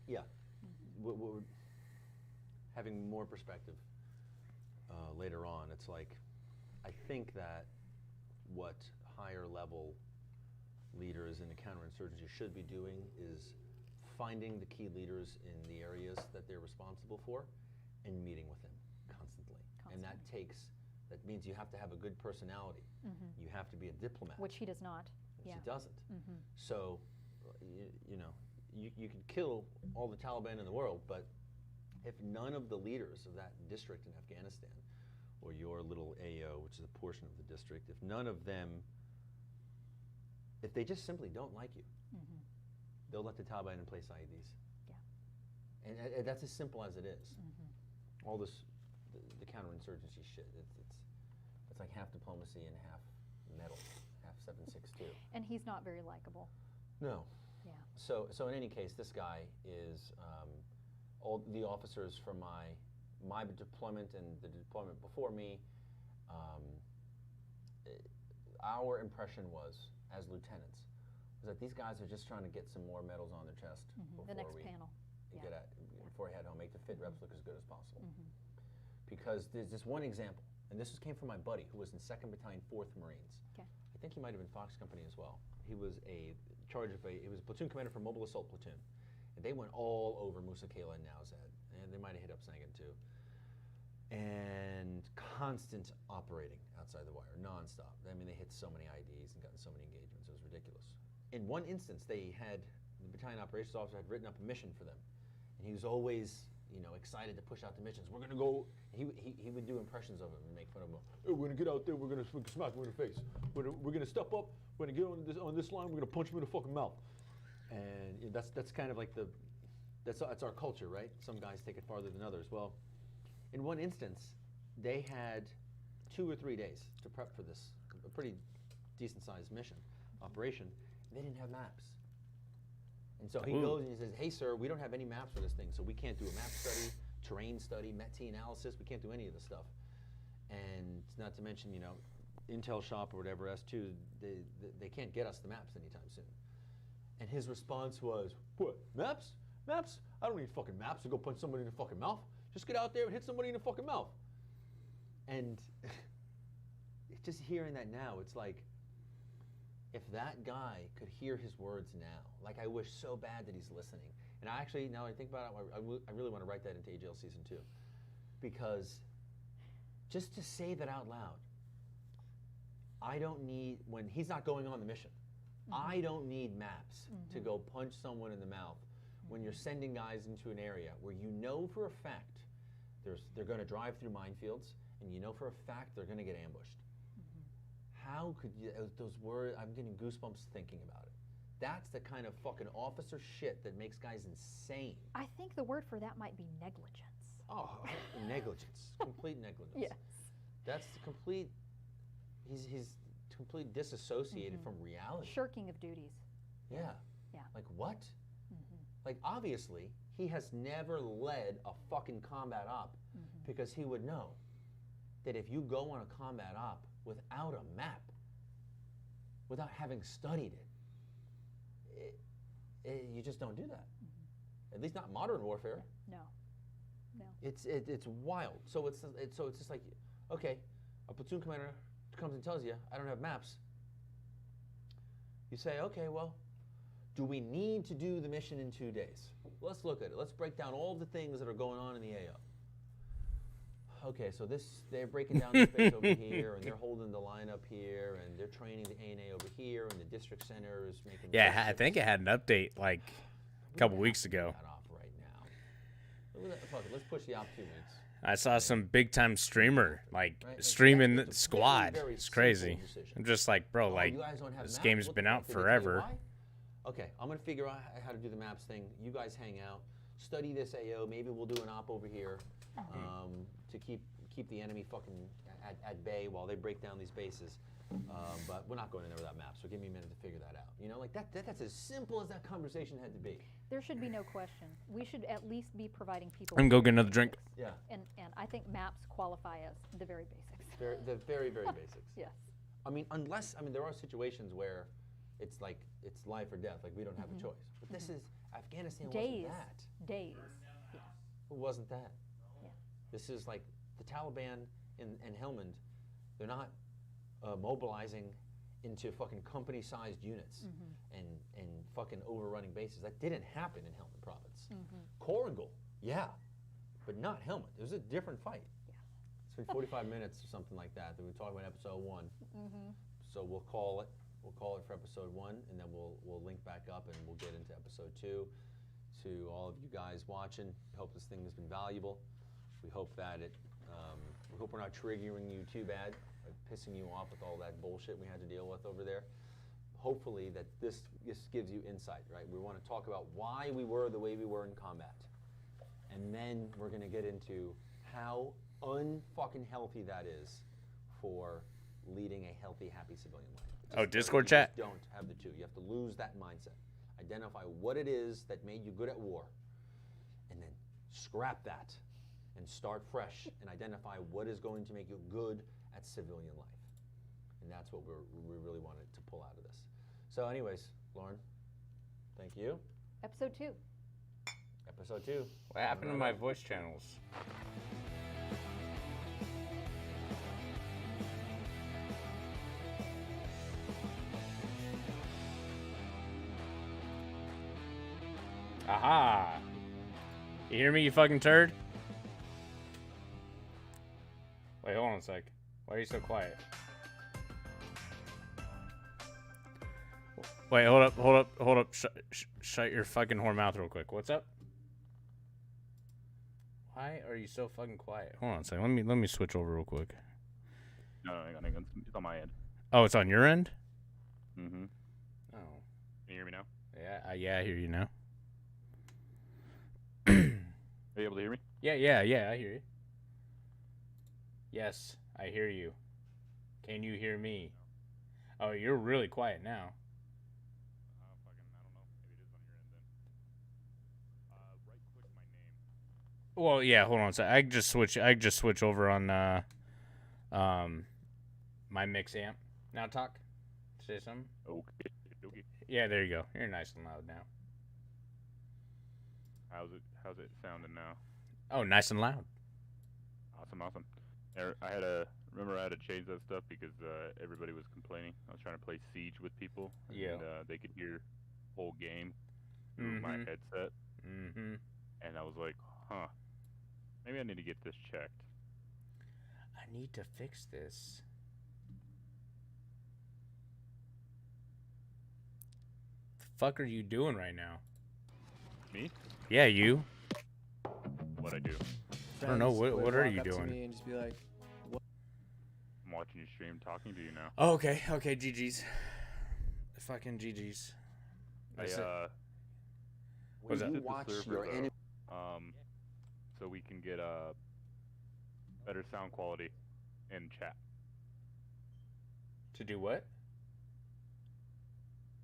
Yeah. We're having more perspective later on, it's like, I think that what higher level leaders in the counterinsurgency should be doing is finding the key leaders in the areas that they're responsible for and meeting with them constantly. And that means you have to have a good personality. Mm-hmm. You have to be a diplomat. Which he does not. Which he doesn't. Mm-hmm. So, you could kill all the Taliban in the world, but if none of the leaders of that district in Afghanistan, or your little AO, which is a portion of the district, if none of them, if they just simply don't like you, mm-hmm. they'll let the Taliban in place IEDs. Yeah. And that's as simple as it is. Mm-hmm. All this, the counterinsurgency shit, it's like half diplomacy and half metal, half 7.62. And he's not very likable. No. Yeah. So in any case, this guy is all the officers from my deployment and the deployment before me. Our impression was, as lieutenants, was that these guys are just trying to get some more medals on their chest before the next we panel. Before we head home, make the fit reps look as good as possible. Mm-hmm. Because there's this one example, and this came from my buddy who was in 2nd Battalion, 4th Marines. Okay. I think he might have been Fox Company as well. He was he was a platoon commander for Mobile Assault Platoon. And they went all over Musa Kela and Nowzad. And they might have hit up Sangin too. And constant operating outside the wire, nonstop. I mean, they hit so many IDs and gotten so many engagements, it was ridiculous. In one instance, the battalion operations officer had written up a mission for them. And he was always, excited to push out the missions. We're gonna go, he would do impressions of him and make fun of him. Hey, we're gonna get out there, we're gonna smack him in the face. We're gonna step up, we're gonna get on this line, we're gonna punch him in the fucking mouth. And that's kind of like that's our culture, right? Some guys take it farther than others. Well, in one instance, they had 2 or 3 days to prep for this, a pretty decent-sized operation, and they didn't have maps. And so he goes and he says, hey, sir, we don't have any maps for this thing, so we can't do a map study, terrain study, MET-T analysis, we can't do any of this stuff. And not to mention, Intel Shop or whatever, S2, they can't get us the maps anytime soon. And his response was, what, maps? Maps? I don't need fucking maps to go punch somebody in the fucking mouth. Just get out there and hit somebody in the fucking mouth. And just hearing that now, it's like, if that guy could hear his words now, like I wish so bad that he's listening. And I actually, now I think about it, I really want to write that into AJL Season 2. Because just to say that out loud, I don't need, when he's not going on the mission, I don't need maps to go punch someone in the mouth when you're sending guys into an area where you know for a fact they're going to drive through minefields, and you know for a fact they're going to get ambushed. How could you, those words, I'm getting goosebumps thinking about it. That's the kind of fucking officer shit that makes guys insane. I think the word for that might be negligence. Oh, negligence. Complete negligence. Yes. That's the complete, he's completely disassociated from reality. Shirking of duties. Yeah. Yeah. Like what? Like obviously, he has never led a fucking combat op because he would know that if you go on a combat op without a map, without having studied it, you just don't do that. At least not modern warfare. No. No. It's wild. So it's just like, okay, a platoon commander comes and tells you, I don't have maps. You say, okay, well, do we need to do the mission in 2 days? Let's look at it. Let's break down all the things that are going on in the AO. Okay, so they're breaking down the base over here, and they're holding the line up here, and they're training the ANA over here, and the district center is making. Yeah, I think it had an update like a couple weeks ago. That off right now. Fuck it, let's push the op 2 weeks. I saw some big time streamer like streaming the squad. It's crazy. I'm just like, bro, like you guys don't have this maps? game's What been the out fuck? Did they tell you forever. why? Okay, I'm gonna figure out how to do the maps thing. You guys hang out, study this AO. Maybe we'll do an op over here to keep the enemy fucking at bay while they break down these bases. But we're not going in there without maps, so give me a minute to figure that out. You know, like that's as simple as that conversation had to be. There should be no question. We should at least be providing people. I'm gonna go get another drink. Yeah. And I think maps qualify as the very basics. The very basics. Yes. I mean, there are situations where it's like it's life or death. Like we don't have a choice. But this is Afghanistan. Days. Wasn't that? Days. Yeah. It wasn't that. Yeah. This is like the Taliban in Helmand. They're not mobilizing into fucking company-sized units and fucking overrunning bases. That didn't happen in Helmand Province. Korengal, yeah, but not Helmand. It was a different fight. Yeah. It's been 45 minutes or something like that. We were talking about episode 1. So we'll call it for episode 1, and then we'll link back up and we'll get into episode 2. To all of you guys watching, we hope this thing has been valuable. We hope that we hope we're not triggering you too bad, pissing you off with all that bullshit we had to deal with over there. Hopefully that this gives you insight, right? We want to talk about why we were the way we were in combat. And then we're going to get into how unfucking healthy that is for leading a healthy, happy civilian life. Oh, Discord chat? You don't have the two. You have to lose that mindset. Identify what it is that made you good at war, and then scrap that and start fresh and identify what is going to make you good at civilian life. And that's what we really wanted to pull out of this. So anyways, Lauren, thank you. Episode 2. Episode 2. What happened to my voice channels? Aha! You hear me, you fucking turd? Wait, hold on a sec. Why are you so quiet? Wait, hold up. Shut your fucking whore mouth real quick. What's up? Why are you so fucking quiet? Hold on a second. Let me switch over real quick. No, hang on. It's on my end. Oh, it's on your end? Mm-hmm. Oh. Can you hear me now? Yeah, I hear you now. Are you able to hear me? Yeah, I hear you. Yes, I hear you. Can you hear me? Oh, you're really quiet now. I don't know. Maybe it is on your end then. Right-click my name. Well, yeah, hold on a sec. I can just switch over on my mix amp. Now talk. Say something. Okay. Yeah, there you go. You're nice and loud now. How's it sounding now? Oh, nice and loud. Awesome. I had to change that stuff because everybody was complaining. I was trying to play Siege with people, and they could hear the whole game through my headset. And I was like, maybe I need to get this checked. I need to fix this. The fuck are you doing right now? Me? Yeah, you. What I do? I don't know. What are you doing? And just be like, what? I'm watching your stream, talking to you now. Oh, okay, GG's. Fucking GG's. When you watch your enemy, so we can get better sound quality in chat. To do what?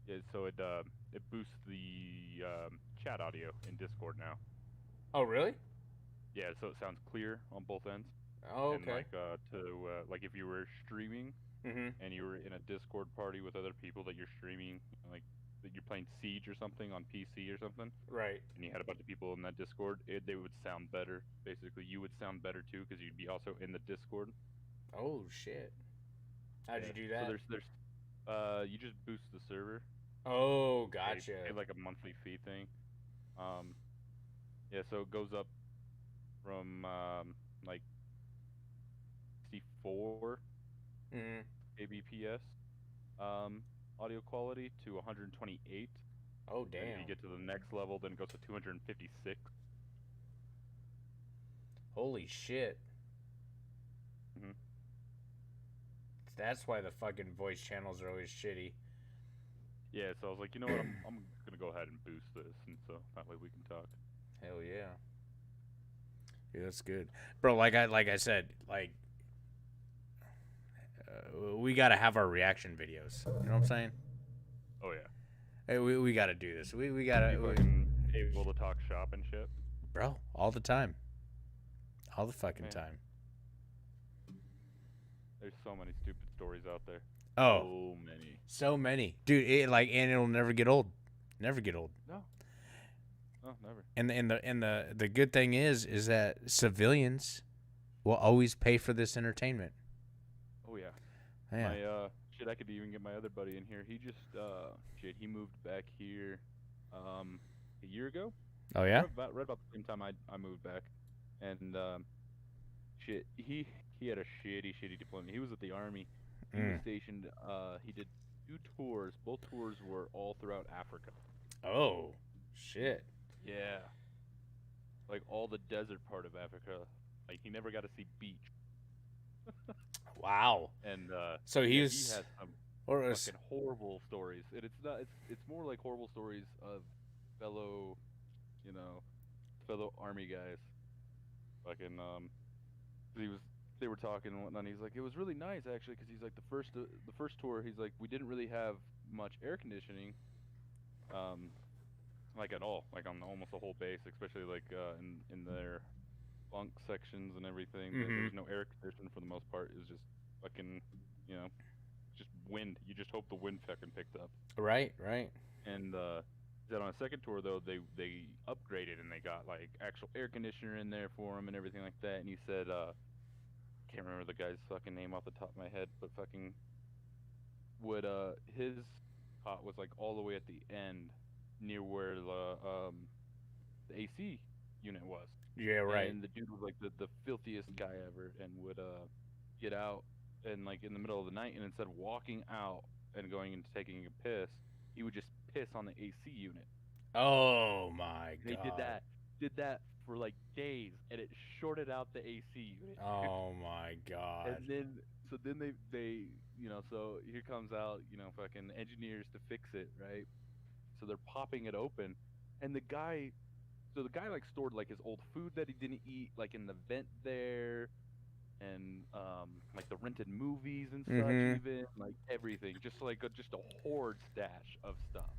Yeah, so it boosts the chat audio in Discord now. Oh, really? Yeah, so it sounds clear on both ends. Oh, And okay. like if you were streaming Mhm. and you were in a Discord party with other people that you're streaming, like that you're playing Siege or something on PC or something. Right. And you had a bunch of people in that Discord, they would sound better. Basically, you would sound better too because you'd be also in the Discord. Oh shit! How'd you do that? So there's you just boost the server. Oh, gotcha. Pay like a monthly fee thing. Yeah, so it goes up from like 64 kbps audio quality to 128. Oh And damn! if you get to the next level, then it goes to 256. Holy shit! Mhm. That's why the fucking voice channels are always shitty. Yeah, so I was like, you know what, I'm gonna go ahead and boost this, and so that way we can talk. Hell yeah. Yeah, that's good, bro. Like I said, like we gotta have our reaction videos. You know what I'm saying? Oh yeah. Hey, we gotta do this. We gotta. You fucking able to talk shop and shit. Bro, all the time. All the fucking Man. time. There's so many stupid stories out there. Oh. So many. So many. Dude, and it'll never get old. Never get old. No. No, never. And the good thing is that civilians will always pay for this entertainment. Oh yeah. Yeah. My shit, I could even get my other buddy in here. He just he moved back here a year ago. Oh yeah? Right about the same time I moved back. And shit, he had a shitty deployment. He was at the army. He was stationed he did 2 tours. Both tours were all throughout Africa. Oh, shit. Yeah. Like all the desert part of Africa. Like he never got to see beach. Wow. And so he was has some fucking horrible stories. And it's not it's more like horrible stories of fellow army guys. Fucking they were talking and whatnot. And he's like, it was really nice actually, because he's like the first tour. He's like, we didn't really have much air conditioning, like at all, like on almost the whole base, especially like in their bunk sections and everything. There was no air conditioning for the most part. It was just fucking, just wind. You just hope the wind fucking picked up. Right. And then on a second tour though, they upgraded and they got like actual air conditioner in there for him and everything like that. And he said, can't remember the guy's fucking name off the top of my head, but fucking would his cot was like all the way at the end near where the AC unit was. Yeah, right. And the dude was like the filthiest guy ever, and would get out and like in the middle of the night, and instead of walking out and going and taking a piss, he would just piss on the AC unit. Oh my god. They did that for like days, and it shorted out the AC unit. Oh my god. And then they so here comes out fucking engineers to fix it, right? So they're popping it open, and the guy like stored like his old food that he didn't eat like in the vent there, and like the rented movies and such, even like everything, just like just a hoard stash of stuff.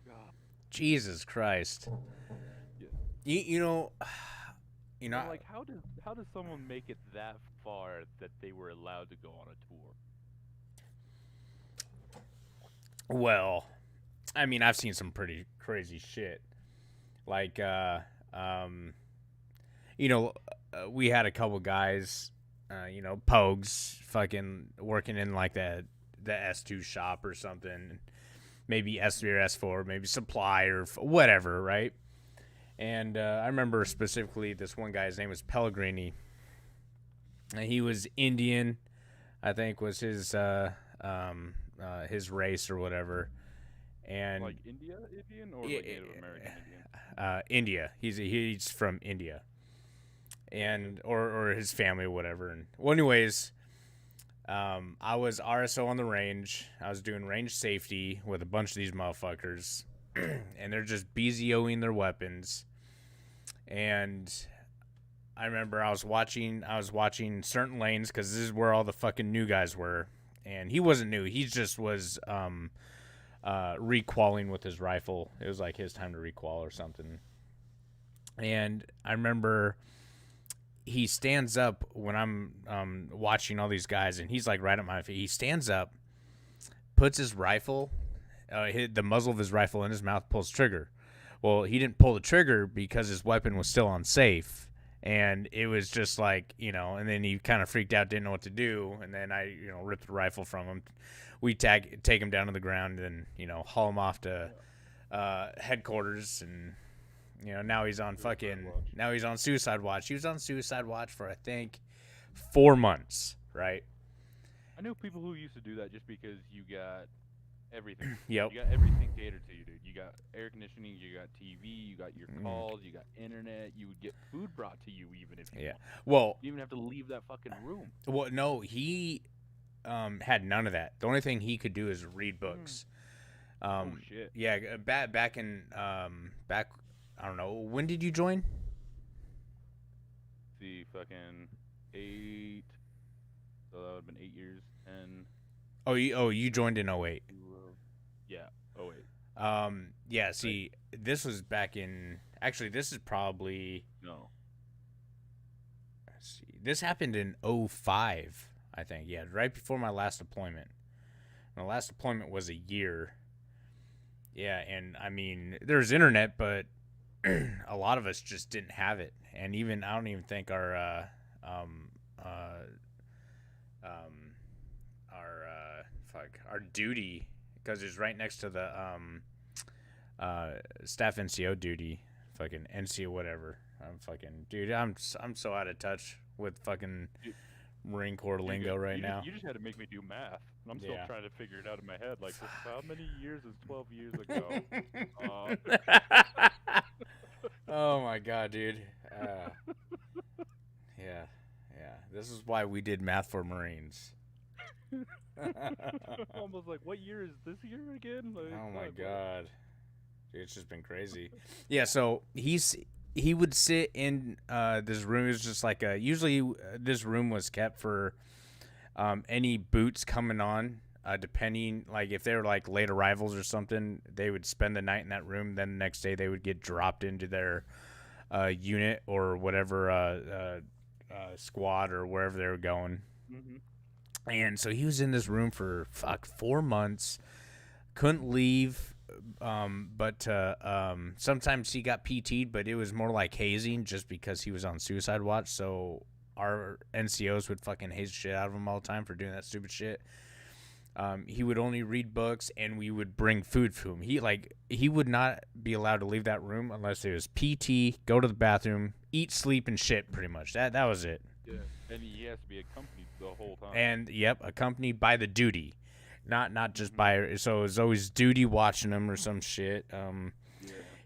God. Jesus Christ. Yeah. You know, like how does someone make it that far that they were allowed to go on a tour? Well, I mean, I've seen some pretty crazy shit. Like, we had a couple guys, Pogues, fucking working in like the S2 shop or something, maybe S3 or S4, maybe supply or whatever, right? And I remember specifically this one guy's name was Pellegrini. And he was Indian, I think was his race or whatever. And like Indian or like Native American Indian? India. He's from India, and or his family or whatever. And well, anyways, I was RSO on the range. I was doing range safety with a bunch of these motherfuckers, and they're just BZOing their weapons. And I remember I was watching certain lanes because this is where all the fucking new guys were, and he wasn't new. He just was requalling with his rifle. It was like his time to requal or something. And I remember he stands up when I'm watching all these guys, and he's like right at my feet. He stands up, puts his rifle the muzzle of his rifle in his mouth, pulls trigger. Well, he didn't pull the trigger because his weapon was still unsafe. And it was just like, you know, and then he kind of freaked out, didn't know what to do. And then I, you know, ripped the rifle from him. We take him down to the ground and, you know, haul him off to headquarters. And, you know, now he's on suicide watch. He was on suicide watch for, I think, 4 months, right? I know people who used to do that just because you got everything. Yep. You got everything catered to you, dude. You got air conditioning, you got TV, you got your calls, you got internet. You would get food brought to you even if you want. Well, you even have to leave that fucking room. Well, no, he had none of that. The only thing he could do is read books. Oh shit. Yeah, back I don't know. When did you join? The fucking 8. So that would have been 8 years. And you joined in 08. Yeah, 08. Yeah, see, this was back in, actually, this is probably, no. Let's see, this happened in 05, I think. Yeah, right before my last deployment. My last deployment was a year. Yeah, and I mean, there's internet, but a lot of us just didn't have it. And even, I don't even think our duty, because it's right next to the staff NCO duty, fucking NCO whatever. I'm so out of touch with fucking Marine Corps lingo right now. You just had to make me do math. And I'm still trying to figure it out in my head. Like, how many years is 12 years ago? Oh my god, dude. Yeah. This is why we did math for Marines. Almost like, what year is this year again? Like, oh my god, dude, it's just been crazy. Yeah, so he would sit in this room. It was just like usually this room was kept for any boots coming on, depending, like if they were like late arrivals or something, they would spend the night in that room. Then the next day they would get dropped into their unit or whatever squad or wherever they were going. Mm-hmm. And so he was in this room for 4 months, couldn't leave, but sometimes he got PT'd, but it was more like hazing just because he was on suicide watch. So our NCOs would fucking haze the shit out of him all the time for doing that stupid shit. He would only read books, and we would bring food to him. He would not be allowed to leave that room unless it was PT, go to the bathroom, eat, sleep, and shit. Pretty much that was it. Yeah, and he has to be accompanied the whole time. And accompanied by the duty, not just by. So it was always duty watching him or some shit.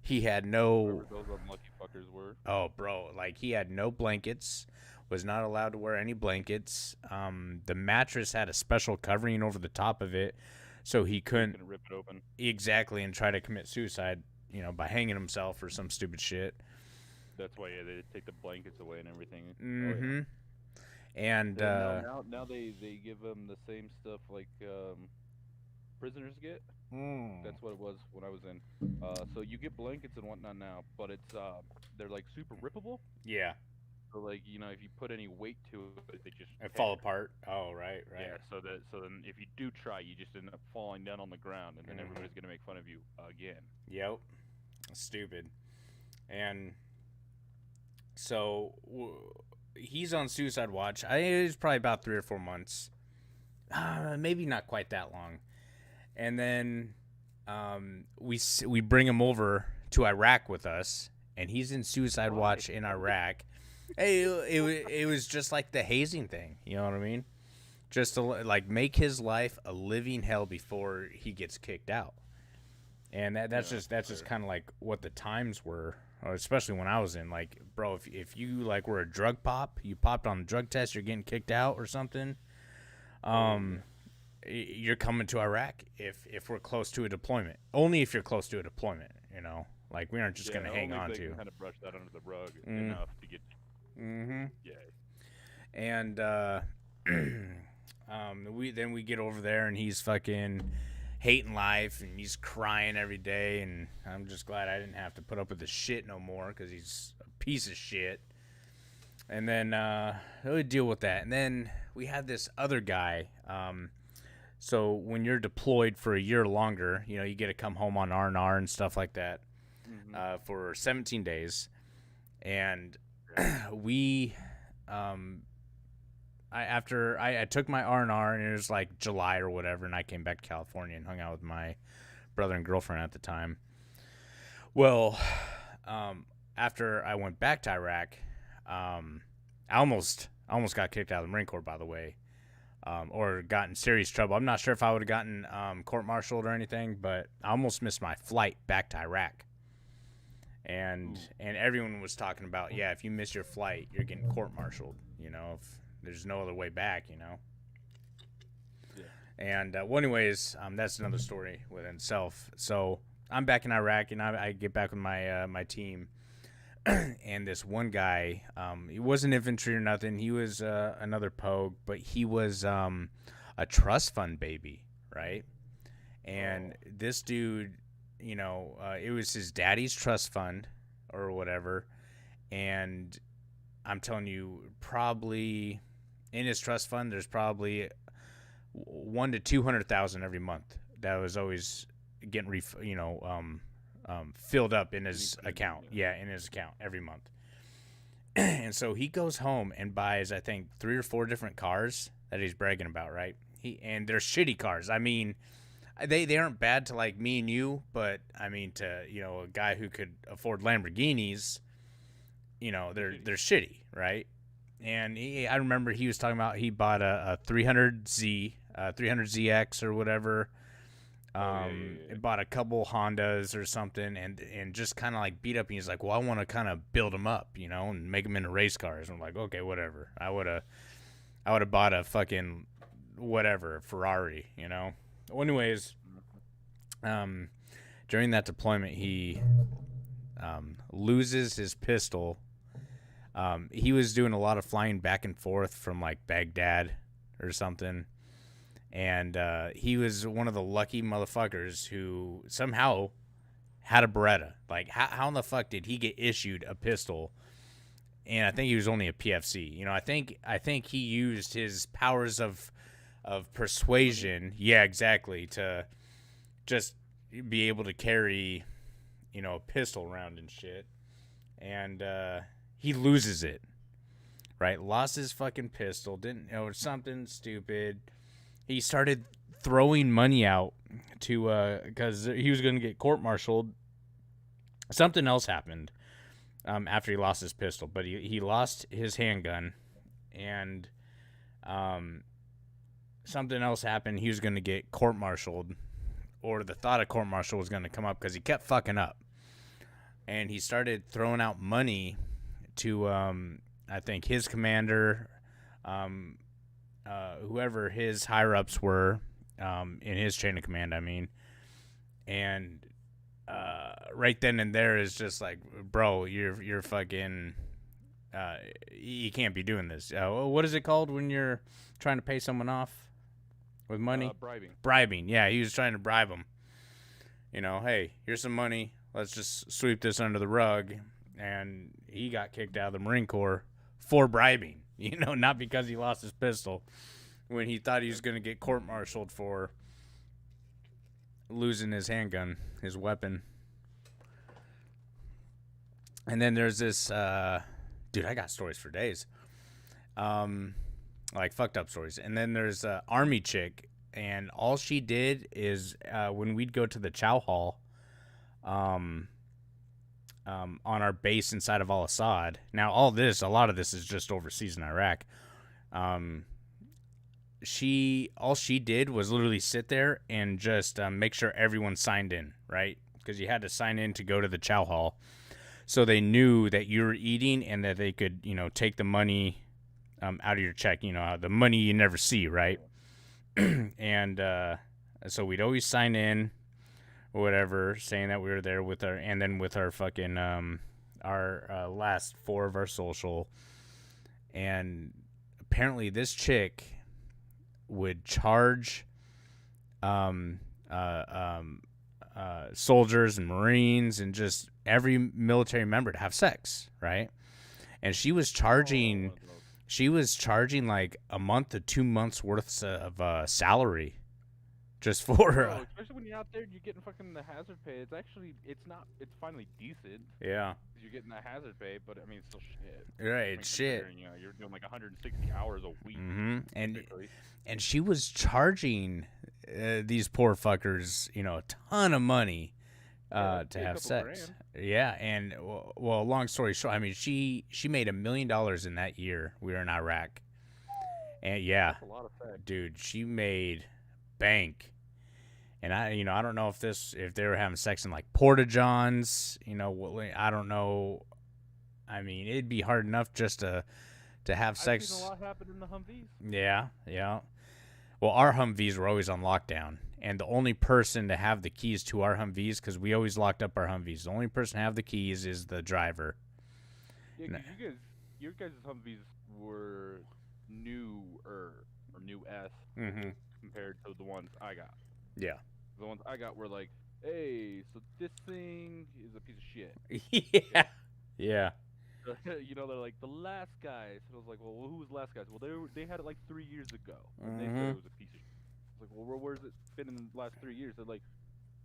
He had no. Whoever those unlucky fuckers were. Oh, bro, like he had no blankets. Was not allowed to wear any blankets. The mattress had a special covering over the top of it, so he couldn't rip it open. Exactly, and try to commit suicide, by hanging himself or some stupid shit. That's why they take the blankets away and everything. Mm-hmm. Oh, yeah. And now they give them the same stuff like prisoners get. That's what it was when I was in. So you get blankets and whatnot now, but it's they're like super rippable. Yeah. So like if you put any weight to it, they just fall apart. Oh right. Yeah. So then if you do try, you just end up falling down on the ground, and then everybody's gonna make fun of you again. Yep. Stupid. And so he's on suicide watch. It was probably about 3 or 4 months, maybe not quite that long. And then we bring him over to Iraq with us, and he's in suicide watch in Iraq. Hey, it was just like the hazing thing, you know what I mean? Just to like make his life a living hell before he gets kicked out. And that's just kind of like what the times were, especially when I was in. Like, bro, if you like were a drug pop, you popped on a drug test, you're getting kicked out or something. You're coming to Iraq if we're close to a deployment. Only if you're close to a deployment, Like we aren't just gonna hang on to. Kind of brush that under the rug enough to get. Mm-hmm. Yeah. And we get over there and he's fucking hating life and he's crying every day, and I'm just glad I didn't have to put up with the shit no more because he's a piece of shit. And then we deal with that, and then we had this other guy. So when you're deployed for a year longer, you know, you get to come home on R&R and stuff like that for 17 days. And we, I took my R&R, and it was like July or whatever, and I came back to California and hung out with my brother and girlfriend at the time. Well, after I went back to Iraq, I almost got kicked out of the Marine Corps, by the way. Or got in serious trouble. I'm not sure if I would have gotten court-martialed or anything, but I almost missed my flight back to Iraq. And everyone was talking about, yeah, if you miss your flight, you're getting court-martialed. You know, if there's no other way back, you know. Yeah. And well, anyways, that's another story within itself. So I'm back in Iraq, and I get back with my my team. And this one guy, he wasn't infantry or nothing. He was another pogue, but he was a trust fund baby, right? And this dude, you know, it was his daddy's trust fund or whatever. And I'm telling you, probably in his trust fund, there's probably $100,000 to $200,000 every month that was always getting filled up in his account. Yeah, in his account every month. And so he goes home and buys, I think, 3 or 4 different cars that he's bragging about, right? And they're shitty cars. I mean, they aren't bad to like me and you, but I mean to, you know, a guy who could afford Lamborghinis, you know, they're shitty, right? And I remember he was talking about he bought a 300ZX or whatever. Bought a couple Hondas or something, and just kind of like beat up. And he's like, well, I want to kind of build them up, you know, and make them into race cars. I'm like, okay, whatever. I would have bought a fucking whatever Ferrari, you know. Well, anyways, during that deployment, he loses his pistol. He was doing a lot of flying back and forth from like Baghdad or something. And he was one of the lucky motherfuckers who somehow had a Beretta. Like, how in the fuck did he get issued a pistol? And I think he was only a PFC. You know, I think he used his powers of persuasion. Yeah, exactly, to just be able to carry, you know, a pistol around and shit. And he loses it. Right, lost his fucking pistol. Didn't, you know, something stupid. He started throwing money out to because he was going to get court-martialed. Something else happened after he lost his pistol, but he lost his handgun, and something else happened. He was going to get court-martialed, or the thought of court-martial was going to come up because he kept fucking up. And he started throwing out money to, I think, his commander, whoever his higher-ups were in his chain of command, I mean. And right then and there is just like, bro, you're fucking, you can't be doing this. What is it called when you're trying to pay someone off with money? Bribing, yeah. He was trying to bribe him. You know, hey, here's some money. Let's just sweep this under the rug. And he got kicked out of the Marine Corps for bribing. You know, not because he lost his pistol, when he thought he was going to get court-martialed for losing his handgun, his weapon. And then there's this, dude, I got stories for days. Like fucked up stories. And then there's an army chick, and all she did is when we'd go to the chow hall, on our base inside of Al-Assad. Now, a lot of this is just overseas in Iraq. All she did was literally sit there and just make sure everyone signed in, right? Because you had to sign in to go to the chow hall. So they knew that you were eating and that they could, you know, take the money out of your check, you know, the money you never see, right? And so we'd always sign in, or whatever, saying that we were there with our, and then with our fucking, our last 4 of our social. And apparently this chick would charge soldiers and Marines and just every military member to have sex, right? And she was charging like a month to 2 months worth of salary just for No, especially when you're out there and you're getting fucking the hazard pay. It's finally decent. Yeah. 'Cause you're getting that hazard pay, but I mean, it's still shit. Right, I mean, it's shit. considering, you know, you're doing like 160 hours a week. And she was charging these poor fuckers, you know, a ton of money to have sex. Yeah, and well, long story short, I mean, she made $1 million in that year we were in Iraq, and yeah, That's a lot of sex. dude, she made bank. And I don't know if they were having sex in like porta johns, you know, I don't know. I mean, it'd be hard enough just to have sex. I've seen a lot happen in the Humvees. Yeah, yeah. Well, our Humvees were always on lockdown, and the only person to have the keys to our Humvees, because we always locked up our Humvees, the only person to have the keys is the driver. Yeah, 'cause your guys' Humvees were newer or new S compared to the ones I got. Yeah. The ones I got were like, hey, so this thing is a piece of shit. Yeah. Yeah. You know, they're like the last guys. And I was like, well, who was the last guys? Well, they had it like 3 years ago. And they said it was a piece of shit. I was like, well, where's it been in the last 3 years? They're like,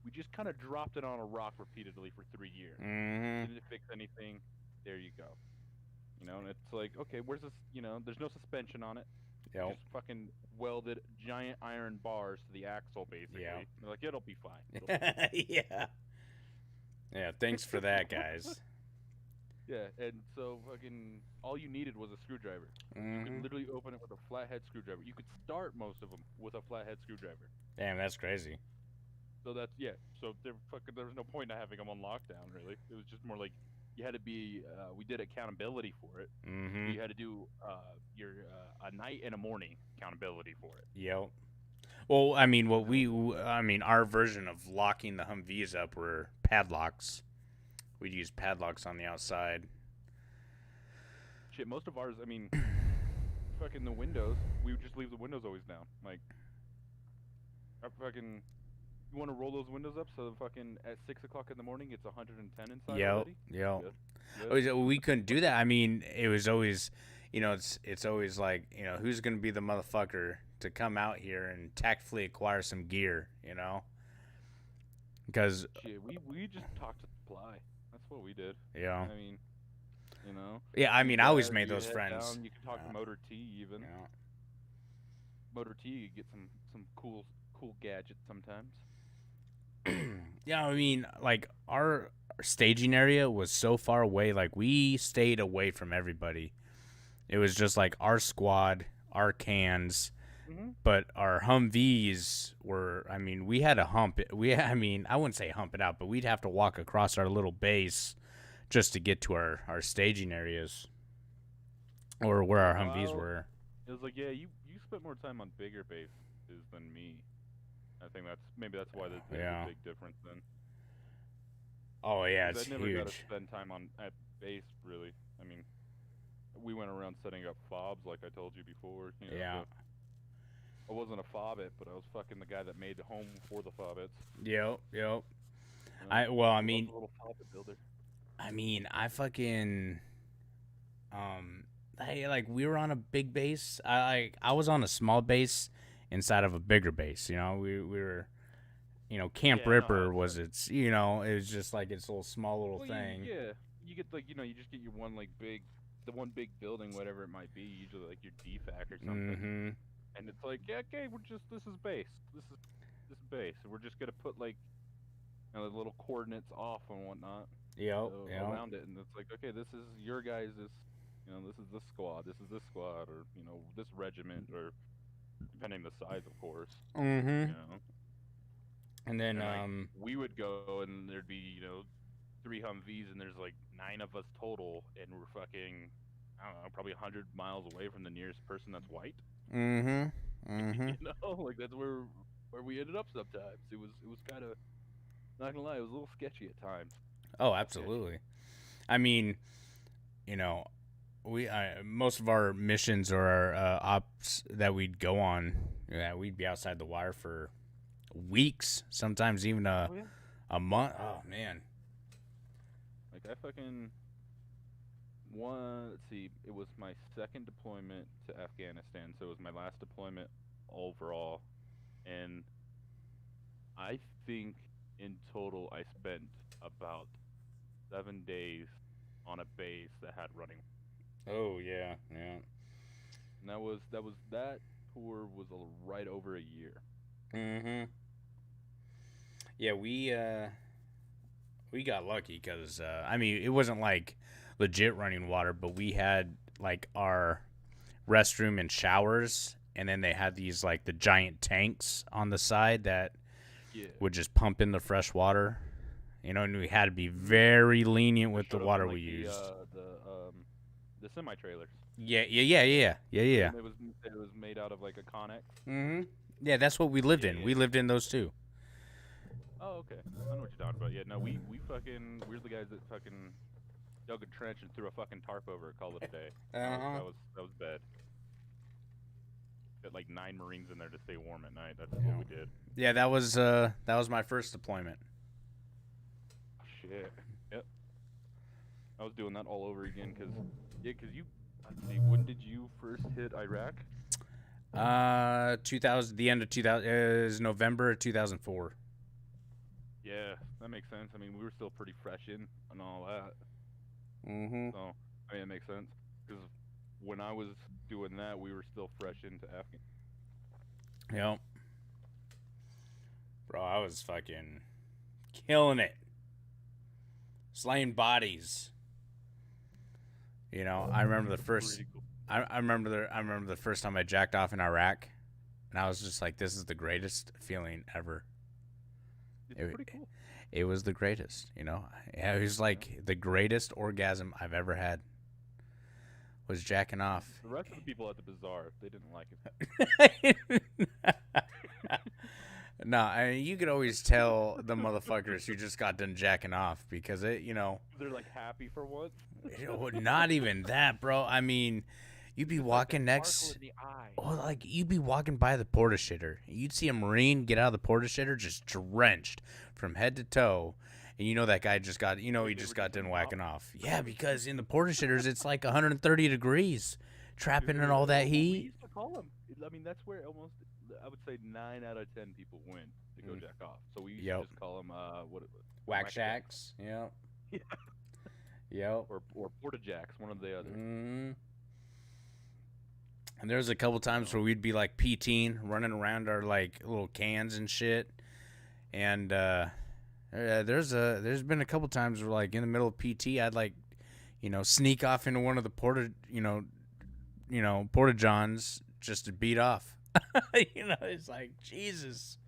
we just kind of dropped it on a rock repeatedly for 3 years. Didn't fix anything. There you go. You know, and it's like, okay, where's this? You know, there's no suspension on it. Yep. Just fucking welded giant iron bars to the axle, basically. Yeah. They're like, it'll be fine. It'll be fine. Yeah. Yeah, thanks for that, guys. Yeah, and so fucking all you needed was a screwdriver. You could literally open it with a flathead screwdriver. You could start most of them with a flathead screwdriver. Damn, that's crazy. So that's So there was no point in having them on lockdown, really. It was just more like you had to be. We did accountability for it. Mhm. You had to do a night and a morning accountability for it. Yep. Well, I mean, our version of locking the Humvees up were padlocks. We'd use padlocks on the outside. Shit, most of ours, I mean, fucking the windows, we would just leave the windows always down. Like, you want to roll those windows up so fucking at 6 o'clock in the morning it's 110 inside already? Yep. Good. We couldn't do that. I mean, it was always, you know, it's always like, you know, who's going to be the motherfucker to come out here and tactfully acquire some gear, you know? Because... Shit, we just talked to supply. That's what we did. Yeah. I mean, you know. Yeah, I mean, I always made those head friends. Down, you can talk to Motor T even. Yeah. Motor T, you get some cool gadgets sometimes. Yeah, I mean, like, our staging area was so far away. Like, we stayed away from everybody. It was just like our squad, our cans, but our Humvees were, I mean, we had to hump it. I wouldn't say hump it out, but we'd have to walk across our little base just to get to our staging areas or where our Humvees were. It was like, yeah, you spent more time on bigger bases than me. I think that's why there's a big difference then. Oh yeah, it's I never huge. got to spend time at base really. I mean, we went around setting up fobs like I told you before. You know, Yeah. I wasn't a fobbit, but I was fucking the guy that made the home for the fobbits. Yep. You know, I was mean, a little fobbit builder. I mean, I fucking, like we were on a big base. I was on a small base inside of a bigger base. You know, we were, you know, Camp Ripper was its, you know, it was just like its little small little thing. You get like, you know, you just get your one like the one big building, whatever it might be, usually like your DFAC or something. And it's like, yeah, okay, this is base. This is base. We're just gonna put like, you know, the little coordinates off and whatnot. Around it, and it's like, okay, this is your guys', you know, this is this squad, or you know, this regiment, or depending the size, of course. You know? And then like, we would go, and there'd be, you know, 3 Humvees, and there's like 9 of us total, and we're fucking, I don't know, probably 100 miles away from the nearest person that's white. You know, like that's where we ended up sometimes. It was kind of, not gonna lie, it was a little sketchy at times. Oh, absolutely. I mean, you know, most of our missions or our ops that we'd go on, we'd be outside the wire for weeks, sometimes even a month. Oh man. Like I fucking let's see, it was my second deployment to Afghanistan, so it was my last deployment overall, and I think in total I spent about 7 days on a base that had running. Oh yeah, yeah. And that tour was right over a year. Mm-hmm. Yeah, we got lucky because I mean, it wasn't like legit running water, but we had like our restroom and showers, and then they had these like the giant tanks on the side that would just pump in the fresh water. You know, and we had to be very lenient with the water we used. The semi trailers. Yeah. It was made out of like a Connex. Mm-hmm. Yeah, that's what we lived in. Yeah. We lived in those too. Oh, okay. I know what you're talking about. Yeah, no, we're the guys that fucking dug a trench and threw a fucking tarp over it, called it a day. Uh-huh. That was bad. Got like 9 Marines in there to stay warm at night. That's what we did. Yeah, that was my first deployment. Oh, shit. Yep. I was doing that all over again because you. Let's see. When did you first hit Iraq? 2000. The end of 2000 is November 2004. Yeah, that makes sense. I mean, we were still pretty fresh in and all that. Mm-hmm. So, I mean, it makes sense. Because when I was doing that, we were still fresh into Afghan. Yep. Bro, I was fucking killing it. Slaying bodies. You know, I remember the first... Cool. I remember the first time I jacked off in Iraq, and I was just like, this is the greatest feeling ever. It's pretty cool. It was the greatest, you know. Yeah, it was like the greatest orgasm I've ever had. Was jacking off. The rest of the people at the bazaar, they didn't like it. No, I mean, you could always tell the motherfuckers who just got done jacking off because it, you know. They're like happy for once. Not even that, bro. I mean, you'd be walking next. Oh, like you'd be walking by the porta shitter. You'd see a Marine get out of the porta shitter just drenched from head to toe, and you know that guy just got, he just got done whacking off. Yeah, because in the porta shitters it's like 130 degrees, trapping in all that We heat. used to call them. I mean, that's where almost, I would say 9 out of 10 people went to go jack off. So we used to just call them Whack shacks. Yep. Yeah. Yep. Or porta jacks, one or the other. Mm-hmm. And there's a couple times where we'd be like PTing, running around our like little cans and shit. And there's been a couple times where like in the middle of PT, I'd like, sneak off into one of the porta johns just to beat off. It's like, Jesus,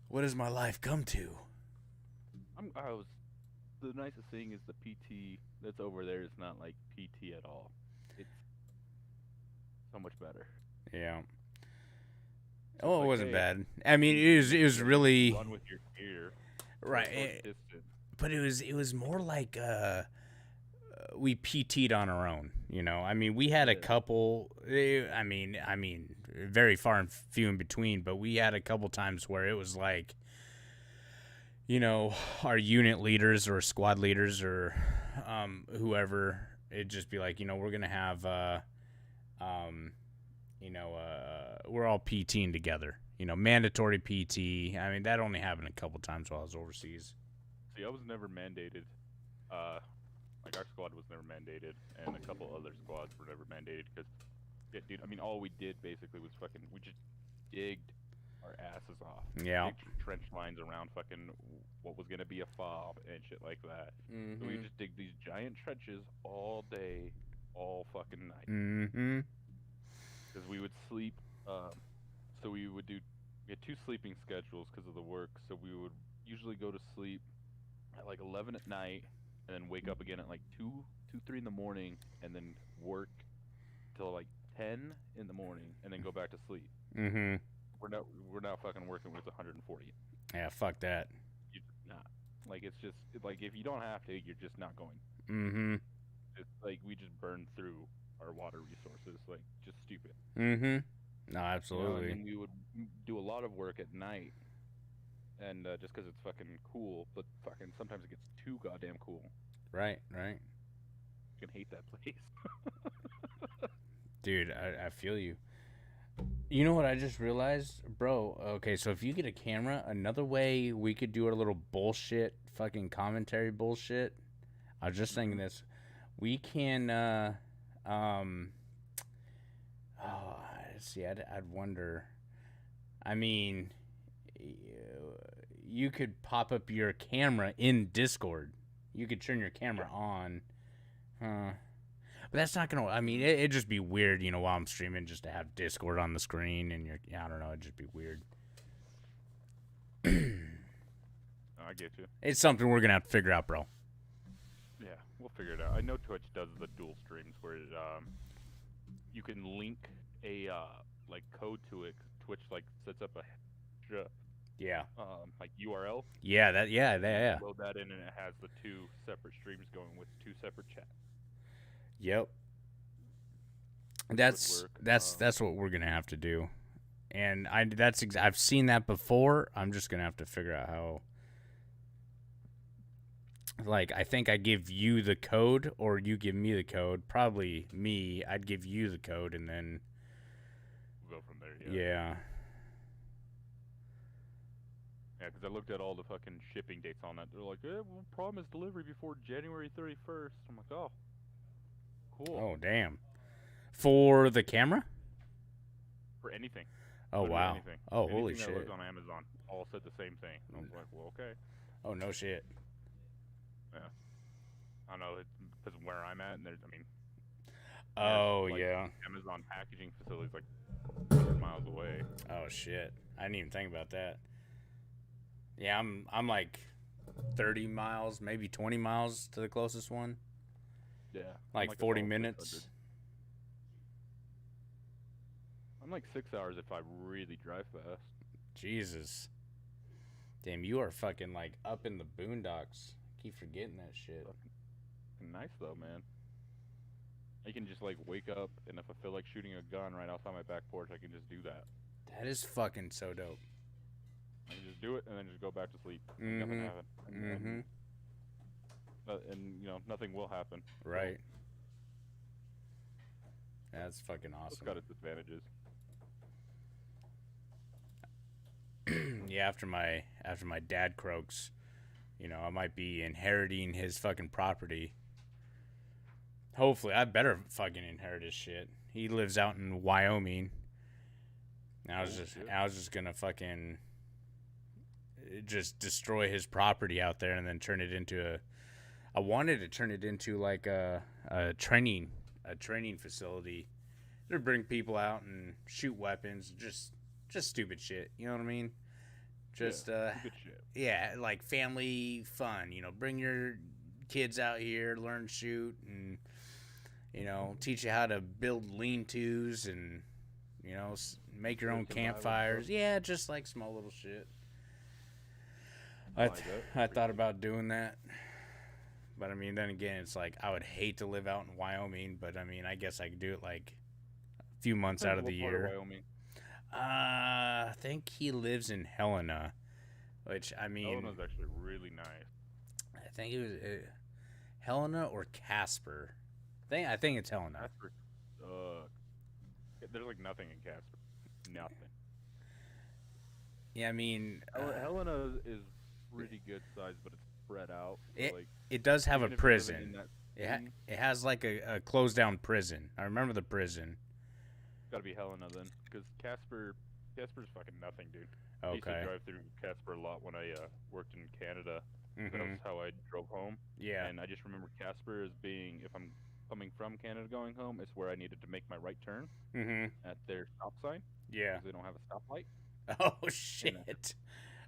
what has my life come to? The nicest thing is the PT that's over there is not like PT at all. It's so much better. Yeah. So Oh, it's it like, wasn't hey, bad. I mean, it was really run with your gear, right. But it was more like we PT'd on our own. I mean, we had a couple. I mean, very far and few in between. But we had a couple times where it was like, our unit leaders or squad leaders or whoever, it'd just be like, we're gonna have we're all PTing together. Mandatory PT. I mean, that only happened a couple times while I was overseas. See, I was never mandated. Like our squad was never mandated, and a couple other squads were never mandated because, yeah, dude. I mean, all we did basically was we just digged our asses off. Yeah. Digged trench lines around fucking what was gonna be a fob and shit like that. So we just dig these giant trenches all day, all fucking night. Mm-hmm. Because we would sleep. So we had 2 sleeping schedules because of the work. So we would usually go to sleep at like 11 at night, and then wake up again at like 3 in the morning, and then work till like 10 in the morning, and then go back to sleep. Mm-hmm. We're now fucking working with 140. Yeah, fuck that. You're not. Like, it's just like, if you don't have to, you're just not going. Mm-hmm. It's like we just burn through our water resources, like just stupid. Mm-hmm. No, absolutely. And we would do a lot of work at night, and just because it's fucking cool, but fucking sometimes it gets too goddamn cool. Right. I can hate that place. Dude, I feel you. You know what I just realized, bro? Okay, so if you get a camera, another way we could do our little bullshit, fucking commentary bullshit. I was just thinking this. We can, see, I'd wonder. I mean, you could pop up your camera in Discord. You could turn your camera on. But that's not gonna. I mean, it'd just be weird, you know, while I'm streaming, just to have Discord on the screen and I don't know. It'd just be weird. I get you. It's something we're gonna have to figure out, bro. Yeah, we'll figure it out. I know Twitch does the dual streams where you can link a like code to it. Twitch like sets up a like URL. Yeah, yeah. Load that in, and it has the two separate streams going with two separate chats. Yep. That's what we're gonna have to do, and I've seen that before. I'm just gonna have to figure out how. Like, I think I give you the code, or you give me the code. Probably me. I'd give you the code, and then we'll go from there. Yeah. Yeah, because I looked at all the fucking shipping dates on that. They're like, we'll promise delivery before January 31st. I'm like, oh, cool. Oh, damn. For the camera? For anything. Oh, Literally wow. anything. Oh, anything holy that shit. lives on Amazon all said the same thing. And I was like, well, okay. Oh, no shit. Yeah. I don't know, it's because of where I'm at, and there's, I mean... Oh, like, yeah. Amazon packaging facilities like 100 miles away. Oh, shit. I didn't even think about that. Yeah, I'm like 30 miles, maybe 20 miles to the closest one. Yeah. Like 40 minutes. I'm like 6 hours if I really drive fast. Jesus. Damn, you are fucking like up in the boondocks. Keep forgetting that shit. Fucking nice though, man. I can just like wake up, and if I feel like shooting a gun right outside my back porch, I can just do that. That is fucking so dope. I can just do it and then just go back to sleep. Mm-hmm. Nothing happened. And you know, nothing will happen. Right. That's fucking awesome. It's got its advantages. Yeah, after my dad croaks, you know, I might be inheriting his fucking property. Hopefully, I better fucking inherit his shit. He lives out in Wyoming. And I was just gonna fucking just destroy his property out there and then turn it into I wanted to turn it into like a training facility to bring people out and shoot weapons, just stupid shit, you know what I mean? Just stupid shit. Yeah, like family fun, you know, bring your kids out here, learn shoot, and you know, teach you how to build lean-tos and you know, make your own campfires. Yeah, just like small little shit. I thought about doing that. But I mean, then again, it's like I would hate to live out in Wyoming, but I mean, I guess I could do it like a few months out of the year. What part of Wyoming? I think he lives in Helena, which I mean, Helena's actually really nice. I think it was Helena or Casper. I think it's Helena. Casper, there's like nothing in Casper. Nothing. Yeah, I mean, Helena is pretty good size, but it's spread out. So it does have a even if you're living prison. in that It has like a closed down prison. I remember the prison. Gotta be Helena then, because Casper's fucking nothing, dude. I used to Okay. drive through Casper a lot when I worked in Canada. That was Mhm. how I drove home. Yeah. And I just remember Casper as being, if I'm coming from Canada going home, it's where I needed to make my right turn at their stop sign. Yeah. 'Cause they don't have a stoplight. Oh shit.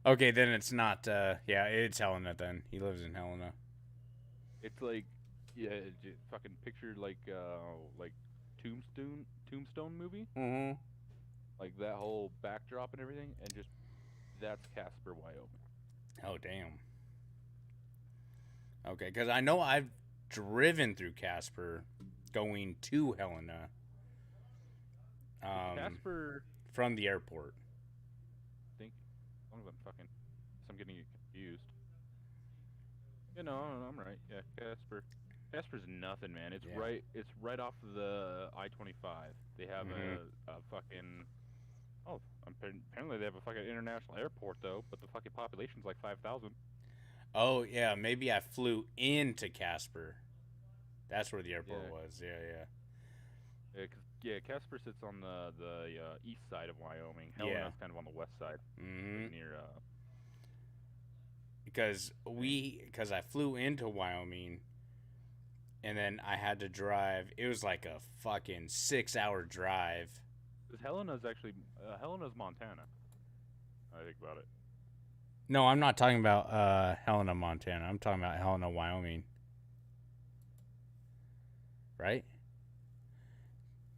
Okay, then it's not. Yeah, it's Helena. Then he lives in Helena. It's like, yeah, fucking picture like Tombstone movie. Mm-hmm. Like that whole backdrop and everything, and just that's Casper, Wyoming. Oh damn. Okay, because I know I've driven through Casper, going to Helena. Casper from the airport. I think as long as I'm getting it confused. You know, I'm right. Yeah, Casper's nothing, man. It's right off the I-25. They have a fucking Oh, apparently they have a fucking international airport though, but the fucking population's like 5,000. Oh yeah, maybe I flew into Casper. That's where the airport was. Yeah, Casper sits on the east side of Wyoming. Yeah. Helena's kind of on the west side, near. Because I flew into Wyoming, and then I had to drive. It was like a fucking 6-hour drive. Because Helena's actually Helena's Montana. I think about it. No, I'm not talking about Helena, Montana. I'm talking about Helena, Wyoming. Right?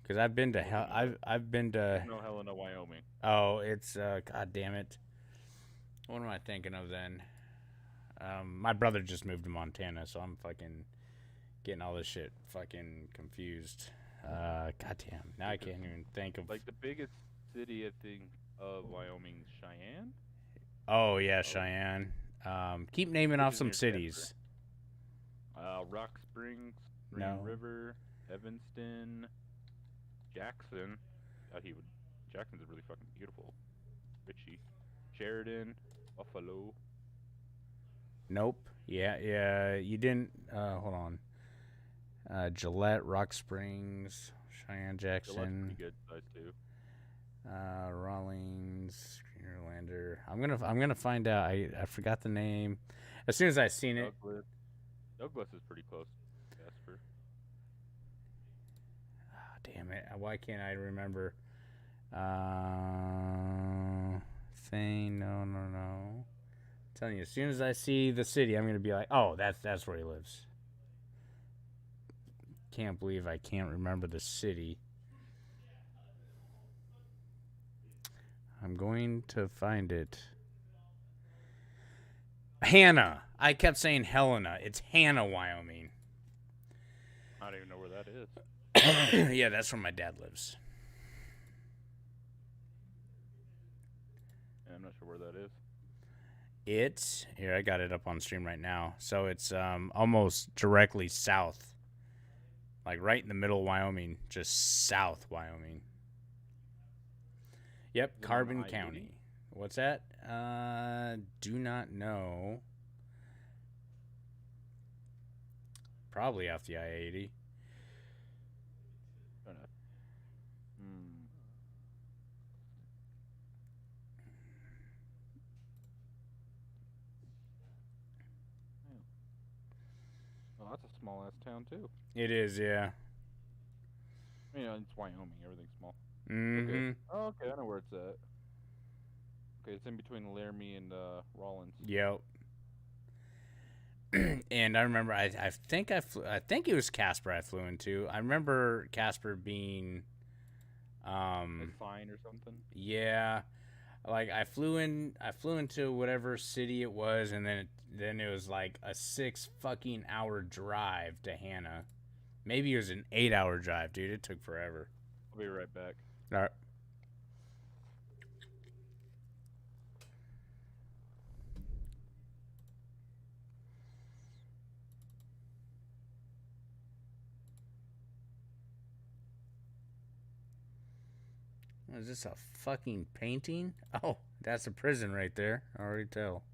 Because I've been to I've been to. No, Helena, Wyoming. Oh, it's God damn it. What am I thinking of then? My brother just moved to Montana, so I'm fucking getting all this shit fucking confused. Goddamn. Now I can't even think of. Like the biggest city, I think, of Wyoming, Cheyenne. Oh yeah, Cheyenne. Keep naming off some cities. Rock Springs, Green River, Evanston, Jackson. Jackson's really fucking beautiful. Richie, Sheridan, Buffalo. Nope. Yeah. You didn't. Hold on. Gillette, Rock Springs, Cheyenne, Jackson. Gillette's pretty good size too. Rawlings, Greenerlander. I'm gonna find out. I forgot the name. As soon as I seen it. Douglas is pretty close. Casper. Damn it! Why can't I remember? Thing. No. I'm telling you, as soon as I see the city, I'm gonna be like, oh, that's where he lives. Can't believe I can't remember the city. I'm going to find it. Hannah. I kept saying Helena. It's Hannah, Wyoming. I don't even know where that is. Yeah, that's where my dad lives. Yeah, I'm not sure where that is. It's here. I got it up on stream right now. So it's almost directly south, like right in the middle of Wyoming, just south Wyoming. Yep, Carbon County. What's that? Do not know. Probably off the I-80. Well, that's a small ass town too. It is, yeah. You know, it's Wyoming. Everything's small. Mm-hmm. Okay. Oh, okay, I know where it's at. Okay, it's in between Laramie and Rawlins. Yep. And I remember, I think it was Casper I flew into. I remember Casper being, Like fine or something. Yeah, like I flew into whatever city it was, and then it was like a 6-fucking-hour drive to Hannah. Maybe it was an 8-hour drive, dude. It took forever. I'll be right back. All right. Is this a fucking painting? Oh, that's a prison right there. I already tell.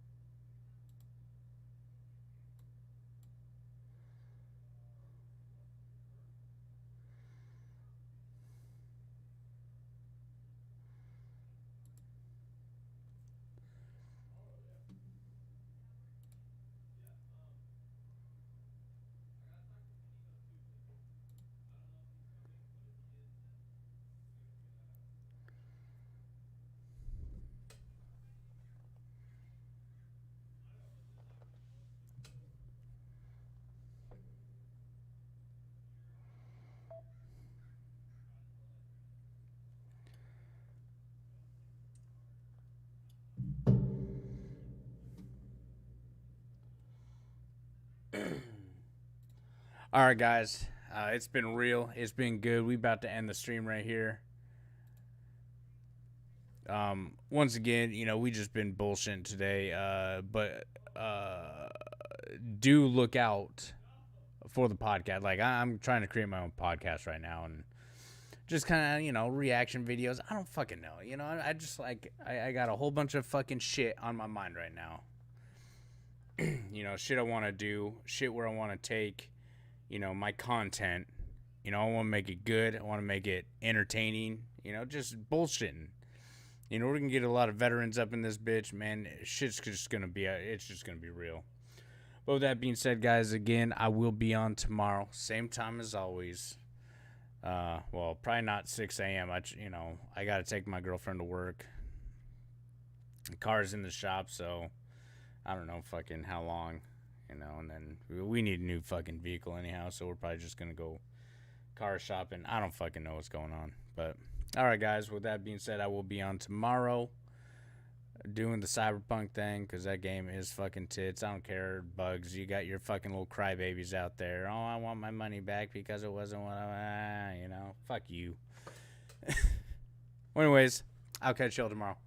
All right, guys. It's been real. It's been good. We about to end the stream right here. Once again, we just been bullshitting today. But do look out for the podcast. Like I'm trying to create my own podcast right now, and just kind of, you know, reaction videos. I don't fucking know. You know, I just like, I got a whole bunch of fucking shit on my mind right now. You know, shit I want to do, shit where I want to take, you know, my content. You know, I want to make it good. I want to make it entertaining. You know, just bullshitting. You know, we're going to get a lot of veterans up in this bitch, man. Shit's just going to be, it's just going to be real. But with that being said, guys, again, I will be on tomorrow. Same time as always. Well, probably not 6 a.m. I got to take my girlfriend to work. The car's in the shop, so I don't know fucking how long, you know, and then we need a new fucking vehicle anyhow, so we're probably just going to go car shopping. I don't fucking know what's going on. But, all right, guys, with that being said, I will be on tomorrow doing the Cyberpunk thing because that game is fucking tits. I don't care, Bugs. You got your fucking little crybabies out there. Oh, I want my money back because it wasn't what you know. Fuck you. Well, anyways, I'll catch y'all tomorrow.